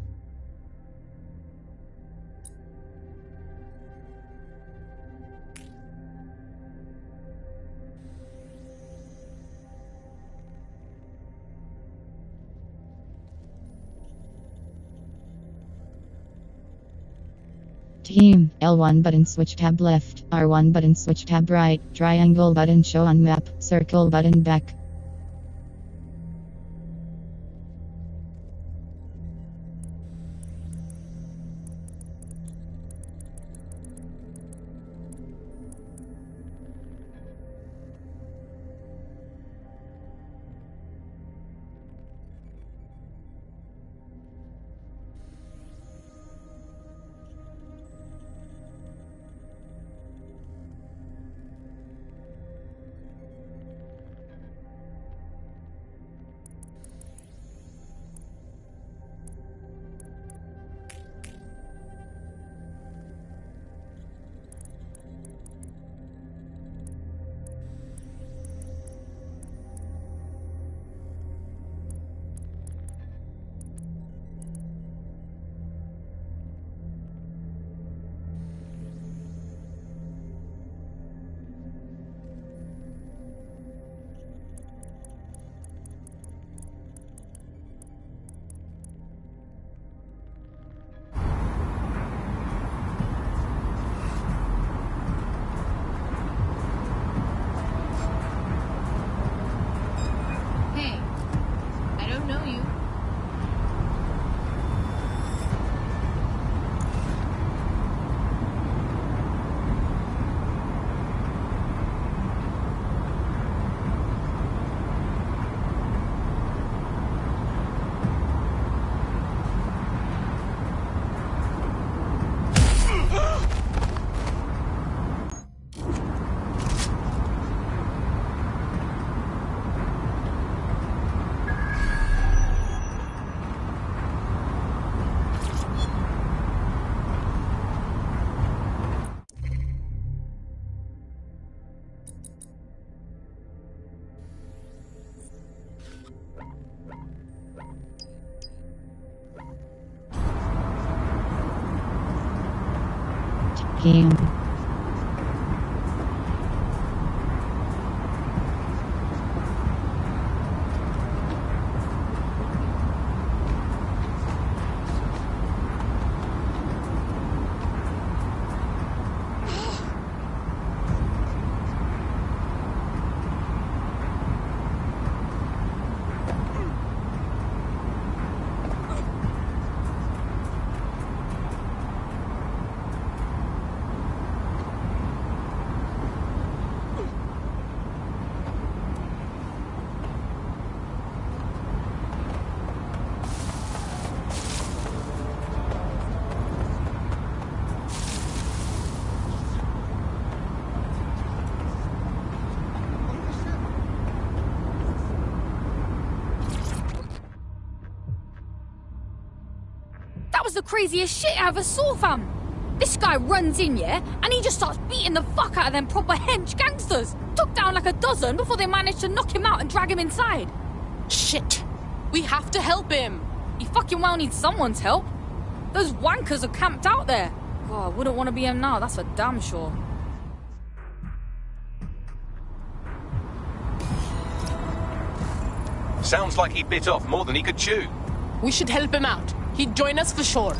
Team, L1 button switch tab left, R1 button switch tab right, triangle button show on map, circle button back. Game. was the craziest shit I ever saw, fam. This guy runs in, yeah, and he just starts beating the fuck out of them proper hench gangsters. Took down like a dozen before they managed to knock him out and drag him inside. Shit. We have to help him. He fucking well needs someone's help. Those wankers are camped out there. God, I wouldn't want to be him now, that's for damn sure. Sounds like he bit off more than he could chew. We should help him out. He'd join us for sure.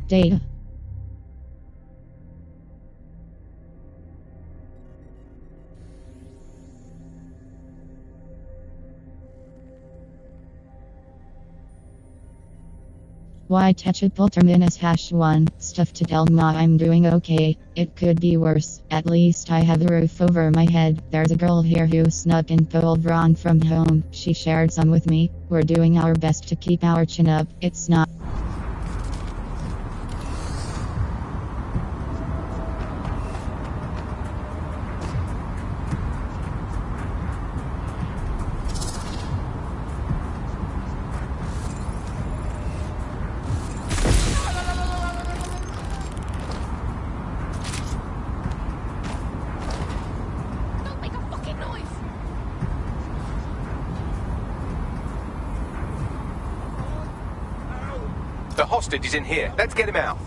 Data. Whitechapel terminus #1. Stuff to tell ma I'm doing okay. It could be worse. At least I have a roof over my head. There's a girl here who snuck and pulled wrong from home. She shared some with me. We're doing our best to keep our chin up. It's not. The hostage is in here. Let's get him out.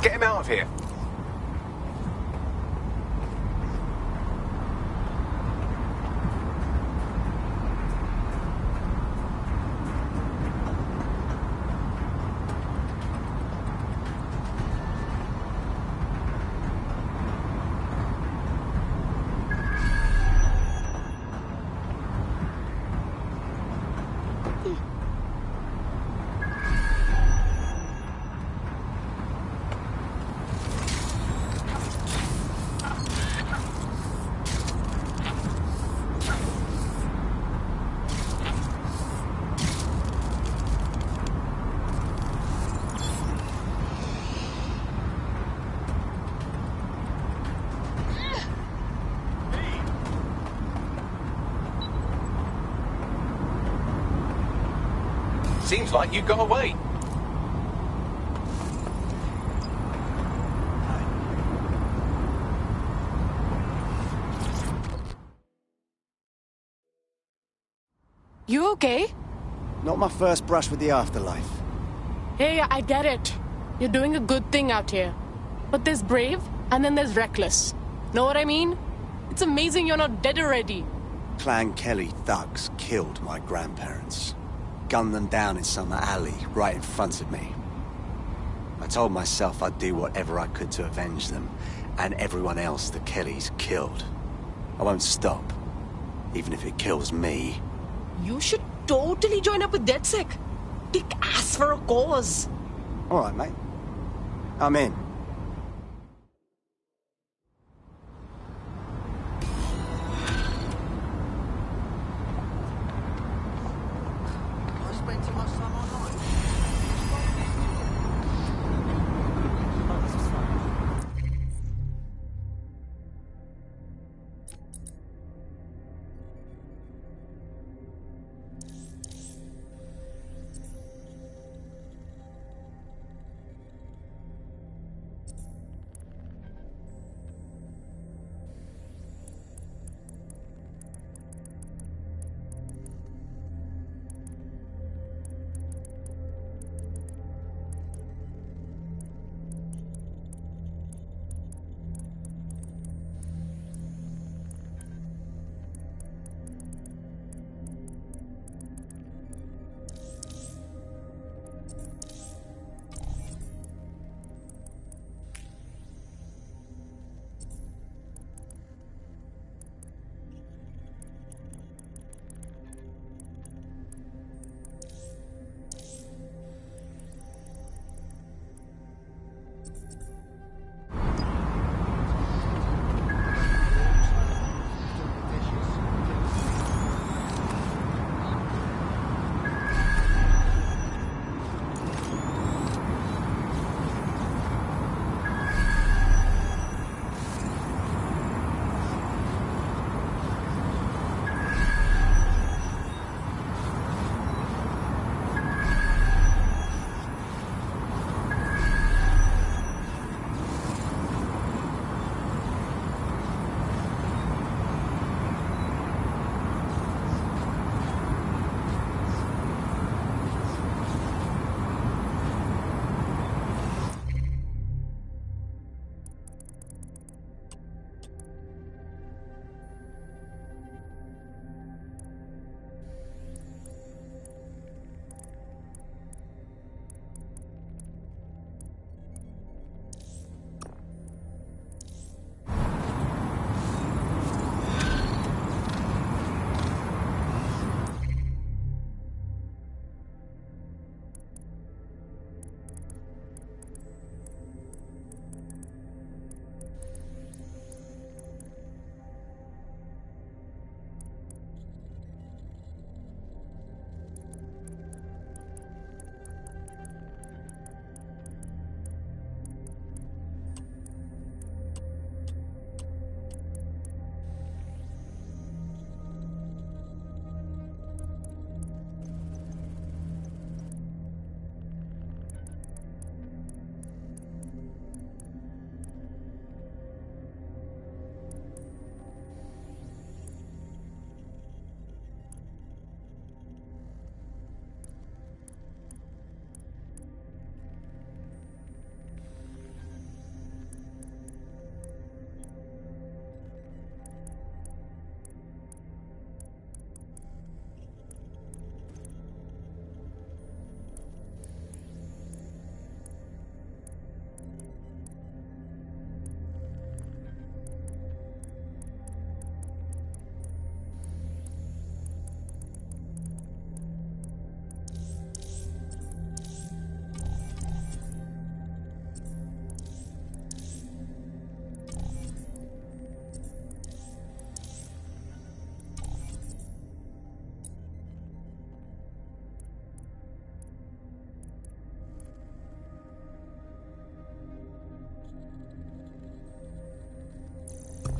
Get him out of here. Seems like you got away. You okay? Not my first brush with the afterlife. Hey, I get it. You're doing a good thing out here. But there's brave, and then there's reckless. Know what I mean? It's amazing you're not dead already. Clan Kelly thugs killed my grandparents. gunned them down in some alley right in front of me. I told myself I'd do whatever I could to avenge them, and everyone else the Kellys killed. I won't stop, even if it kills me. You should totally join up with DedSec. Kick ass for a cause. All right, mate. I'm in. I spent too much time online.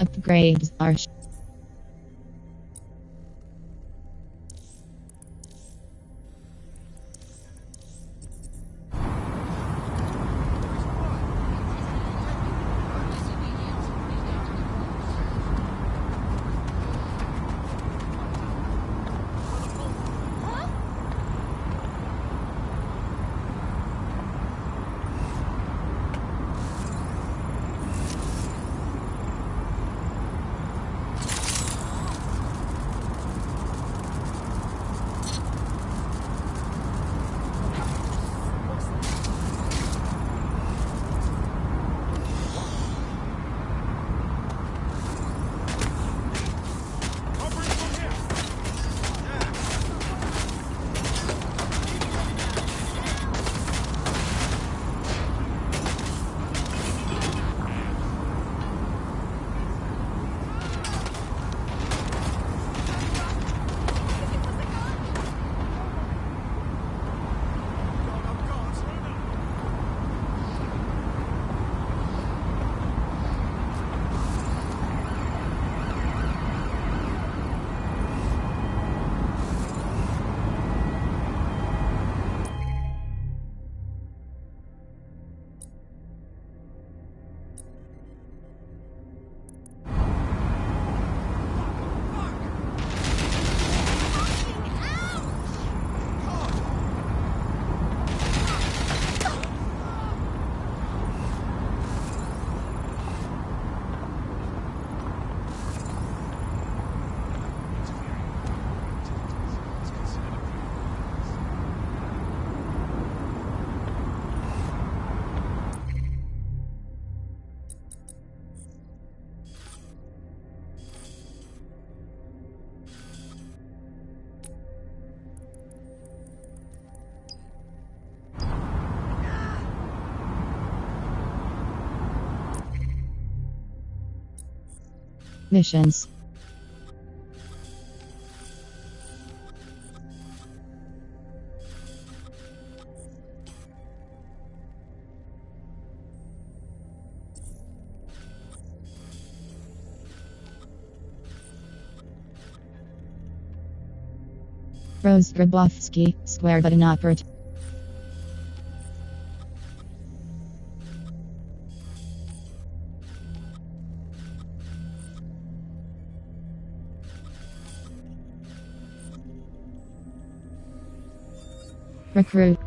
Upgrades are Missions. Rose Grabowski, square button operator. Recruit.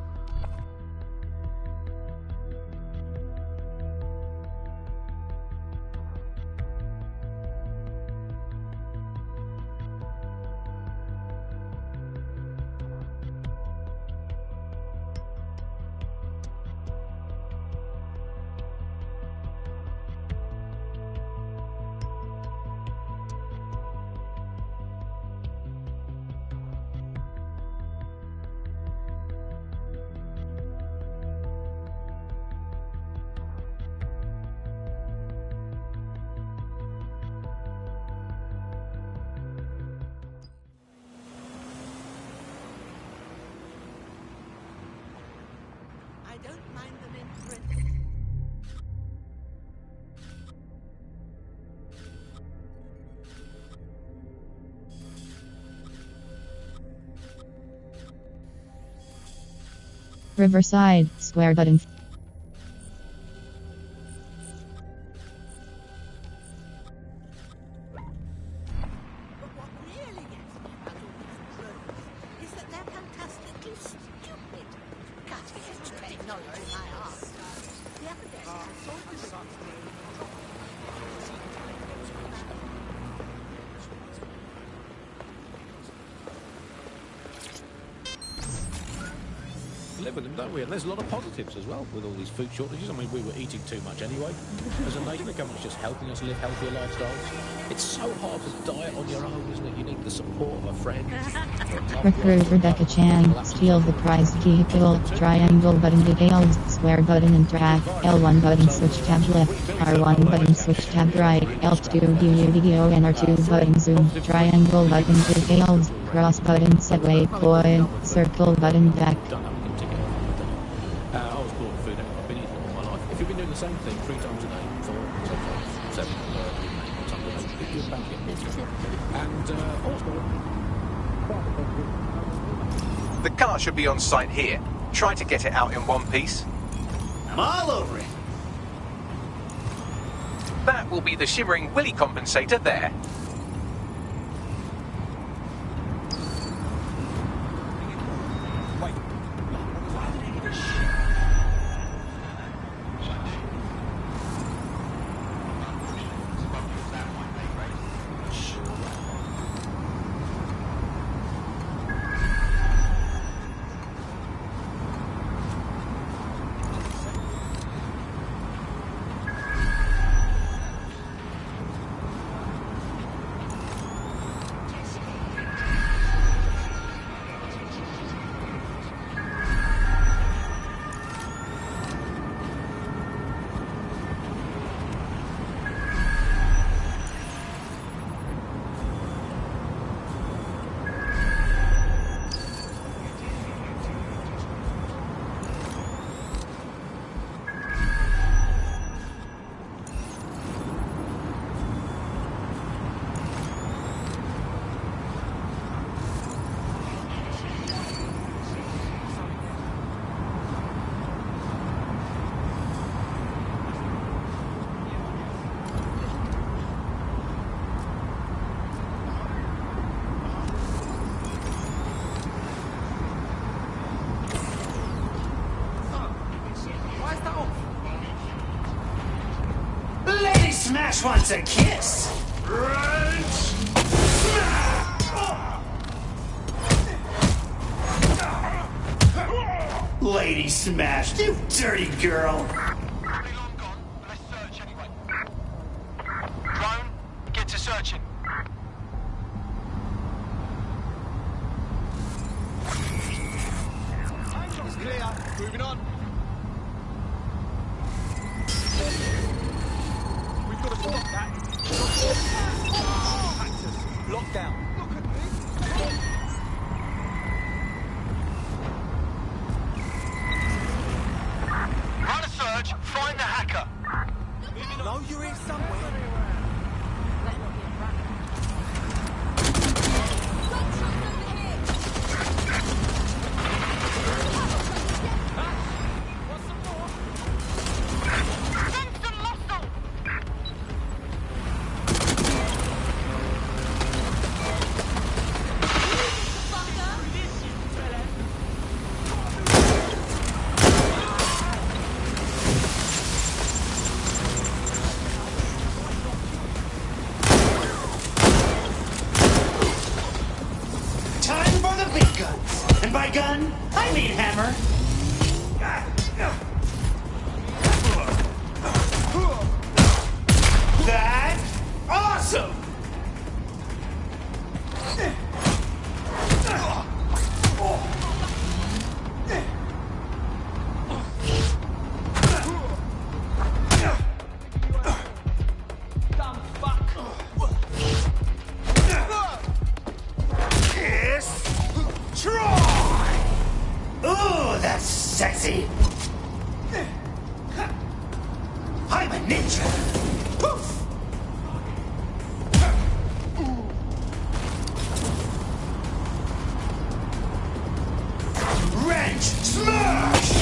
I don't mind them in Britain. Riverside, square button. But what really gets me about all these drones is that they're fantastically stupid. Cutting edge technology, my ass. The other day, I saw a design. Live with them, don't we? And there's a lot of positives as well with all these food shortages. I mean, we were eating too much anyway. As a nation, the government's just helping us live healthier lifestyles. It's so hard to diet on your own, isn't it? You need the support of a friend. Recruit Rebecca Chang, steal the prized vehicle, triangle button details, square button and track, L1 button switch tab left, R1 button switch tab right, L2 DUDO and R2 button zoom, triangle button details, cross button set waypoint, circle button back. I was bought food out. I've been eating all my life. If you've been doing the same thing 3 times a day, 4, sometimes 7, you're about to get more. And also, The car should be on site here. Try to get it out in one piece. I'm all over it. That will be the shimmering willy compensator there. Smash wants a kiss. Lady Smash, you dirty girl. Drone, get to searching. It's clear. Moving on. We've got to stop that. My gun? I mean hammer. That's awesome! Ooh, that's sexy. I'm a ninja. Poof. Wrench smash.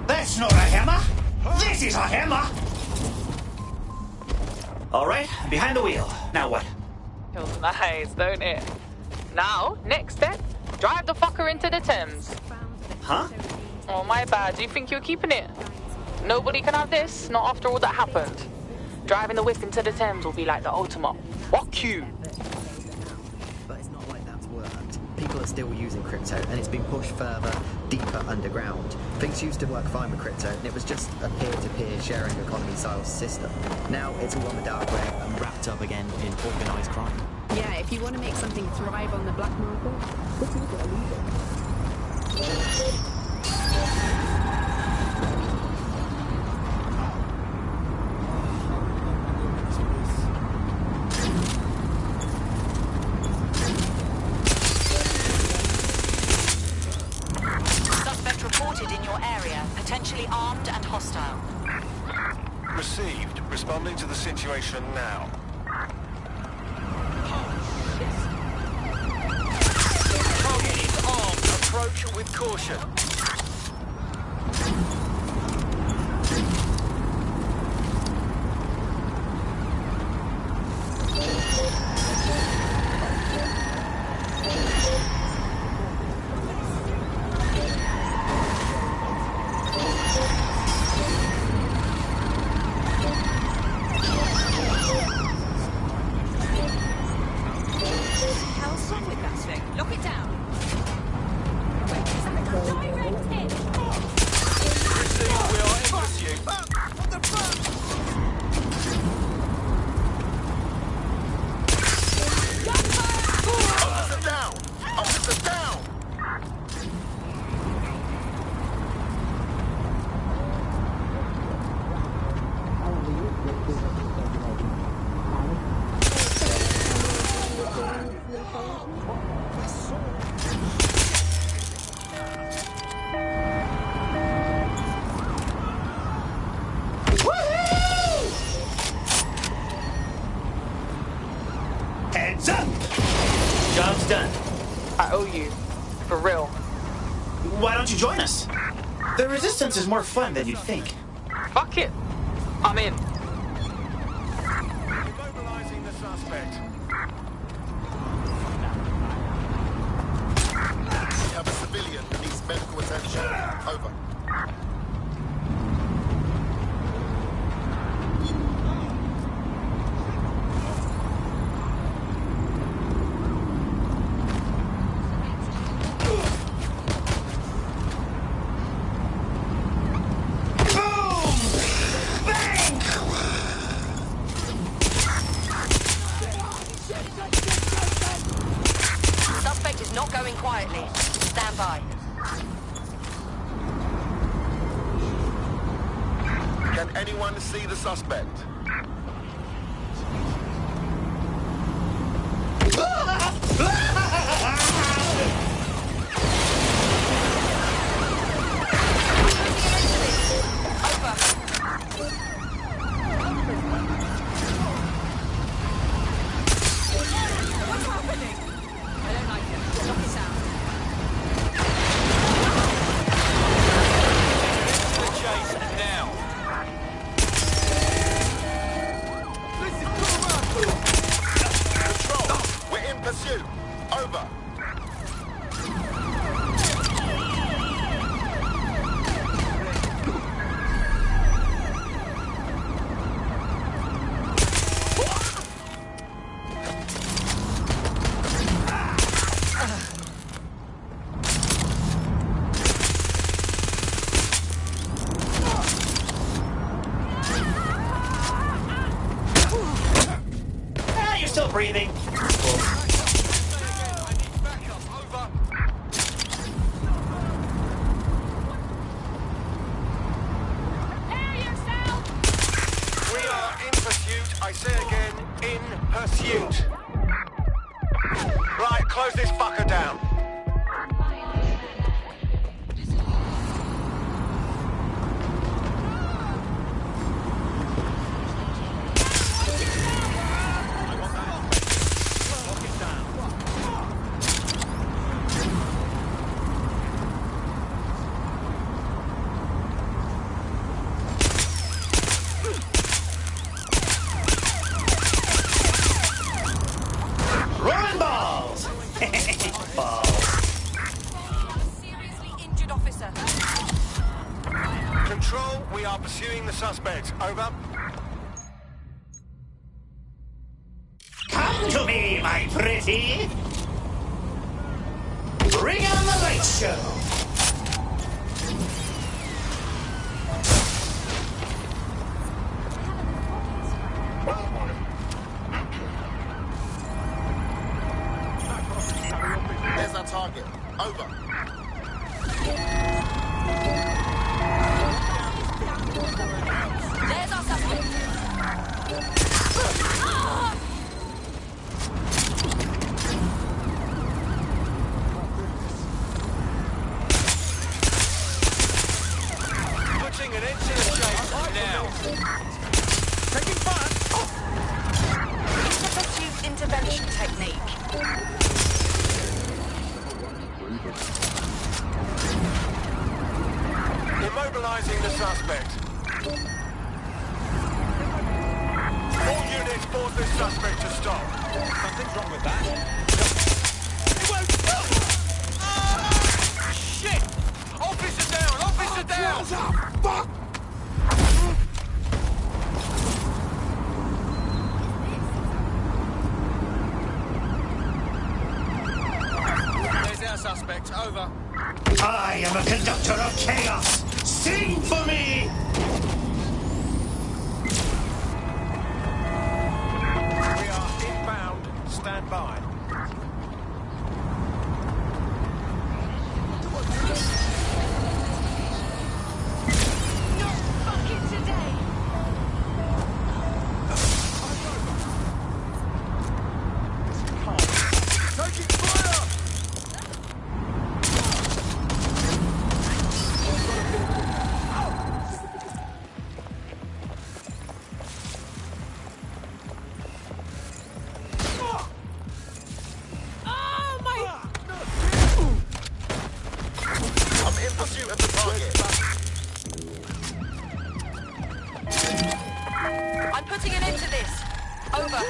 That's not a hammer. This is a hammer. All right, behind the wheel. Now what? Feels nice, don't it? Now, next step, drive the fucker into the Thames. Huh? Oh, my bad. Do you think you're keeping it? Nobody can have this, not after all that happened. Driving the whip into the Thames will be like the ultimate. Fuck you. But it's not like that's worked. People are still using crypto, and it's been pushed further, deeper underground. Things used to work fine with crypto, and it was just a peer-to-peer sharing economy-style system. Now it's all on the dark web and wrapped up again in organised crime. Yeah, if you want to make something thrive on the black market, this is what I leave Suspect reported in your area, potentially armed and hostile. Received. Responding to the situation now. Target is armed. Approach with caution. Hell's wrong with that thing? Lock it down. Direct hit. We are in pursuit. What the fuck? Officer down! Officer down! Heads up! Job's done. I owe you. For real. Why don't you join us? The resistance is more fun than you'd think. Fuck it. I'm in. Mobilizing the suspect. We have a civilian who needs medical attention. Over. Suspect is not going quietly. Stand by. Can anyone see the suspect? What's happening? I don't like it. Lock it down. pursuit. Over. You're still breathing. I say again, in pursuit. Right, close this fucker down. Rolling balls! Seriously injured officer. Control, we are pursuing the suspect. Over. Come to me, my pretty! Bring on the light show! There's our target. Over. There's our suspect. Putting an end to the chase now. Taking fire. It's a pursuit intervention technique. Immobilizing the suspect. All units force this suspect to stop. Something's wrong with that. It won't stop! Ah! Shit! Officer down! Officer down! Fuck! There's our suspect. Over. I am a conductor of chaos! Sing for me! We are inbound. Stand by. Not fucking today. Taking fire! I'm in pursuit of the target. I'm putting an end to this. Over.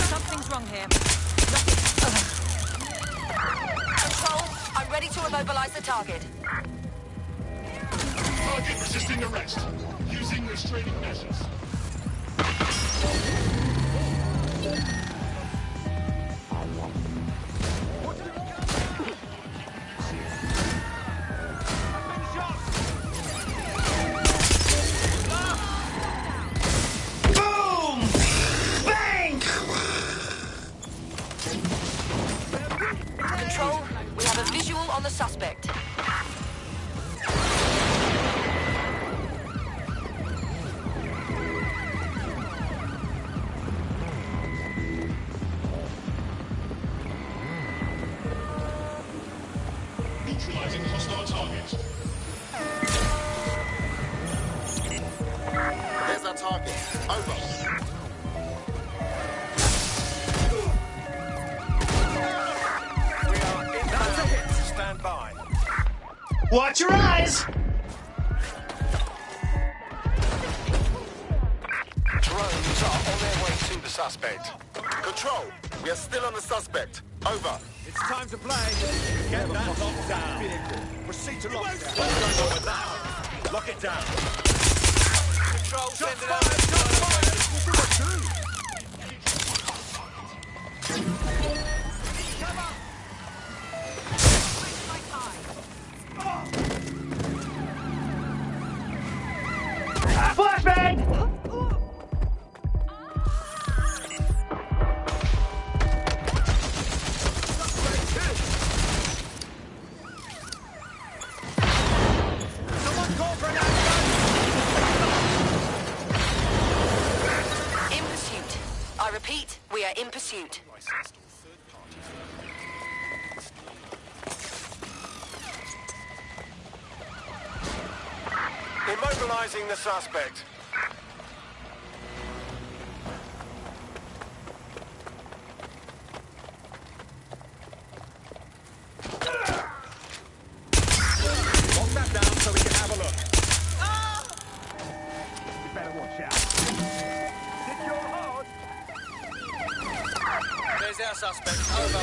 Something's wrong here. Control, I'm ready to immobilize the target. Target resisting arrest. Using restraining measures. Boom! Bang! Control, we have a visual on the suspect. Neutralizing hostile target. There's our target. Over. We are inbound. Stand by. Watch your eyes! Drones are on their way to the suspect. Control, we are still on the suspect. Over. It's time to play. Get that locked down. Proceed to lock it down. What's going on with that? Lock it down. Control, send it out. Flashbang! Someone call for an In pursuit. I repeat, we are in pursuit. Immobilizing the suspect. Lock that down so we can have a look. You better watch out. Secure hard. There's our suspect. Over.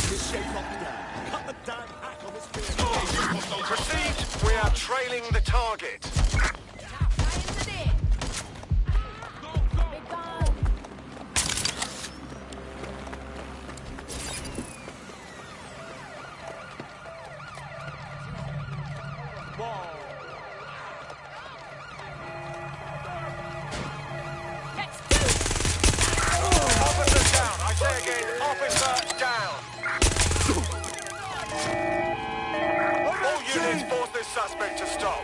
This shape locked down. Cut the damn hack on this vehicle. Proceed, we are trailing the target. Officer down, I say again, officer down. All units force this suspect to stop.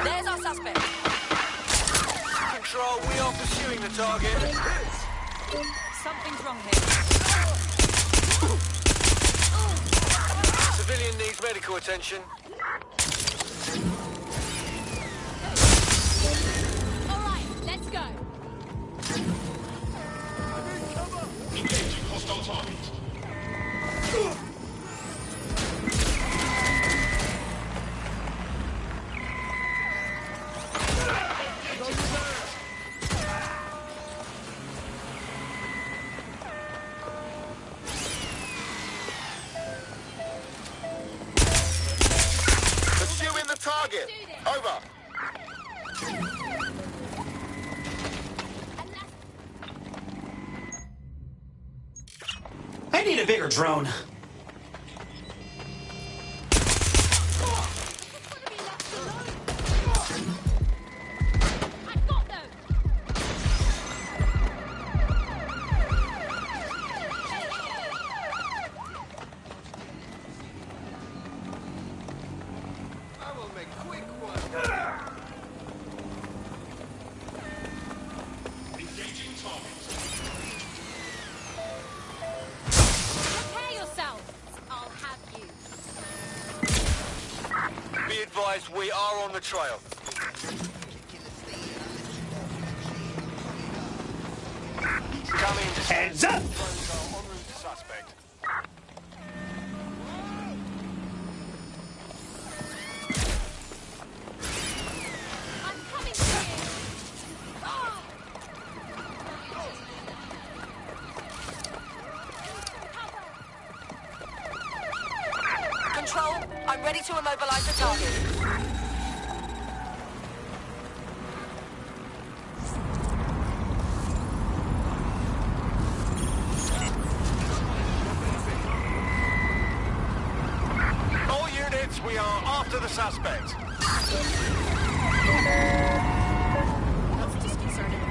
There's our suspect. Control, we are pursuing the target. Something's wrong here. Civilian needs medical attention. All right, let's go. Engaging hostile target. Pursuing the target. Over. I need a bigger drone. I will make quick work. Engaging target. Prepare yourself. I'll have you. Be advised, we are on the trail. Coming. Heads up! En route to suspect. I'm coming to you. Oh! Control, I'm ready to immobilize the target. All units, we are after the suspect. That's disconcerting.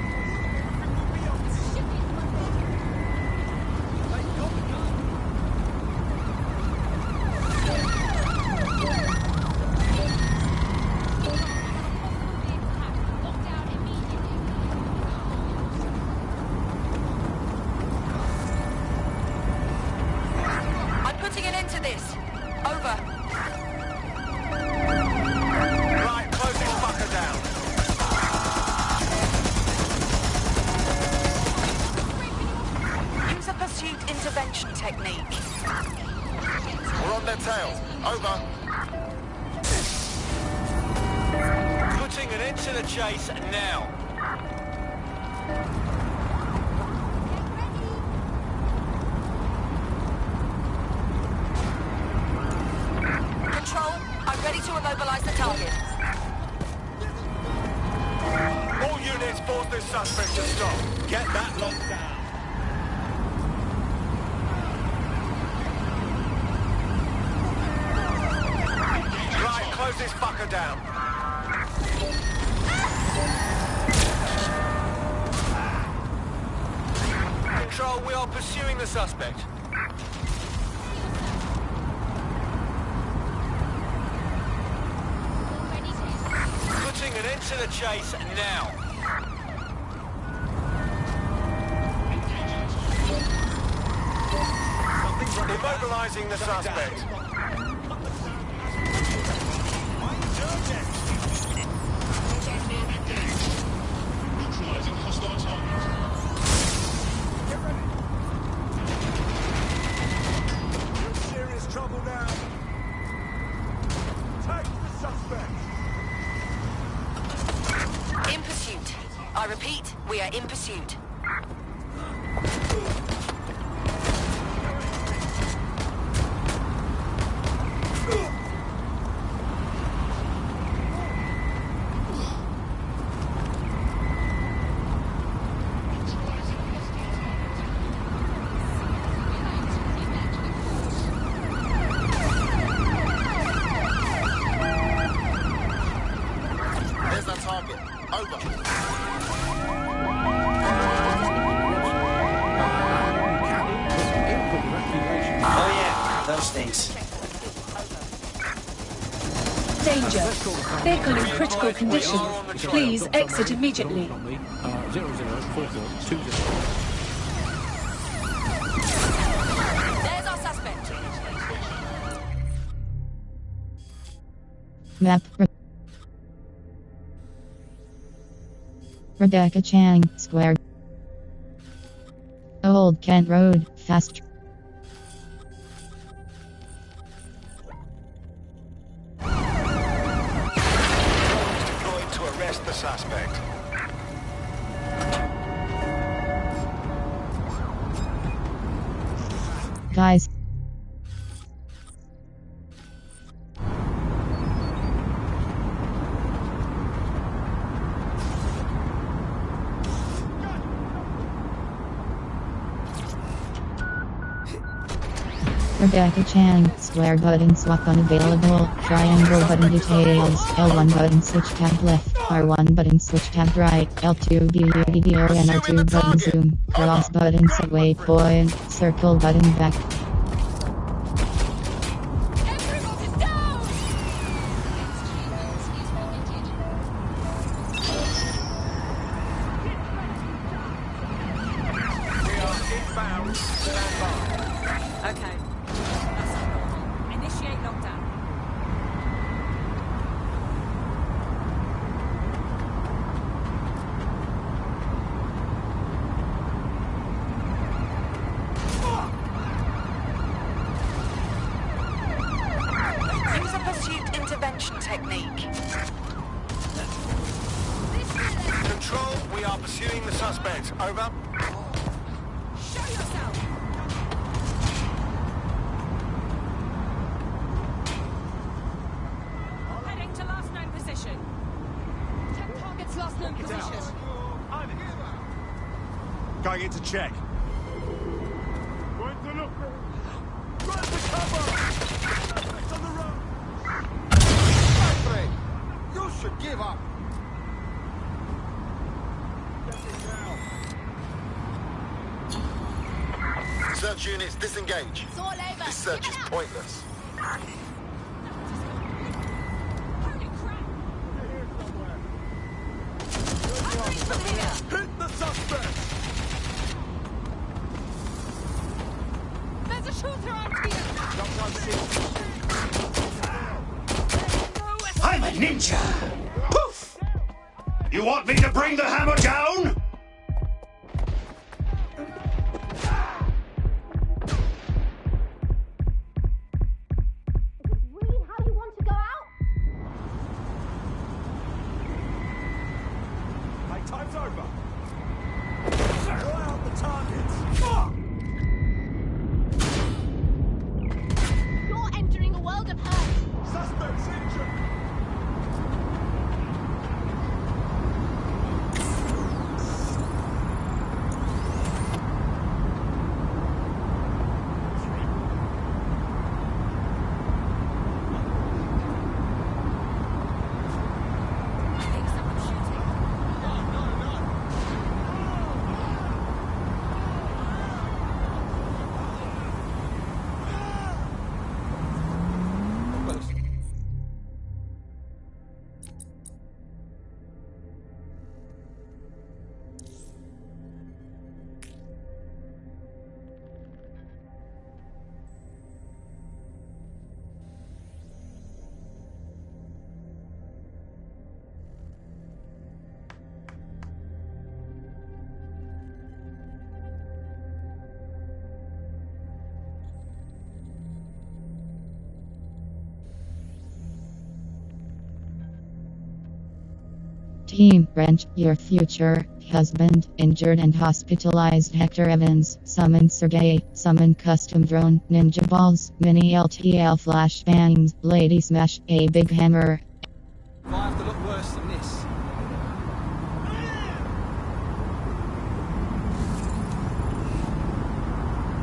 I'm putting an end to this. Over. Right, close this fucker down. pursuit intervention technique. We're on their tail. Over. Putting an end to the chase now. Control, I'm ready to immobilize the target. All units force this suspect to stop. Get that locked down. Right, close this fucker down. Control, we are pursuing the suspect. Putting an end to the chase now. Immobilizing the suspect. Neutralizing hostile targets. You're in serious trouble now. Take the suspect. In pursuit. I repeat, we are in pursuit. There's our target. Over. Oh yeah, those things. Danger. Vehicle in critical condition. Please exit immediately. 004420. There's our suspect. Map. Rebecca Chang, Square. Old Kent Road, Fast. Deployed to arrest the suspect. Guys. Rebecca Chang, square button swap unavailable, triangle button details, L1 button switch tab left, R1 button switch tab right, L2 video and R2 button zoom, cross button set waypoint, circle button back. Okay. Initiate lockdown. Use a pursuit intervention technique. Control, we are pursuing the suspect. Over. Show yourself. Heading to last known position. Check target's last known position. Going into check. Going to look. Run for cover! It's on the road! Alfred, you should give up. Search units, disengage. It's all over. This search is pointless. Hit the suspect! There's a shooter on here. I'm a ninja! Poof! You want me to bring the hammer down? Team Wrench, your future husband, injured and hospitalized Hector Evans, summon Sergey, summon custom drone, ninja balls, mini LTL flashbangs, lady smash, a big hammer. If I have to look worse than this.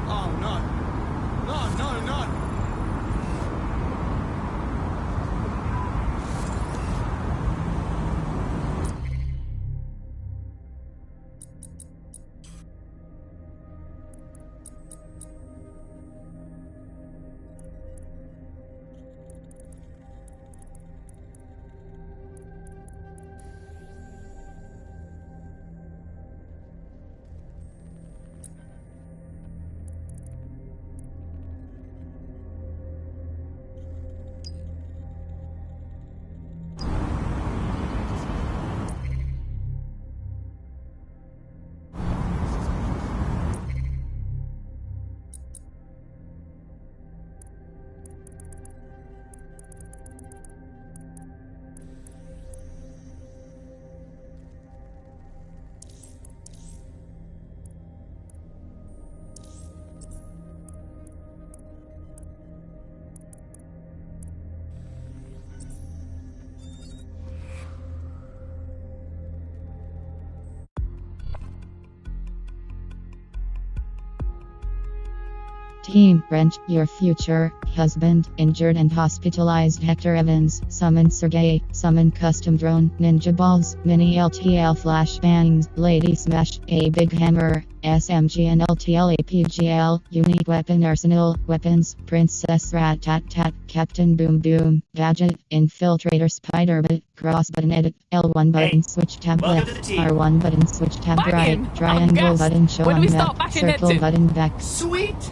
Oh no. No, no, no. Team Wrench, your future husband, injured and hospitalized Hector Evans, summon Sergey, summon custom drone, ninja balls, mini LTL flashbangs, lady smash, a big hammer, SMG and LTL APGL, unique weapon arsenal, weapons, princess rat tat tat, captain boom boom, gadget, infiltrator spider bit, cross button edit, L1 button switch tab left, R1 button switch tab right, triangle button show on map, circle button back. Sweet!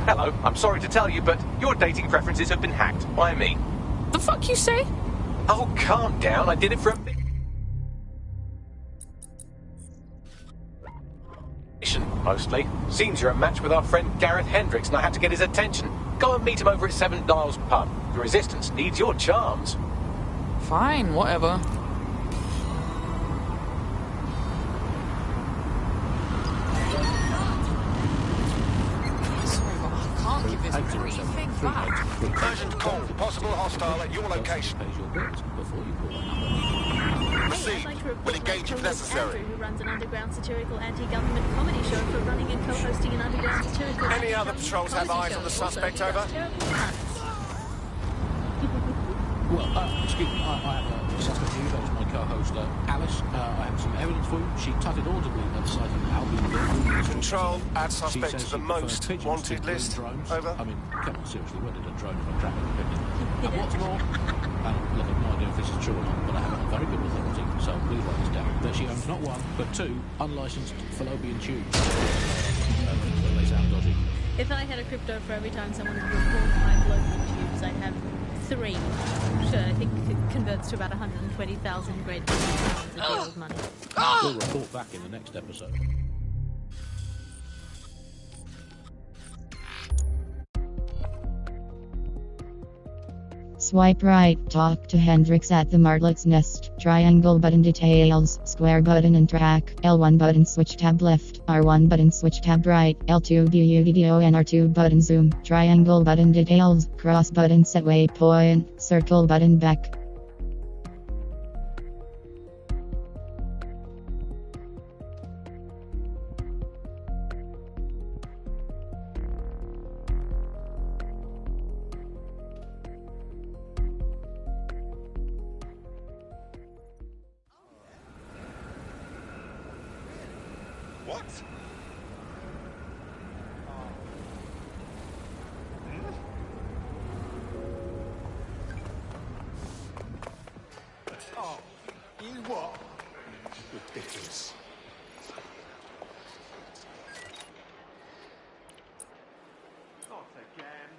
Hello, I'm sorry to tell you, but your dating preferences have been hacked by me. The fuck you say? Oh, calm down. I did it for a mission, mostly. Seems you're a match with our friend Gareth Hendricks, and I had to get his attention. Go and meet him over at Seven Dials Pub. The Resistance needs your charms. Fine, whatever. Urgent call. Possible hostile at your location. Proceed. We'll engage if necessary. Andrew, who runs an underground satirical anti-government comedy show for running and co-hosting an underground satirical. Any other patrols have eyes on the suspect, over? Well, excuse me, I have a suspect here. That was my co-host, Alice. I have some evidence for you. She tutted audibly at the sight of an Albion. Control, add suspect to the most wanted list. Over. I mean, come on, seriously, when did a drone have a traffic opinion? And what's more, look, I've no idea if this is true or not, but I have it on very good authority, so please write this down, that she owns not one, but two unlicensed fallopian tubes. Well, they sound dodgy. If I had a crypto for every time someone would report my fallopian tubes, I'd have 3. Sure, I think it converts to about 120,000 great pounds a deal of money. We'll report back in the next episode. Swipe right, talk to Hendrix at the Martlet's Nest, triangle button details, square button and track, L1 button switch tab left, R1 button switch tab right, L2 BUDDO and R2 button zoom, triangle button details, cross button set waypoint, circle button back. What? Oh, you what? Ridiculous. Not again.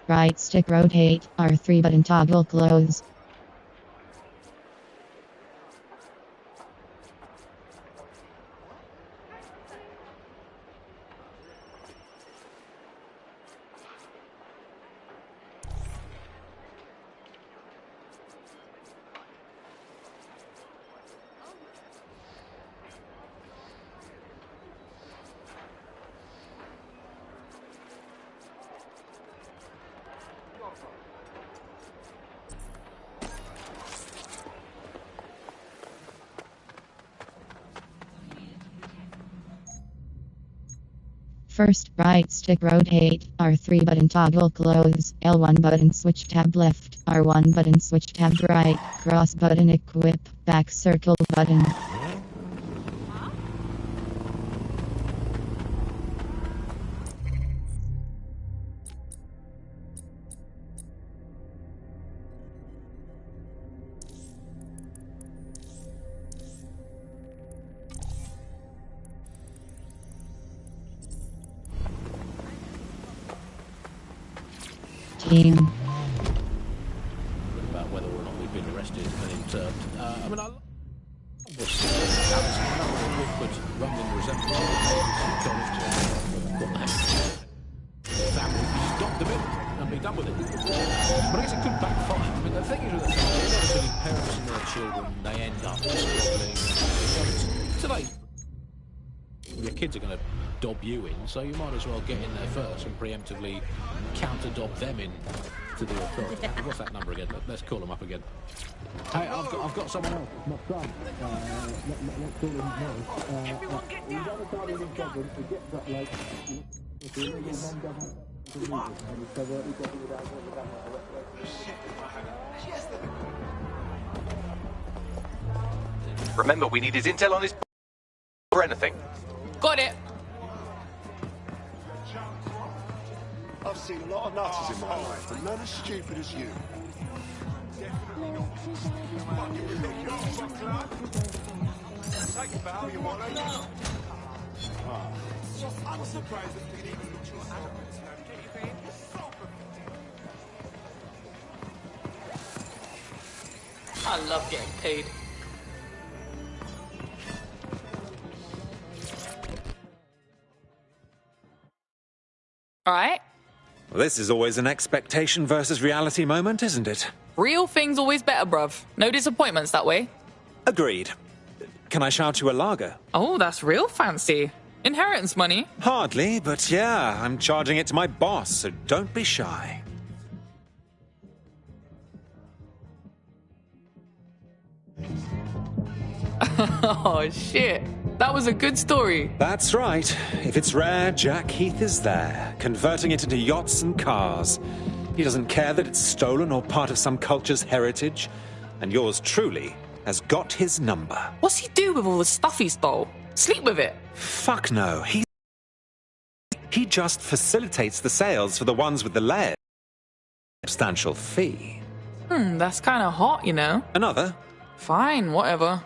Right stick rotate, R3 button toggle close. First right stick rotate, R3 button toggle close, L1 button switch tab left, R1 button switch tab right, cross button equip, back circle button. Team. About whether or not we've been arrested and interned. I mean, I love this. Awkward, rumbling resentment of family. Stop the bit and be done with it. But I guess it could backfire. I mean, the thing is with this, inevitably parents and their children, they end up struggling. Today, your kids are going to dob you in, so you might as well get in there first and preemptively counter-dob them in to the authority. Yeah. What's that number again? Let's call them up again. Hey, I've got someone else. My son. Let's call him now. Everyone get down! Remember, we need his intel on his or anything. Got it. I've seen a lot of nutters in my life, but none as stupid as you. Definitely not. Fucking ridiculous. Take a bow, you want to? I'm surprised that you can even look your arrogance and get your face. You're so pathetic. I love getting paid. All right. Well, this is always an expectation versus reality moment, isn't it? Real thing's always better, bruv. No disappointments that way. Agreed. Can I shout you a lager? Oh, that's real fancy. Inheritance money? Hardly, but yeah, I'm charging it to my boss, so don't be shy. Oh, shit. That was a good story. That's right. If it's rare, Jack Heath is there, converting it into yachts and cars. He doesn't care that it's stolen or part of some culture's heritage. And yours truly has got his number. What's he do with all the stuff he stole? Sleep with it? Fuck no. He's He just facilitates the sales for the ones with the less substantial fee. That's kind of hot, you know. Another? Fine, whatever.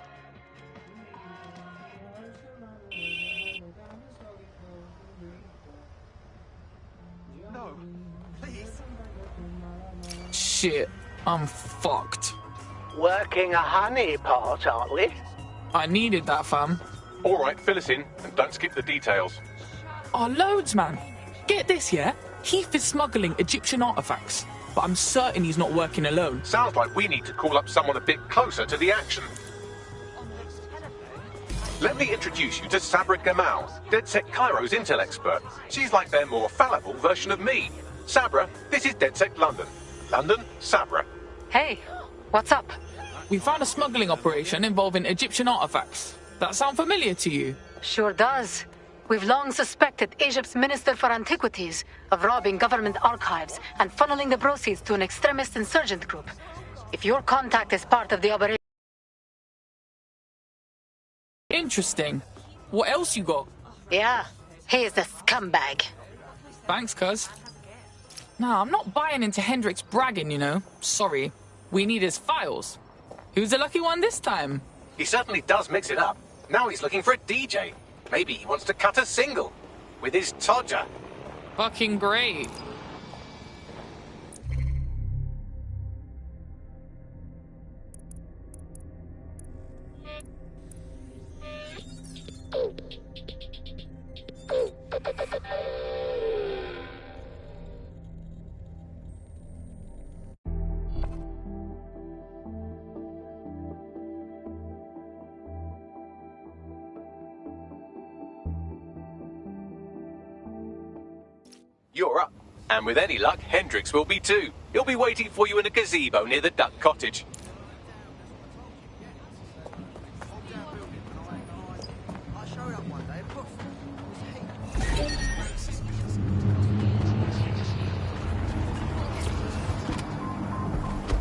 No, please. Shit, I'm fucked. Working a honeypot, aren't we? I needed that, fam. All right, fill us in, and don't skip the details. Oh, loads, man. Get this, yeah? Heath is smuggling Egyptian artifacts, but I'm certain he's not working alone. Sounds like we need to call up someone a bit closer to the action. Let me introduce you to Sabra Gamal, DedSec Cairo's intel expert. She's like their more fallible version of me. Sabra, this is DedSec London. London, Sabra. Hey, what's up? We found a smuggling operation involving Egyptian artifacts. That sound familiar to you? Sure does. We've long suspected Egypt's Minister for Antiquities of robbing government archives and funneling the proceeds to an extremist insurgent group. If your contact is part of the operation... Interesting. What else you got? Yeah, he is the scumbag. Thanks, cuz. Nah, I'm not buying into Hendricks bragging, you know. Sorry. We need his files. Who's the lucky one this time? He certainly does mix it up. Now he's looking for a DJ. Maybe he wants to cut a single with his Todger. Fucking great. You're up. And with any luck, Hendricks will be too. He'll be waiting for you in a gazebo near the Duck Cottage.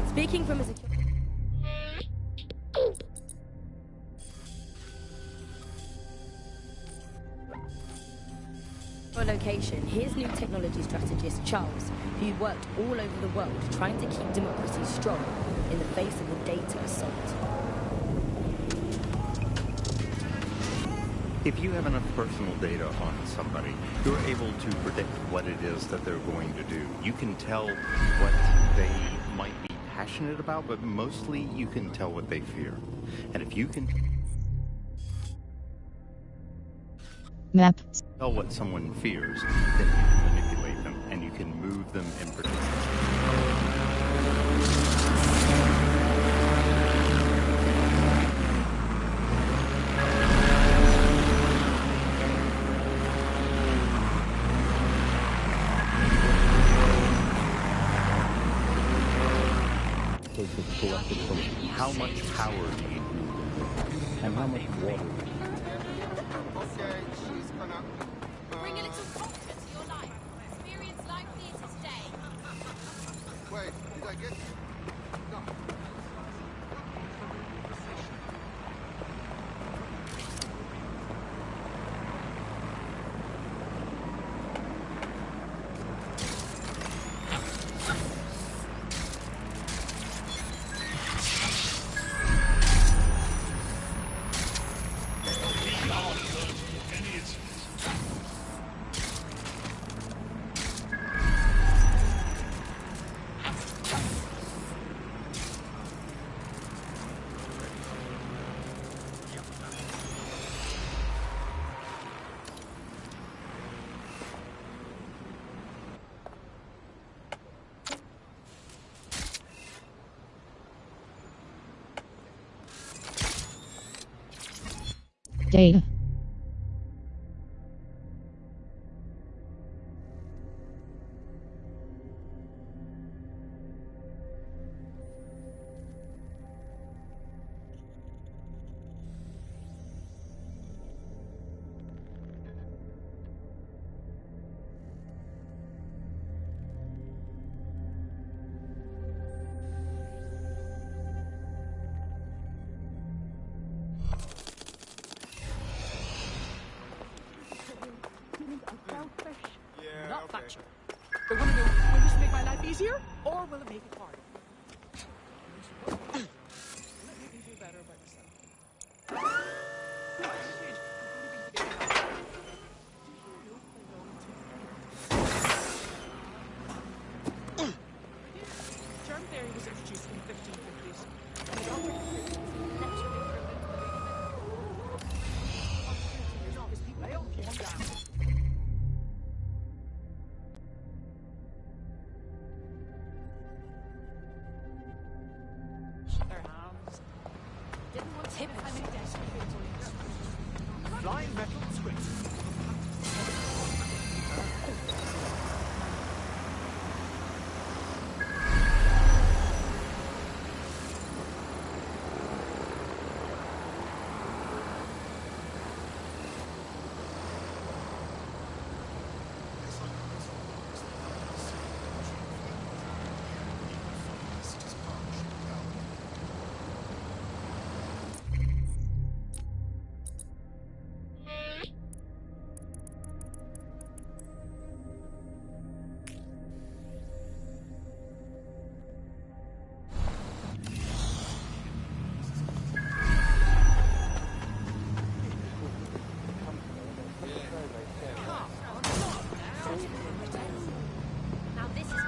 Speaking from a location, here's new technology strategist Charles, who worked all over the world trying to keep democracy strong in the face of the data assault. If you have enough personal data on somebody, you're able to predict what it is that they're going to do. You can tell what they might be passionate about, but mostly you can tell what they fear. And if you can Map. tell what someone fears, then you can manipulate them and you can move them in particular. How much power do you need? And how much water? Bring a little comfort to your life. Experience life theatre today. Wait, did I get... No. Data. much. I want to know, will this make my life easier, or will it make it harder? Let me feel better about yourself. Germ theory was introduced in the 1550s. And the doctor concluded it was an obviously well, calm down. Their hands. Didn't want to hit if I'm in flying metal script. Now this is what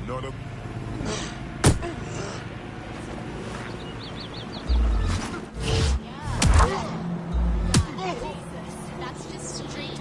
Not a... that's just straight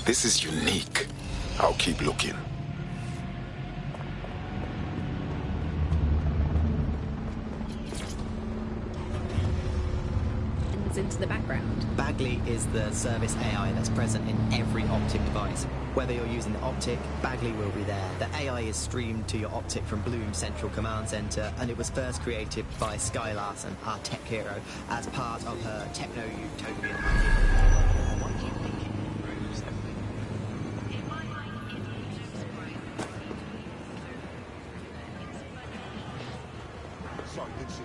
This is unique. I'll keep looking. Into the background. Bagley is the service AI that's present in every optic device. Whether you're using the optic, Bagley will be there. The AI is streamed to your optic from Bloom's Central Command Center, and it was first created by Sky Larson, our tech hero, as part of her techno-utopian idea. What do you think it improves everything? In my mind, it improves So, let's see.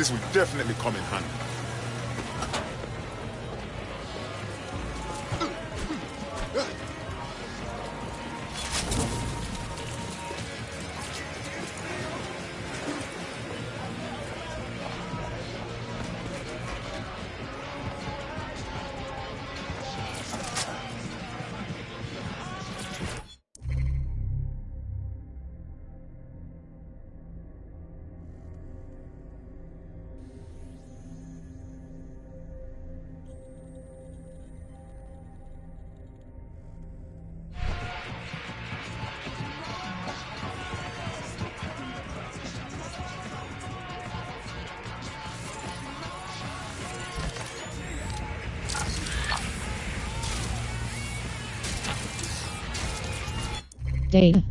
This will definitely come in handy. Data.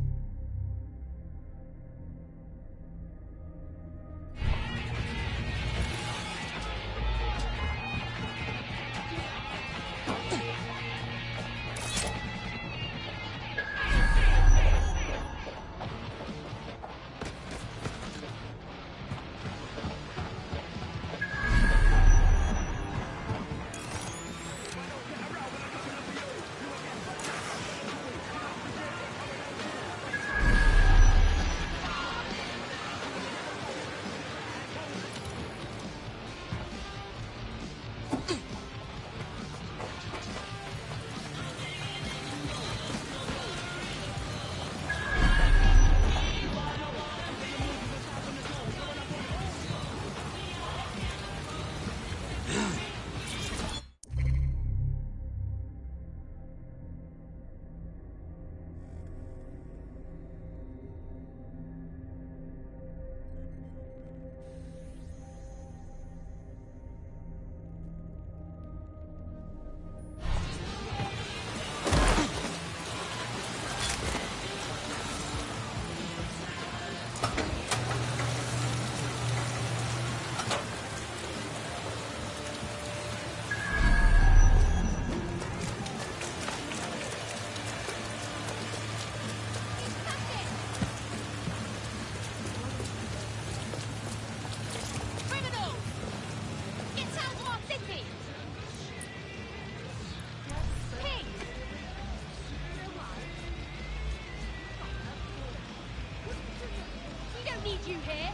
You here?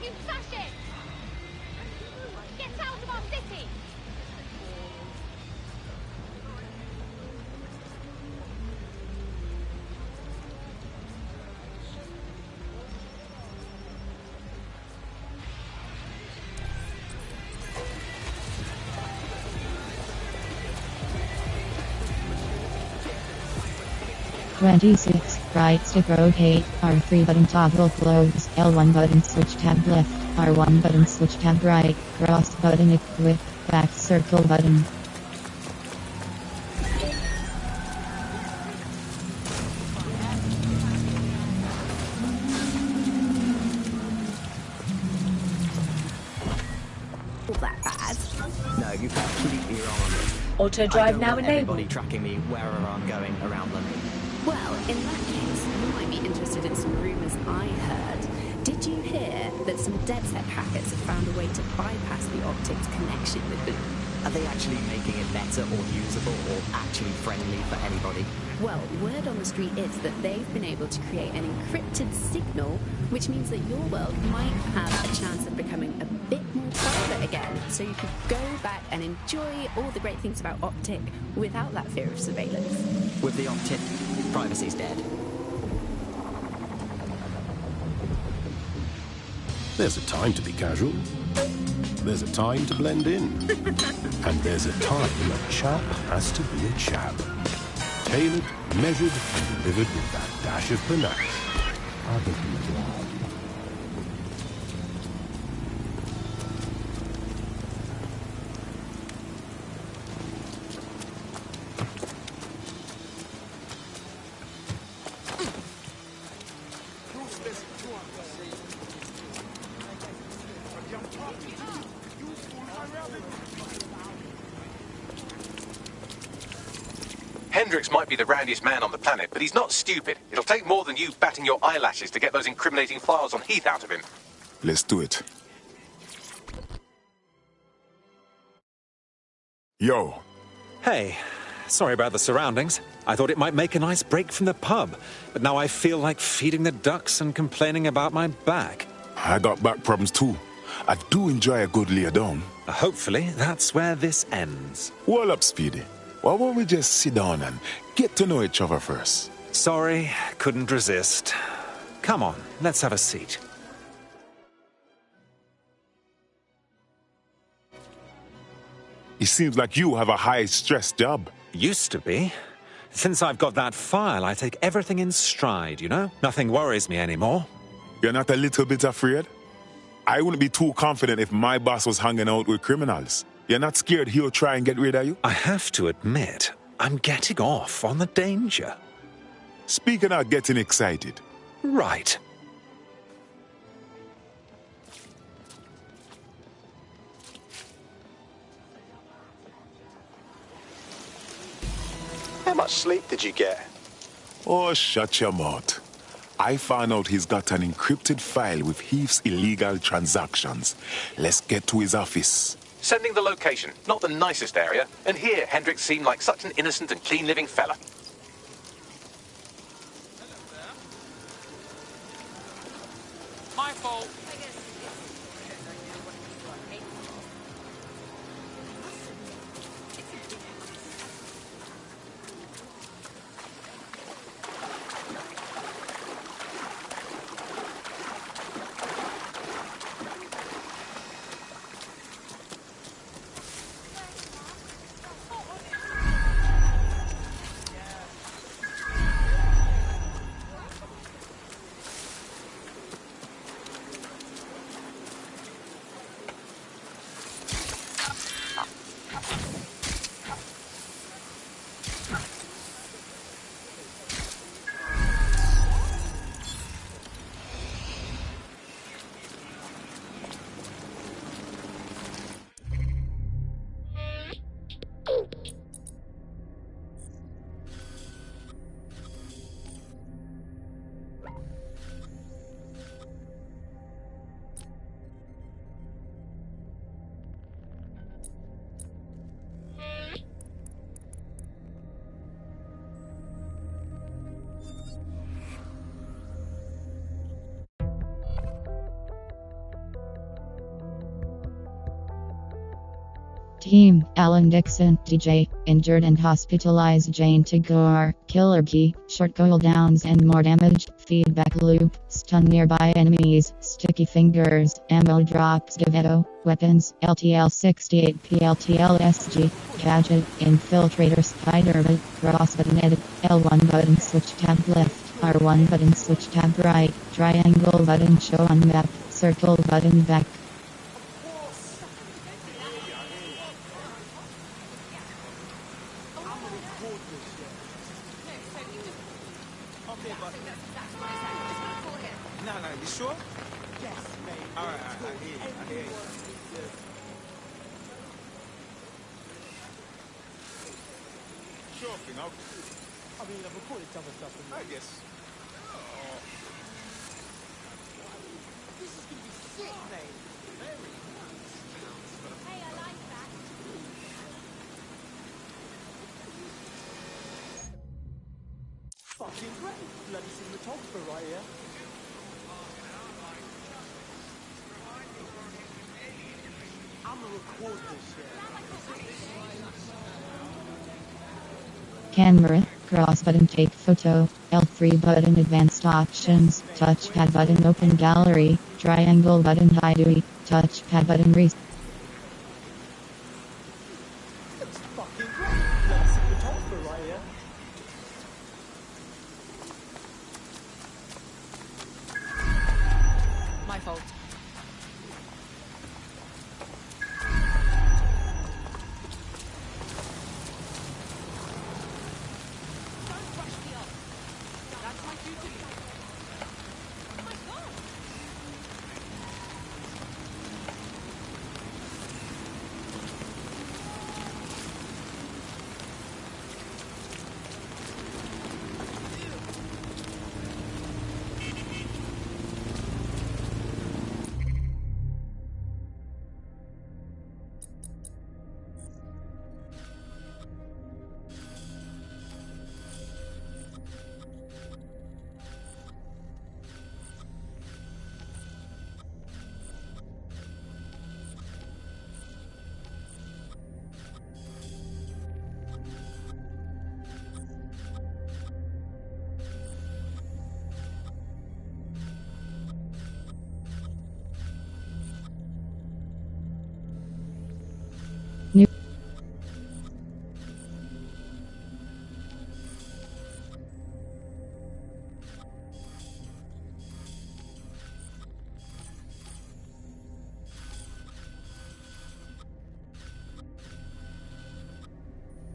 You fascist! Get out of our city! (26) Right stick rotate, R3 button toggle close, L1 button switch tab left, R1 button switch tab right, cross button equip, back circle button. That bad? No, you're completely wrong on this. Auto drive I don't now want enabled. everybody tracking me wherever I'm going around London. Well, in that case, you might be interested in some rumours I heard. Did you hear that some DedSec hackers have found a way to bypass the optics connection with them? Are they actually making it better or usable or actually friendly for anybody? Well, word on the street is that they've been able to create an encrypted signal, which means that your world might have a chance of becoming a bit more private again, so you could go back and enjoy all the great things about Optic without that fear of surveillance. With the Optic, privacy's dead. There's a time to be casual. There's a time to blend in. And there's a time a chap has to be a chap. Tailored, measured, and delivered with that dash of panache. I think he's glad. Hendricks might be the roundiest man on the planet, but he's not stupid. It'll take more than you batting your eyelashes to get those incriminating files on Heath out of him. Let's do it. Yo. Hey, sorry about the surroundings. I thought it might make a nice break from the pub, but now I feel like feeding the ducks and complaining about my back. I got back problems too. I do enjoy a good lay down. Hopefully, that's where this ends. Well up, Speedy. Why won't we just sit down and get to know each other first? Sorry, couldn't resist. Come on, let's have a seat. It seems like you have a high-stress job. Used to be. Since I've got that file, I take everything in stride, you know? Nothing worries me anymore. You're not a little bit afraid? I wouldn't be too confident if my boss was hanging out with criminals. You're not scared he'll try and get rid of you? I have to admit, I'm getting off on the danger. Speaking of getting excited. Right. How much sleep did you get? Oh, shut your mouth. I found out he's got an encrypted file with Heath's illegal transactions. Let's get to his office. Sending the location. Not the nicest area. And here, Hendricks seemed like such an innocent and clean-living fella. My fault. Team, Alan Dixon, DJ, injured and hospitalized Jane Tagore, killer key, short cooldowns and more damage, feedback loop, stun nearby enemies, sticky fingers, ammo drops, Gavetto, weapons, LTL-68 PLTL-SG, gadget, infiltrator, spider bit, cross button edit, L1 button switch tab left, R1 button switch tab right, triangle button show on map, circle button back. Fucking great. Bloody cinematographer right here. I'm gonna record this shit. Camera, cross button take photo, L3 button advanced options, touchpad button open gallery, triangle button hide UI, touchpad button reset. Fucking great. Bloody cinematographer right here. My fault.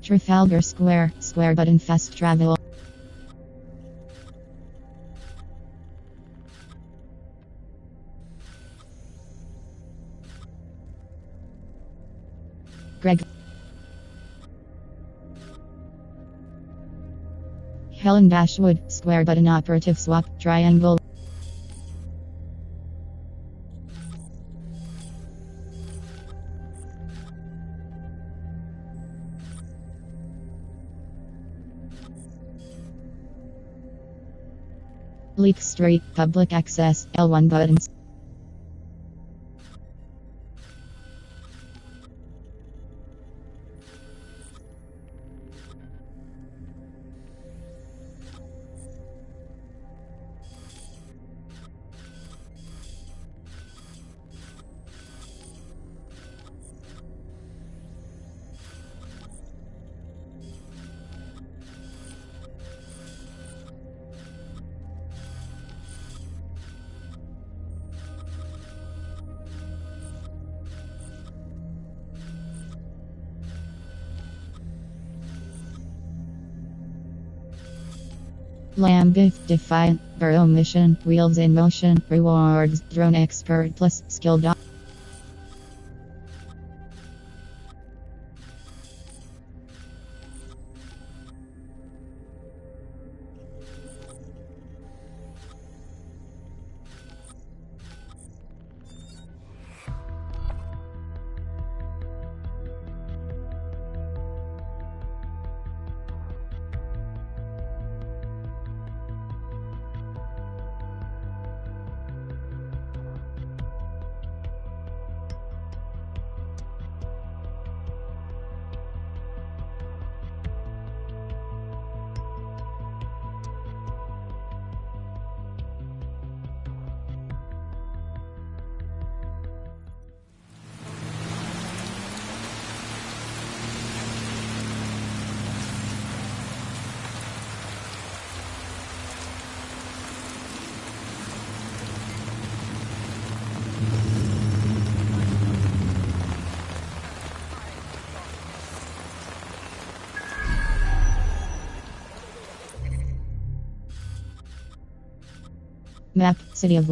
Trafalgar Square, square button fast travel. Greg. Helen Dashwood, square button operative swap, triangle. Leek Street, public access, L1 buttons. Lambeth, Defiant, Burrow Mission, Wheels in Motion, Rewards, Drone Expert Plus, Skill Dot. Map, City of